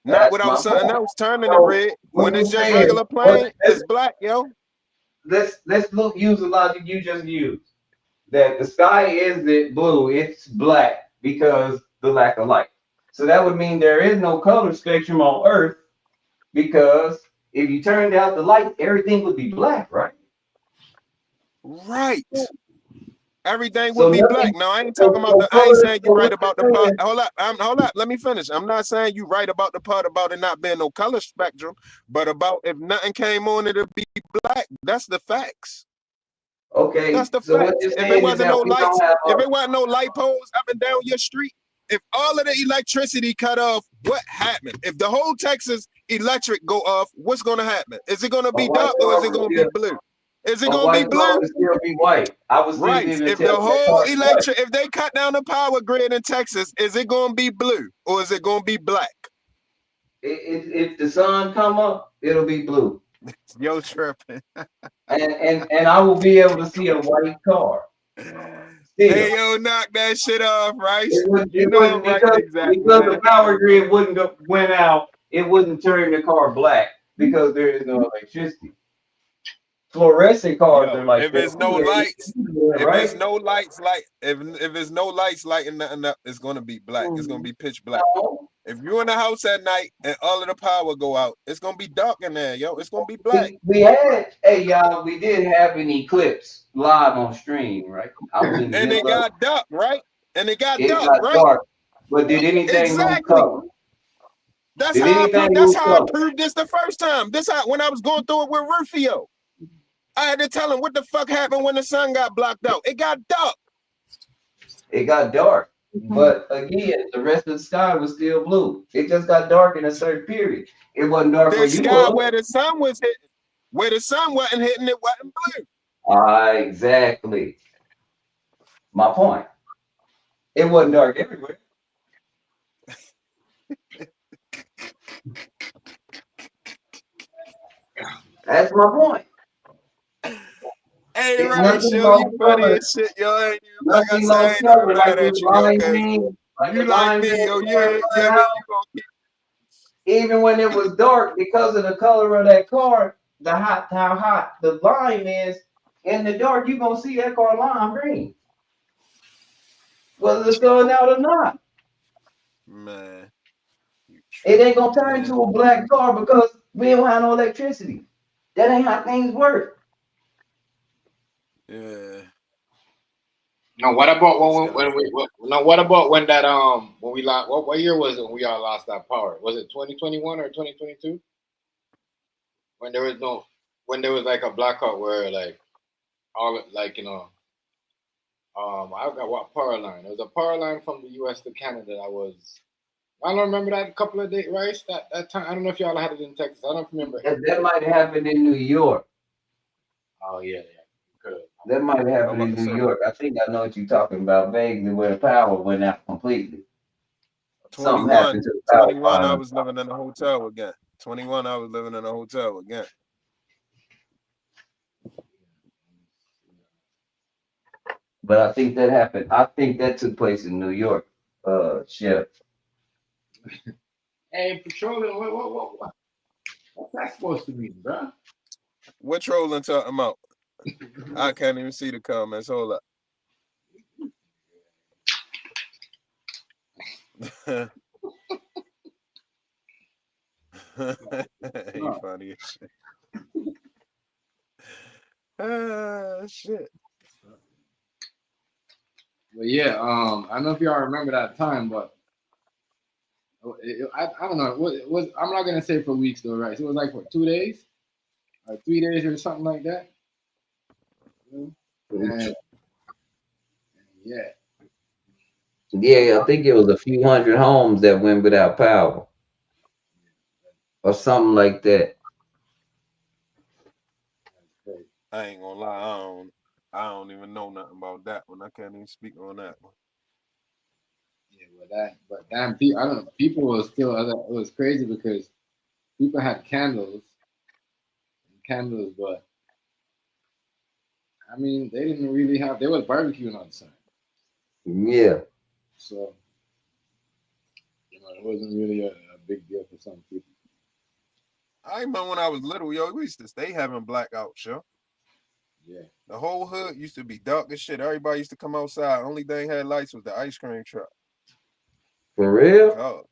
Not That's without my something point. else turning it So, red. what When you it's just saying? regular plain, it's black, yo. Let's use the logic you just used. That the sky isn't blue, it's black because the lack of light. So that would mean there is no color spectrum on Earth, because if you turned out the light, everything would be black, right? Right. Everything So would be nothing. black. Now I ain't talking about the. I ain't color. saying you So right what about the you're part. saying- Hold up. Let me finish. I'm not saying you right about the part about it not being no color spectrum, but about if nothing came on, it'd be black. That's the facts. Okay. That's the So what facts. you're If it saying is wasn't that no we don't lights, have if it wasn't no light poles up and down your street, if all of the electricity cut off, what happened? If the whole Texas electric go off, what's gonna happen? Is it gonna be dark or is it gonna be blue? Is it gonna be blue? Would still be white. I would still Right. be able to If tell the that whole car is white. if they cut down the power grid in Texas, is it gonna be blue or is it gonna be black? If the sun come up, it'll be blue. Yo, tripping. and I will be able to see a white car. Still. Hey, yo, knock that shit off, right? It wouldn't Right, because exactly. the power grid went out. It wouldn't turn the car black because there is no electricity. Fluorescent cars are like if that. there's no lights, right? if there's no lights, like if there's no lights lighting nothing up, it's gonna be black. It's gonna be pitch black. No. If you're in the house at night and all of the power go out, it's gonna be dark in there, yo. It's gonna be black. We had, hey y'all, we did have an eclipse live on stream, right? I was in the And it middle of got dark, right? And it got it dark, got right? dark. But did anything Exactly. lose color? That's Did how anything that's lose how I color? proved this the first time. This how when I was going through it with Rufio. I had to tell him what the fuck happened when the sun got blocked out. It got dark. It got dark. But again, the rest of the sky was still blue. It just got dark in a certain period. It wasn't dark The where you sky were. where the sun was hitting. Where the sun wasn't hitting, it wasn't blue. Exactly. My point. It wasn't dark everywhere. That's my point. Hey, It's right, nothing yo, you lost funny color. as shit, yo. Like I Nothing said, I lost ain't never color. mad Like at this you, yo, line because thing, like you the like line me, thing yo. we Yeah, talking yeah, about. man, you gonna keep. Even when it was dark, because of the color of that car, how hot the line is, in the dark, you're gonna see that car lime green. Whether the sun out or not. Man. It ain't gonna turn into a black car because we don't have no electricity. That ain't how things work. Yeah. No, what about what about when that when we lost, what year was it when we all lost that power? Was it 2021 or 2022? When there was like a blackout where like all like I got what power line? It was a power line from the US to Canada I don't remember that a couple of days, right? That time. I don't know if y'all had it in Texas. I don't remember. That might have happened in New York. Oh yeah. Good. That might have happened in New York. I think I know what you're talking about vaguely, where the power went out completely. Something happened to the power 21, I line. was living in a hotel again. 21, I was living in a hotel again. But I think that happened. I think that took place in New York, Chef. Hey, patrolling. What's that supposed to mean, bro? What trolling talking about? I can't even see the comments. Hold up. You funny as shit. Shit. But yeah, I don't know if y'all remember that time, but I don't know. It was I'm not gonna say for weeks though, right? So it was like what 2 days, or 3 days, or something like that. And, yeah. Yeah, I think it was a few hundred homes that went without power, or something like that. I ain't gonna lie, I don't even know nothing about that one. I can't even speak on that one. Yeah, but damn, I don't know. People were still. It was crazy because people had candles, but I mean, they didn't really have. They was barbecuing outside. Yeah. So, it wasn't really a big deal for some people. I remember when I was little, yo, we used to stay having blackouts, yo. Yeah. The whole hood used to be dark as shit. Everybody used to come outside. Only thing had lights was the ice cream truck. For real? God.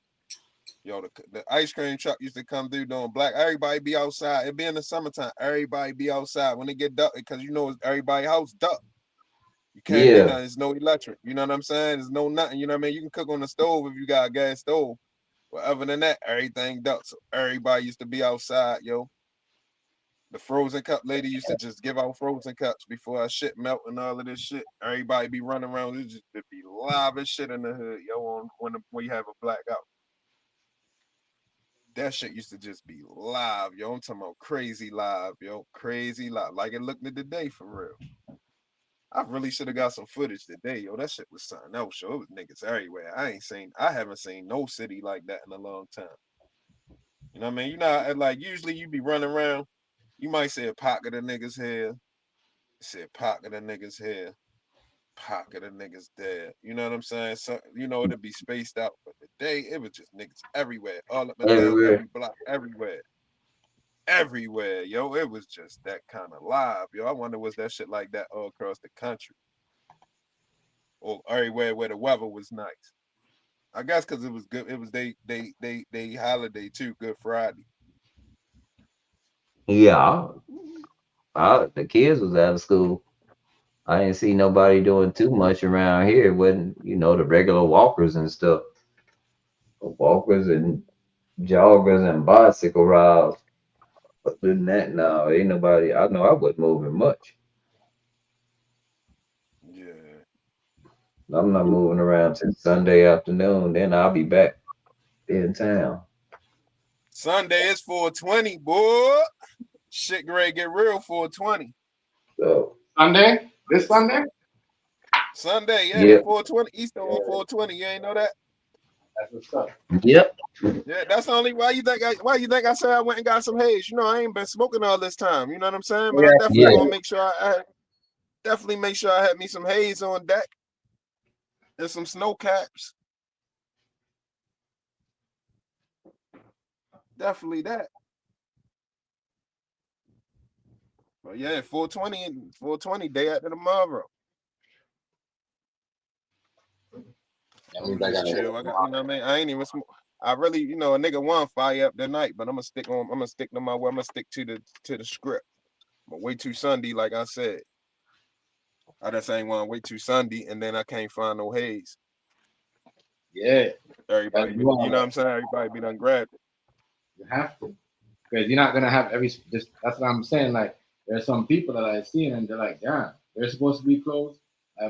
Yo, the ice cream truck used to come through doing black. Everybody be outside. It be in the summertime. Everybody be outside when it get dark because everybody house dark. You can't be nothing. There's no electric. You know what I'm saying? There's no nothing. You know what I mean? You can cook on the stove if you got a gas stove. But other than that, everything dark. So everybody used to be outside, yo. The frozen cup lady used to just give out frozen cups before our shit melt and all of this shit. Everybody be running around. It just be live as shit in the hood, yo, when you have a blackout. That shit used to just be live, yo. I'm talking about crazy live, yo. Crazy live. Like it looked at the day for real. I really should have got some footage today, yo. That shit was something else, yo. It was niggas everywhere. I haven't seen no city like that in a long time. You know what I mean? You know, like usually you be running around, you might say a pocket of niggas here. Say a pocket of niggas here. Pocket of niggas there. You know what I'm saying? So, it'd be spaced out. But today, it was just niggas everywhere. All up and down every block, everywhere. Everywhere, yo. It was just that kind of live, yo. I wonder was that shit like that all across the country. Or everywhere where the weather was nice. I guess because it was good. It was they holiday too, Good Friday. Yeah. The kids was out of school. I didn't see nobody doing too much around here. It wasn't, the regular walkers and stuff. Walkers and joggers and bicycle rides. Other than that, no, ain't nobody. I know I wasn't moving much. Yeah. I'm not moving around till Sunday afternoon. Then I'll be back in town. Sunday is 420, boy. Shit, great, get real 420. So Sunday? This Sunday? Sunday, yeah. 420 Eastern on 420. You ain't know that? That's what's up. Yep. Yeah, that's only why you think I said I went and got some haze. I ain't been smoking all this time. You know what I'm saying? But I definitely gonna make sure I had me some haze on deck and some snow caps. Definitely that. But yeah, 420 day after tomorrow. I'm just chill. You know what I mean? I ain't even smoke. I really, a nigga want fire up tonight, but I'm gonna stick to my way. I'm gonna stick to the script. I'm gonna wait till Sunday, like I said. I just ain't want to wait till Sunday, and then I can't find no haze. Yeah. Everybody, you know what I'm saying? Everybody be done grabbed it. You have to, because you're not gonna have that's what I'm saying. Like, there's some people that I see and they're like, yeah, they're supposed to be closed.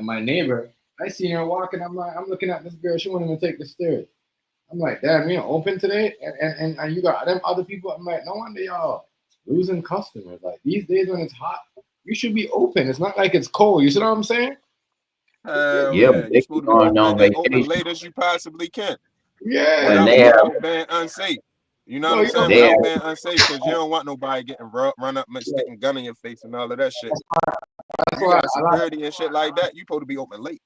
My neighbor, I seen her walking. I'm looking at this girl. She won't even take the stairs. I'm like, damn, you're open today, and you got them other people. I'm like, no wonder y'all losing customers. Like these days when it's hot, you should be open. It's not like it's cold. You see what I'm saying? Yeah, you're supposed to be open late as you possibly can. Yeah, without being unsafe. You know No, what I'm you saying? don't. Damn. Without being unsafe, because you don't want nobody getting run up and sticking gun in your face and all of that shit. That's You why got security and shit like that, you supposed to be open late.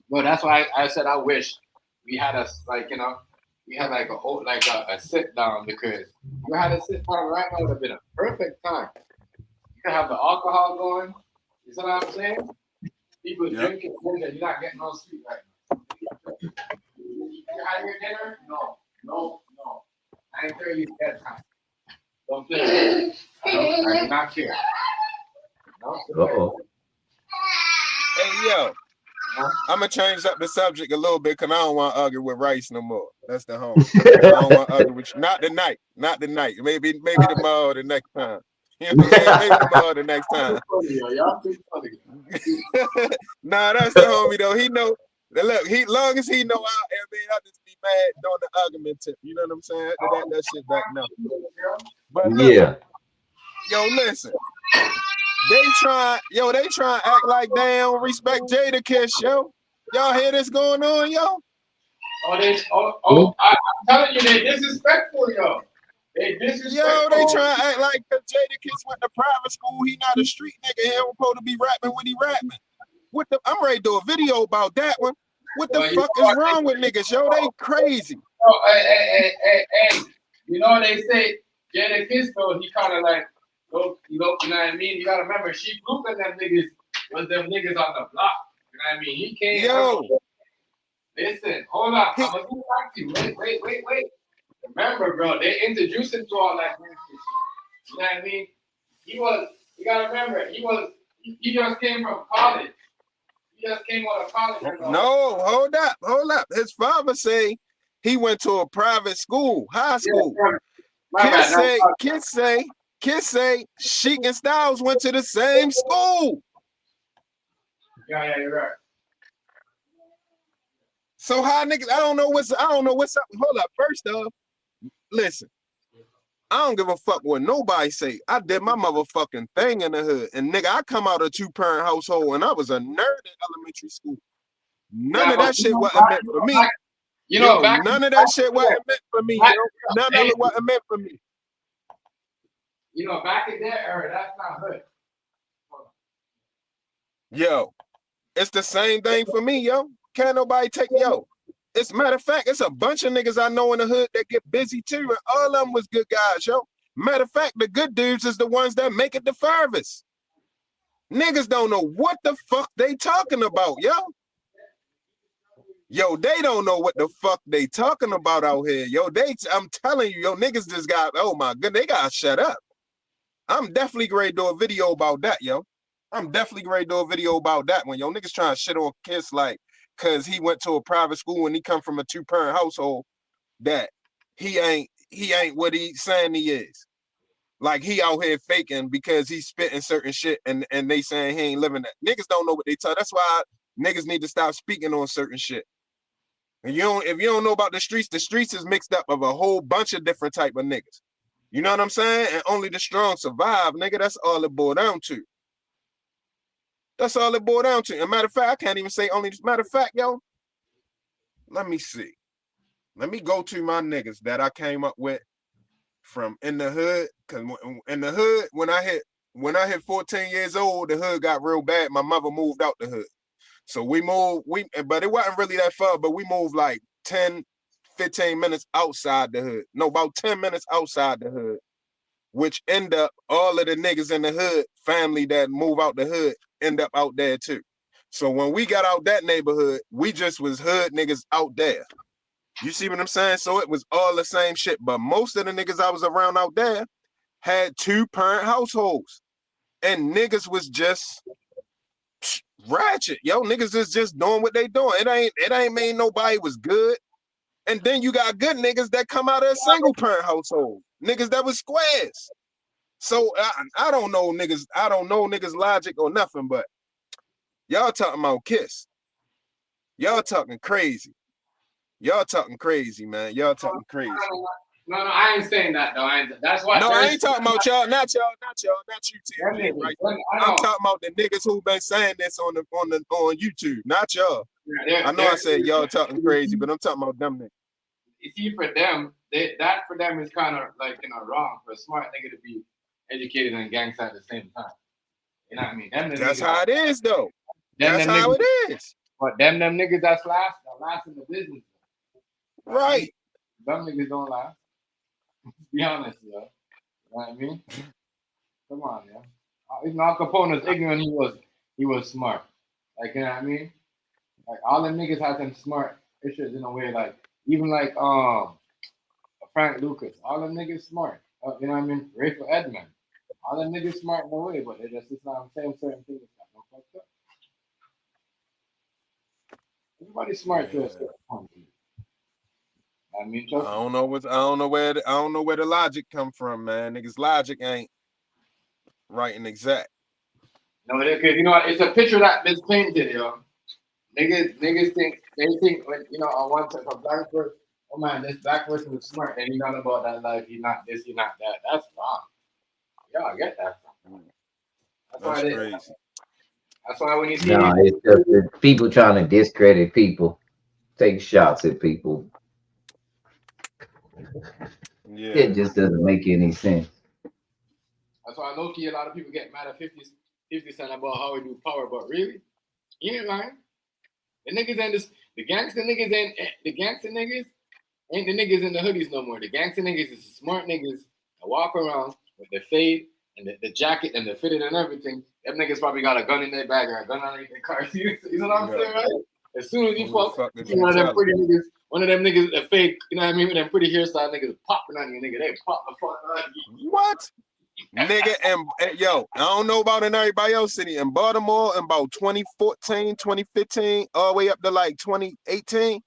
Well, that's why I said I wish we had we had like a sit down, because we had a sit down right now would have been a perfect time. You can have the alcohol going. You see what I'm saying? People drinking, you're not getting no sleep right now. You had your dinner? No. I ain't tell you that time. Don't play. I do not care. No. Uh-oh. Hey, yo, I'm going to change up the subject a little bit because I don't want to argue with Rice no more. That's the home. I don't want to argue with you. Not tonight. Maybe tomorrow or the next time. You know what I'm saying? Maybe tomorrow or the next time. Y'all too funny. Nah, that's the homie, though. He know. Look, long as he know I'll just be mad during the argument tip. You know what I'm saying? After that shit back now. But look, Yeah. yo, listen. They try to act like they don't respect Jadakiss, yo. Y'all hear this going on, yo? I'm telling you, they disrespectful, yo. They disrespectful. Yo, they try to act like Jadakiss went to private school. He not a street nigga. He don't supposed to be rapping when he rapping. I'm ready to do a video about that one. What the fuck is wrong with niggas, yo? They crazy. Hey. You know they say Jadakiss, though, he kind of like, you know what I mean? You gotta remember, she Luke and them niggas was them niggas on the block. You know what I mean? He came. Yo. Listen, hold on. I'm gonna go back to you. Wait. Remember, bro, they introduced him to all that shit. You know what I mean? You gotta remember, he just came from college. He just came out of college. No, hold up. His father say he went to a private school, high school. Kids say Sheik and Styles went to the same school. Yeah, you're right. So how niggas, I don't know what's up. Hold up. First off, listen. I don't give a fuck what nobody say. I did my motherfucking thing in the hood. And nigga, I come out of a 2-parent household and I was a nerd in elementary school. None of that shit wasn't meant for me. None of that shit wasn't meant for me. None of it wasn't meant for me. You know, back in that era, that's not hood. Yo, it's the same thing for me, yo. Can't nobody take, yo. It's matter of fact, it's a bunch of niggas I know in the hood that get busy too, and all of them was good guys, yo. Matter of fact, the good dudes is the ones that make it the furthest. Niggas don't know what the fuck they talking about, yo. Yo, they don't know what the fuck they talking about out here, yo. I'm telling you, yo, niggas just got, oh my goodness, they gotta shut up. I'm definitely ready to do a video about that, yo. I'm definitely ready to do a video about that one, yo. Niggas trying to shit on Kiss like, cause he went to a private school and he come from a 2-parent household, that he ain't what he's saying he is. Like he out here faking because he's spitting certain shit and they saying he ain't living that. Niggas don't know what they talk. That's why niggas need to stop speaking on certain shit. And if you don't know about the streets is mixed up of a whole bunch of different type of niggas. You know what I'm saying? And only the strong survive, nigga. That's all it boiled down to. That's all it boiled down to. And matter of fact, I can't even say only. Matter of fact, yo, let me see. Let me go to my niggas that I came up with from in the hood. Cause in the hood, when I hit 14 years old, the hood got real bad. My mother moved out the hood. So we moved, but it wasn't really that far, but we moved like 10, 15 minutes outside the hood. No, about 10 minutes outside the hood, which end up all of the niggas in the hood, family that move out the hood, end up out there too. So when we got out that neighborhood, we just was hood niggas out there. You see what I'm saying? So it was all the same shit, but most of the niggas I was around out there had 2-parent households, and niggas was just ratchet. Yo, niggas is just doing what they doing. It ain't mean nobody was good. And then you got good niggas that come out of a 1-parent household. Niggas that was squares. So I don't know niggas. I don't know niggas logic or nothing, but y'all talking about Kiss. Y'all talking crazy. Y'all talking crazy, man. Y'all talking crazy. No, I ain't saying that though. That's why. No, I ain't talking about y'all. Not you, Tim. Right? I'm talking about the niggas who been saying this on YouTube. Not y'all. I know I said y'all talking crazy, but I'm talking about them niggas. you see, for them, that for them is kind of like wrong for a smart nigga to be educated and gangster at the same time. You know what I mean? That's how it is, though. Them That's how niggas, it is. But them niggas that last in the business. Right. Them niggas don't last. Be honest, yo. You know what I mean? Come on, yo. Even Al Capone was ignorant. He was smart. Like, you know what I mean? Like all them niggas had them smart issues in a way. Like even like Frank Lucas. All them niggas smart. You know what I mean? Rachel Edmond. All them niggas smart in a way, but they just not saying certain things. Like, fucked up. Everybody's smart to a certain point. I mean, I don't know where the logic come from, man. Niggas' logic ain't right and exact. No, because you know it's a picture that is painted, yo. Niggas think you know on one side a black person. Oh man, this black person was smart and he not about that life. He not this, he not that. That's wrong. Yo, I get that. That's crazy. That's why when you see No, it's just the people trying to discredit people, take shots at people. Yeah. It just doesn't make any sense. That's why low-key a lot of people get mad at 50 Cent about how we do power, but really, you ain't lying. The niggas and the gangster niggas ain't the niggas in the hoodies no more. The gangster niggas is the smart niggas that walk around with the fade and the jacket and the fitted and everything. Them niggas probably got a gun in their bag or a gun underneath their car. You know what I'm saying, right? As soon as you fuck one of them pretty niggas, one of them niggas that fake, you know what I mean, with them pretty hairstyle niggas popping on you, nigga. They pop the fuck on you. What? Nigga, and yo, I don't know about in everybody else city. In Baltimore, in about 2014, 2015, all the way up to like 2018,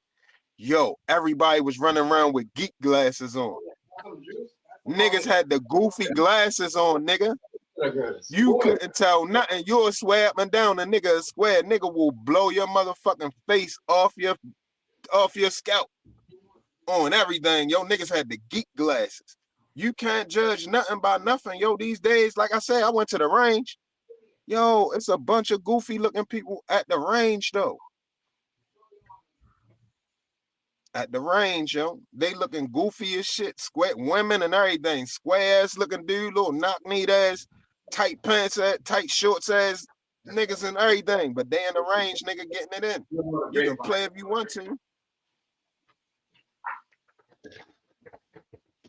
yo, everybody was running around with geek glasses on. Niggas had the goofy glasses on, nigga. You couldn't tell nothing. You'll swear up and down. A nigga square nigga will blow your motherfucking face off your scalp on everything. Yo, niggas had the geek glasses. You can't judge nothing by nothing. Yo, these days, like I said, I went to the range. Yo, it's a bunch of goofy looking people at the range, though. At the range, yo. They looking goofy as shit. Square women and everything. Square ass looking dude, little knock-kneed ass, tight pants, tight shorts ass niggas and everything. But they in the range, nigga, getting it in. You can play if you want to.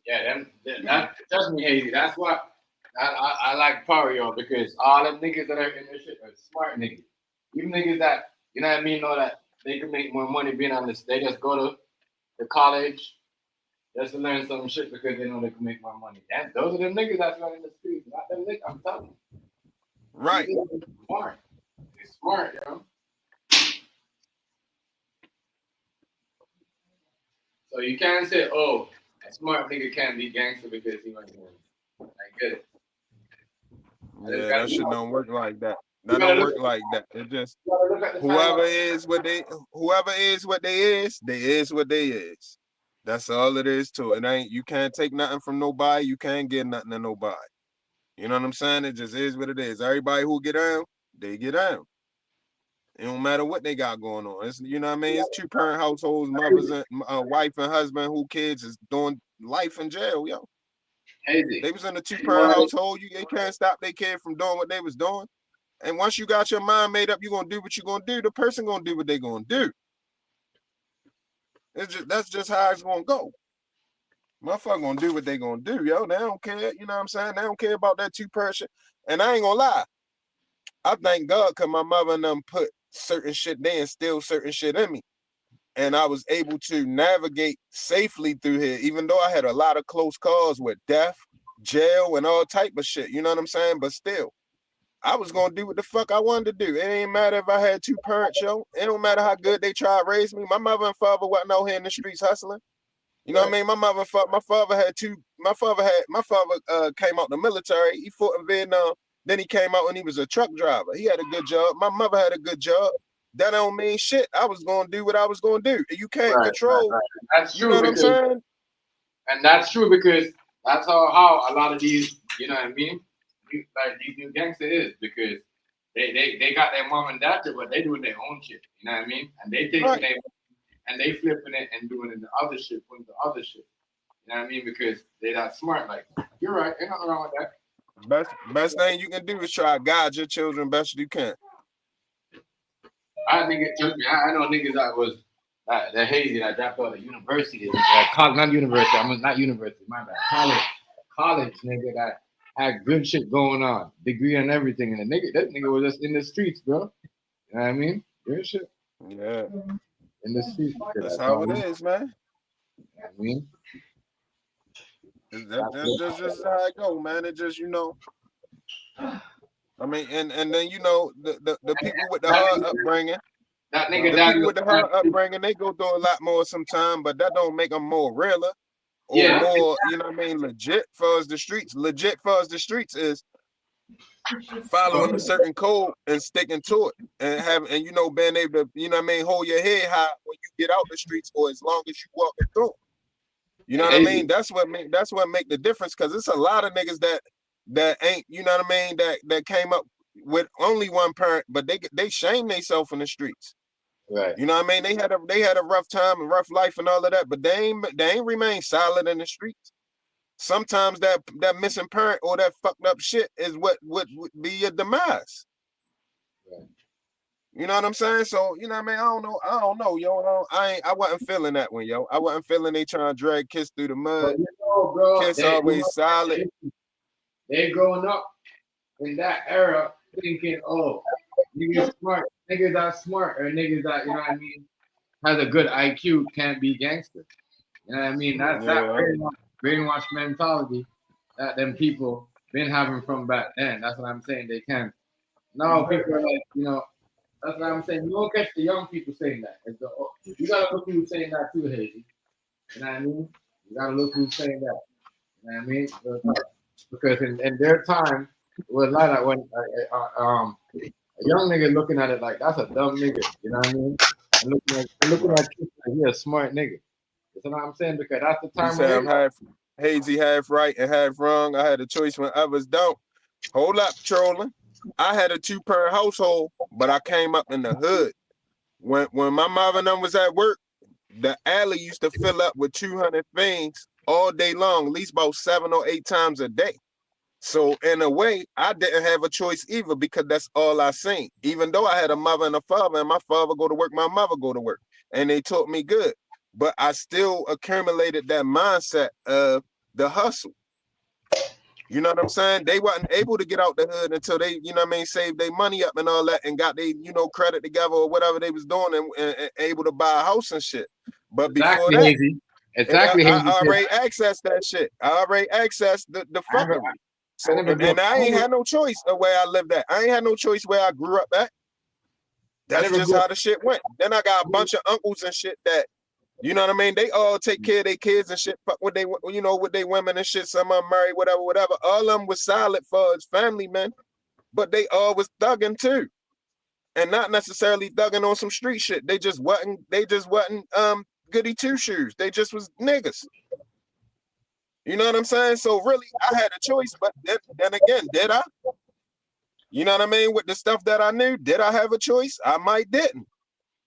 Yeah, that trust me, Hazy. That's why I like power, yo, because all them niggas that are in this shit are smart niggas. Even niggas that, you know what I mean, know that they can make more money being on this. They just go to the college just to learn some shit because they know they can make more money. Those are them niggas that's running the streets, not them niggas. I'm telling you. Right. They're smart. They're smart, yo. So you can't say, oh, a smart nigga can't be gangster because he went to I get it. Yeah, that shit don't work like that. That don't work like that. It just whoever is what they is, they is what they is. That's all it is to it. Ain't you can't take nothing from nobody, you can't get nothing to nobody. You know what I'm saying? It just is what it is. Everybody who get down, they get down. It don't matter what they got going on. It's, you know what I mean? It's 2-parent households, mothers and wife and husband who kids is doing life in jail, yo. They was in a 2-parent household. They can't stop their kid from doing what they was doing. And once you got your mind made up, you're gonna do what you're gonna do. The person gonna do what they gonna do. That's just how it's gonna go. Motherfucker gonna do what they gonna do, yo. They don't care, you know what I'm saying? They don't care about that 2-parent shit. And I ain't gonna lie. I thank God because my mother and them put certain shit, they instilled certain shit in me. And I was able to navigate safely through here, even though I had a lot of close calls with death, jail, and all type of shit. You know what I'm saying? But still, I was gonna do what the fuck I wanted to do. It ain't matter if I had 2 parents, yo. It don't matter how good they try to raise me. My mother and father wasn't out here in the streets hustling. You know what I mean? My father came out the military. He fought in Vietnam. Then he came out and he was a truck driver. He had a good job. My mother had a good job. That don't mean shit. I was gonna do what I was gonna do. You can't control. Right. That's true. You know what I'm saying? And that's true because that's how a lot of these, you know what I mean? Like these new gangsters is because they got their mom and dad, but they doing their own shit. You know what I mean? And they take and they flipping it and doing it the other shit, putting the other shit. You know what I mean? Because they're not smart. Like, you're right. Ain't nothing wrong with that. Best thing you can do is try to guide your children best you can. I think trust me, I know niggas that was that hazy that dropped out of university, not university. I'm not university. My bad. College nigga that had good shit going on, degree and everything, and that nigga was just in the streets, bro. You know what I mean? Good shit. Yeah. In the streets. That's how it is, man. You know what I mean? That's just how it go, man. It just, I mean, and then the people with the hard upbringing, they go through a lot more sometimes, but that don't make them more realer or more, legit for us the streets. Legit for us the streets is following a certain code and sticking to it, and being able to, hold your head high when you get out the streets or as long as you walking through. You know what I mean? That's what make the difference, because it's a lot of niggas that ain't, that came up with only one parent, but they shame themselves in the streets. Right. You know what I mean? They had a rough time and rough life and all of that, but they ain't remain solid in the streets. Sometimes that missing parent or that fucked up shit is what would be your demise. Right. You know what I'm saying? So, you know what I mean? I don't know, yo. I wasn't feeling that one, yo. I wasn't feeling they trying to drag Kiss through the mud. Bro, Kiss always solid. They growing up in that era thinking, oh, niggas smart. Niggas that smart, or niggas that, you know what I mean, has a good IQ can't be gangster. You know what I mean? That's that brainwash mentality that them people been having from back then. That's what I'm saying. They can't. Now people are like, that's what I'm saying. You don't catch the young people saying that. You gotta look who's saying that too, Hazy. You know what I mean? You gotta look who's saying that. You know what I mean? Because in their time, it was like that when a young nigga looking at it like, that's a dumb nigga. You know what I mean? And looking at you like, he a smart nigga. You know what I'm saying? Because that's the time. You say I'm half hazy, half right, and half wrong. I had a choice when others don't. Hold up, trolling. I had a 2-parent household, but I came up in the hood. When my mother and them was at work, the alley used to fill up with 200 things all day long, at least about 7 or 8 times a day. So in a way, I didn't have a choice either, because that's all I seen. Even though I had a mother and a father, and my father go to work, my mother go to work, and they taught me good. But I still accumulated that mindset of the hustle. You know what I'm saying? They wasn't able to get out the hood until they, saved their money up and all that, and got their, credit together or whatever they was doing, and able to buy a house and shit. But before that, I already accessed that shit. I already accessed the fuckery. So, and I ain't had no choice of where I lived at. I ain't had no choice where I grew up at. That's just how the shit went. Then I got a bunch of uncles and shit that, you know what I mean? They all take care of their kids and shit, fuck with they, with their women and shit. Some of them married, whatever. All of them was solid for his family, man. But they all was thugging too. And not necessarily thugging on some street shit. They just wasn't goody two-shoes. They just was niggas. You know what I'm saying? So really, I had a choice, but then again, did I? You know what I mean? With the stuff that I knew, did I have a choice? I might didn't.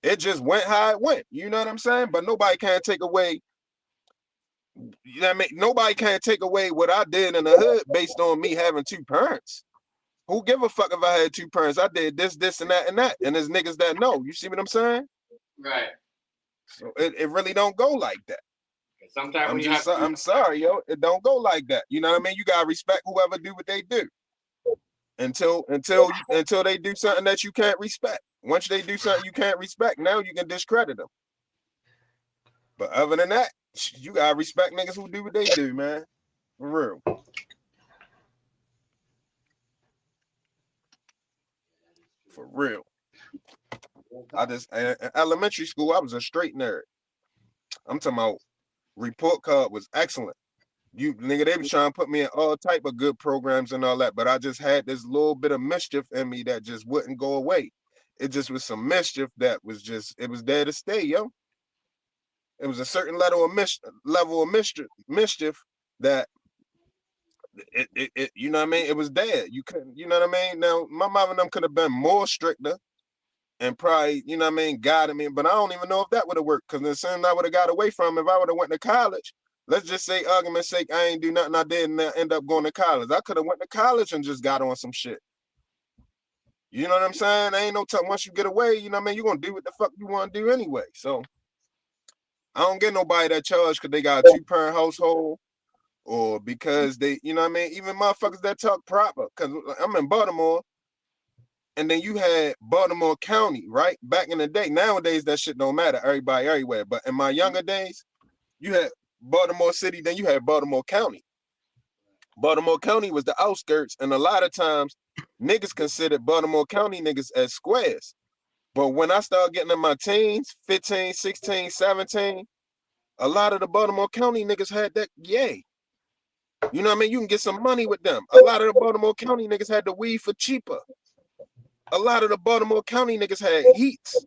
It just went how it went. You know what I'm saying? But nobody can take away, you know what I mean? Nobody can take away what I did in the hood based on me having 2 parents. Who give a fuck if I had 2 parents? I did this, and that, and that. And there's niggas that know. You see what I'm saying? Right. So it really don't go like that. Sometimes I'm sorry, yo. It don't go like that. You know what I mean? You gotta respect whoever do what they do. Until they do something that you can't respect. Once they do something you can't respect, now you can discredit them. But other than that, you gotta respect niggas who do what they do, man. For real. For real. In elementary school, I was a straight nerd. I'm talking about report card was excellent. You nigga, they was trying to put me in all type of good programs and all that, but I just had this little bit of mischief in me that just wouldn't go away. It just was some mischief that was just, it was there to stay, yo. It was a certain level of mischief that it you know what I mean? It was there. You couldn't, you know what I mean? Now, my mom and them could have been more stricter and probably, you know what I mean, guided me. But I don't even know if that would have worked, because the same I would have got away from if I would have went to college. Let's just say, argument's sake, I ain't do nothing I did and end up going to college. I could have went to college and just got on some shit. You know what I'm saying? Ain't no time. Once you get away, you know what I mean, you're going to do what the fuck you want to do anyway. So I don't get nobody that charge because they got a 2-parent household, or because they, you know what I mean, even motherfuckers that talk proper. Because I'm in Baltimore, and then you had Baltimore County, right? Back in the day. Nowadays, that shit don't matter. Everybody everywhere. But in my younger days, you had Baltimore City, then you had Baltimore County. Baltimore County was the outskirts, and a lot of times niggas considered Baltimore County niggas as squares. But when I started getting in my teens, 15, 16, 17, a lot of the Baltimore County niggas had that yay. You know what I mean? You can get some money with them. A lot of the Baltimore County niggas had the weed for cheaper. A lot of the Baltimore County niggas had heats.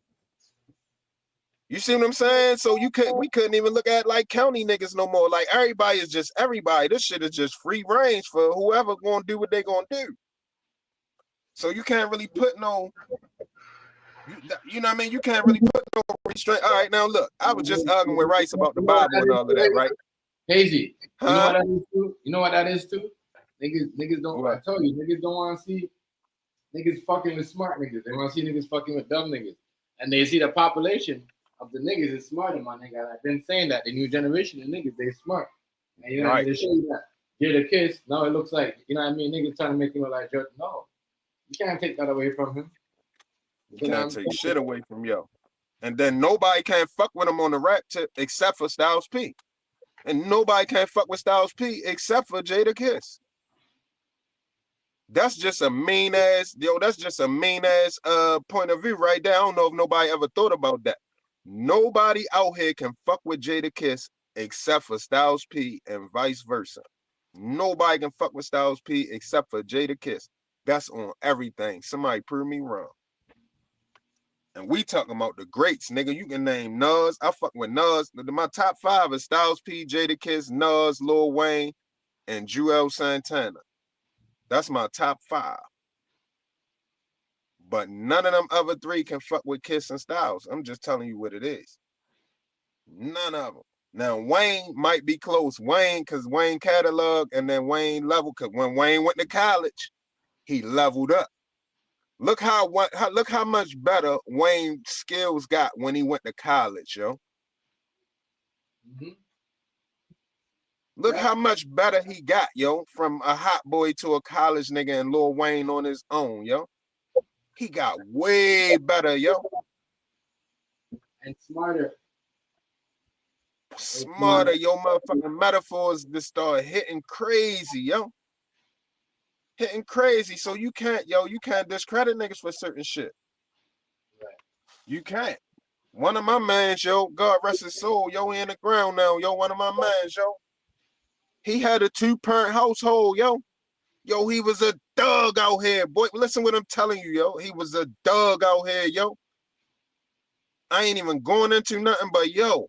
You see what I'm saying? So we couldn't even look at like county niggas no more. Like everybody is just everybody. This shit is just free range for whoever gonna do what they gonna do. So you can't really put no, you know what I mean? You can't really put no restraint. All right, now look, I was just arguing with Rice about the Bible and all of that, right? Hazy, Huh? you know what that is too? You know what that is too? Niggas don't want to tell you. Niggas don't want to see niggas fucking with smart niggas. They want to see niggas fucking with dumb niggas. And they see the population of the niggas is smarter, my nigga. I've been saying that. The new generation of niggas, they smart. And you know what I mean? They show you that. Get a kiss. Now it looks like, you know what I mean? Niggas trying to make him look like jerk. No. You can't take that away from him. You can't take shit away from yo. And then nobody can fuck with him on the rap tip except for Styles P. And nobody can fuck with Styles P except for Jada Kiss. That's just a mean ass, that's just a mean ass point of view right there. I don't know if nobody ever thought about that. Nobody out here can fuck with Jada Kiss except for Styles P and vice versa. Nobody can fuck with Styles P except for Jada Kiss. That's on everything. Somebody prove me wrong. And we talking about the greats, nigga. You can name Nas. I fuck with Nas. My top 5 is Styles P, Jada Kiss, Nas, Lil Wayne, and Joel Santana. That's my top 5. But none of them other 3 can fuck with Kiss and Styles. I'm just telling you what it is. None of them. Now, Wayne might be close. Wayne, because Wayne catalog and then Wayne level. Because when Wayne went to college, he leveled up. Look how much better Wayne's skills got when he went to college, yo. Mm-hmm. Look how much better he got, yo, from a hot boy to a college nigga and Lil Wayne on his own, yo. He got way better, yo. And smarter. Smarter, yo, motherfucking metaphors just start hitting crazy, yo. Hitting crazy. So you can't discredit niggas for certain shit. Right. You can't. One of my mans, yo, God rest his soul, yo, he in the ground now, yo, one of my mans, yo. He had a 2-parent household, yo. Yo, he was a dog out here, boy. Listen what I'm telling you, yo. He was a dog out here, yo. I ain't even going into nothing but yo.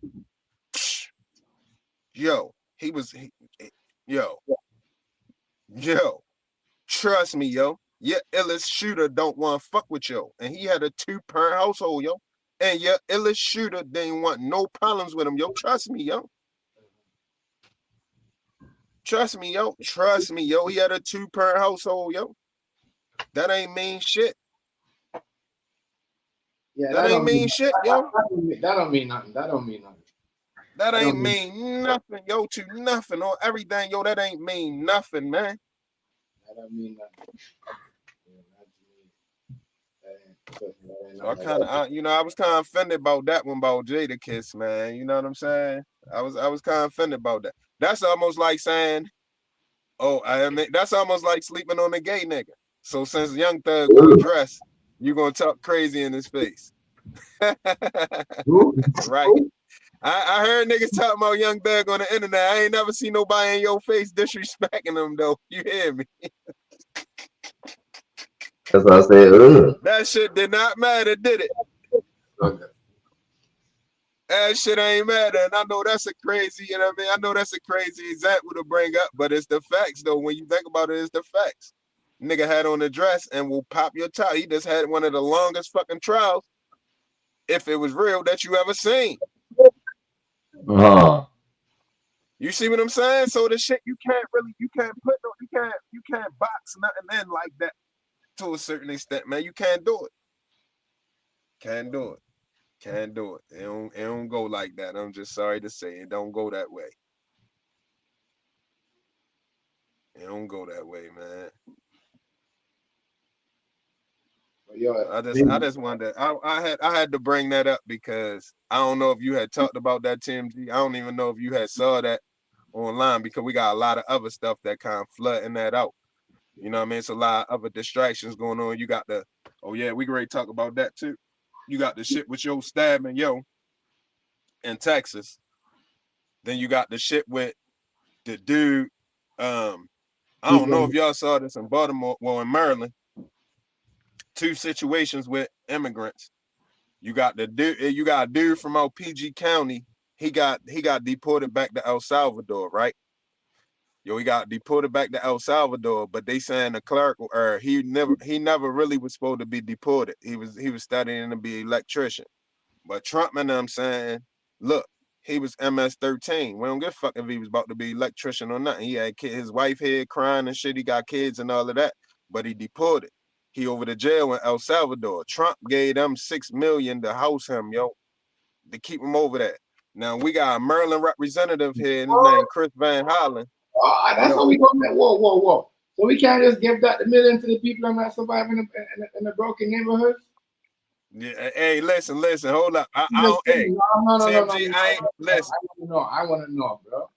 Yo, yo. Trust me, yo. Your illest shooter don't want to fuck with yo. And he had a 2-parent household, yo. And your illest shooter didn't want no problems with him, yo. Trust me, yo. Trust me, yo. Trust me, yo. He had a 2-parent household, yo. That ain't mean shit. Yeah, that ain't mean shit, yo. That don't mean nothing. That don't mean nothing. That ain't mean nothing, yo, to nothing or everything, yo. That ain't mean nothing, man. That don't mean nothing. So I was kind of offended about that one about Jada Kiss, man. You know what I'm saying? I was kind of offended about that. That's almost like saying, that's almost like sleeping on a gay nigga. So since Young Thug gonna dress, you gonna talk crazy in his face. Right. I heard niggas talking about Young Thug on the internet. I ain't never seen nobody in your face disrespecting him though. You hear me? That's what I said. That shit did not matter, did it? Okay. That shit ain't matter. And I know that's a crazy, you know what I mean? I know that's a crazy example to bring up, but it's the facts though. When you think about it, it's the facts. Nigga had on a dress and will pop your tie. He just had one of the longest fucking trials if it was real that you ever seen. You see what I'm saying? So the shit you can't box nothing in like that to a certain extent, man. You can't do it. Can't do it. Can't do it. It don't go like that. I'm just sorry to say it don't go that way. It don't go that way, man. I just wanted I had to bring that up because I don't know if you had talked about that, Tim G. I don't even know if you had saw that online because we got a lot of other stuff that kind of flooding that out. You know what I mean? It's a lot of other distractions going on. You got the, oh yeah, we can already talk about that too. You got the shit with your stabbing, in Texas. Then you got the shit with the dude. I don't know if y'all saw this in Baltimore, well, in Maryland. 2 situations with immigrants. You got a dude from out PG County. He got deported back to El Salvador, right? He got deported back to El Salvador, but they saying the clerical error. He never really was supposed to be deported. He was studying to be an electrician. But Trump and them saying, look, he was MS-13. We don't give a fuck if he was about to be electrician or nothing. He had his wife here crying and shit. He got kids and all of that, but he deported. He over to jail in El Salvador. Trump gave them $6 million to house him, to keep him over there. Now we got a Maryland representative here, his name Chris Van Hollen. That's what we going. Whoa. So we can't just give that $1 million to the people that are surviving in the broken neighborhoods. Yeah, hey, listen, hold up. I want to know, bro.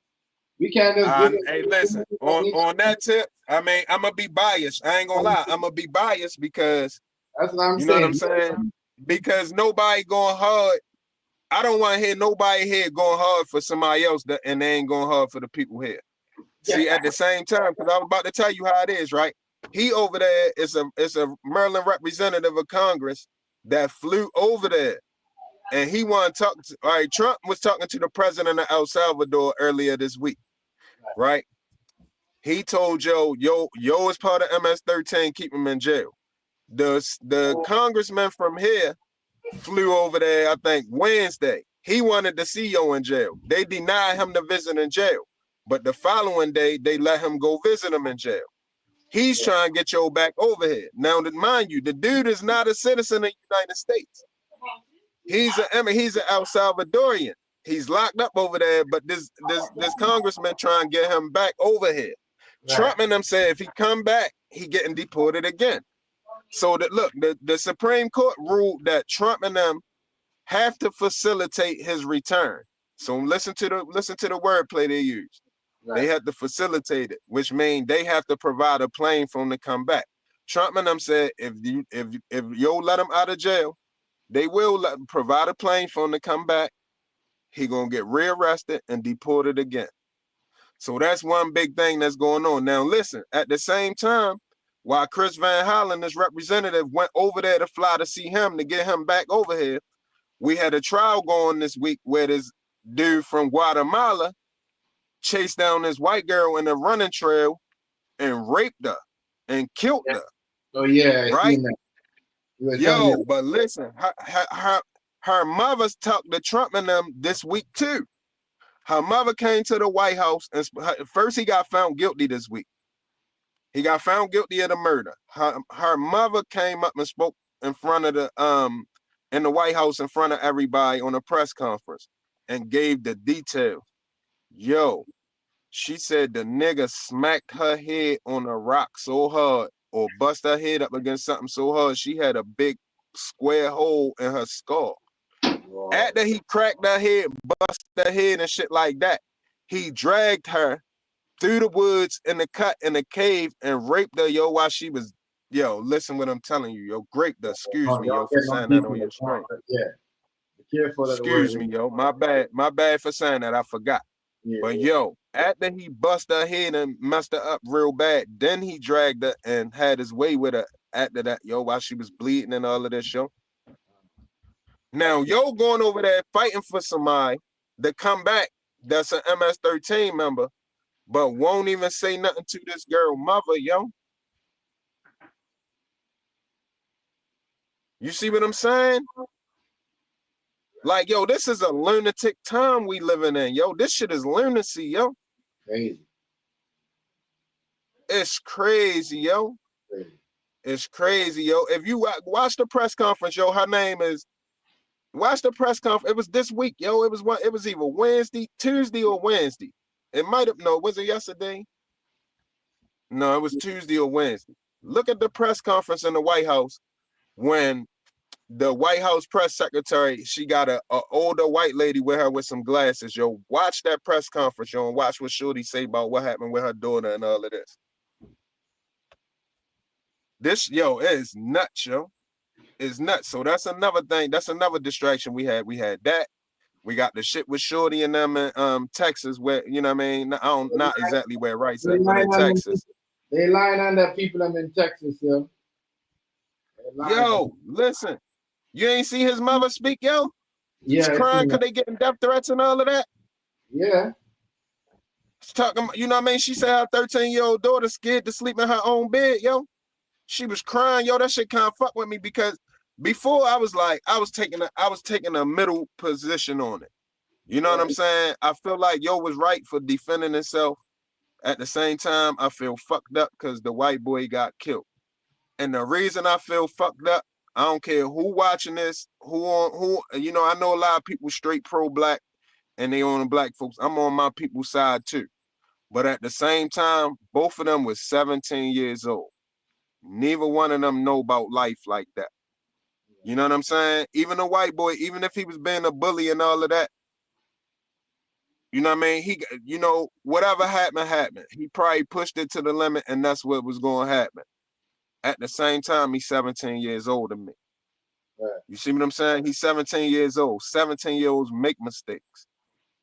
We can't just give it. Hey, listen, on that tip, I mean, I'm gonna be biased. I ain't gonna lie, I'm gonna be biased because that's what I'm saying. You know what I'm saying? Because nobody going hard. I don't want to hear nobody here going hard for somebody else and they ain't going hard for the people here. See, at the same time, because I was about to tell you how it is, right? He over there is a Maryland representative of Congress that flew over there. And he wanted to talk to, all right, Trump was talking to the president of El Salvador earlier this week, right? He told Joe is part of MS-13, keep him in jail. The congressman from here flew over there, I think, Wednesday. He wanted to see Yo in jail. They denied him the visit in jail. But the following day, they let him go visit him in jail. He's trying to get Yo back over here. Now, mind you, the dude is not a citizen of the United States. He's an El Salvadorian. He's locked up over there, but this congressman trying to get him back over here. Right. Trump and them said if he come back, he getting deported again. So that look, the Supreme Court ruled that Trump and them have to facilitate his return. So listen to the wordplay they use. Right. They have to facilitate it, which means they have to provide a plane for him to come back. Trump and them said if Yo let him out of jail, they will provide a plane for him to come back. He gonna get rearrested and deported again. So that's one big thing that's going on. Now listen, at the same time, while Chris Van Hollen, this representative, went over there to fly to see him to get him back over here, we had a trial going this week where this dude from Guatemala chased down this white girl in a running trail and raped her and killed her. Oh yeah, right? Yo, but listen, her mother's talked to Trump and them this week too. Her mother came to the White House and first he got found guilty this week. He got found guilty of the murder. Her mother came up and spoke in front of in the White House in front of everybody on a press conference and gave the details. Yo, she said the nigga smacked her head on a rock so hard or bust her head up against something so hard she had a big square hole in her skull. Whoa. After he cracked her head, bust her head and shit like that, he dragged her through the woods in the cut in the cave and raped her, while she was, listen what I'm telling you, raped her. Excuse me, for saying that on your screen. Yeah. Be careful. Excuse me, My bad for saying that. I forgot. Yeah. But after he bust her head and messed her up real bad, then he dragged her and had his way with her after that, while she was bleeding and all of this, Now, going over there fighting for somebody to come back that's an MS-13 member, but won't even say nothing to this girl mother, You see what I'm saying? Like, yo, this is a lunatic time we living in, yo. This shit is lunacy, yo. Crazy. It's crazy, yo. Crazy. It's crazy, yo. If you watch the press conference, yo, her name is. Watch the press conference. It was this week, yo. It was either Wednesday, Tuesday, or Wednesday. It might have was it yesterday? No, it was Tuesday or Wednesday. Look at the press conference in the White House when the White House press secretary, she got a older white lady with her with some glasses, yo. Watch that press conference, yo, and watch what Shorty say about what happened with her daughter and all of this. This, yo, is nuts, yo. It's nuts. So that's another thing. That's another distraction we had. We had that. We got the shit with Shorty and them in Texas, where, you know what I mean? Not exactly where Rice at, but in Texas. They lying on the people them in Texas, yo. Yo, listen. You ain't see his mother speak, yo? Yeah. She's crying because they getting death threats and all of that. Yeah. She's talking, you know what I mean? She said her 13-year-old daughter scared to sleep in her own bed, yo. She was crying, yo. That shit kind of fuck with me because before I was like, I was taking a middle position on it. You know what I'm saying? I feel like yo was right for defending himself. At the same time, I feel fucked up because the white boy got killed. And the reason I feel fucked up, I don't care who watching this, who, you know, I know a lot of people straight pro-black and they on the black folks. I'm on my people's side too. But at the same time, both of them was 17 years old. Neither one of them know about life like that. You know what I'm saying? Even the white boy, even if he was being a bully and all of that, you know what I mean? He, you know, whatever happened. He probably pushed it to the limit and that's what was going to happen. At the same time, he's 17 years older than me. Right. You see what I'm saying? He's 17 years old. 17-year-olds make mistakes.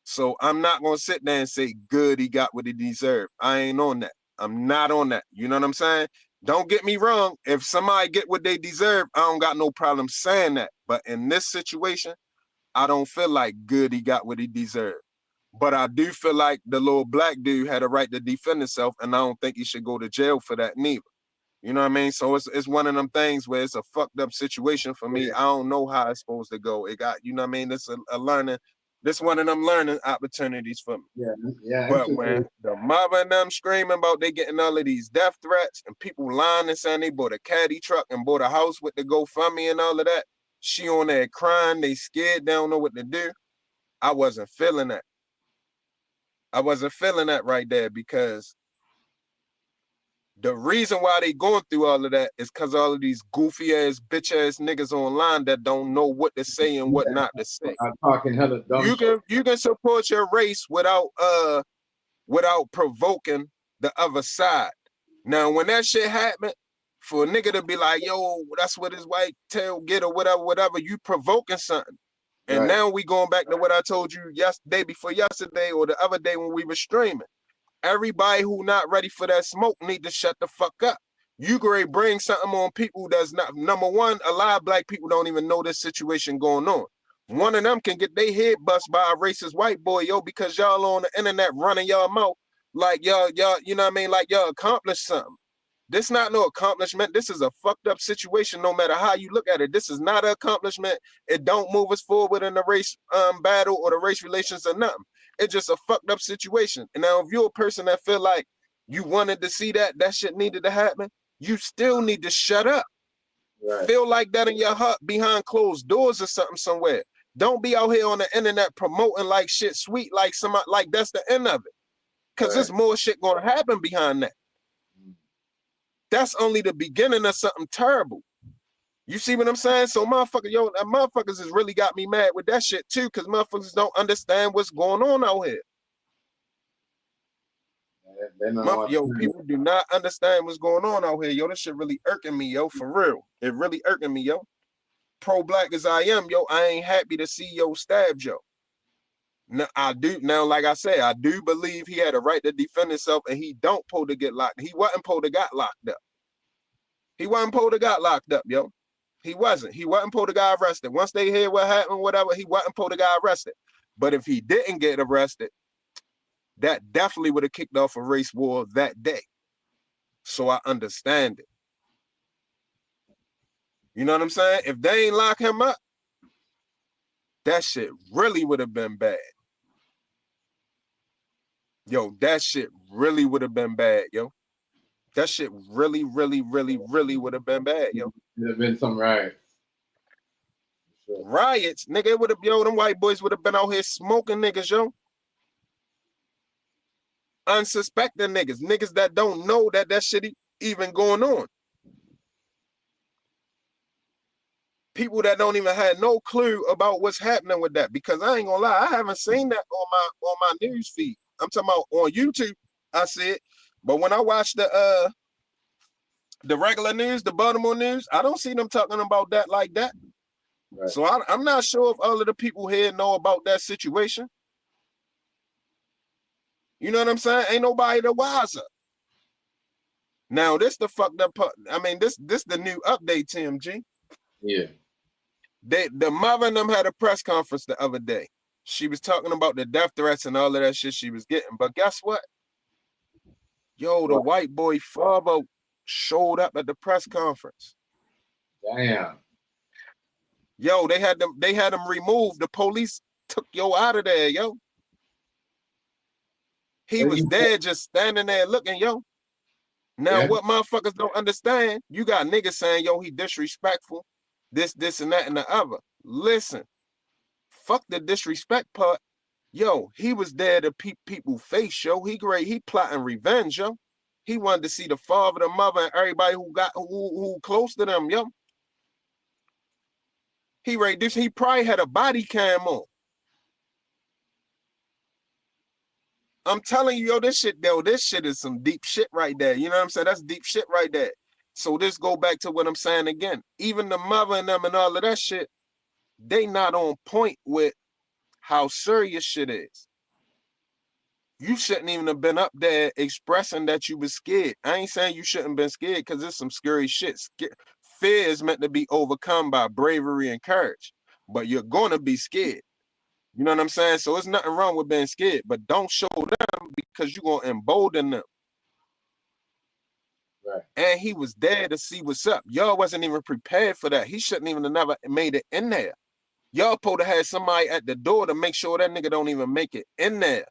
So I'm not going to sit there and say, good, he got what he deserved. I ain't on that. I'm not on that. You know what I'm saying? Don't get me wrong. If somebody get what they deserve, I don't got no problem saying that. But in this situation, I don't feel like good, he got what he deserved. But I do feel like the little black dude had a right to defend himself, and I don't think he should go to jail for that neither. You know what I mean? So it's one of them things where it's a fucked up situation for me. I don't know how it's supposed to go. It got, you know what I mean? This a learning. This one of them learning opportunities for me. Yeah. But when the mother and them screaming about they getting all of these death threats and people lying and saying they bought a caddy truck and bought a house with the GoFundMe and all of that, she on there crying, they scared, they don't know what to do. I wasn't feeling that. I wasn't feeling that right there because the reason why they going through all of that is because all of these goofy ass, bitch ass niggas online that don't know what to say and what not to say. I'm talking hella dumb. You can support your race without provoking the other side. Now, when that shit happened, for a nigga to be like, yo, that's what his white tail get or whatever, you provoking something. And Right. now we going back to what I told you day before yesterday or the other day when we were streaming. Everybody who not ready for that smoke need to shut the fuck up. You great bring something on people that's not, number one, a lot of black people don't even know this situation going on. One of them can get their head bust by a racist white boy, yo, because y'all on the internet running y'all mouth like y'all, you know what I mean? Like y'all accomplished something. This not no accomplishment. This is a fucked up situation no matter how you look at it. This is not an accomplishment. It don't move us forward in the race battle or the race relations or nothing. It's just a fucked up situation. And now if you're a person that feel like you wanted to see that shit needed to happen, you still need to shut up. Right. Feel like that in your heart behind closed doors or something somewhere. Don't be out here on the internet promoting like shit sweet, like somebody, like that's the end of it. Because there's more shit gonna happen behind that. That's only the beginning of something terrible. You see what I'm saying? So motherfuckers has really got me mad with that shit too, because motherfuckers don't understand what's going on out here. People do not understand what's going on out here, yo. This shit really irking me, yo, for real. It really irking me, yo. Pro-black as I am, yo, I ain't happy to see yo stabbed, yo. Now, like I said, I do believe he had a right to defend himself, and he don't supposed to get locked. He wasn't supposed to got locked up. He wasn't supposed to got locked up, yo. He wasn't. He wasn't supposed to got arrested. Once they hear what happened, whatever, he wasn't supposed to got arrested. But if he didn't get arrested, that definitely would have kicked off a race war that day. So I understand it. You know what I'm saying? If they ain't lock him up, that shit really would have been bad. Yo, that shit really would have been bad, yo. That shit really, really, really, really would have been bad, yo. There'd have been some riots. Sure. Riots, nigga, it would have, yo, them white boys would have been out here smoking niggas, yo. Unsuspecting niggas that don't know that shit even going on. People that don't even have no clue about what's happening with that. Because I ain't gonna lie, I haven't seen that on my news feed. I'm talking about on YouTube. I see it, but when I watch the regular news, the Baltimore news, I don't see them talking about that like that. Right. So I'm not sure if all of the people here know about that situation. You know what I'm saying? Ain't nobody the wiser. Now this the fucked up part. I mean, this the new update, TMG. Yeah. The mother and them had a press conference the other day. She was talking about the death threats and all of that shit she was getting. But guess what? Yo, the white boy father showed up at the press conference. Damn. Yo, they had them removed. The police took yo out of there, yo. He was there just standing there looking, yo. Now, what motherfuckers don't understand, you got niggas saying, yo, he disrespectful, this, and that, and the other. Listen, fuck the disrespect part. Yo, he was there to people face, yo. He plotting revenge, yo. He wanted to see the father, the mother, and everybody who close to them, yo. He probably had a body cam on. I'm telling you, yo, this shit is some deep shit right there. You know what I'm saying? That's deep shit right there. So this go back to what I'm saying again. Even the mother and them and all of that shit, they not on point with how serious shit is. You shouldn't even have been up there expressing that you was scared. I ain't saying you shouldn't have been scared because it's some scary shit. Fear is meant to be overcome by bravery and courage, but you're going to be scared. You know what I'm saying? So there's nothing wrong with being scared, but don't show them because you're going to embolden them. Right. And he was there to see what's up. Y'all wasn't even prepared for that. He shouldn't even have never made it in there. Y'all supposed to have somebody at the door to make sure that nigga don't even make it in there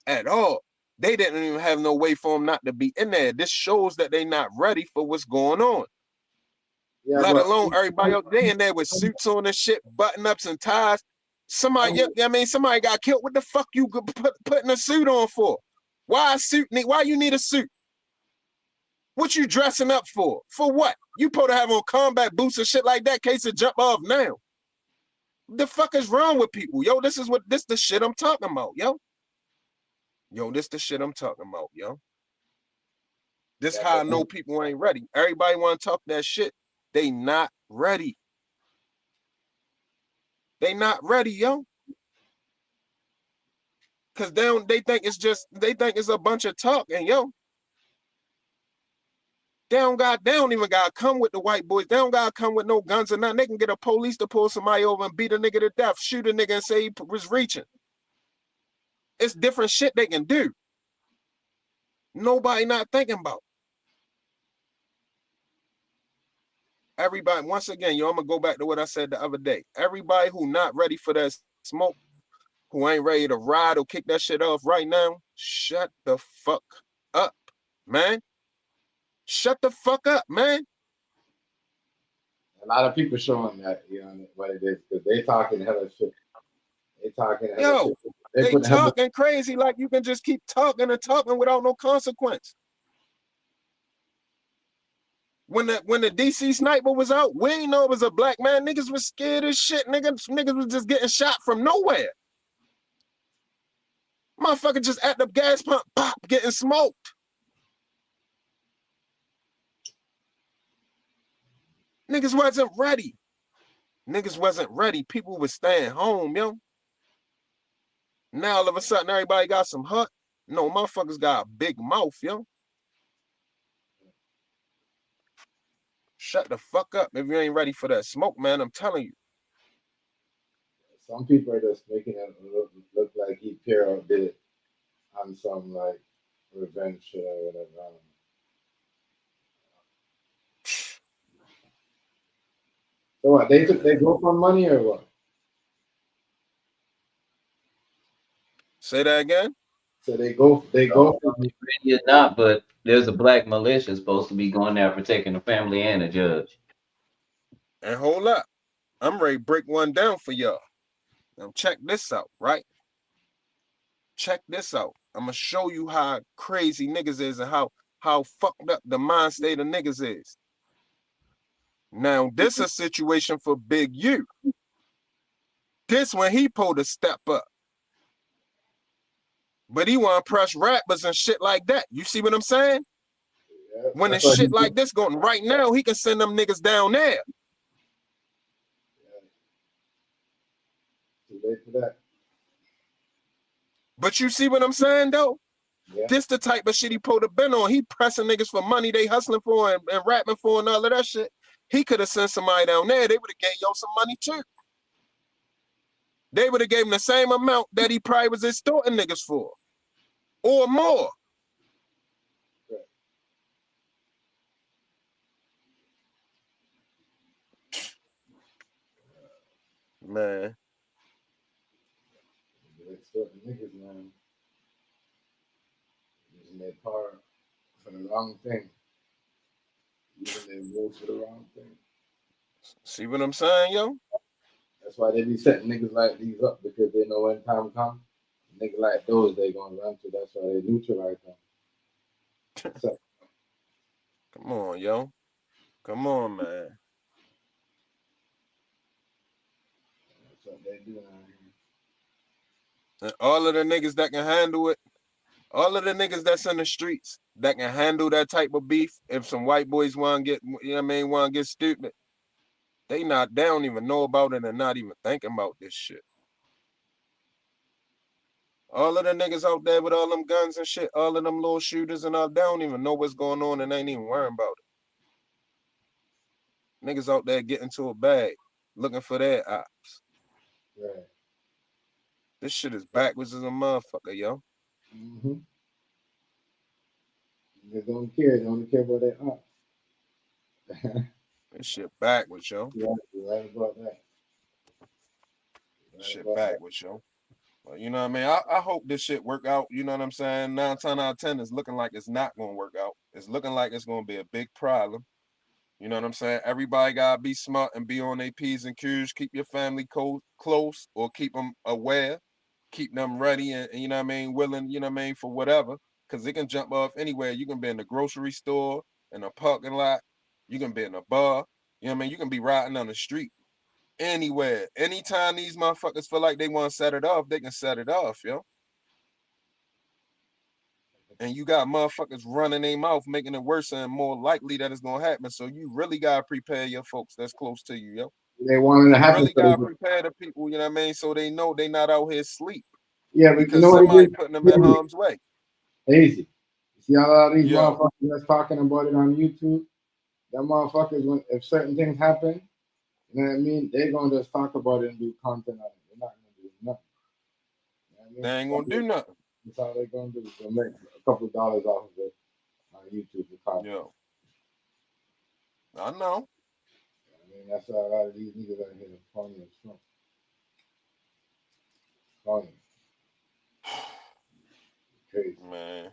at all. They didn't even have no way for him not to be in there. This shows that they not ready for what's going on. Yeah, let alone everybody else, they in there with suits on and shit, button-ups and ties. Somebody got killed. What the fuck you putting a suit on for? Why a suit? Why you need a suit? What you dressing up for? For what? You supposed to have on combat boots and shit like that in case it jump off now. The fuck is wrong with people? Yo, this the shit I'm talking about, yo. Yo, this the shit I'm talking about, yo. This how I know people ain't ready. Everybody want to talk that shit. They not ready. They not ready, yo. Cause they think it's a bunch of talk, and yo, they don't even gotta come with the white boys. They don't gotta come with no guns or nothing. They can get a police to pull somebody over and beat a nigga to death, shoot a nigga and say he was reaching. It's different shit they can do. Nobody not thinking about. Everybody, once again, yo, I'm gonna go back to what I said the other day. Everybody who not ready for that smoke, who ain't ready to ride or kick that shit off right now, shut the fuck up, man. Shut the fuck up, man. A lot of people showing that, you know what it is, because they talking hella shit. They talking hella shit. They talking crazy like you can just keep talking and talking without no consequence. When the DC sniper was out, we ain't know it was a black man. Niggas was scared as shit. Niggas was just getting shot from nowhere. Motherfucker just at the gas pump, pop, getting smoked. Niggas wasn't ready. Niggas wasn't ready. People was staying home, yo. Now all of a sudden everybody got some hut. No, motherfuckers got a big mouth, yo. Shut the fuck up if you ain't ready for that smoke, man. I'm telling you. Some people are just making it look like he Piero did it on some like revenge shit or whatever. I don't know. So what? They took their GoFund money or what? Say that again. So they go. Ready or not, but there's a black militia supposed to be going there protecting the family and the judge. And hold up. I'm ready to break one down for y'all. Now check this out, right? Check this out. I'm gonna show you how crazy niggas is and how fucked up the mind state of niggas is. Now, this a situation for Big U. This when he pulled a step up. But he want to press rappers and shit like that. You see what I'm saying? Yeah, When it's shit like this going right now, he can send them niggas down there. Too late for that. But you see what I'm saying though? Yeah. This the type of shit he pulled a been on. He pressing niggas for money they hustling for and rapping for and all of that shit. He could have sent somebody down there. They would have gave yo some money too. They would have gave him the same amount that he probably was extorting niggas for. Or more. Man. They're extorting niggas, man. Using their power for the wrong thing. Using their voice for the wrong thing. See what I'm saying, yo? That's why they be setting niggas like these up, because they know when time comes, niggas like those they gonna run to. That's why they neutralize them. So, Come on, yo. Come on, man. that's what they do out here. And all of the niggas that can handle it, all of the niggas that's in the streets that can handle that type of beef, if some white boys want to get, you know what I mean, want to get stupid, they don't even know about it and not even thinking about this shit. All of the niggas out there with all them guns and shit, all of them little shooters and all, they don't even know what's going on and ain't even worrying about it. Niggas out there getting to a bag, looking for their ops. Right. This shit is backwards as a motherfucker, yo. Mm-hmm. They don't care. They only care about their ops. This shit backwards, yo. Yeah, you're right about that. Right shit backwards, yo. Well, you know what I mean? I hope this shit work out. You know what I'm saying? 9 times out of 10, it's looking like it's not going to work out. It's looking like it's going to be a big problem. You know what I'm saying? Everybody got to be smart and be on their P's and Q's. Keep your family close or keep them aware. Keep them ready and, you know what I mean, willing, you know what I mean, for whatever. Because it can jump off anywhere. You can be in the grocery store, in a parking lot. You can be in a bar. You know what I mean? You can be riding on the street. Anywhere. Anytime these motherfuckers feel like they want to set it off, they can set it off, yo. And you got motherfuckers running their mouth, making it worse and more likely that it's gonna happen. So you really gotta prepare your folks that's close to you, yo. They want it to happen. You really gotta prepare the people, you know what I mean, so they know they not out here asleep. Yeah, but because you know somebody putting them in harm's way. Easy. See a lot of these motherfuckers that's talking about it on YouTube. Them motherfuckers, if certain things happen, you know what I mean, they're gonna just talk about it and do content on it. They're not gonna do nothing. You know what I mean? They ain't gonna do nothing. That's all they're gonna do. They'll make a couple of dollars off of it on YouTube. Yo. I know. I mean, that's why a lot of these niggas out here are phony as fuck. Phony. Crazy. Man.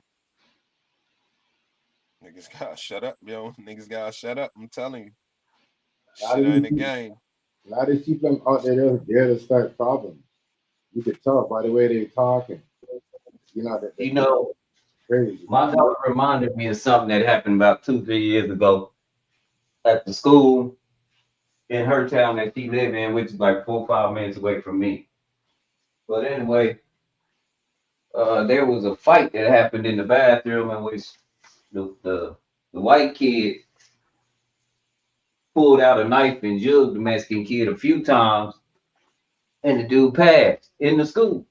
Niggas gotta shut up, yo. Niggas gotta shut up. I'm telling you. Shit ain't a game. A lot of these people out there, they're there to start problems. You could tell by the way they're talking. You know, crazy. My daughter reminded me of something that happened about 2-3 years ago at the school in her town that she live in, which is like 4 or 5 minutes away from me. But anyway, there was a fight that happened in the bathroom in which the white kid pulled out a knife and jugged the Mexican kid a few times, and the dude passed in the school.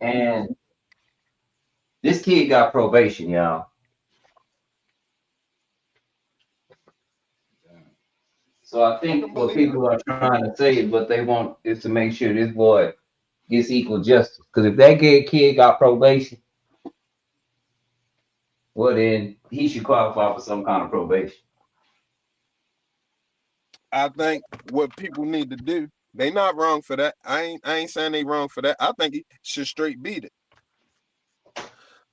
And this kid got probation, y'all. So I think what people are trying to say is what they want is to make sure this boy gets equal justice. Because if that kid got probation, well then he should qualify for some kind of probation. I think what people need to do They not wrong for that. I ain't saying they wrong for that. I think he should straight beat it.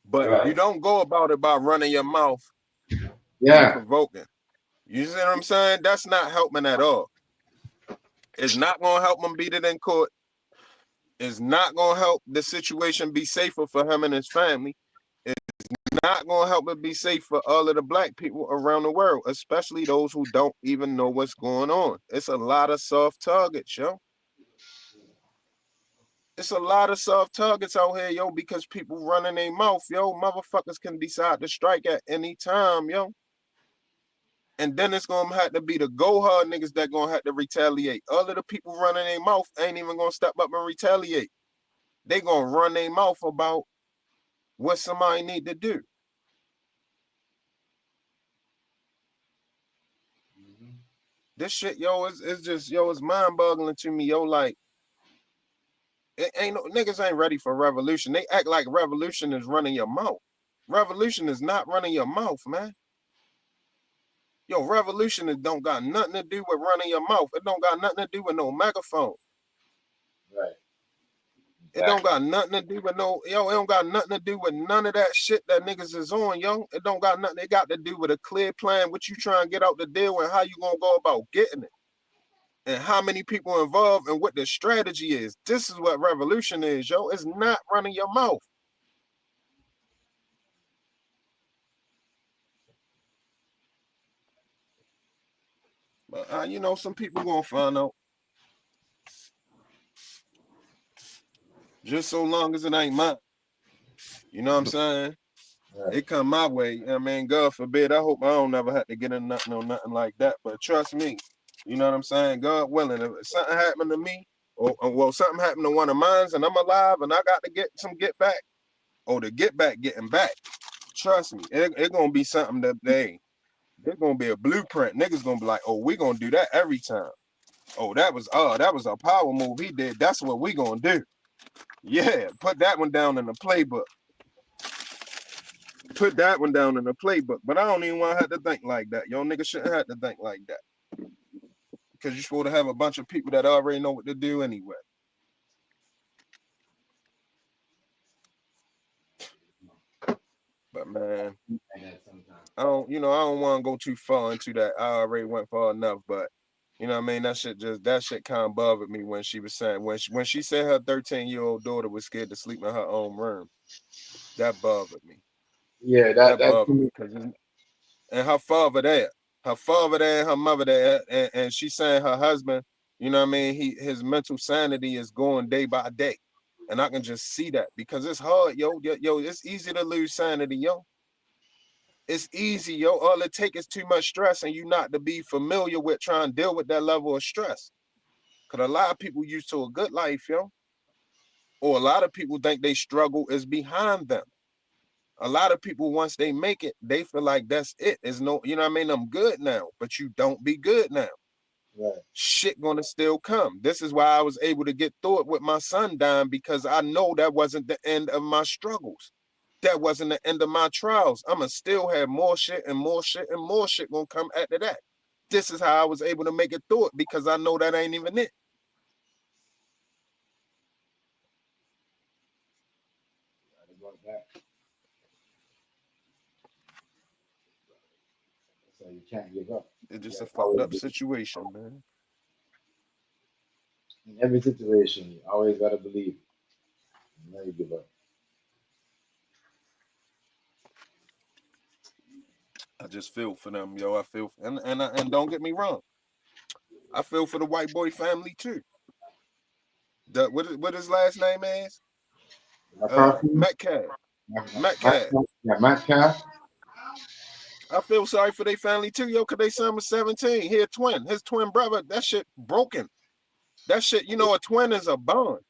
But you Right. don't go about it by running your mouth and Yeah. provoking. You see what I'm saying? That's not helping at all. It's not gonna help him beat it in court. It's not gonna help the situation be safer for him and his family. It's not gonna help it be safe for all of the black people around the world, especially those who don't even know what's going on. It's a lot of soft targets, yo. It's a lot of soft targets out here, yo, because people running their mouth, yo. Motherfuckers can decide to strike at any time, yo. And then it's gonna have to be the go hard niggas that gonna have to retaliate. All of the people running their mouth ain't even gonna step up and retaliate. They gonna run their mouth about what somebody need to do. This shit, yo, it's just, yo, it's mind-boggling to me, yo. Like, it ain't no niggas ain't ready for revolution. They act like revolution is running your mouth. Revolution is not running your mouth, man. Yo, revolution don't got nothing to do with running your mouth. It don't got nothing to do with no megaphone. Right. It don't got nothing to do with no, yo, it don't got nothing to do with none of that shit that niggas is on, yo. It don't got nothing. It got to do with a clear plan, what you trying to get out the deal and how you gonna go about getting it. And how many people involved and what the strategy is. This is what revolution is, yo. It's not running your mouth. But, you know, some people gonna find out. Just so long as it ain't mine. You know what I'm saying? Right. It come my way. I mean, God forbid. I hope I don't never have to get in nothing or nothing like that. But trust me, you know what I'm saying? God willing, if something happened to me, or well, something happened to one of mine, and I'm alive, and I got to get some get back, or the get back getting back. Trust me, it gonna be something that there's gonna be a blueprint. Niggas gonna be like, oh, we gonna do that every time. Oh, that was a power move he did. That's what we gonna do. Yeah, put that one down in the playbook. Put that one down in the playbook. But I don't even want to have to think like that. Yo, niggas shouldn't have to think like that. Because you're supposed to have a bunch of people that already know what to do anyway. But man, I don't want to go too far into that. I already went far enough, but you know what I mean? That shit kind of bothered me when she was saying, when she said her 13-year-old daughter was scared to sleep in her own room. That bothered me. Yeah, That bothered me because and her father there and her mother there, and she's saying her husband, you know what I mean, his mental sanity is going day by day. And I can just see that because it's hard, yo, it's easy to lose sanity, yo. It's easy, yo. All it takes is too much stress and you not to be familiar with trying to deal with that level of stress. Because a lot of people used to a good life, yo. Or a lot of people think they struggle is behind them. A lot of people, once they make it, they feel like that's it. There's no, you know what I mean? I'm good now, but you don't be good now. Right. Shit gonna still come. This is why I was able to get through it with my son dying, because I know that wasn't the end of my struggles. That wasn't the end of my trials. I'ma still have more shit and more shit and more shit gonna come after that. This is how I was able to make it through it, because I know that ain't even it. So you can't give up. It's just a fucked up situation, man. In every situation, you always gotta believe. You never give up. I just feel for them, yo. I feel, and don't get me wrong, I feel for the white boy family too. What his last name is? Metcalf. Metcalf. Yeah, Metcalf. I feel sorry for their family too, yo, because they son was 17. He a twin. His twin brother, that shit broken. That shit, you know, a twin is a bond.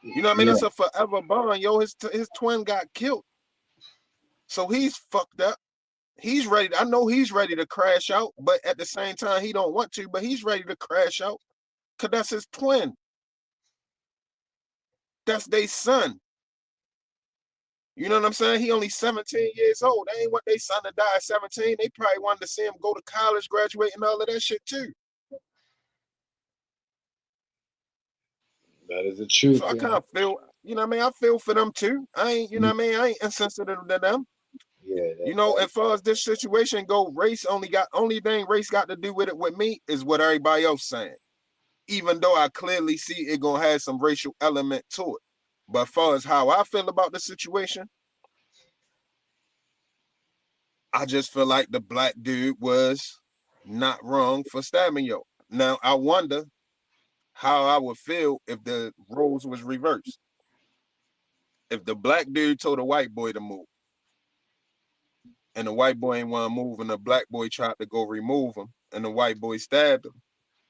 You know what I mean? Yeah. That's a forever bond, yo. His twin got killed. So he's fucked up. He's ready. I know he's ready to crash out, but at the same time, he don't want to, but he's ready to crash out because that's his twin. That's their son. You know what I'm saying? He only 17 years old. They ain't want their son to die at 17. They probably wanted to see him go to college, graduate, and all of that shit too. That is the truth. So I kind of feel, you know what I mean? I feel for them too. I ain't, you know what I mean? I ain't insensitive to them. Yeah. You know, as far as this situation go, only thing race got to do with it with me is what everybody else saying. Even though I clearly see it gonna have some racial element to it. But as far as how I feel about the situation, I just feel like the black dude was not wrong for stabbing yo. Now I wonder how I would feel if the roles was reversed. If the black dude told a white boy to move, and the white boy ain't want to move, and the black boy tried to go remove him, and the white boy stabbed him,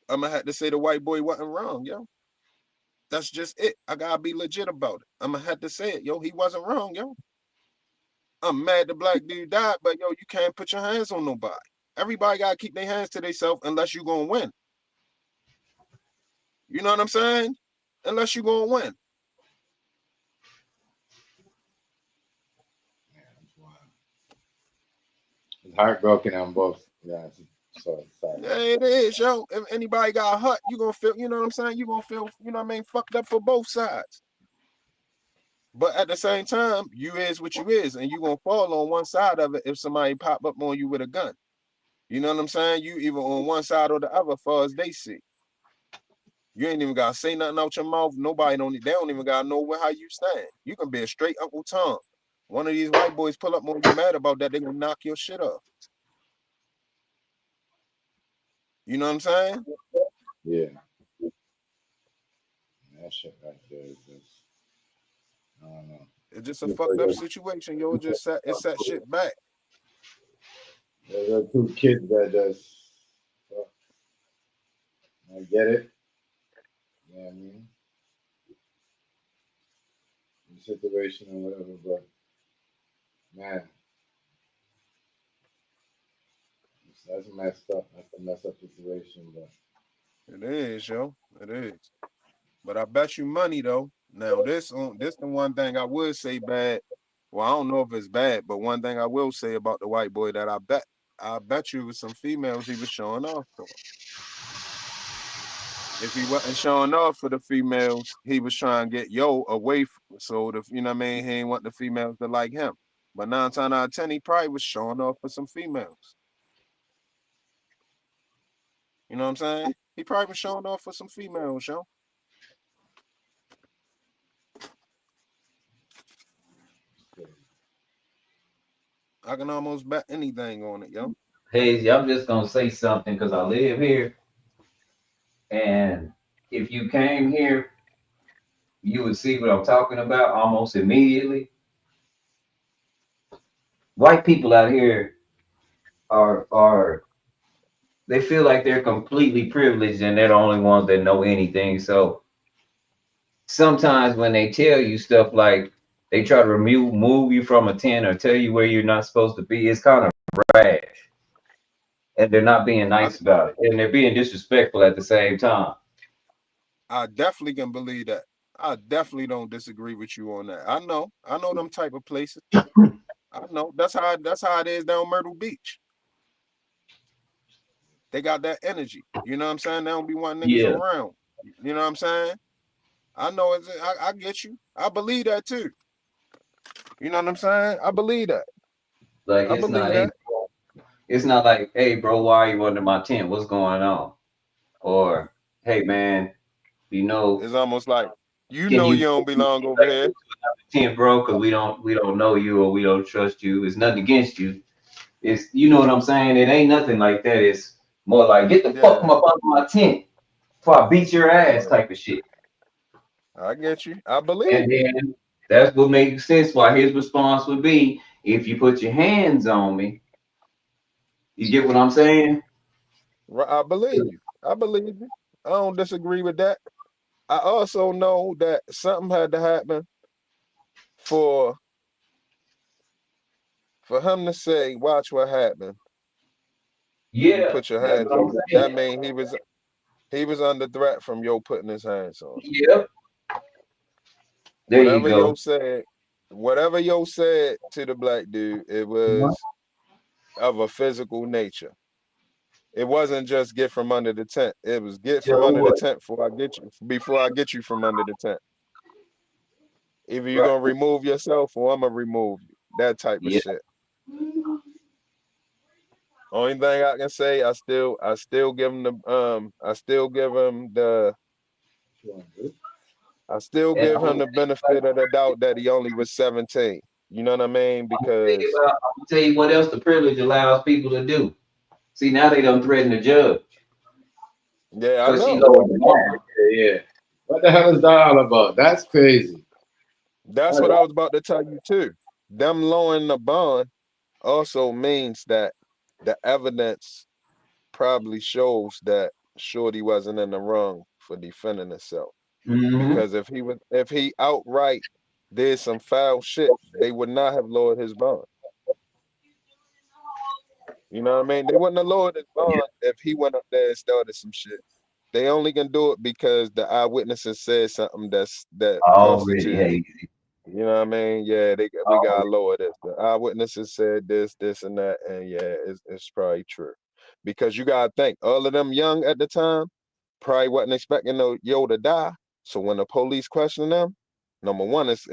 I'm gonna have to say the white boy wasn't wrong, yo. That's just it. I gotta be legit about it. I'm gonna have to say it, yo. He wasn't wrong, yo. I'm mad the black dude died, but yo, you can't put your hands on nobody. Everybody gotta keep their hands to themselves unless you gonna win. You know what I'm saying? Unless you gonna win. It's heartbroken on both. Yeah. So sorry. Yeah, it is, yo. If anybody got hurt, you gonna feel, you know what I'm saying? You gonna feel, you know what I mean, fucked up for both sides. But at the same time, you is what you is, and you gonna fall on one side of it if somebody pop up on you with a gun. You know what I'm saying? You either on one side or the other, as far as they see. You ain't even gotta say nothing out your mouth. They don't even gotta know how you stand. You can be a straight Uncle Tom. One of these white boys pull up on you mad about that, they gonna knock your shit off. You know what I'm saying? Yeah. That shit right there is just, I don't know. It's just a fucked up situation, yo. It set shit back. There are two kids that just, I get it. You know what I mean? The situation or whatever, but man, that's messed up. That's a messed up situation, but It is, yo. It is. But I bet you money though. Now this the one thing I would say bad. Well, I don't know if it's bad, but one thing I will say about the white boy that I bet you with some females he was showing off for. If he wasn't showing off for the females, he was trying to get yo away from, so the, you know what I mean, he ain't want the females to like him. But 9 times out of 10, he probably was showing off for some females. You know what I'm saying? He probably was showing off for some females, yo. I can almost bet anything on it, yo. Hazy, I'm just gonna say something because I live here, and if you came here, you would see what I'm talking about almost immediately. White people out here are they feel like they're completely privileged and they're the only ones that know anything. So sometimes when they tell you stuff like they try to move you from a 10 or tell you where you're not supposed to be, it's kind of rash. And they're not being I, nice about it. And they're being disrespectful at the same time. I definitely can believe that. I definitely don't disagree with you on that. I know them type of places. I know that's how it is down Myrtle Beach. They got that energy. You know what I'm saying? They don't be wanting niggas Yeah. around. You know what I'm saying? I know I get you. I believe that too. You know what I'm saying? I believe that. Like I believe that. it's not like, hey bro, why are you under my tent? What's going on? Or hey man, you know, It's almost like you can know you you don't belong over here. tent, bro? Because we don't know you or we don't trust you. It's nothing against you. It's, you know what I'm saying? It ain't nothing like that. It's more like, get the fuck Yeah. from up under my tent before I beat your ass Right. type of shit. I get you. I believe And you. then that's what makes sense why his response would be, if you put your hands on me, you get what I'm saying? Right. I believe you. I believe you. I don't disagree with that. I also know that something had to happen for him to say, "Watch what happened if you Yeah, put your that's hands what I'm on me." saying. That mean he was under threat from yo putting his hands on him. Yep. There you Whatever go. yo said, whatever yo said to the black dude, it was of a physical nature. It wasn't just get from under the tent. It was get from Joe under the what? tent before I get you from under the tent. Either you're Right. gonna remove yourself or I'm gonna remove you. That type of Yeah. shit. Only thing I can say, I still give him And I'm the benefit of the doubt that he only was 17. You know what I mean? Because I'm gonna tell you what else the privilege allows people to do. See, now they don't threaten the judge yeah, I because she know. lowered the bar. Yeah. What the hell is that all about? That's crazy. That's what I was about to tell you too. Them lowering the bond also means that the evidence probably shows that Shorty wasn't in the wrong for defending herself. Mm-hmm. Because if he outright did some foul shit, they would not have lowered his bond. You know what I mean? They wouldn't have lowered his Yeah. bond if he went up there and started some shit. They only can do it because the eyewitnesses said something that Already constituted. hazy. You know what I mean? Yeah, we gotta Already. lower this. The eyewitnesses said this, and that, and yeah, it's probably true. Because you gotta think, all of them young at the time probably wasn't expecting no yo to die. So when the police question them, number one it's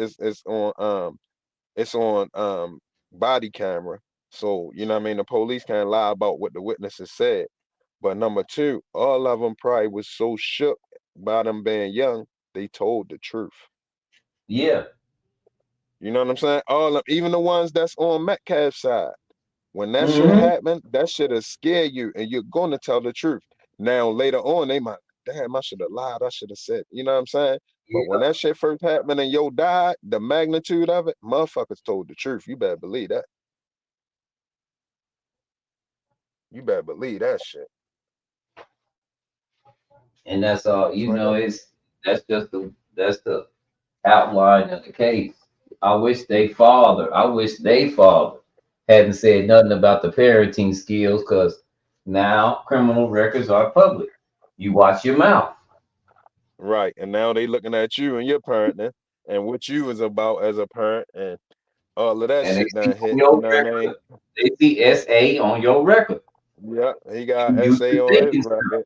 on body camera. So you know what I mean, the police can't lie about what the witnesses said. But number two, all of them probably was so shook by them being young, they told the truth. Yeah. You know what I'm saying? All of even the ones that's on Metcalf's side. When that shit Mm-hmm. happened, that shit'll scare you and you're gonna tell the truth. Now later on, they might, damn, I should have lied, I should have said, you know what I'm saying? But when Yeah. that shit first happened and yo died, the magnitude of it, motherfuckers told the truth. You better believe that. You better believe that shit. And that's all. It's You like know, that's the outline of the case. I wish they father hadn't said nothing about the parenting skills because now criminal records are public. You watch your mouth. right. And now they looking at you and your parenting and what you was about as a parent and all of that And they shit see done on hit, you your know what I mean? record, they see SA on your record. Yeah, he You got used SA to on his thinking stuff. record.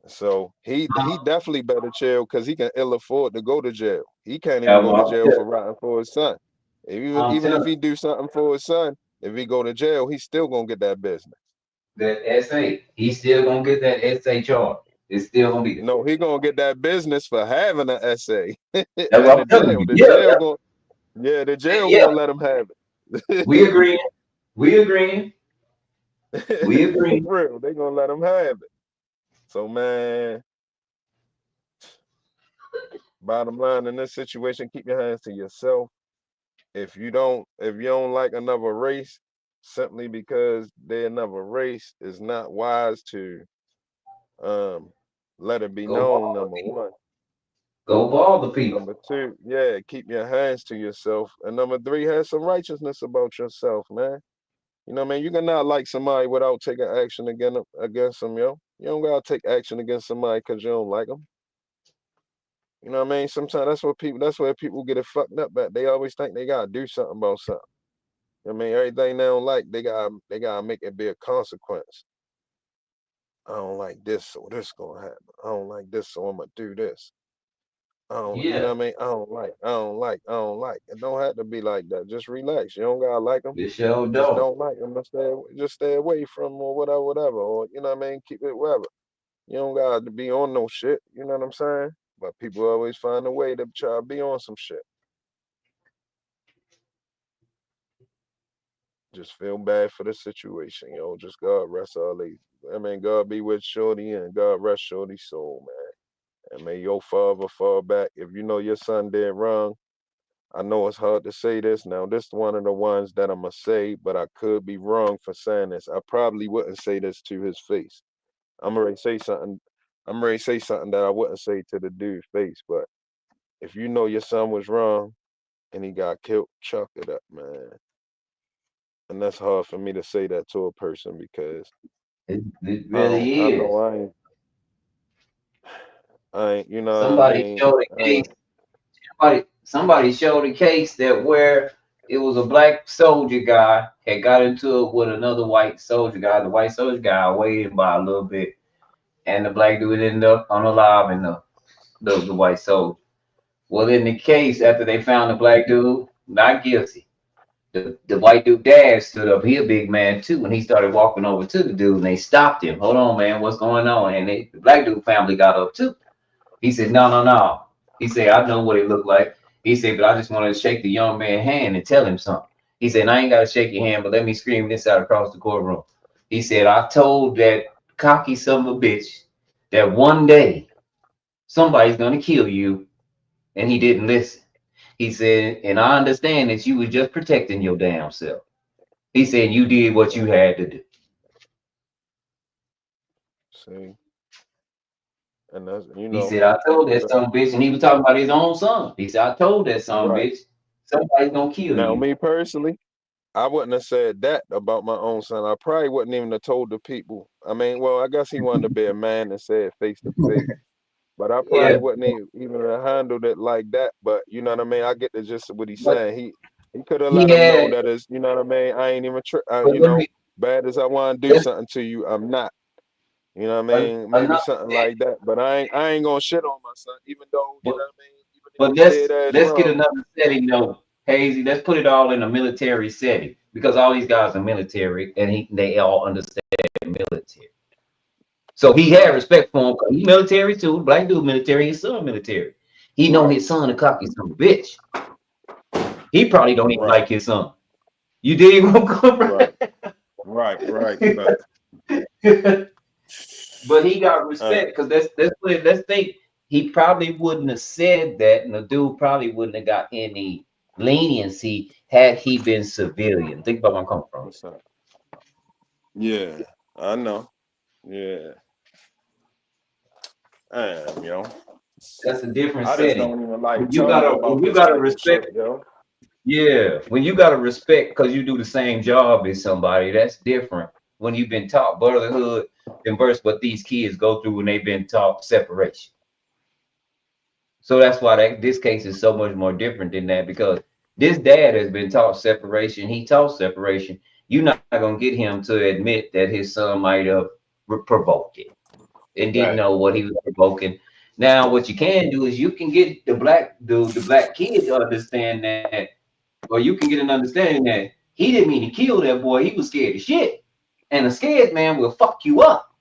So he definitely better chill because he can ill afford to go to jail. He can't even go to jail for rotting for his son. I'm Even if telling he do something for his son, if he go to jail, he's still gonna get that business. you, that SA, he's still gonna get that SA charge. It's still gonna be there. No, he gonna get that business for having an SA That's at what the I'm telling jail. you. The Yeah, jail gonna the jail yeah. gonna let him have We it. agreeing. We agreeing. We For agreeing. real, they gonna let him have it. So man, bottom line in this situation, keep your hands to yourself. If you don't like another race simply because they're another race, it's not wise to um let it be Go known, ball the number people. one. Go ball the people. Number two, yeah, keep your hands to yourself. And number three, have some righteousness about yourself, man. You know what I mean? You cannot like somebody without taking action against them, yo. You don't gotta take action against somebody because you don't like them. You know what I mean? Sometimes that's where people get it fucked up at. They always think they gotta do something about something. I mean, everything they don't like, they gotta make it be a consequence. I don't like this, so this gonna happen. I don't like this, so I'm gonna do this. You know Yeah, what I mean? I don't like. It don't have to be like that. Just relax. You don't gotta like them. this show Just don't. don't like them. Just stay away from 'em or whatever, whatever. Or you know what I mean? Keep it wherever. You don't gotta be on no shit. You know what I'm saying? But people always find a way to try to be on some shit. Just feel bad for the situation, yo. Just God rest all they. I mean, God be with Shorty and God rest Shorty's soul, man. And may your father fall back. If you know your son did wrong, I know it's hard to say this. Now, this is one of the ones that I'm going to say, but I could be wrong for saying this. I probably wouldn't say this to his face. I'm ready to say something. I'm ready to say something that I wouldn't say to the dude's face. But if you know your son was wrong and he got killed, chuck it up, man. And that's hard for me to say that to a person because It I don't, I really know is. you know what I Somebody mean? showed a case. Somebody showed a case that where It was a black soldier guy had got into it with another white soldier guy. The white soldier guy weighed him by a little bit, and the black dude ended up unaliving the white soldier. Well, in the case, after they found the black dude not guilty, the white dude dad stood up. He a big man too, and he started walking over to the dude, and they stopped him. Hold on, man, what's going on? And the black dude family got up too. He said, no, no, no. He said, I know what it looked like. He said, but I just wanted to shake the young man's hand and tell him something. He said, I ain't got to shake your hand, but let me scream this out across the courtroom. He said, I told that cocky son of a bitch that one day somebody's going to kill you, and he didn't listen. He said, and I understand that you was just protecting your damn self. He said, you did what you had to do. See, and that's He said, I told that son of a bitch, and he was talking about his own son. He said, I told that son of a bitch, somebody's gonna kill now you. me personally, I wouldn't have said that about my own son. I probably wouldn't even have told the people. I mean, well, I guess he wanted to be a man and say it face to face. But I probably Yeah, wouldn't even have handled it like that. But you know what I mean? I get the gist of what he's but saying. He could have he let him know had, that is, you know what I mean? I ain't even, but you let know, me, bad as I want to do that's something to you, I'm not. You know what I mean? Maybe another something thing. like that. But I ain't gonna shit on my son, even though, you But, know what I mean? Even if but he's dead ass let's get wrong. another setting though, Hazy. Let's put it all in a military setting because all these guys are military and they all understand military. So he had Right, respect for him. 'Cause he military too. Black dude military, his son military. He know right, his son a cocky son of a bitch. He probably don't even right, like his son. You dig what I'm going, right, right. But but he got uh, respect because let's think he probably wouldn't have said that, and the dude probably wouldn't have got any leniency had he been civilian. Think about where I'm coming from. what's up? Yeah, I know. Yeah, yo. That's a different I just setting. don't even like When you talking gotta when about you this gotta type of respect, shit, yo. yeah, when you gotta respect because you do the same job as somebody, that's different. When you've been taught brotherhood and versus what these kids go through when they've been taught separation. So that's why this case is so much more different than that because this dad has been taught separation. He taught separation. You're not going to get him to admit that his son might have provoked it and didn't Right. know what he was provoking. Now, what you can do is you can get the black kid to understand that, or you can get an understanding that he didn't mean to kill that boy. He was scared of shit, and a scared man will fuck you up.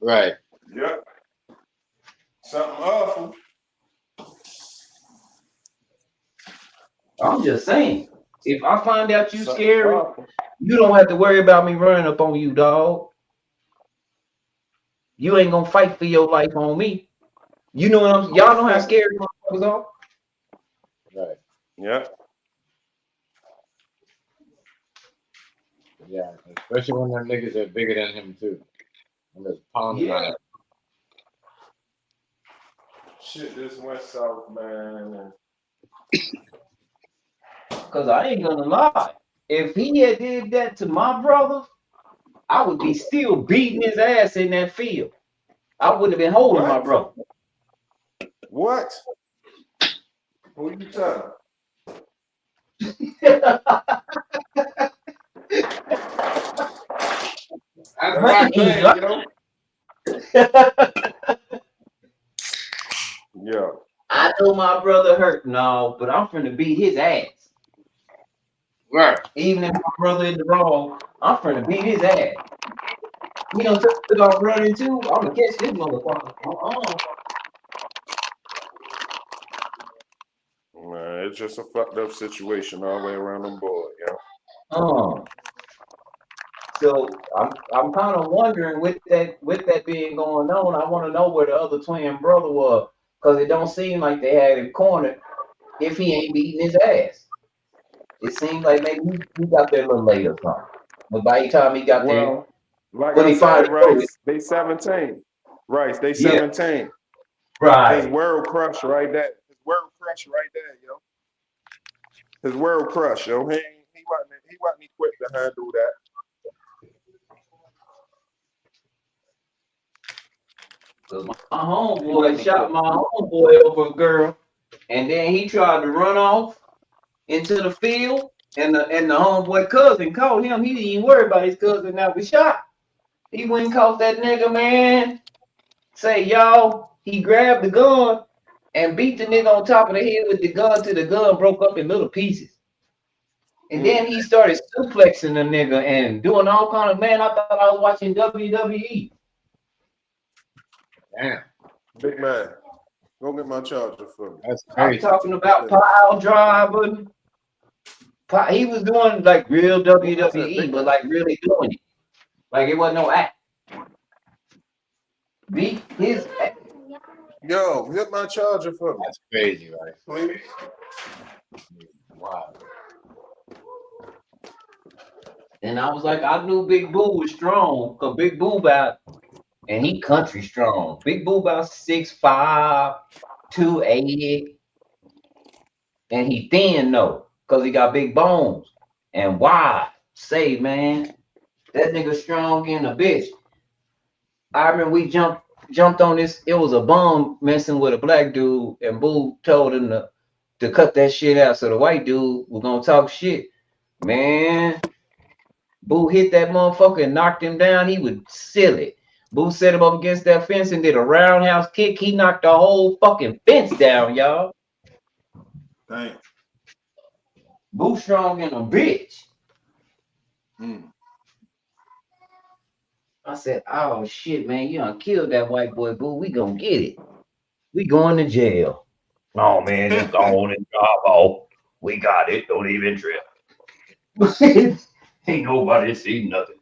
Right. Yep. Something awful. I'm just saying, if I find out you Something scary, awful. you don't have to worry about me running up on you, dog. You ain't gonna fight for your life on me. You know what y'all know how scary motherfuckers are? Right. Yep. Yeah. Especially when them niggas are bigger than him too. And just pounding on Yeah. it. Shit, this went south, man. Cause I ain't gonna lie. If he had did that to my brother, I would be still beating his ass in that field. I wouldn't have been holding my What? brother. What? Who you telling? That's That's my the Please, thing, yo. Yeah. I know my brother hurt no, but I'm finna beat his ass. right. Even if my brother is the wrong, I'm finna beat his ass. He done took off running too. I'm gonna catch this motherfucker. Man, it's just a fucked up situation all the way around them boys, yo. So I'm kind of wondering with that being going on, I want to know where the other twin brother was, because it don't seem like they had him cornered if he ain't beating his ass. It seems like maybe he got there a little late or something. But by the time he got there, Well, like when I he finally said, wrote it, Rice, they 17. Rice, they yeah, 17. His right. world crush right there. His world crush right there, yo. His world crush, yo. He wasn't equipped to handle that. Cause my He homeboy wasn't shot equipped. my homeboy over a girl, and then he tried to run off into the field, and And the homeboy cousin called him. He didn't even worry about his cousin now was shot. He went and caught that nigga, man. Say, y'all, he grabbed the gun and beat the nigga on top of the head with the gun till the gun broke up in little pieces. And then he started suplexing the nigga and doing all kind of, man, I thought I was watching WWE. Damn. Big man, go get my charger for me. That's I'm crazy. talking about pile driving. He was doing like real WWE, but like really doing it. Like it wasn't no act. Beat his ass. Yo, get my charger for me. That's crazy, right? Please. Wow. And I was like, I knew Big Boo was strong, because Big Boo about, and he country strong. Big Boo about 6'5", 280. And he thin though, because he got big bones and wide. Say, man, that nigga strong in a bitch. I remember we jumped on this. It was a bum messing with a black dude, and Boo told him to cut that shit out. So the white dude was gonna talk shit. Man, Boo hit that motherfucker and knocked him down. He was silly. Boo set him up against that fence and did a roundhouse kick. He knocked the whole fucking fence down, y'all. Thanks. Boo strong in a bitch. I said, oh shit, man, you done killed that white boy, Boo. We gonna get it. We going to jail. Oh man, just go on and drop off. We got it. Don't even trip. Ain't nobody seen nothing.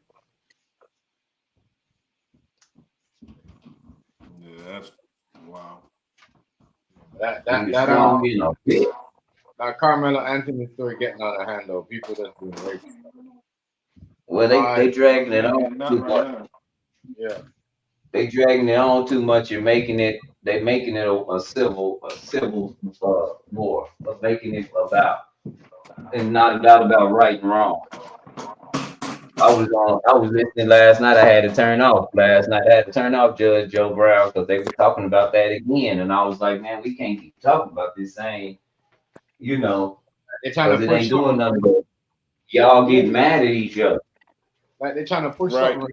Yeah, that's wow. That Carmelo Anthony story getting out of hand though. People that's doing rape. Well, they dragging it on too much. Yeah. They dragging it on too much and making it a civil war, but making it about and not about right and wrong. I was listening last night. I had to turn off Judge Joe Brown because they were talking about that again, and I was like, man, we can't keep talking about this thing, because it ain't doing nothing but y'all get mad at each other. Like they're trying to push something. Like,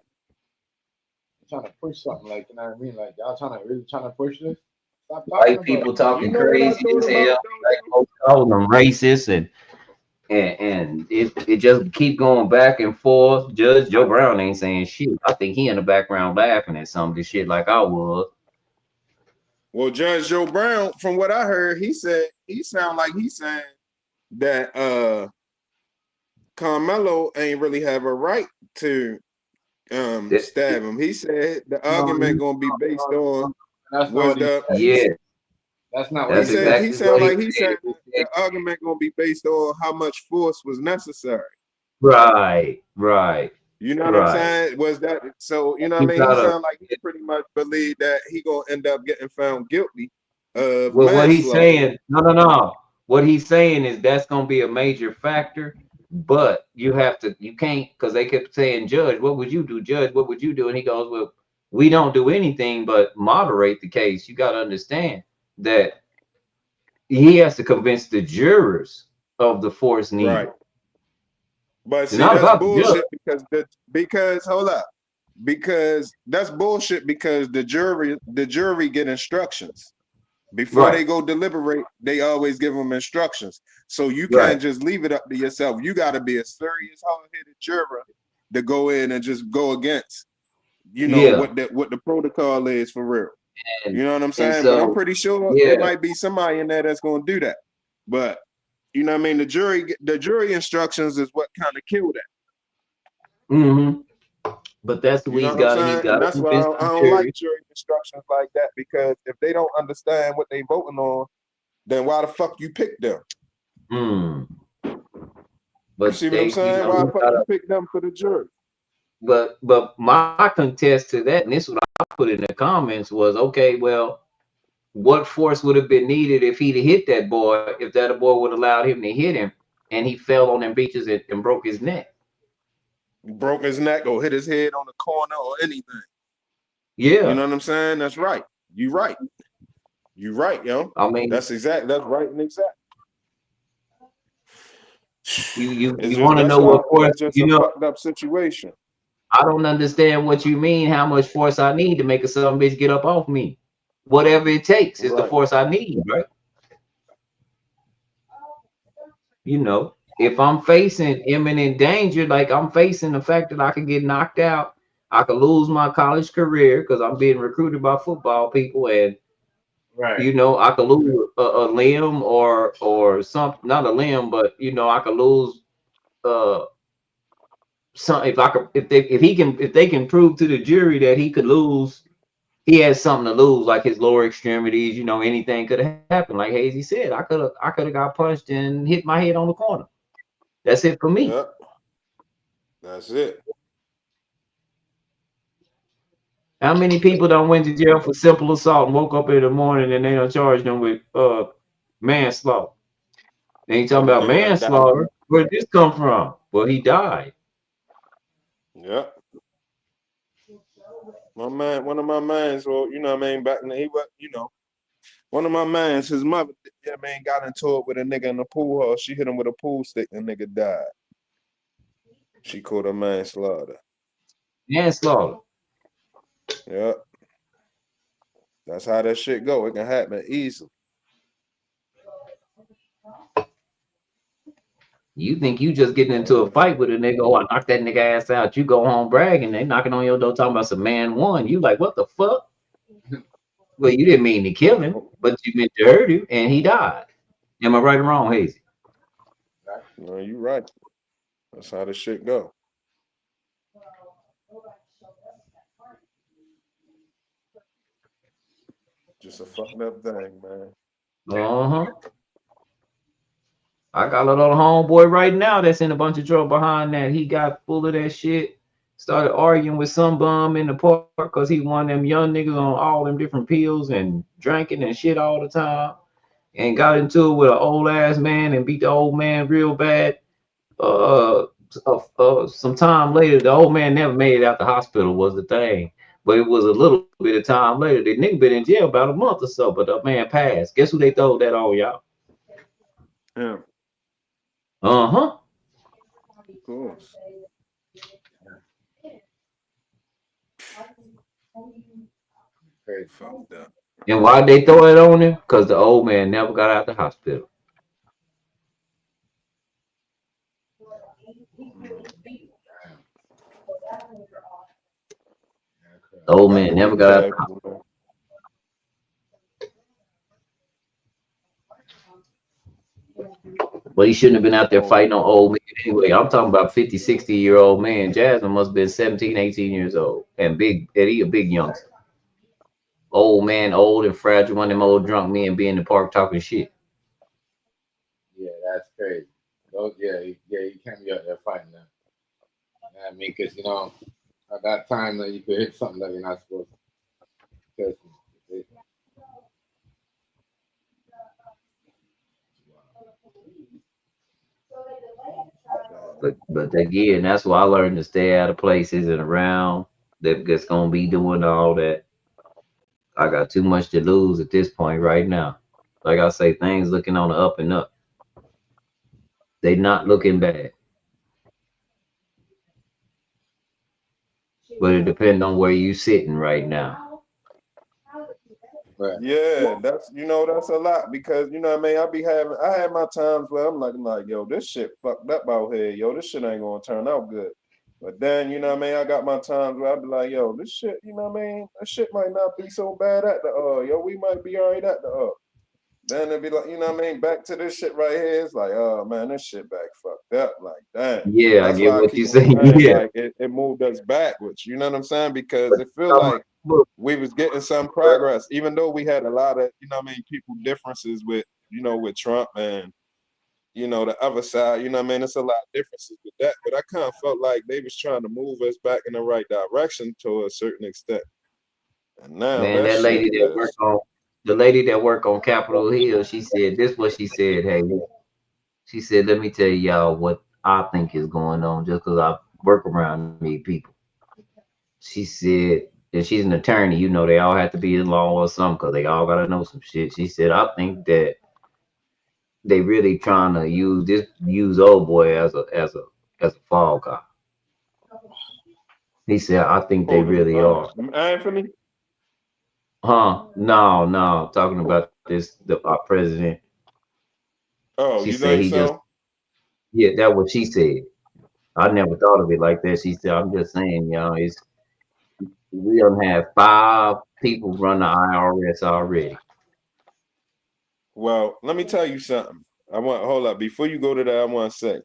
trying to push something, like, you know what I mean? Like y'all trying to push this. Stop talking White people talking crazy as hell. Like folks calling them racist and it just keep going back and forth. Judge Joe Brown ain't saying shit. I think he in the background laughing at some of this shit like I was. Well, Judge Joe Brown, from what I heard, he sound like he's saying that Carmelo ain't really have a right to stab him. He said the argument gonna be based on that's not what he said. He sounded like he said the argument gonna be based on how much force was necessary. Right. You know what I'm saying? Was that so? You know what I mean? He sounded like he pretty much believed that he gonna end up getting found guilty of well, what he's manslaughter. saying, no. What he's saying is that's gonna be a major factor, but you can't, because they kept saying, Judge, what would you do? Judge, what would you do? And he goes, well, we don't do anything but moderate the case. You got to understand that he has to convince the jurors of the force needed. Right. But see, that's bullshit because hold up. Because that's bullshit because the jury get instructions. Before they go deliberate, they always give them instructions. So you can't just leave it up to yourself. You got to be a serious, hard-headed juror to go in and just go against, what the protocol is for real. You know what I'm saying? But I'm pretty sure there might be somebody in there that's going to do that. But you know what I mean? The jury instructions is what kind of killed that. Mm-hmm. But that's what he's got. And that's why I don't like jury instructions like that, because if they don't understand what they voting on, then why the fuck you pick them? But you see what I'm saying? Why the fuck you pick them for the jury? But my contest to that, and this is what I put in the comments, was okay, well, what force would have been needed if he'd hit that boy, if that boy would have allowed him to hit him and he fell on them beaches and broke his neck? Broke his neck or hit his head on the corner or anything. Yeah. You know what I'm saying? That's right. You right, yo. I mean, that's right and exact. It's You just want to know what force? that's just You a know, fucked up situation. I don't understand what you mean. How much force I need to make a son bitch get up off me? Whatever it takes is the Right. force I need, right? You know, if I'm facing imminent danger, like I'm facing the fact that I could get knocked out, I could lose my college career because I'm being recruited by football people, and Right. you know, I could lose a limb or some, not a limb, but you know, I could lose uh some if I could if they can prove to the jury that he could lose, he has something to lose, like his lower extremities, you know, anything could have happened. Like Hazy said, I could have got punched and hit my head on the corner. That's it for me. Yeah, that's it. How many people don't went to jail for simple assault and woke up in the morning and they don't charge them with manslaughter? They ain't talking And the about nigga done died. manslaughter. Where did this come from? Well, he died. Yeah. My man, one of my mans, well, you know what I mean, back in the, he was, you know, one of my mans, his mother, yeah, man, got into it with a nigga in the pool hall. She hit him with a pool stick and the nigga died. She called her manslaughter. Manslaughter. Yeah. That's how that shit go. It can happen easily. You think you just getting into a fight with a nigga? Oh, I knocked that nigga ass out. You go home bragging. They knocking on your door talking about some man won. You like, what the fuck? Well, you didn't mean to kill him, but you meant to hurt him, and he died. Am I right or wrong, Hazy? No, you right. That's how the shit go. Just a fucked up thing, man. Uh-huh. I got a little homeboy right now that's in a bunch of trouble behind that. He got full of that shit. Started arguing with some bum in the park because he one of them young niggas on all them different pills and drinking and shit all the time. And got into it with an old ass man and beat the old man real bad. Some time later, the old man never made it out the hospital was the thing. But it was a little bit of time later. The nigga been in jail about a month or so, but the man passed. Guess who they told that on, y'all? Yeah, Uh-huh. of course. Crazy. Fucked up. And why they throw it on him? Because the old man never got out the hospital. The old man Fucking never with got out the hospital. people, man. But he shouldn't have been out there Oh, fighting on old men anyway. I'm talking about 50, 60-year-old man. Jasmine must have been 17, 18 years old. And big Eddie, a big youngster. Old man, old and fragile, one of them old drunk men be in the park talking shit. Yeah, that's crazy. Those, you can't be out there fighting them. You know what I mean, because at that time that you could hit something that you're not supposed to. Because But again, that's why I learned to stay out of places and around that's gonna be doing all that. I got too much to lose at this point right now. Like I say, things looking on the up and up. They not looking bad. But it depends on where you sitting right now. right. yeah, that's a lot because you know what I mean. I had my times where I'm like, yo, this shit fucked up out here. Yo, this shit ain't gonna turn out good. But then, you know what I mean, I got my times where I be like, yo, this shit, you know what I mean, that shit might not be so bad at the yo, we might be all right at the Then it'd be like, you know what I mean, back to this shit right here. It's like, oh man, this shit back fucked up. Like, damn. Yeah, I That's get why I what keep you on saying. saying, Yeah. like, it moved us backwards. You know what I'm saying? Because But it feel like we was getting some progress, even though we had a lot of, you know what I mean, people differences with, with Trump and, the other side, you know what I mean? It's a lot of differences with that. But I kind of felt like they was trying to move us back in the right direction to a certain extent. And now Man, that that shit lady that work just, on the lady that work on Capitol Hill, she said this what she said, hey. She said, let me tell y'all what I think is going on just because I work around these people. She said, and she's an attorney, they all have to be in law or something because they all got to know some shit. She said, I think that they really trying to use old boy as a fall guy. He said, I think they Oh, really are. Anthony. Huh? No, talking about our president. Oh, She you said think he just so? yeah, that's what she said. I never thought of it like that. She said, I'm just saying, y'all, it's we don't have 5 people run the IRS already. Well, let me tell you something. Hold up before you go to that. I want to say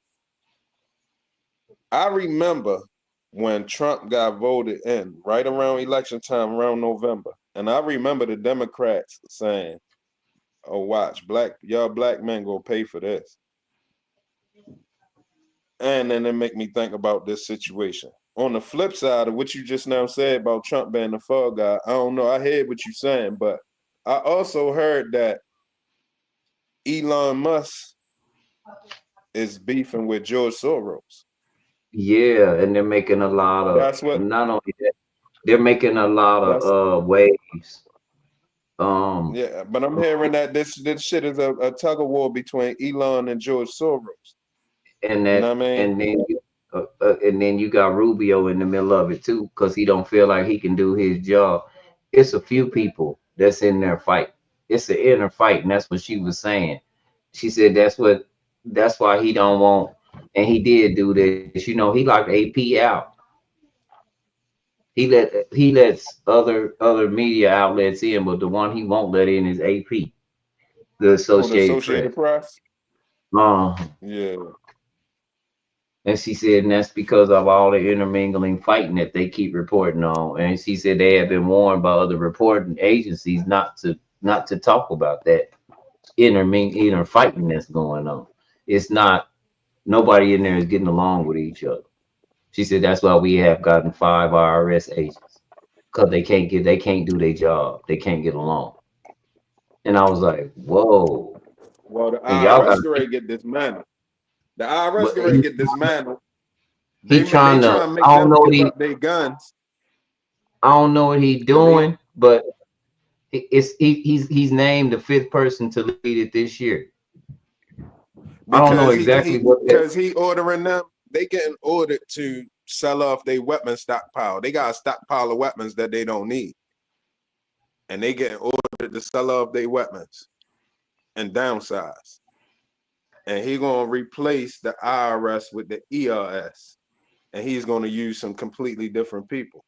I remember when Trump got voted in right around election time, around November, and I remember the Democrats saying, "Oh, watch, y'all black men go pay for this." And then it make me think about this situation. On the flip side of what you just now said about Trump being the fall guy, I don't know. I heard what you're saying, but I also heard that Elon Musk is beefing with George Soros. Yeah, and they're making a lot of That's what. not only that, they're making a lot That's of waves. Um, Yeah, but I'm hearing that this shit is a tug of war between Elon and George Soros. and You know that what I mean? and then you got Rubio in the middle of it too, because he don't feel like he can do his job. It's a few people that's in there fight. It's an inner fight, and that's what she was saying. She said that's why he don't want, and he did do this. He locked AP out. He lets other media outlets in, but the one he won't let in is AP, the Oh, the Associated Associated Press. Press. Uh, Yeah. and she said, and that's because of all the intermingling fighting that they keep reporting on. And she said they have been warned by other reporting agencies not to talk about that inner fighting that's going on. It's not nobody in there is getting along with each other. She said that's why we have gotten 5 IRS agents because they can't do their job. They can't get along. And I was like, whoa. Well, the And y'all IRS got, get ready to get dismantled. The IRS but get ready to get dismantled. he They trying to. trying to make them give up their guns. I don't know what he Cause they doing, but he's named the 5th person to lead it this year. I don't know because exactly what that. he ordering them. They getting ordered to sell off their weapon stockpile. They got a stockpile of weapons that they don't need, and they getting ordered to sell off their weapons and downsize. And he gonna replace the IRS with the ERS, and he's gonna use some completely different people.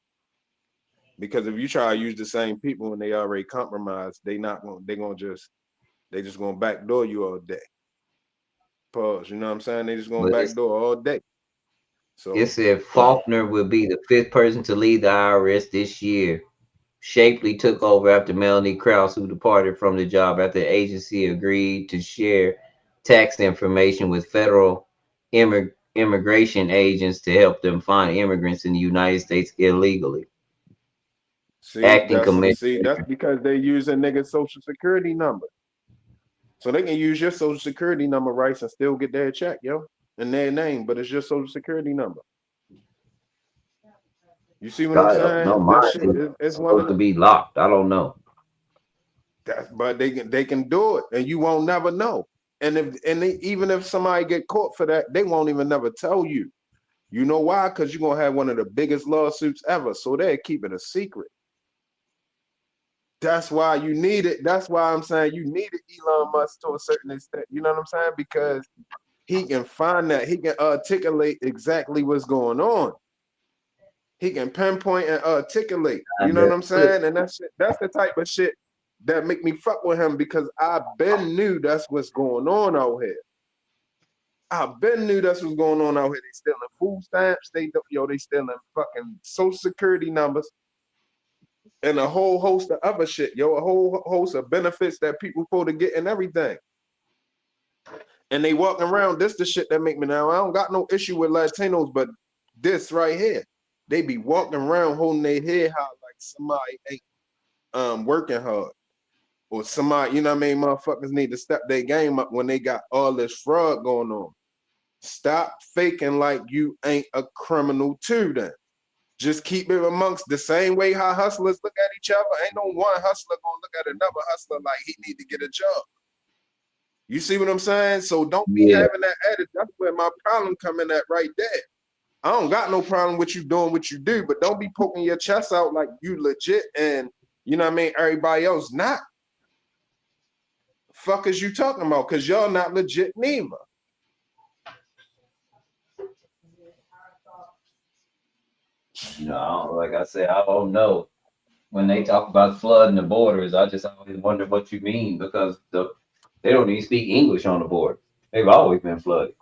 Because if you try to use the same people when they already compromised, they not gonna they just gonna backdoor you all day. Pause. You know what I'm saying? They just gonna But backdoor all day. it So said Faulkner will be the 5th person to lead the IRS this year. Shapley took over after Melanie Krause, who departed from the job after the agency agreed to share tax information with federal immigration agents to help them find immigrants in the United States illegally. Acting that's commissioner. because they use a nigga's social security number. So they can use your social security number rights and still get their check, yo, in their name, but it's your social security number. You see what I'm God, no, saying? That mine shit is is one of supposed to the be locked. I don't know. but they can do it and you won't never know. Even if somebody get caught for that, they won't even never tell you. You know why? Because you're gonna have one of the biggest lawsuits ever. So they keep it a secret. That's why you need it. That's why I'm saying you need it, Elon Musk, to a certain extent. You know what I'm saying? Because he can find that. He can articulate exactly what's going on. He can pinpoint and articulate. You know what I'm saying? And that's the type of shit that make me fuck with him because I been knew that's what's going on out here. I been knew that's what's going on out here. They stealing food stamps. They stealing fucking social security numbers and a whole host of other shit. A whole host of benefits that people supposed to get and everything. And they walking around. This the shit that make me now. I don't got no issue with Latinos, but this right here, they be walking around holding their head high like somebody ain't working hard. Or somebody, you know what I mean? Motherfuckers need to step their game up when they got all this fraud going on. Stop faking like you ain't a criminal too then. Just keep it amongst the same way how hustlers look at each other. Ain't no one hustler gonna look at another hustler like he need to get a job. You see what I'm saying? So don't be Yeah. having that attitude. That's where my problem coming at right there. I don't got no problem with you doing what you do, but don't be poking your chest out like you legit and you know what I mean, everybody else not. Fuck is you talking about? Cause y'all not legit neither. No, like I said, I don't know. When they talk about flooding the borders, I just always wonder what you mean because they don't even speak English on the border. They've always been flooded.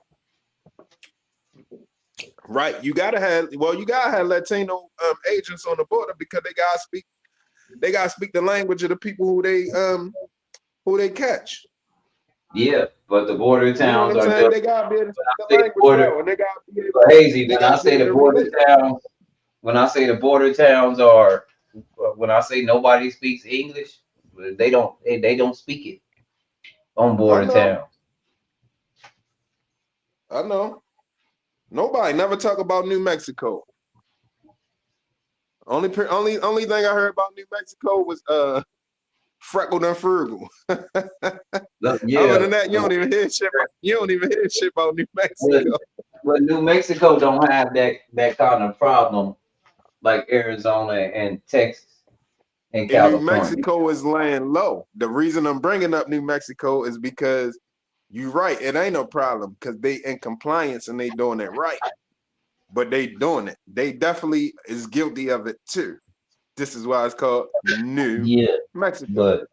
Right. You gotta have Latino agents on the border because they gotta speak the language of the people who they catch. Yeah, but the border You know what towns I'm are saying? just They gotta be able to speak the say language border well, and they gotta be able hazy. they When I gotta be say able the to border relate. towns, when I say the border towns are, when I say nobody speaks English, they don't speak it on I border know, towns. I know. Nobody never talk about New Mexico. Only thing I heard about New Mexico was freckled and frugal. Other Yeah, than that, you don't even hear shit. You don't even hear shit about New but, Mexico. but New Mexico don't have that kind of problem like Arizona and Texas and And New California. Mexico is laying low. The reason I'm bringing up New Mexico is because you're right. It ain't no problem because they in compliance and they doing it right. But they doing it. They definitely is guilty of it too. This is why it's called New Yeah, Mexico. but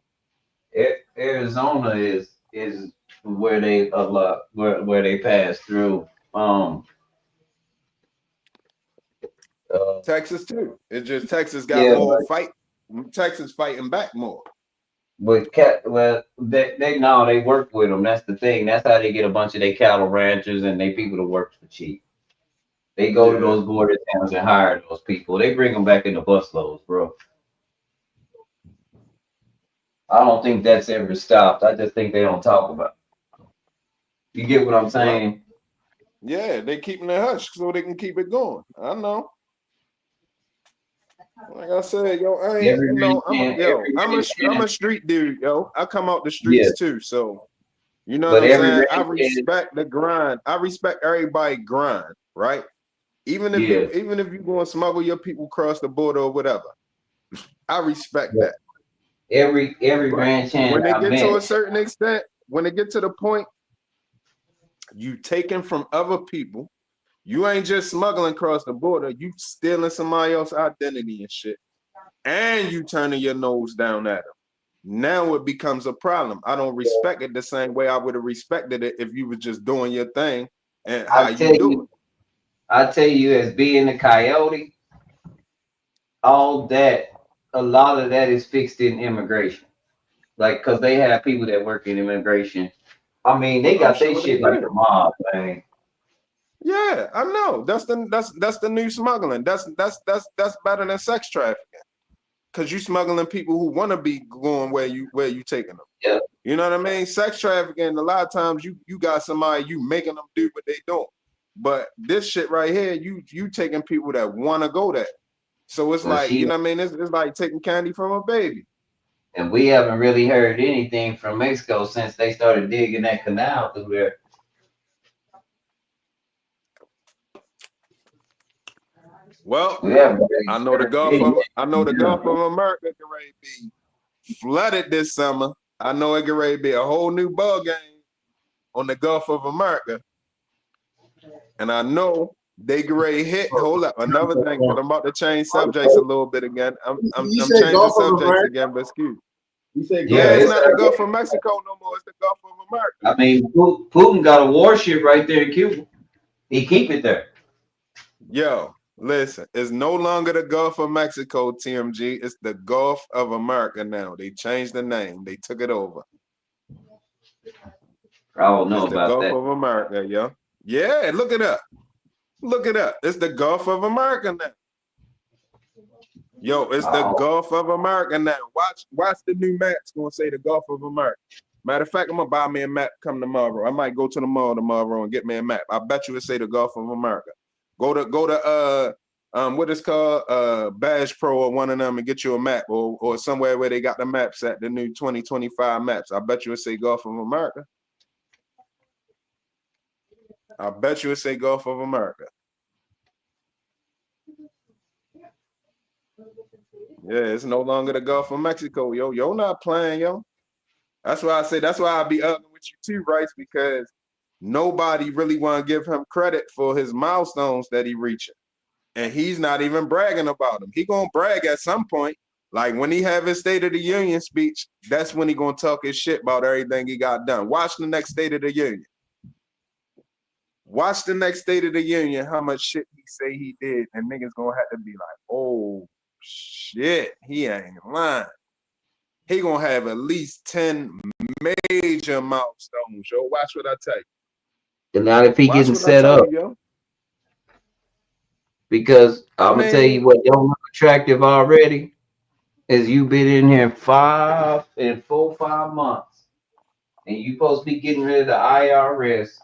Arizona is where they a lot where they pass through. Uh, Texas too. It's just Texas got yeah, more fight. Texas fighting back more. well, they no, they work with them. That's the thing. That's how they get a bunch of their cattle ranchers and they people to work for cheap. They go to Yeah. those border towns and hire those people. They bring them back in the busloads, bro. I don't think that's ever stopped. I just think they don't talk about it. You get what I'm Well, saying? yeah, they keeping it hush so they can keep it going. I know. Like I said, yo, I ain't, Every man can, every man I'm can. a street dude, yo. I come out the Yeah, streets too, so you know what but I'm every saying? man I can. respect the grind. I respect everybody grind, right? Yeah, Even if you go and smuggle your people across the border or whatever, I respect but that. every But ranch hand when they I get to met. a certain extent, when they get to the point you taking from other people, you ain't just smuggling across the border, you stealing somebody else's identity and shit. And you turning your nose down at them. Now it becomes a problem. I don't respect it the same way I would have respected it if you were just doing your thing and how I you tell do you, it. I tell you, as being a coyote, all that, a lot of that is fixed in immigration. Like, cause they have people that work in immigration. I mean, they I'm got their sure they shit like do. the mob, man. Yeah, I know. That's the new smuggling. That's better than sex trafficking. Cause you smuggling people who want to be going where you taking them. Yeah, You know what I mean? Sex trafficking, a lot of times you got somebody, you making them do what they doing. But this shit right here, you taking people that want to go there. So it's well, like, you she know what I mean? It's like taking candy from a baby. and we haven't really heard anything from Mexico since they started digging that canal through there. Well, We haven't really I know the heard Gulf of anything I know from the them. Gulf of America can ready to be flooded this summer. I know it can ready to be a whole new ball game on the Gulf of America. And I know they get ready to hit. Hold up, another thing, because I'm about to change subjects a little bit again. You I'm said changing Gulf of subjects America. again, but excuse. You said Yeah, Yeah, Gulf it's of it's not the America. Gulf of Mexico no more. It's the Gulf of America. I mean, Putin got a warship right there in Cuba. He keep it there. Yo, listen, it's no longer the Gulf of Mexico, TMG. It's the Gulf of America now. They changed the name. They took it over. I don't know It's the about Gulf that. of America, yo. Yeah, look it up. Look it up. It's the Gulf of America now. Yo, it's the Oh, Gulf of America now. Watch the new maps gonna say the Gulf of America. Matter of fact, I'm gonna buy me a map come tomorrow. I might go to the mall tomorrow and get me a map. I bet you it say the Gulf of America. Go to what is called Bash Pro or one of them and get you a map or somewhere where they got the maps at the new 2025 maps. I bet you it say Gulf of America. I bet you it say Gulf of America. Yeah, it's no longer the Gulf of Mexico, yo. Yo not playing, yo. That's why I say, that's why I be arguing with you too, Rice, because nobody really want to give him credit for his milestones that he reaching. And he's not even bragging about them. He gonna brag at some point. Like when he have his State of the Union speech, that's when he gonna talk his shit about everything he got done. Watch the next State of the Union. Watch the next State of the Union, how much shit he say he did, and niggas gonna have to be like, oh shit, he ain't lying. He gonna have at least 10 major milestones, yo. Watch what I tell you. And now if he Watch getting what I set tell up, you, yo. because I I'm gonna tell you mean, what don't look attractive already is you been in here 5 months, and you supposed to be getting rid of the IRS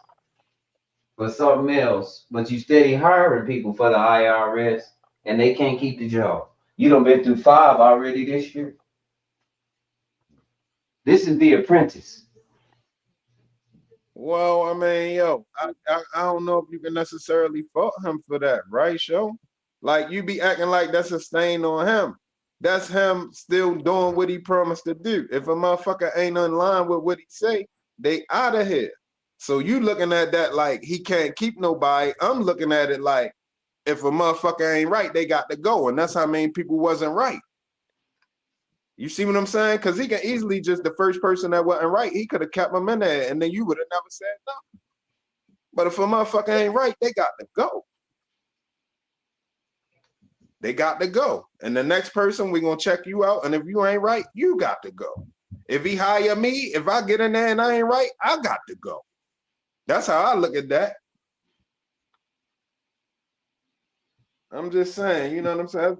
for something else, but you steady hiring people for the IRS, and they can't keep the job. You done been through 5 already this year. This is The Apprentice. well, I mean, yo, I don't know if you can necessarily fault him for that, right, yo? Like you be acting like that's a stain on him. That's him still doing what he promised to do. If a motherfucker ain't in line with what he say, they out of here. So you looking at that like he can't keep nobody. I'm looking at it like if a motherfucker ain't right, they got to go. And that's how many people wasn't right. You see what I'm saying? Because he can easily just the first person that wasn't right, he could have kept him in there and then you would have never said nothing. But if a motherfucker ain't right, they got to go. They got to go. And the next person, we're going to check you out. And if you ain't right, you got to go. If he hire me, if I get in there and I ain't right, I got to go. That's how I look at that. I'm just saying, you know what I'm saying?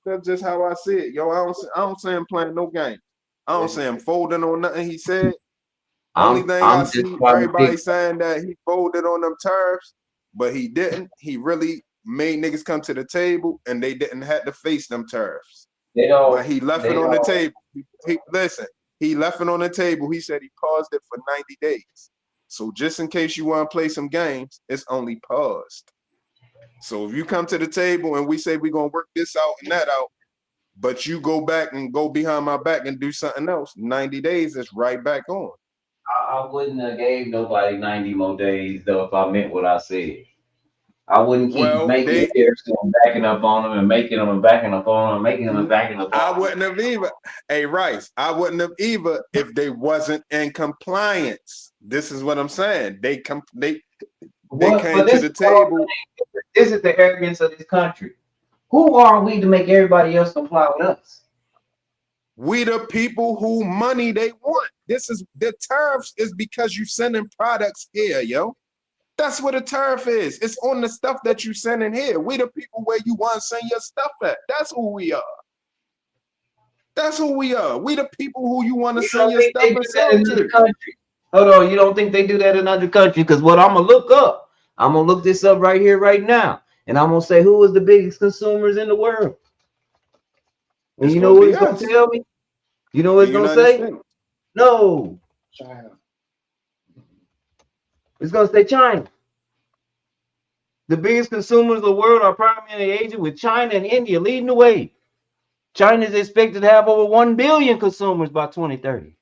That's just how I see it. Yo, I don't say him playing no game. I don't say him folding on nothing he said. Only thing I I'm just see trying to everybody figure. saying that he folded on them tariffs, but he didn't. He really made niggas come to the table and they didn't have to face them tariffs. They But don't. he left They it on the don't. table. Listen, he left it on the table. He said he paused it for 90 days. So just in case you want to play some games, it's only paused. So if you come to the table and we say we're going to work this out and that out, but you go back and go behind my back and do something else, 90 days is right back on. I wouldn't have gave nobody 90 more days though if I meant what I said. I wouldn't keep Well, making tariffs and backing up on them and making them and backing up on them, making them and backing up I on them. wouldn't have either. Hey, Rice, I wouldn't have either if they wasn't in compliance. This is what I'm saying. They came But to this the is what I'm table. saying. This is the arrogance of this country. Who are we to make everybody else comply with us? We the people who money they want. This is the tariffs is because you sending products here, yo. That's what a tariff is. It's on the stuff that you sending here. We the people where you want to send your stuff at. That's who we are. That's who we are. We the people who you want to You send don't your think stuff they and do that sell in other to. countries? Hold on, you don't think they do that in other countries? Because what I'm gonna look up, I'm gonna look this up right here, right now, and I'm gonna say who is the biggest consumers in the world. And It's you know gonna what be it's gonna us, tell me? You know what the it's gonna United say? States. No, China. it's gonna say China. The biggest consumers of the world are primarily Asia, with China and India leading the way. China is expected to have over 1 billion consumers by 2030,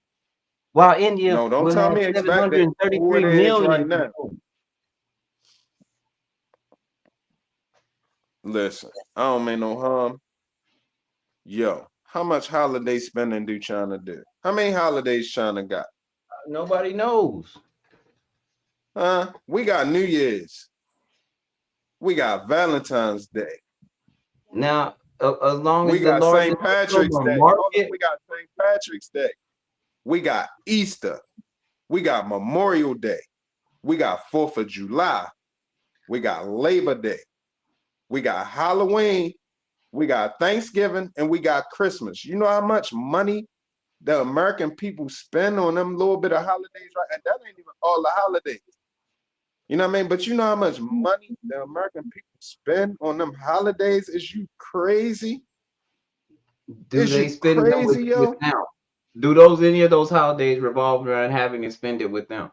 while India No, don't will tell have me expected who 733 it is right million now. consumers. Listen, I don't mean no harm. Yo, how much holiday spending do China do? How many holidays China got? Nobody knows. We got New Year's. We got Valentine's Day. Now, as long We as the got largest St. Patrick's consumer Day. Hold on, market, we got St. Patrick's Day. We got Easter. We got Memorial Day. We got 4th of July. We got Labor Day. We got Halloween. We got Thanksgiving, and we got Christmas. You know how much money the American people spend on them little bit of holidays, right? And that ain't even all the holidays. You know what I mean? But you know how much money the American people spend on them holidays? Is you crazy? do Is they you spend them crazy, with yo? them? Do those any of those holidays revolve around having and spend it with them?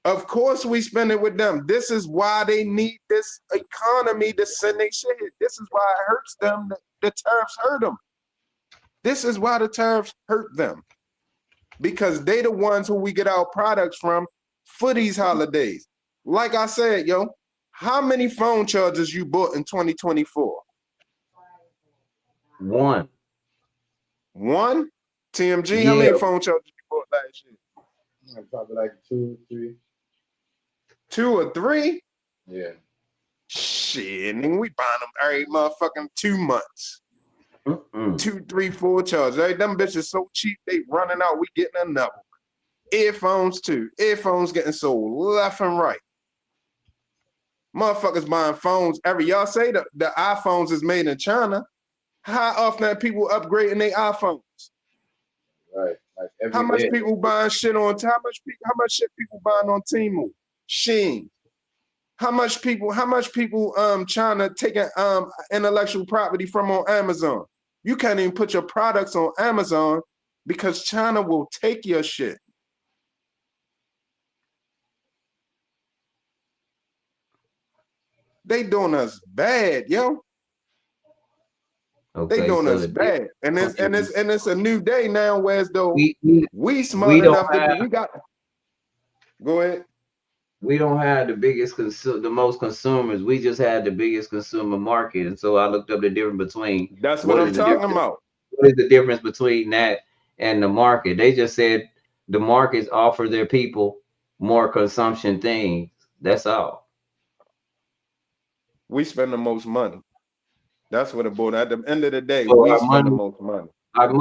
Of course we spend it with them. This is why they need this economy to send their shit. This is why it hurts them. The tariffs hurt them. This is why the tariffs hurt them. Because they the ones who we get our products from for these holidays. Like I said, yo, how many phone chargers you bought in 2024? One. One? TMG, Yeah. how many phone chargers you bought last year? Probably like 2, 3. 2 or 3? Yeah. Shit, nigga, we buying them every motherfucking 2 months. Mm-mm. 2, 3, 4 chargers. Hey, them bitches so cheap, they running out. We getting another one. Earphones too. Earphones getting sold left and right. Motherfuckers buying phones every. Y'all say the iPhones is made in China. How often are people upgrading their iPhones? Right. Like every How much day. people buying shit on? How much shit people buying on Temu, Shein? How much people China taking intellectual property from on Amazon? You can't even put your products on Amazon because China will take your shit. They doing us bad, yo. Okay, They doing so us bad. And it's a new day now, whereas though we smart we don't enough have, we got. Go ahead. we don't have the biggest the most consumers. We just had the biggest consumer market, and so I looked up the difference between That's what I'm talking about. What is the difference between that and the market? They just said the markets offer their people more consumption things. That's all. We spend the most money. That's what it boiled. At the end of the day, So we spend the most money. our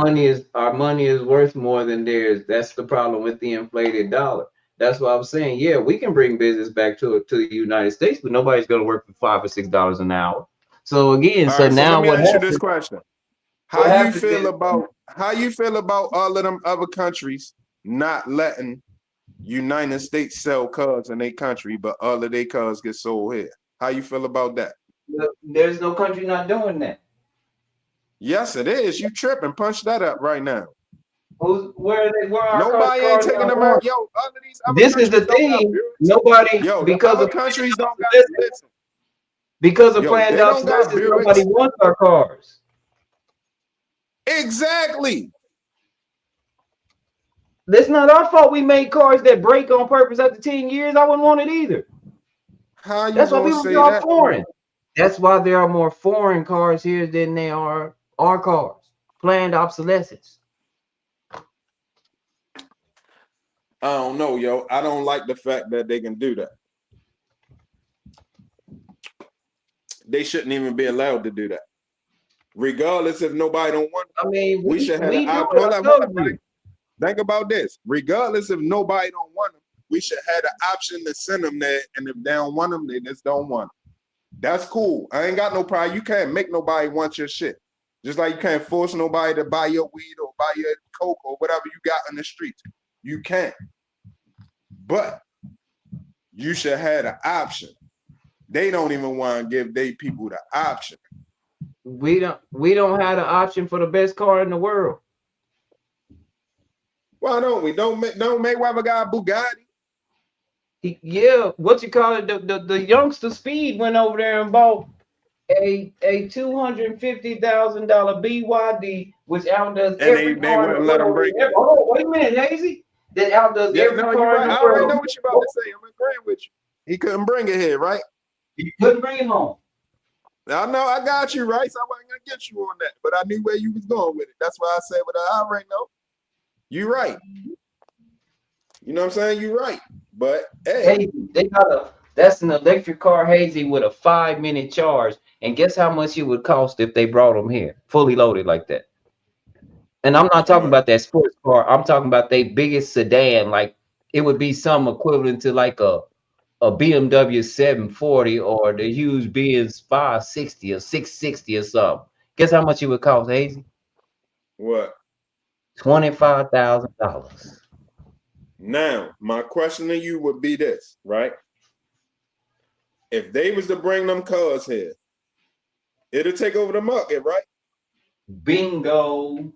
money is worth more than theirs. That's the problem with the inflated dollar. That's why I'm saying, yeah, we can bring business back to the United States, but nobody's going to work for $5 or $6 an hour. So again, All so right, so now let me what ask you happens? this question. What How you happens feel is, about all of them other countries not letting United States sell cars in their country, but all of their cars get sold here? How you feel about that? there's no country not doing that. Yes, it is. You tripping. Punch that up right now. Where are our Nobody ain't cars taking not them going? out. Yo, all of these other This is the countries don't got thing. bureaus. Nobody, Yo, the because other of countries don't got, listen. because of Yo, planned they don't got obsolescence, bureaus. nobody wants our cars. Exactly. That's not our fault. We made cars that break on purpose after 10 years. I wouldn't want it either. How you That's why gonna people say are that? foreign. That's why there are more foreign cars here than there are our cars. Planned obsolescence. I don't know, yo. I don't like the fact that they can do that. They shouldn't even be allowed to do that. Regardless if nobody don't want it. I mean, We should have we the do option. it. Hold I up, told right? you. Think about this. Regardless if nobody don't want them, we should have the option to send them there. And if they don't want them, they just don't want them. That's cool. I ain't got no problem. You can't make nobody want your shit. Just like you can't force nobody to buy your weed or buy your coke or whatever you got in the streets. You can't. But you should have the option. They don't even want to give their people the option. We don't have the option for the best car in the world. Why don't we? Don't Mayweather got a Bugatti? Yeah, what you call it? The youngster Speed went over there and bought a $250,000 BYD, which outdoes And every they car in the wouldn't let them world. break it. Oh, wait a minute, Hazy. That outdoes Yeah, every no, you're car in right. the I already world. know what you're about to say. I'm agreeing with you. He couldn't bring it here, right? He couldn't bring it home. I know, I got you, right? So I wasn't gonna get you on that, but I knew where you was going with it. That's why I said what I already know. You right. You know what I'm saying? You right. But hey, They got that's an electric car, Hazy, with a 5-minute charge. And guess how much it would cost if they brought them here, fully loaded like that? And I'm not talking about that sports car. I'm talking about their biggest sedan. Like it would be some equivalent to like a BMW 740 or the huge Benz 560 or 660 or something. Guess how much it would cost, Hazy? what? $25,000. Now, my question to you would be this, right? If they was to bring them cars here, it'll take over the market, right? Bingo.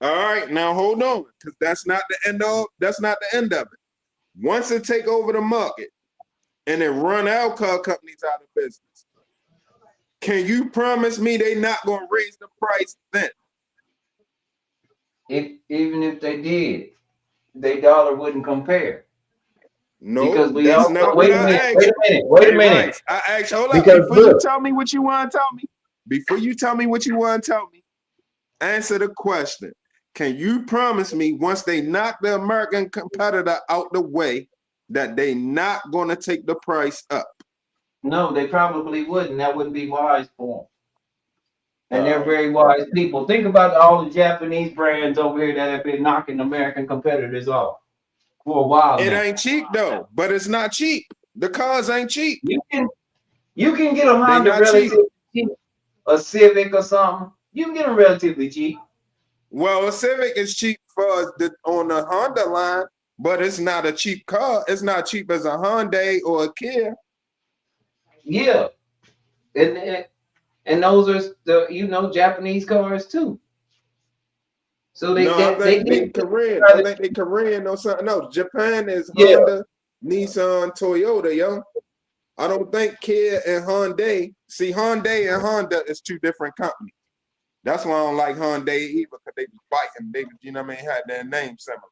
All right, now hold on, because that's not the end of it. Once it take over the market and it run our car companies out of business, can you promise me they not gonna raise the price then? Even if they did, their dollar wouldn't compare. No, Because we that's also not what wait a I minute, asked. wait a Hey, minute. Rice, I asked, hold up, Because before you look, tell me what you want to tell me, before you tell me what you want to tell me, answer the question. Can you promise me once they knock the American competitor out the way that they not going to take the price up? no, they probably wouldn't. That wouldn't be wise for them. And they're Okay. very wise people. Think about all the Japanese brands over here that have been knocking American competitors off for a while It now. ain't cheap though, but it's not cheap. The cars ain't cheap. You can get a They Honda not cheap. relatively cheap, a Civic or something. You can get them relatively cheap. Well, a Civic is cheap for on the Honda line, but it's not a cheap car. It's not cheap as a Hyundai or a Kia. Yeah, and those are the Japanese cars too. So No, I they think did. they Korean. I think they Korean or something else. Japan is Honda, Nissan, Toyota, yo. I don't think Kia and Hyundai. See, Hyundai and Honda is two different companies. That's why I don't like Hyundai either, because they was biting. They, you know what I mean, had their name similar.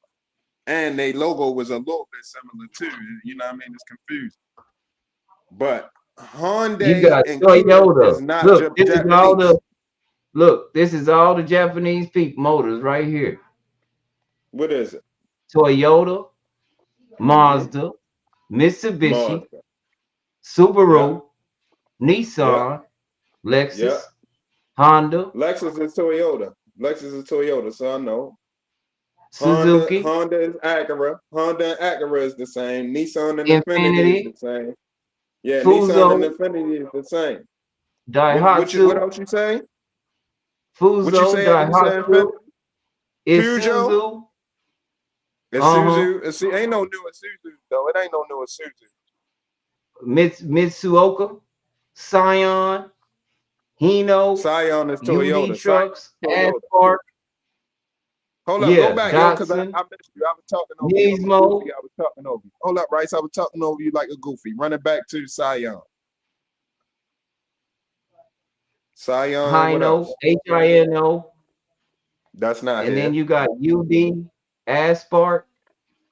And their logo was a little bit similar too. You know what I mean? It's confusing. But You Hyundai got and Toyota. Kia is not Look, Japanese. this is all the Japanese people motors right here. What is it? Toyota, Mazda, Mitsubishi, Mazda. Subaru, Yeah. Nissan, Lexus, Yeah. Honda, Lexus is Toyota. Lexus is Toyota, so I know. Suzuki, Honda is Acura. Honda and Acura is the same. Nissan and Infiniti is the same. Yeah, Nissan and Fuso, Infiniti is the same. Daihatsu, What else you say? Fuso, What you say after you say Daihatsu, Infiniti? Isuzu. Isuzu. Ain't no new Isuzu though. It ain't no new Isuzu. Mitsuoka, Scion, Hino, Scion is UD Toyota. Trucks, Toyota. Asphalt. Hold up, go back, yo, because I Datsun, missed you. I was talking over you. Nismo, I was talking over you. Hold up, Rice. I was talking over you like a goofy. Run it back to Scion. Scion, what Hino, else? Hino. That's not And here. then you got UD, Asphalt,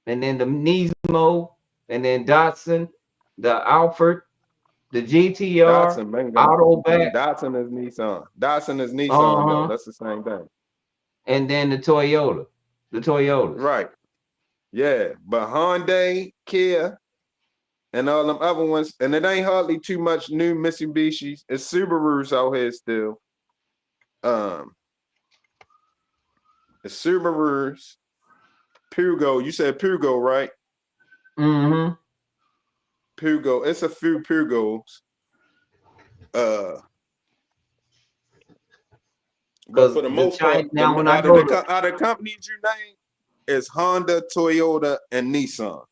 and then the Nismo, and then Datsun, the Alford, the GTR, Datsun, bingo. Autoback. Datsun is Nissan. Datsun is Nissan, though. That's the same thing. And then the Toyota. The Toyotas. Right. Yeah. But Hyundai, Kia, and all them other ones, and it ain't hardly too much new Mitsubishis. It's Subarus out here still. It's Subarus, Pugo. You said Pugo, right? Mm-hmm. Pugo. It's a few Pugos. But for the most part, out of companies you name, it's Honda, Toyota, and Nissan.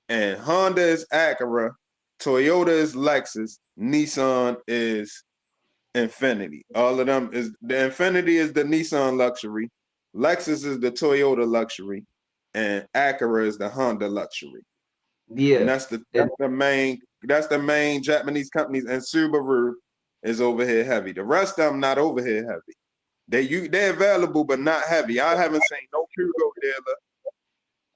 And Honda is Acura, Toyota is Lexus, Nissan is Infiniti. All of them is the Infiniti is the Nissan luxury, Lexus is the Toyota luxury, and Acura is the Honda luxury. Yeah, and that's the main Japanese companies. And Subaru is over here heavy. The rest of them not over here heavy. They're available but not heavy. I haven't seen no Pugo dealer.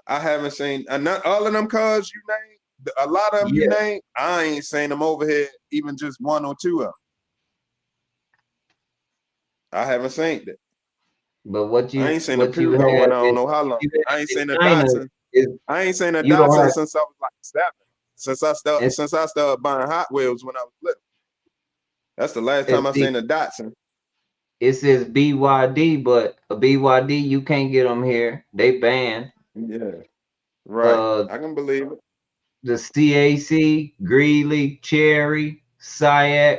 I haven't seen all of them cars you name. A lot of them you name. I ain't seen them over here. Even just one or two of them. I haven't seen it. But I ain't seen a Pugo in I don't know how long. I ain't seen a Datsun. I ain't seen a Datsun since I was like 7. Since I started buying Hot Wheels when I was little. That's the last time I seen a Datsun. It says BYD, but a BYD you can't get them here. They banned. Yeah, right. I can believe it. The CAC, Greeley, Cherry, SIAC,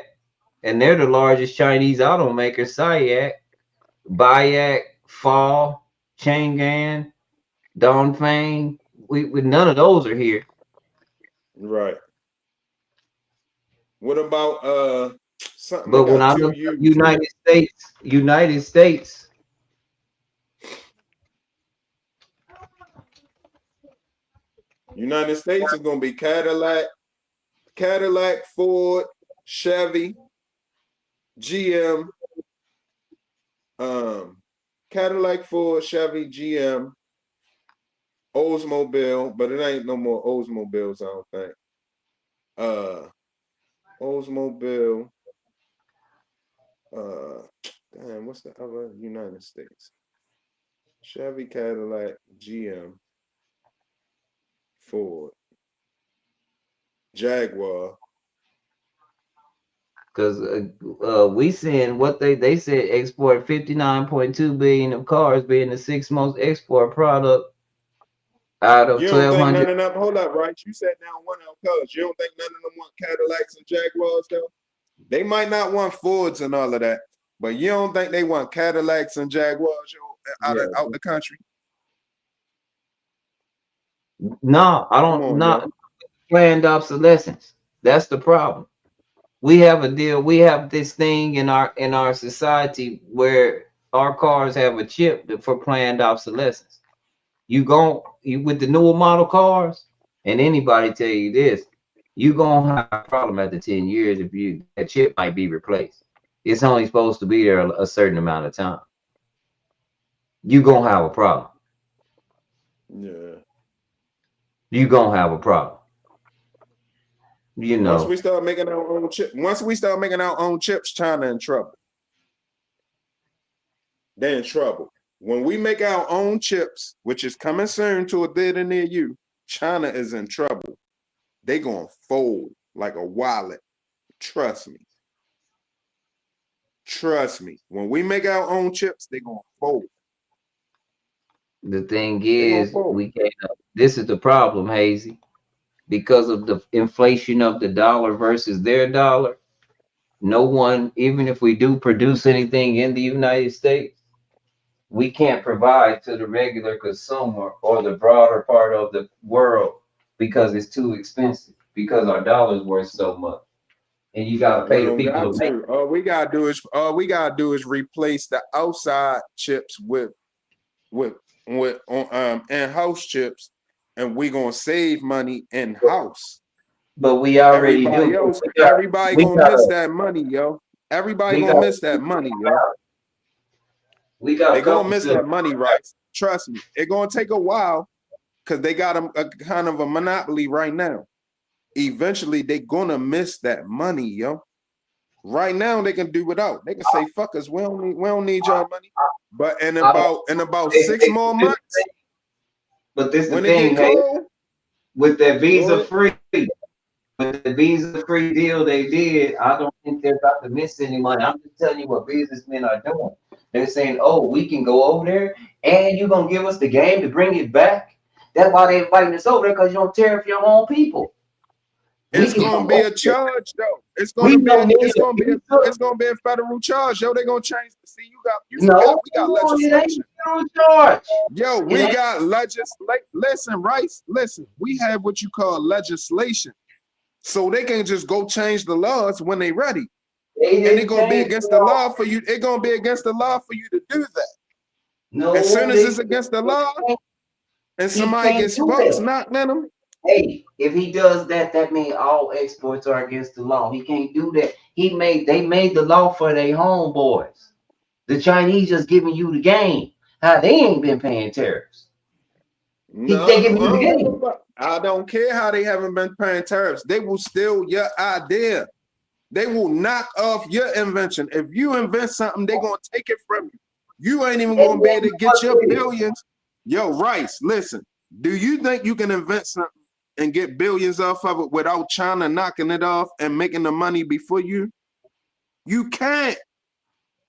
and they're the largest Chinese automaker. SIAC, Bayak, Fall, Chang'an, Dongfeng. We none of those are here. Right. What about something? But when I look at United States, United States is gonna be Cadillac, Ford, Chevy, GM, Cadillac, Ford, Chevy, GM, Oldsmobile, but it ain't no more Oldsmobiles, I don't think. Oldsmobile, damn, what's the other United States? Chevy, Cadillac, GM, Ford, Jaguar. Because we seeing what they said export 59.2 billion of cars, being the sixth most export product out of You don't think 1,200. none of them, hold up, right? You said now one of cars. You don't think none of them want Cadillacs and Jaguars, though? They might not want Fords and all of that, but you don't think they want Cadillacs and Jaguars out the country? No, I Come don't. on, Not yo. planned obsolescence. That's the problem. We have a deal. We have this thing in our society where our cars have a chip for planned obsolescence. You with the newer model cars, and anybody tell you this, you gonna have a problem after 10 years if that chip might be replaced. It's only supposed to be there a certain amount of time. You gonna have a problem. Yeah. You gonna have a problem. You Once know. we start making our own chips, China in trouble. They're in trouble. When we make our own chips, which is coming soon to a theater near you, China is in trouble. They gonna fold like a wallet. Trust me. Trust me. When we make our own chips, they gonna fold. The thing They gonna is, fold. we can't. This is the problem, Hazy, because of the inflation of the dollar versus their dollar. No one, even if we do produce anything in the United States, we can't provide to the regular consumer or the broader part of the world because it's too expensive, because our dollar's worth so much. And you gotta We pay the don't people got to make. to. All we gotta do is replace the outside chips with in-house chips, and we gonna save money in-house. But we already Everybody do. else, We got everybody we gonna miss gotta that money, yo. Everybody we gonna gotta miss that money, yo. we got They a gonna couple miss systems. that money, right? Trust me. It gonna take a while because they got a kind of a monopoly right now. Eventually, they gonna miss that money, yo. Right now, they can do without. They can say, "Fuck us, we don't need your money." But in about 6 more months, But this the when it get thing, hey, cold, with that go visa ahead. free, with the visa free deal they did, I don't think they're about to miss any money. I'm just telling you what businessmen are doing. They're saying, "Oh, we can go over there, and you're gonna give us the game to bring it back." That's why they're inviting us over there, because you don't tariff your own people. We It's can gonna come be over a there. charge, though. It's We gonna be don't a, need it's a gonna be a, visa. it's gonna be a federal charge, yo. They gonna change. See, you forgot. No, We got it ain't legislation. zero charge. Yo, It we ain't. got legislation. Listen, Rice. Listen, we have what you call legislation, so they can just go change the laws when they ready, They and it's didn't gonna be change against the the law. law for you. It's gonna be against the law for you to do that. As No, soon as it's against the law, and he somebody can't gets do sparks that. knocked at them, Hey, if he does that, that means all exports are against the law. He can't do that. They made the law for their homeboys. The Chinese just giving you the game. How they ain't been paying tariffs. They no, giving I you the don't give a game. fuck. I don't care how they haven't been paying tariffs. They will steal your idea. They will knock off your invention. If you invent something, they're gonna take it from you. You ain't even And gonna be then able to get fuck your with it. billions. Yo, Rice, listen. Do you think you can invent something and get billions off of it without China knocking it off and making the money before you? You can't.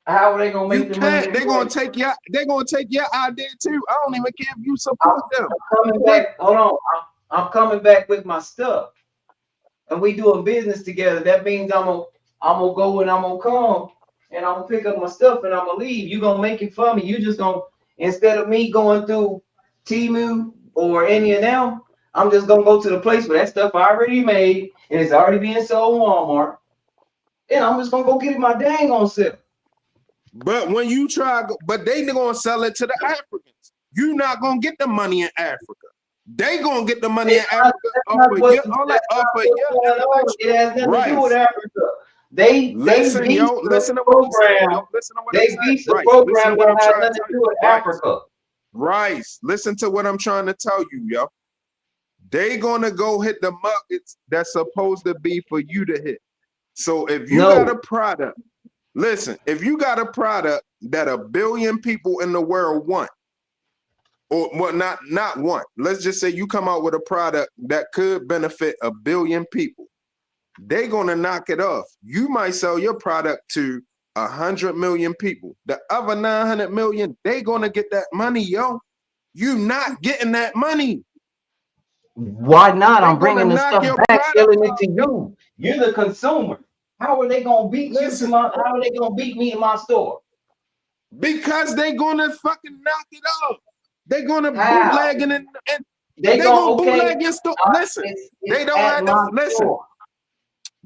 How are they gonna You make the money can't. They're before gonna you? take your idea too. I don't even care if you I'm, support them. I'm coming back. Hold on. I'm coming back with my stuff. And we doing business together. That means I'm gonna go and I'm gonna come and I'm gonna pick up my stuff and I'm gonna leave. You gonna make it for me. You just gonna, instead of me going through Temu or any of them, I'm just gonna go to the place where that stuff I already made and it's already being sold Walmart. And I'm just gonna go get it my dang on self. But when you try, but they gonna sell it to the Africans. You're not gonna get the money in Africa. They gonna get the money in That's Africa off not of what, your that's not what's going on. It has nothing to do with rights. Africa. They Listen, beat yo, the listen to what I'm saying. program. Yo, listen to what I'm They saying. beat the Rice, listen program to what I'm that has trying to nothing tell to do you. with Rice, Africa. Rice, listen to what I'm trying to tell you, yo. They gonna go hit the markets that's supposed to be for you to hit. So if you got a product, listen, if you got a product that 1 billion people in the world want, or well, not want, let's just say you come out with a product that could benefit 1 billion people, they gonna knock it off. You might sell your product to 100 million people. The other 900 million, they gonna get that money, yo. You not getting that money. Why not? I'm bringing the stuff back, selling it off, to you. You're the consumer. How are they gonna beat you to my? How are they gonna beat me in my store? Because they gonna fucking knock it off. They're gonna bootleg and they gonna bootleg your store. Listen, they don't have to listen.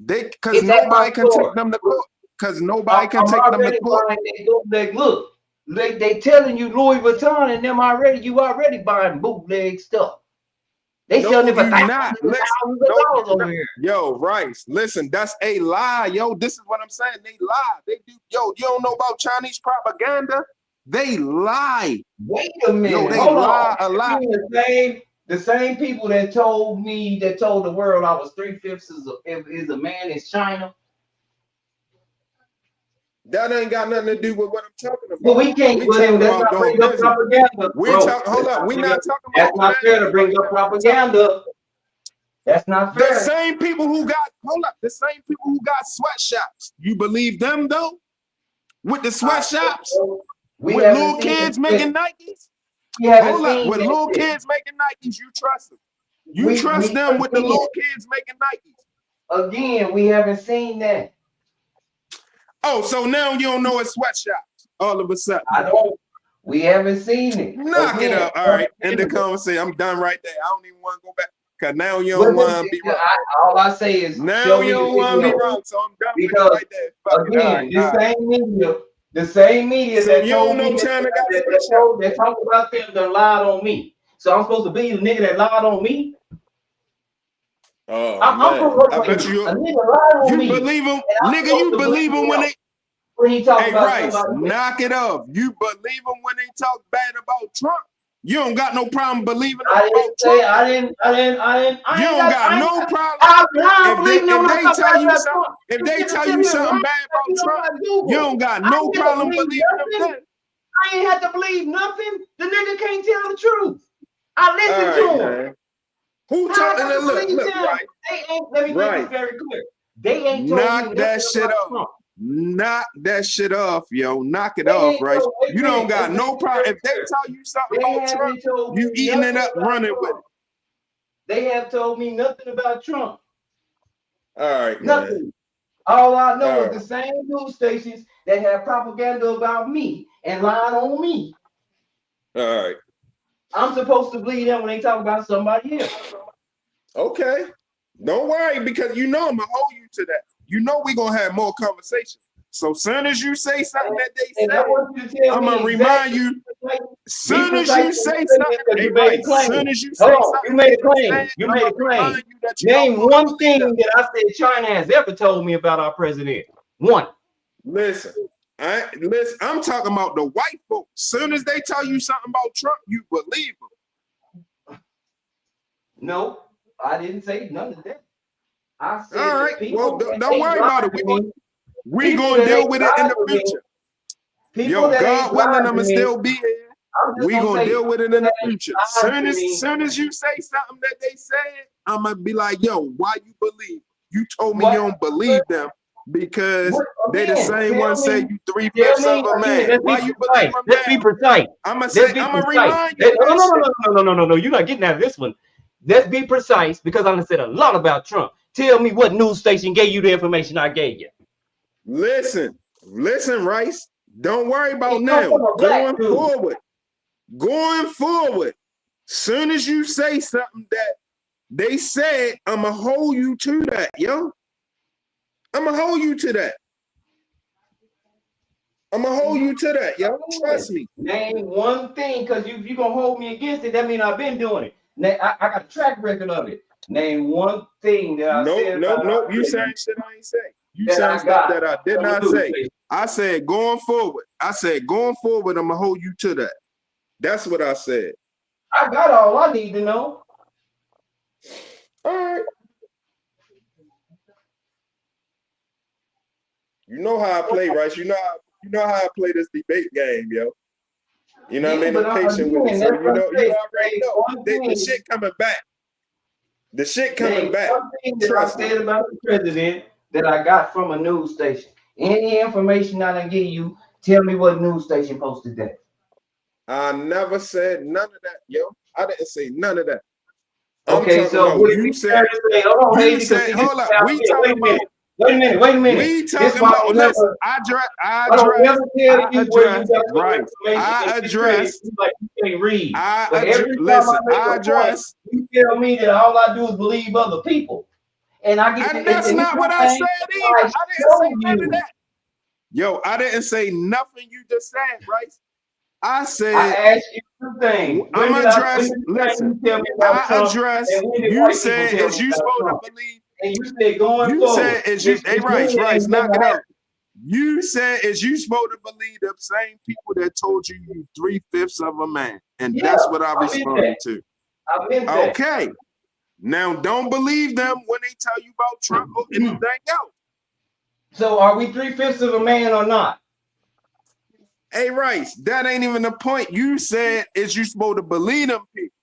Because nobody can take them to court. Because nobody can take them to court. Look, they telling you Louis Vuitton and them already. You already buying bootleg stuff. They selling it for thousands of dollars over here. Yo, Rice, listen, that's a lie. Yo, this is what I'm saying. They lie. They do. Yo, you don't know about Chinese propaganda? They lie. Wait a minute. Yo, they Hold lie on. a lot. The same people that told the world I was 3/5 is a man in China. That ain't got nothing to do with what I'm talking about. Well, we can't. That's not bring up propaganda. Hold up. We're not talking about. That's not fair to bring up propaganda. That's not fair. The same people who got the same people who got sweatshops. You believe them though? With the sweatshops, with little kids making Nikes. Hold up. With little kids making Nikes, you trust them. You trust them with the little kids making Nikes. Again, we haven't seen that. Oh, so now you don't know it's sweatshops all of a sudden. I don't. We haven't seen it. Knock it up. All right. End the conversation. I'm done right there. I don't even want to go back. Because now you don't want to be wrong. All I say is now you don't want to be wrong. So I'm done with it right there. Again, the same media so that you told don't know me China got that talked about them that lied on me. So I'm supposed to be the nigga that lied on me? Oh, I bet you. A nigga lied on me. Believe him, nigga. You believe him when he talk about Rice, knock it off. You believe him when they talk bad about Trump. You don't got no problem believing them about Trump. I didn't. You don't got no problem. If they tell you something bad about Trump, you don't got no problem believing them. I ain't had to believe nothing. The nigga can't tell the truth. I listened to him. Who talking to look, right? Let me make this very clear. They ain't told knock me that shit off. Trump. Knock that shit off, yo. Knock it off, right? You don't got no problem. If they tell you something about Trump, you eating it up, running with it. They have told me nothing about Trump. All right, nothing. Man. All I know is the same news stations that have propaganda about me and lied on me. All right. I'm supposed to believe them when they talk about somebody else. Okay. Don't worry, because you know I'm gonna hold you to that. You know we're gonna have more conversations. So soon as you say something that they say, I'm gonna remind you. Soon as you say something, soon as you say something, you made a claim. You made a claim. Name one thing that I said China has ever told me about our president. One. Listen, I'm talking about the white folks. Soon as they tell you something about Trump, you believe them. No, I didn't say none of that. I said, all right. Well, don't worry about it. We're going to deal with it in the future. Yo, God willing, I'm going to still be here. We're going to deal with it in the future. Soon as you say something that they said, I'm going to be like, yo, why you believe? You told me you don't believe them because they the same one say you 3/5 of a man. Why you believe them? Let's be precise. I'm going to remind you. No. You're not getting out of this one. Let's be precise because I'm going to say a lot about Trump. Tell me what news station gave you the information I gave you. Listen, Rice. Don't worry about now. Going forward, soon as you say something that they said, I'ma hold you to that, yo. I'ma hold you to that. Yo. Trust me. Name one thing, because if you're gonna hold me against it, that means I've been doing it. I got a track record of it. Name one thing that I said about Nope. You saying shit I ain't say. You that saying I stuff got that I did from the not news say. station. I said going forward. I'm gonna hold you to that. That's what I said. I got all I need to know. All right. You know how I play, right? You know how I play this debate game, yo. You know what I mean? I'm patient with it. So you already know. The shit coming back. The shit coming back. One thing that I said about the president that I got from a news station. Any information I done give you, tell me what news station posted that. I never said none of that, yo. I didn't say none of that. Okay, so would it be fair to say, hold on, you said, hold up, we talking about. Wait a minute. We talking about. Listen, I address. Right. I address. Listen, I address. You tell me that all I do is believe other people, and I get. And that's not what I said either. I didn't say none of that. Yo, I didn't say nothing you just said, right? I said. I asked you two things. I'm address. Listen, I address. You said, is you supposed to believe? And you said going you forward. Said, is you, hey, Rice, knock it out. You said, is you supposed to believe the same people that told you 3/5 of a man? And that's what I responded to. Okay. Now, don't believe them when they tell you about Trump or anything else. So are we 3/5 of a man or not? Hey, Rice, that ain't even the point. You said, is you supposed to believe them people?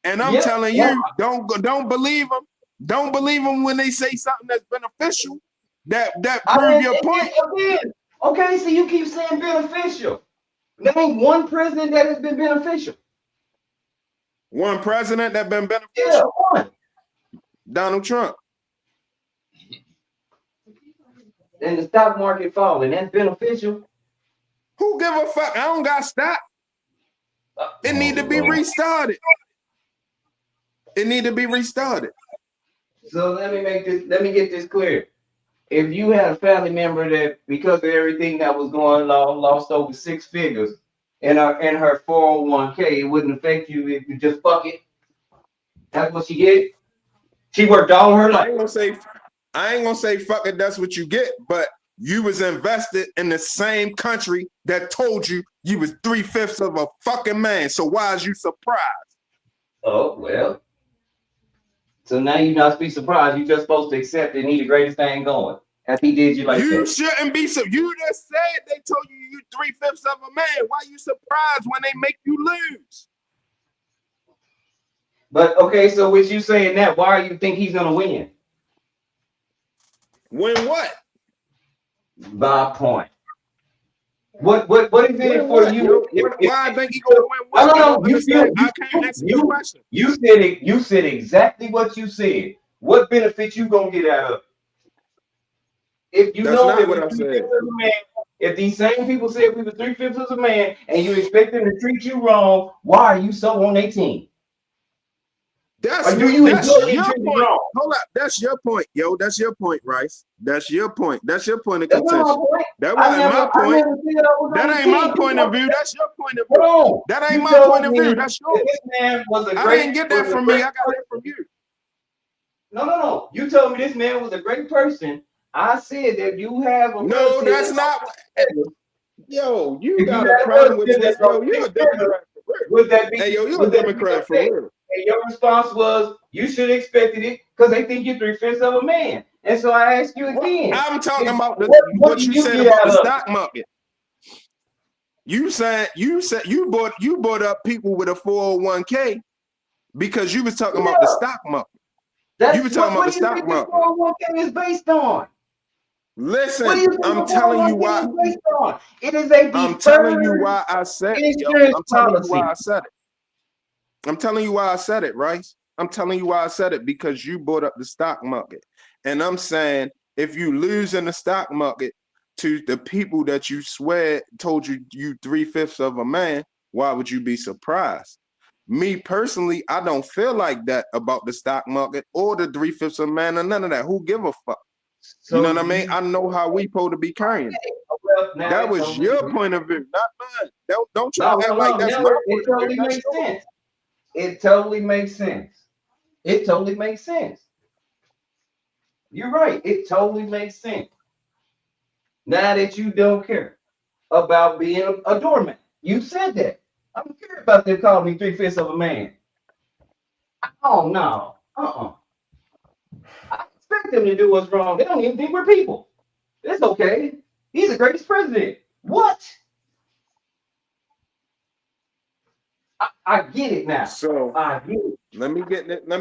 And I'm telling you, don't believe them. Don't believe them when they say something that's beneficial. That prove your point. Okay, so you keep saying beneficial. Name one president that has been beneficial. One president that been beneficial? Yeah, one. Donald Trump. And the stock market falling, that's beneficial. Who give a fuck? I don't got stock. It need to be restarted. It need to be restarted. So let me get this clear. If you had a family member that, because of everything that was going on, lost over 6 figures in her 401k, it wouldn't affect you if you just fuck it. That's what she get. She worked all her life. I ain't gonna say fuck it, that's what you get, but you was invested in the same country that told you was 3/5 of a fucking man. So why is you surprised? Oh, well. So now you're not be surprised. You're just supposed to accept it and he the greatest thing going. As he did you like that. You shouldn't be so. You just said they told you 3/5 of a man. Why are you surprised when they make you lose? But okay, so with you saying that, why do you think he's gonna win? Win what? By point. What is it for you? Why I think he gonna win what? No. I can't answer your question. You said exactly what you said. What benefit you gonna get out of it? If you know that what I said. If these same people said we were 3/5 of a man and you expect them to treat you wrong, why are you so on their team? That's your point. Hold up, that's your point, yo. That's your point, Rice. That's your point. That's your point of contention. That wasn't my point. That ain't my point of view. That's your point of view. That ain't my point of view. That's yours. I didn't get that from me. I got that from you. No. You told me this man was a great person. I said that you have a no, that's not. Yo, you got a problem with this. Yo, you're a Democrat for real. Would that be? Hey, yo, you're a Democrat for real. And your response was you should have expected it because they think you're 3/5 of a man. And so I ask you again. I'm talking about what you said about the stock market. You said you brought up people with a 401k because you was talking about the stock market. You were talking about the stock market. 401k is based on. Listen, I'm telling you why. It is a I'm telling you why I said it. I'm telling you why I said it. I'm telling you why I said it, Rice. I'm telling you why I said it because you brought up the stock market. And I'm saying if you lose in the stock market to the people that you swear told you 3/5 of a man, why would you be surprised? Me personally, I don't feel like that about the stock market or the 3/5 of a man or none of that. Who give a fuck? So you know what I mean? I know how we supposed to be carrying. That was your point of view, not mine. Don't try to act like that's my point of view. Makes sense. It totally makes sense. It totally makes sense. You're right. It totally makes sense. Now that you don't care about being a doorman, you said that. I don't care about them calling me 3/5 of a man. Oh no. I expect them to do what's wrong. They don't even think we're people. It's okay. He's the greatest president. What? I get it now. So I get it. let me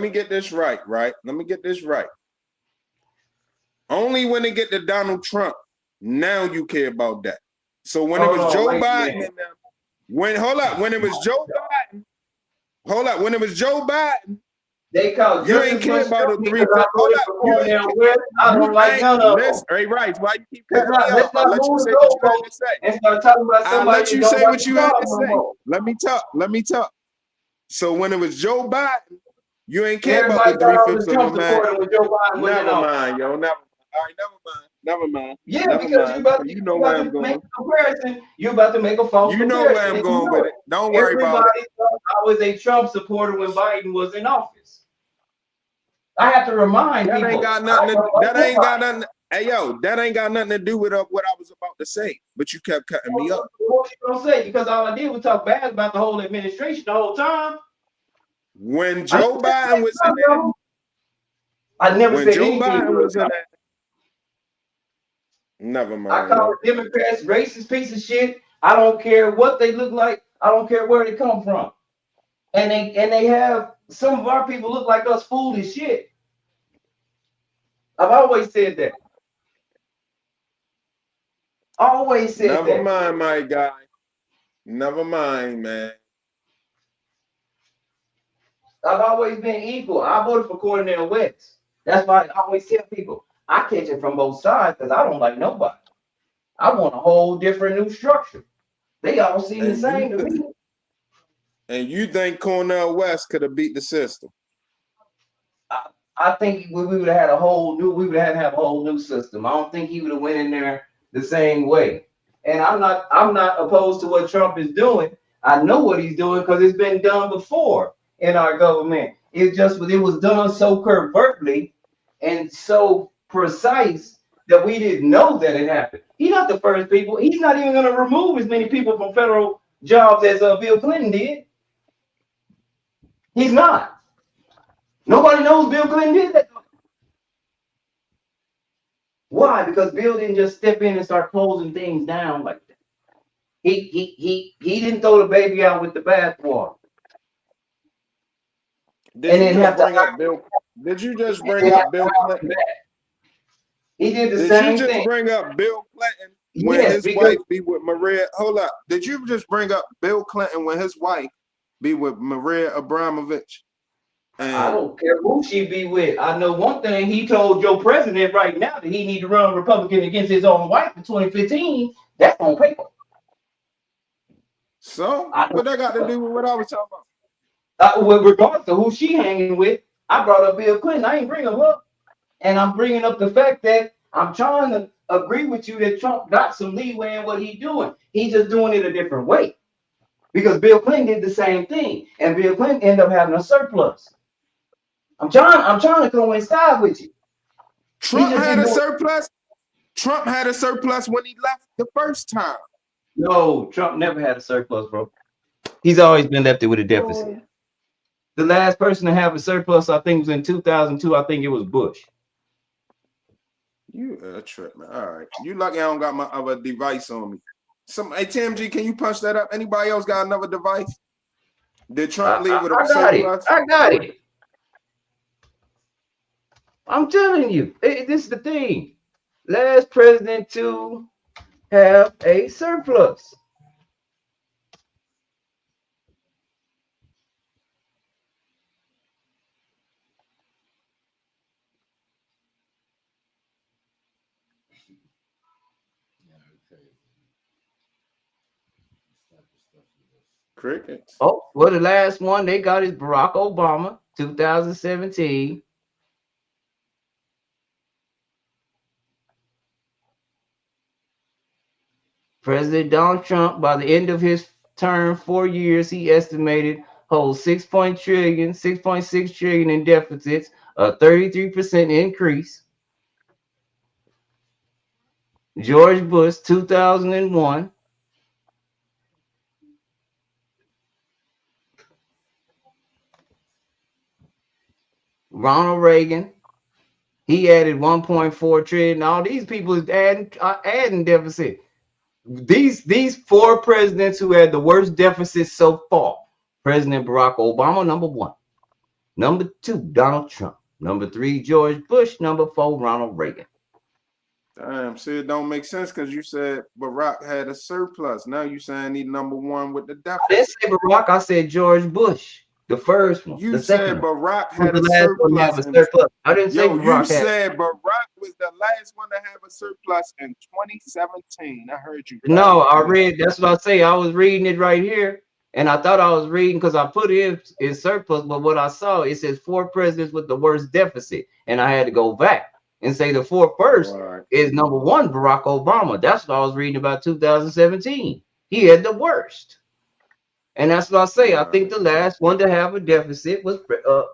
get this right. Let me get this right. Only when they get to Donald Trump, now you care about that. So when it was Joe Biden, when it was Joe Biden, when it was Joe Biden, they called you ain't care about the 3/5. I don't like none of them. Hey, right? Why you keep cutting me off? Let's I'll not let you move say the what you had to say. and start talking about I'll somebody let you that say don't what you had to no say. more. Let me talk. So when it was Joe Biden, you ain't care about Everybody the thought I was 3/5 Trump of a man. supporter when Joe Biden was in Never office. mind, yo. Never mind. All right, never mind. Yeah, Never because mind. you know about where I'm to going. make a comparison. You're about to make a false You know comparison. where I'm going with it. Don't worry about it. Everybody thought I was a Trump supporter when Biden was in office. I have to remind That people. ain't got nothing. Hey, yo, that ain't got nothing to do with what I was about to say. But you kept cutting me up. What you gonna say? Because all I did was talk bad about the whole administration the whole time. When Joe Biden was in there, I never when said Joe anything. Biden was in there, never mind. I call Democrats racist piece of shit. I don't care what they look like. I don't care where they come from. And they have some of our people look like us fool as shit. I've always said that. Always said that. Never mind, my guy. Never mind, man. I've always been equal. I voted for Cornel West. That's why I always tell people I catch it from both sides because I don't like nobody. I want a whole different new structure. They all seem the same to me. And you think Cornel West could have beat the system? I think we would have had a whole new. We would have had to have a whole new system. I don't think he would have went in there the same way. And I'm not opposed to what Trump is doing. I know what he's doing because it's been done before in our government. It was done so covertly and so precise that we didn't know that it happened. He's not the first people. He's not even going to remove as many people from federal jobs as Bill Clinton did. He's not. Nobody knows Bill Clinton did that. Why? Because Bill didn't just step in and start closing things down like that. He didn't throw the baby out with the bathwater. Did you just bring up Bill Clinton? He did the Did same you just thing. bring up Bill Clinton when his wife be with Maria? Hold up. Did you just bring up Bill Clinton when his wife be with Maria Abramovich? I don't care who she be with. I know one thing. He told your president right now that he need to run Republican against his own wife in 2015. That's on paper. So what that got to do with what I was talking about? Well, regardless of who she hanging with, I brought up Bill Clinton. I ain't bringing him up. And I'm bringing up the fact that I'm trying to agree with you that Trump got some leeway in what he's doing. He's just doing it a different way. Because Bill Clinton did the same thing. And Bill Clinton ended up having a surplus. I'm trying to coincide with you. Trump had a surplus. Trump had a surplus when he left the first time. No, Trump never had a surplus, bro. He's always been left with a deficit. The last person to have a surplus, I think, was in 2002. I think it was Bush. You a trip, man. All right. You lucky I don't got my other device on me. Hey, TMG, can you punch that up? Anybody else got another device? Did Trump leave with a surplus? I got it. I'm telling you, this is the thing. Last president to have a surplus. Crickets. Oh, well, the last one they got is Barack Obama, 2017. President Donald Trump, by the end of his term, 4 years, he estimated holds 6.6 trillion in deficits, a 33% increase. George Bush, 2001. Ronald Reagan, he added 1.4 trillion. All these people is adding deficit. These four presidents who had the worst deficit so far. President Barack Obama, number 1. Number 2, Donald Trump. Number 3, George Bush. Number 4, Ronald Reagan. Damn, see, it don't make sense because you said Barack had a surplus. Now you saying he number 1 with the I didn't deficit. say Barack, I said George Bush. The first one. You The second said one. Barack Who's had the a last one to have surplus. a surplus? I didn't say Yo, you Barack had. said Barack was the last one to have a surplus in 2017. I heard you. No, I read. That's what I say. I was reading it right here, and I thought I was reading because I put it in surplus. But what I saw, it says 4 presidents with the worst deficit, and I had to go back and say the 4th first is number 1, Barack Obama. That's what I was reading about 2017. He had the worst, and that's what I say. I think the last one to have a deficit was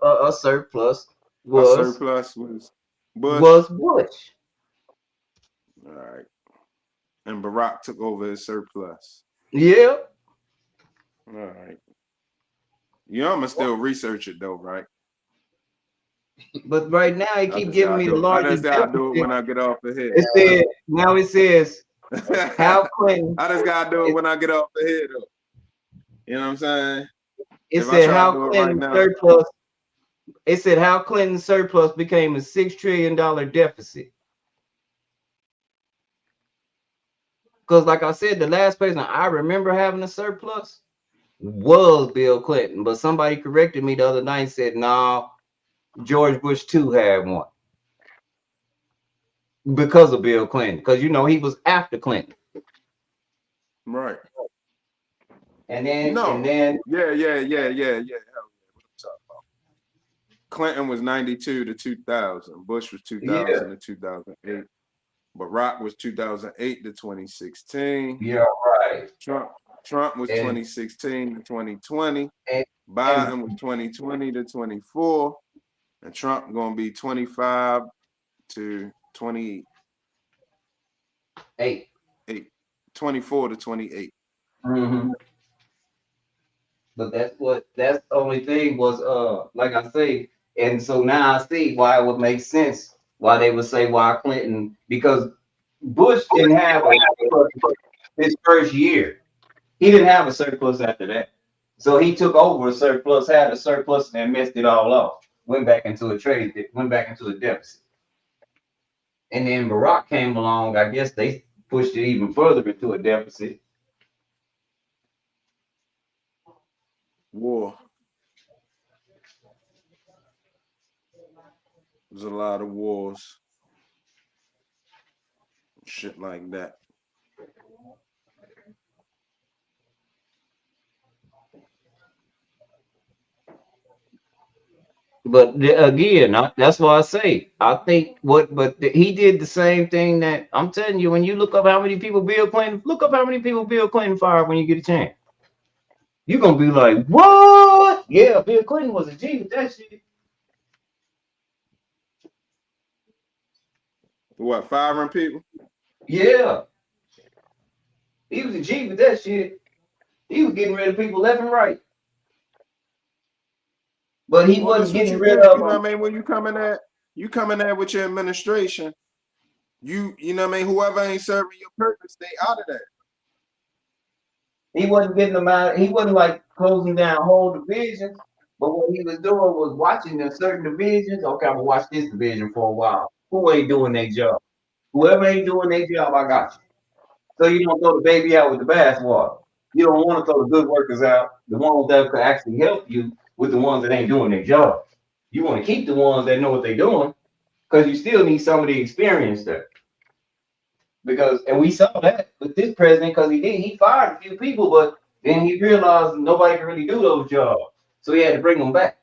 a surplus was Bush. Bush. All right. And Barack took over his surplus. Yeah. All right. You know, I'm gonna still research it though, right? But right now, it keep giving me the largest deficit. I just gotta do it when I get off the head. It says Hal Clinton. I just gotta do it when I get off the head though. You know what I'm saying? It said Hal Clinton surplus. It said Hal Clinton surplus became a $6 trillion deficit. Because, like I said, the last person I remember having a surplus was Bill Clinton. But somebody corrected me the other night and said, no, George Bush too had one. Because of Bill Clinton. Because, you know, he was after Clinton. Right. And then, yeah. Hell yeah. What I'm talking about. Clinton was 92 to 2000. Bush was 2000 to 2008. Barack was 2008 to 2016. Yeah, right. Trump was 2016 to 2020. Biden was 2020 to 24. And Trump gonna be 25 to 28. 24 to 28. Mm-hmm. But that's the only thing was like I say, and so now I see why it would make sense why they would say why Clinton, because Bush didn't have a surplus his first year. He didn't have a surplus after that. So he took over a surplus, had a surplus, and then messed it all off. Went back into a deficit. And then Barack came along, I guess they pushed it even further into a deficit. War. There's a lot of wars. Shit like that. But again, that's why I say I think he did the same thing that I'm telling you. When you look up how many people Bill Clinton, look up how many people Bill Clinton fired when you get a chance. You're gonna be like, what? Yeah, Bill Clinton was a G with that shit. What, firing people? Yeah, he was a G with that shit. He was getting rid of people left and right. But he wasn't getting rid of them. You know what I mean? When you come in there with your administration, you know what I mean? Whoever ain't serving your purpose, they out of there. He wasn't getting them out. He wasn't like closing down whole divisions. But what he was doing was watching the certain divisions. Okay, I'm gonna watch this division for a while. Who ain't doing their job? Whoever ain't doing their job, I got you. So you don't throw the baby out with the bathwater. You don't want to throw the good workers out, the ones that could actually help you, with the ones that ain't doing their job. You want to keep the ones that know what they're doing, because you still need some of the experience there. And we saw that with this president, because he fired a few people, but then he realized nobody can really do those jobs. So he had to bring them back.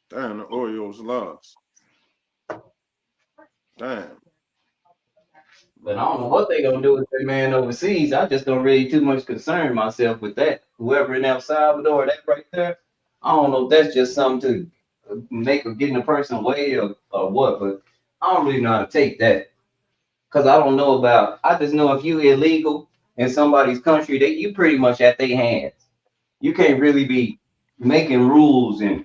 Damn, the Orioles lost. Damn. But I don't know what they gonna do with that man overseas. I just don't really too much concern myself with that. Whoever in El Salvador, that right there, I don't know if that's just something to make or getting a person away or what, but I don't really know how to take that. Cause I don't know about. I just know if you illegal in somebody's country, they you pretty much at their hands. You can't really be making rules and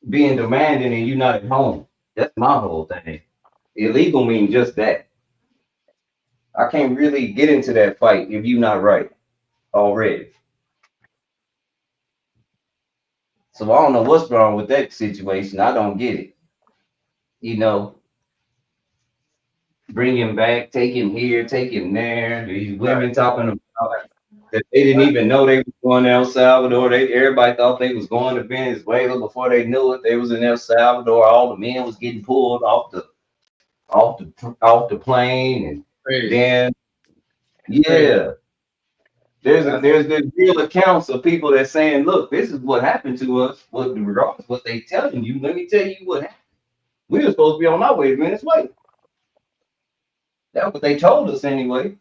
being demanding and you're not at home. That's my whole thing. Illegal means just that. I can't really get into that fight if you're not right already. So I don't know what's wrong with that situation. I don't get it. You know, bring him back, take him here, take him there. These women talking about that they didn't even know they was going to El Salvador. Everybody thought they was going to Venezuela before they knew it. They was in El Salvador. All the men was getting pulled off the plane, and Crazy. then Crazy. yeah, there's real accounts of people that saying, look, this is what happened to us. Regardless of what they telling you, let me tell you what happened. We were supposed to be on our way to Venezuela. That's what they told us anyway.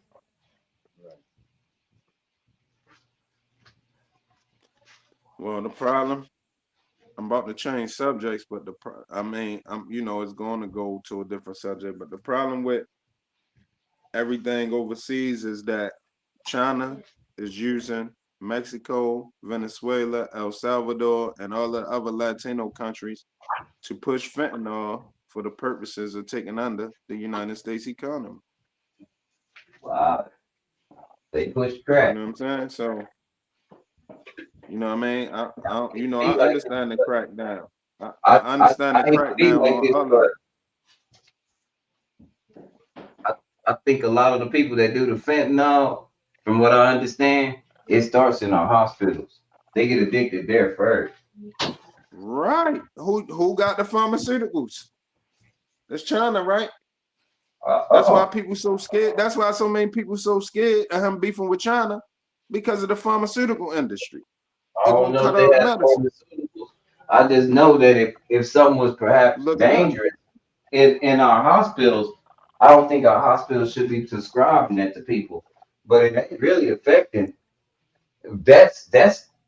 Well, the problem, I'm about to change subjects, but it's going to go to a different subject. But the problem with everything overseas is that China is using Mexico, Venezuela, El Salvador, and all the other Latino countries to push fentanyl for the purposes of taking under the United States economy. Wow. They push You crack. know what I'm saying? So, you know what I mean? I understand the crackdown. I understand the crackdown on other. I think a lot of the people that do the fentanyl, from what I understand, it starts in our hospitals. They get addicted there first. Right. Who got the pharmaceuticals? That's China, right? That's why people so scared. That's why so many people so scared of him beefing with China, because of the pharmaceutical industry. I They're don't gonna know if cut they off have medicine. pharmaceuticals. I just know that if something was perhaps Look it up. dangerous in our hospitals, I don't think our hospitals should be prescribing that to people. But it ain't really affecting. That's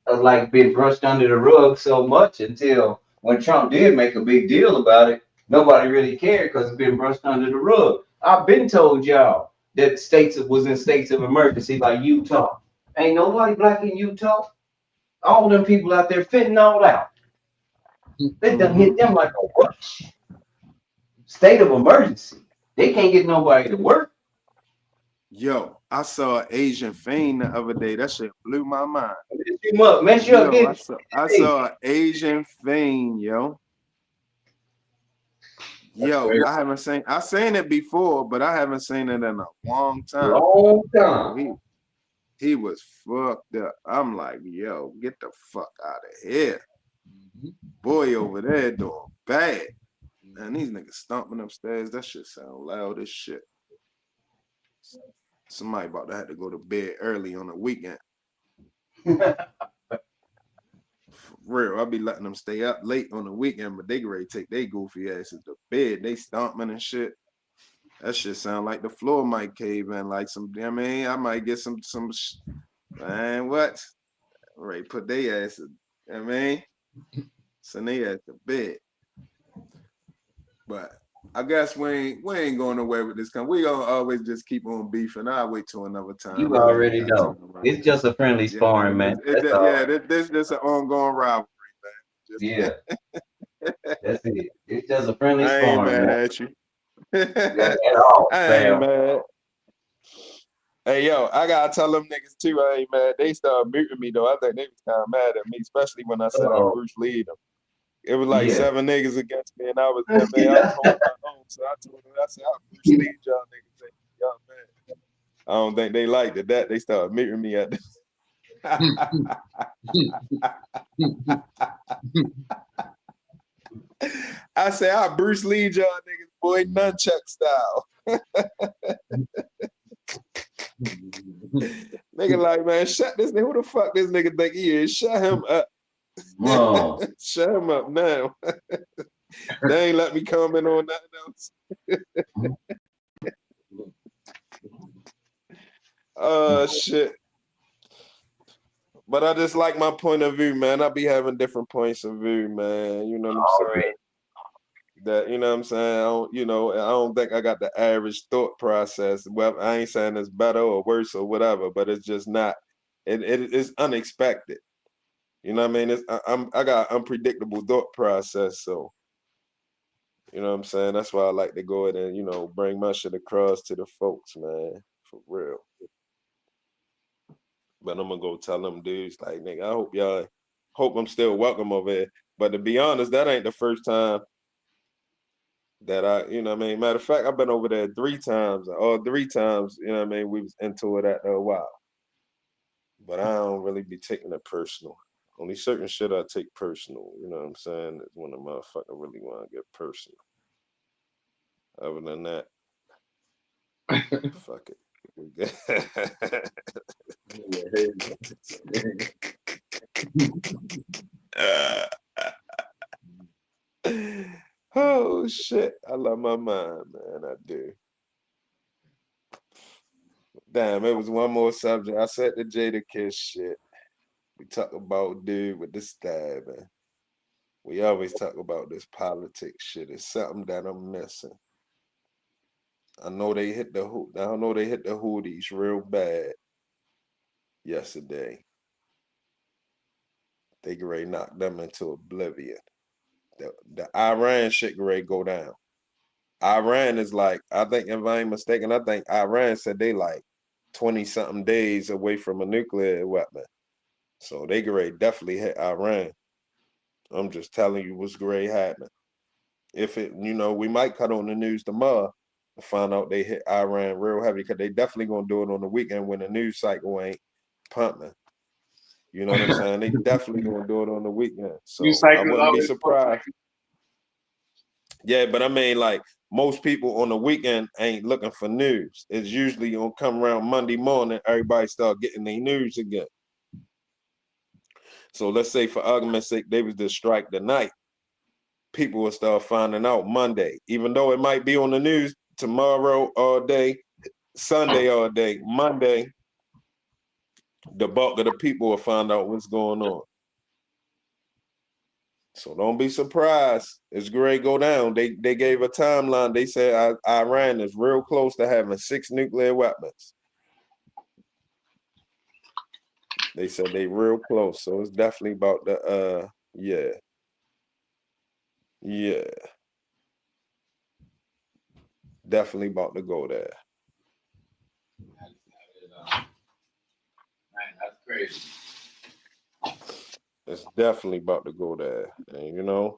like been brushed under the rug so much until when Trump did make a big deal about it, nobody really cared because it's been brushed under the rug. I've been told y'all that states was in states of emergency like Utah. Ain't nobody black in Utah. All them people out there fitting all out. They done hit them like a rush. State of emergency. They can't get nobody to work. Yo, I saw an Asian fiend the other day. That shit blew my mind. Mess you up, Yo, I saw an Asian fiend, yo. Yo, I seen it before, but I haven't seen it in a long time. Long time. He was fucked up. I'm like, yo, get the fuck out of here. Boy over there doing bad. Man, these niggas stomping upstairs. That shit sound loud as shit. Somebody about to have to go to bed early on the weekend. For real, I'll be letting them stay up late on the weekend, but they ready to take their goofy asses to bed. They stomping and shit. That shit sound like the floor might cave in, like some. I mean, I might get some. Man, what? Ready put their asses. I mean, send their ass to bed. But I guess we ain't going nowhere with this. We gonna always just keep on beefing. I'll wait till another time. You already know. It's just a friendly sparring, man. This just an ongoing rivalry, man. Yeah. That's it. It's just a friendly I ain't sparring, mad man. at you. At all, I ain't mad. Hey, yo, I gotta tell them niggas too, I ain't mad. They started muting me though. I think they was kind of mad at me, especially when I said I Bruce Lee them. It was like 7 niggas against me, and I was holding my own. So I told them, I said, I Bruce Lee y'all niggas. Y'all mad. I don't think they liked it. That they started muting me at this. I say, I Bruce Lee y'all niggas, boy, nunchuck style. Nigga like, man, shut this nigga. Who the fuck this nigga think he is? Shut him up. Whoa. Shut him up now. They ain't let me comment on nothing else. Shit. But I just like my point of view, man. I be having different points of view, man. You know what I'm saying? That, you know what I'm saying? I don't think I got the average thought process. Well, I ain't saying it's better or worse or whatever, but it's just not. It is unexpected. You know what I mean? I got unpredictable thought process, so you know what I'm saying? That's why I like to go ahead and, bring my shit across to the folks, man. For real. But I'm gonna go tell them dudes, like, nigga, I hope I'm still welcome over here. But to be honest, that ain't the first time that you know what I mean? Matter of fact, I've been over there 3 times. All 3 times, you know what I mean, we was into it after a while. But I don't really be taking it personal. Only certain shit I take personal, you know what I'm saying? Is when a motherfucker really want to get personal. Other than that, fuck it. We good. Oh shit. I love my mind, man. I do. Damn, it was one more subject. I said the Jada Kiss shit. We talk about dude with the stabbing. We always talk about this politics shit. It's something that I'm missing. I know they hit the hoodies real bad yesterday. They great knock them into oblivion. The Iran shit great go down. Iran is like, I think if I ain't mistaken, I think Iran said they like 20-something days away from a nuclear weapon. So they great definitely hit Iran. I'm just telling you what's great happening. If we might cut on the news tomorrow and find out they hit Iran real heavy, because they definitely gonna do it on the weekend when the news cycle ain't pumping. You know what I'm saying? They definitely gonna do it on the weekend. So I wouldn't be surprised. Yeah, but I mean, like, most people on the weekend ain't looking for news. It's usually gonna come around Monday morning, everybody start getting their news again. So let's say, for argument's sake, they was to strike tonight. People will start finding out Monday, even though it might be on the news tomorrow all day, Sunday all day. Monday, the bulk of the people will find out what's going on. So don't be surprised. It's great go down. They gave a timeline. They said Iran is real close to having 6 nuclear weapons. They said they real close. So it's definitely about the yeah. Definitely about to go there. Man, that's crazy. It's definitely about to go there. And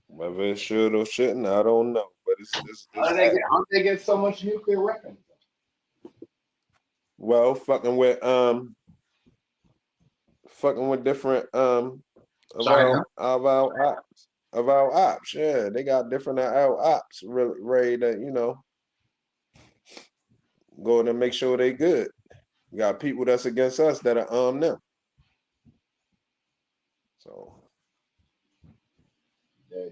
whether it should or shouldn't, I don't know. But it's How do they get so much nuclear weapons? well, fucking with different of our ops. Yeah, they got different our ops really ready to go in and make sure they good. You got people that's against us that are armed them. So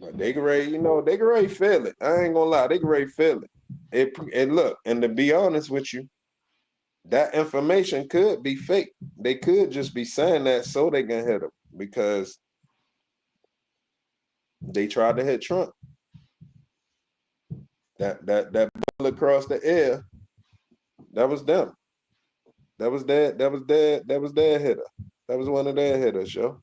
but they can ready, they can ready feel it. I ain't gonna lie, they can ready feel it. And look, and to be honest with you, that information could be fake. They could just be saying that so they can hit them, because they tried to hit Trump. That bullet across the air, that was them. That was their hitter. That was one of their hitters, yo.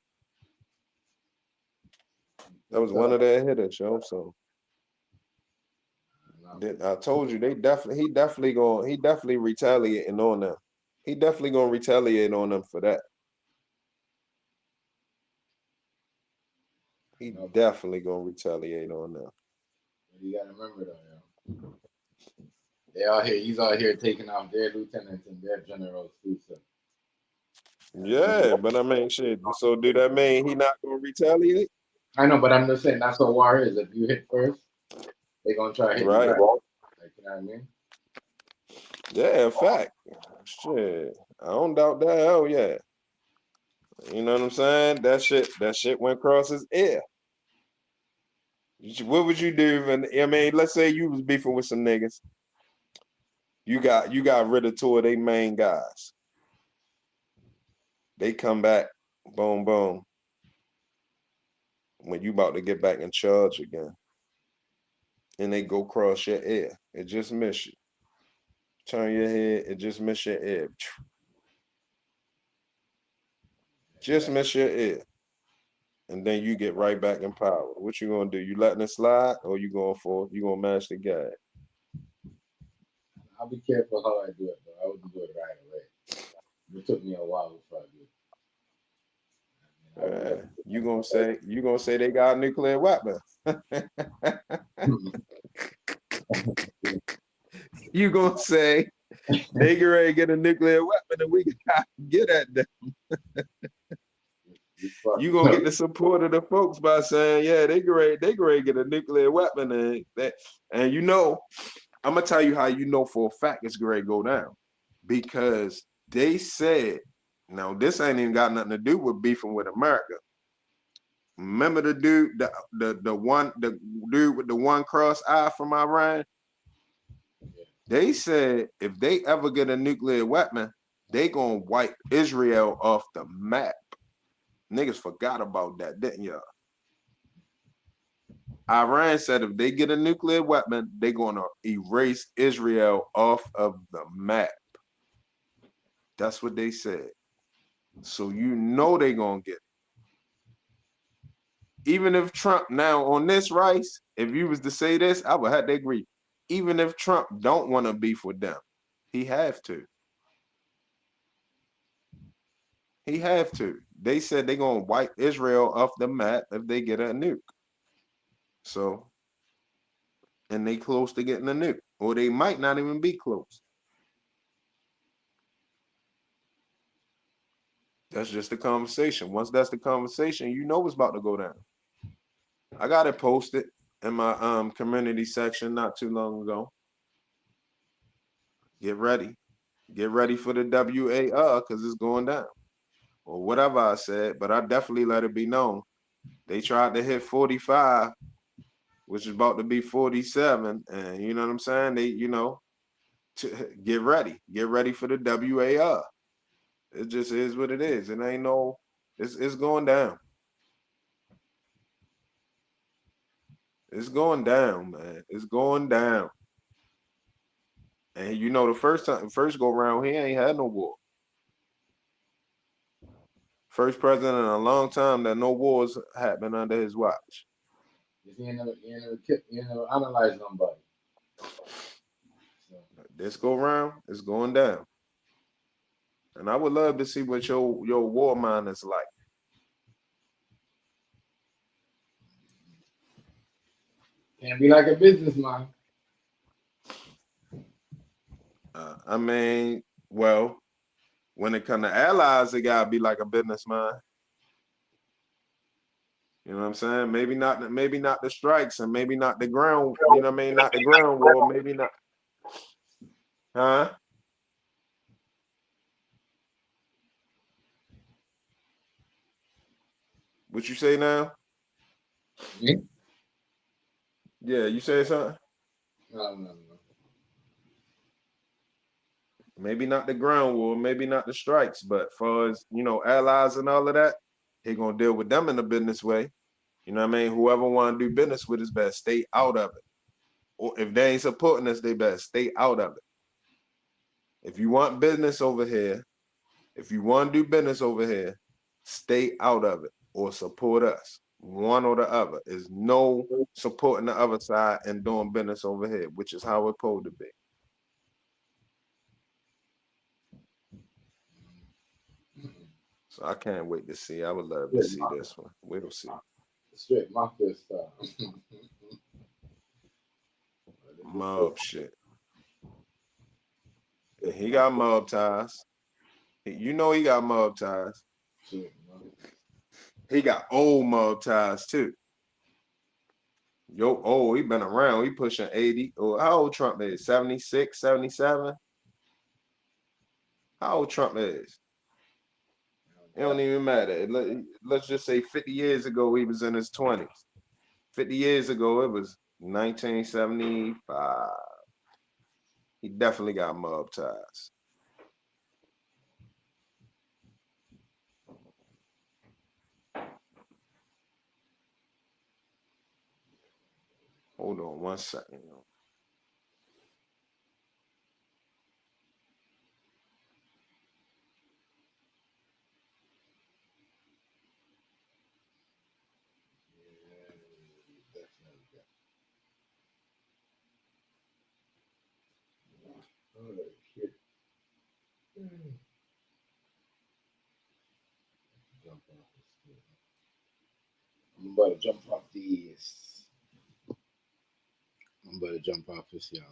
That was one of their hitters, yo. So I told you, he definitely retaliating on them. He definitely gonna retaliate on them for that. He definitely gonna retaliate on them. You gotta remember though, he's out here taking out their lieutenants and their generals too. So. Yeah, but I mean, shit. So do that mean he not gonna retaliate? I know, but I'm just saying that's what war is. If you hit first, they're gonna try to hit right. You back. Like, you know what I mean? Yeah, in fact. Shit. I don't doubt that. Hell yeah. You know what I'm saying? That shit went across his ear. What would you do let's say you was beefing with some niggas. You got rid of two of their main guys. They come back, boom, boom. When you about to get back in charge again. And they go cross your ear. It just miss you. Turn your head, it just miss your ear. Just miss your ear. And then you get right back in power. What you gonna do? You letting it slide or you gonna mash the guy? I'll be careful how I do it, though. I wouldn't do it right away. It took me a while before I did it. You gonna say they got a nuclear weapon. You gonna say they get ready to get a nuclear weapon and we gotta get at them. You gonna get the support of the folks by saying, yeah, they get ready to get a nuclear weapon and you know, I'm gonna tell you how you know for a fact it's ready to go down. Because they said, now this ain't even got nothing to do with beefing with America. Remember the dude, the dude with the one cross eye from Iran? They said if they ever get a nuclear weapon, they gonna wipe Israel off the map. Niggas forgot about that, didn't y'all? Iran said if they get a nuclear weapon, they gonna erase Israel off of the map. That's what they said. So you know they gonna get it. Even if Trump now on this rice, if you was to say this, I would have to agree. Even if Trump don't want to beef with them, he have to. He have to. They said they gonna wipe Israel off the map if they get a nuke. So, and they close to getting a nuke, or they might not even be close. That's just the conversation. Once that's the conversation, you know it's about to go down. I got it posted in my community section not too long ago. Get ready. Get ready for the WAR because it's going down. Or whatever I said, but I definitely let it be known. They tried to hit 45, which is about to be 47. And you know what I'm saying? They, get ready. Get ready for the WAR. It just is what it is. It ain't no, it's going down. It's going down, man. It's going down. And you know, the first go round, he ain't had no war. First president in a long time that no wars happened under his watch. You never analyze nobody. So. This go round, it's going down. And I would love to see what your war mind is like. Can't be like a businessman. I mean, well, when it comes to allies, it gotta be like a businessman. You know what I'm saying? Maybe not the strikes and maybe not the ground, you know what I mean? Not the ground war, maybe not. Huh? What you say now? Me? Yeah, you say something? No. Maybe not the ground war, maybe not the strikes, but far as, allies and all of that, he gonna deal with them in a business way. You know what I mean? Whoever want to do business with us better stay out of it. Or if they ain't supporting us, they better stay out of it. If you want business over here, if you want to do business over here, stay out of it or support us. One or the other. There's no supporting the other side and doing business over here, which is how it's supposed to be. So I can't wait to see. I would love to see this one. We'll see. Straight mafia style. Mob shit. And he got mob ties. You know he got mob ties. He got old mob ties too. He been around. He pushing 80. Or how old Trump is? 76, 77? How old Trump is? It don't even matter. Let's just say 50 years ago, he was in his 20s. 50 years ago, it was 1975. He definitely got mob ties. Hold on 1 second. I'm about to jump off these. I'm about to jump off this, y'all.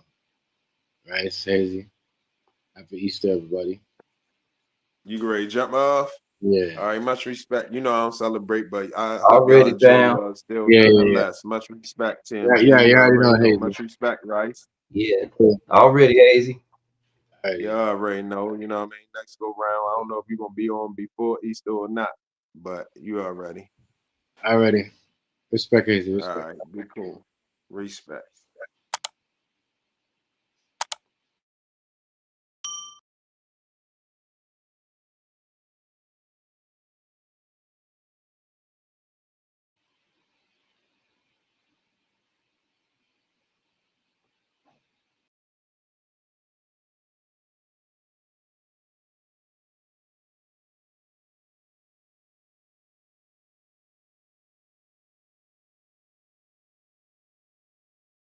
Right, it's hazy. Happy Easter, everybody. You ready to jump off? Yeah. All right, much respect. You know I don't celebrate, but I hope Already y'all enjoy down. y'all still Yeah. nonetheless. Much respect, Tim. Yeah, you You already know already know. hazy. Much respect, Rice. Yeah. Yeah. Already hazy. All right. You already know. You know what I mean? Next go round. I don't know if you're gonna be on before Easter or not, but you already. Already. Respect, hazy. All Respect. right, be cool. Respect.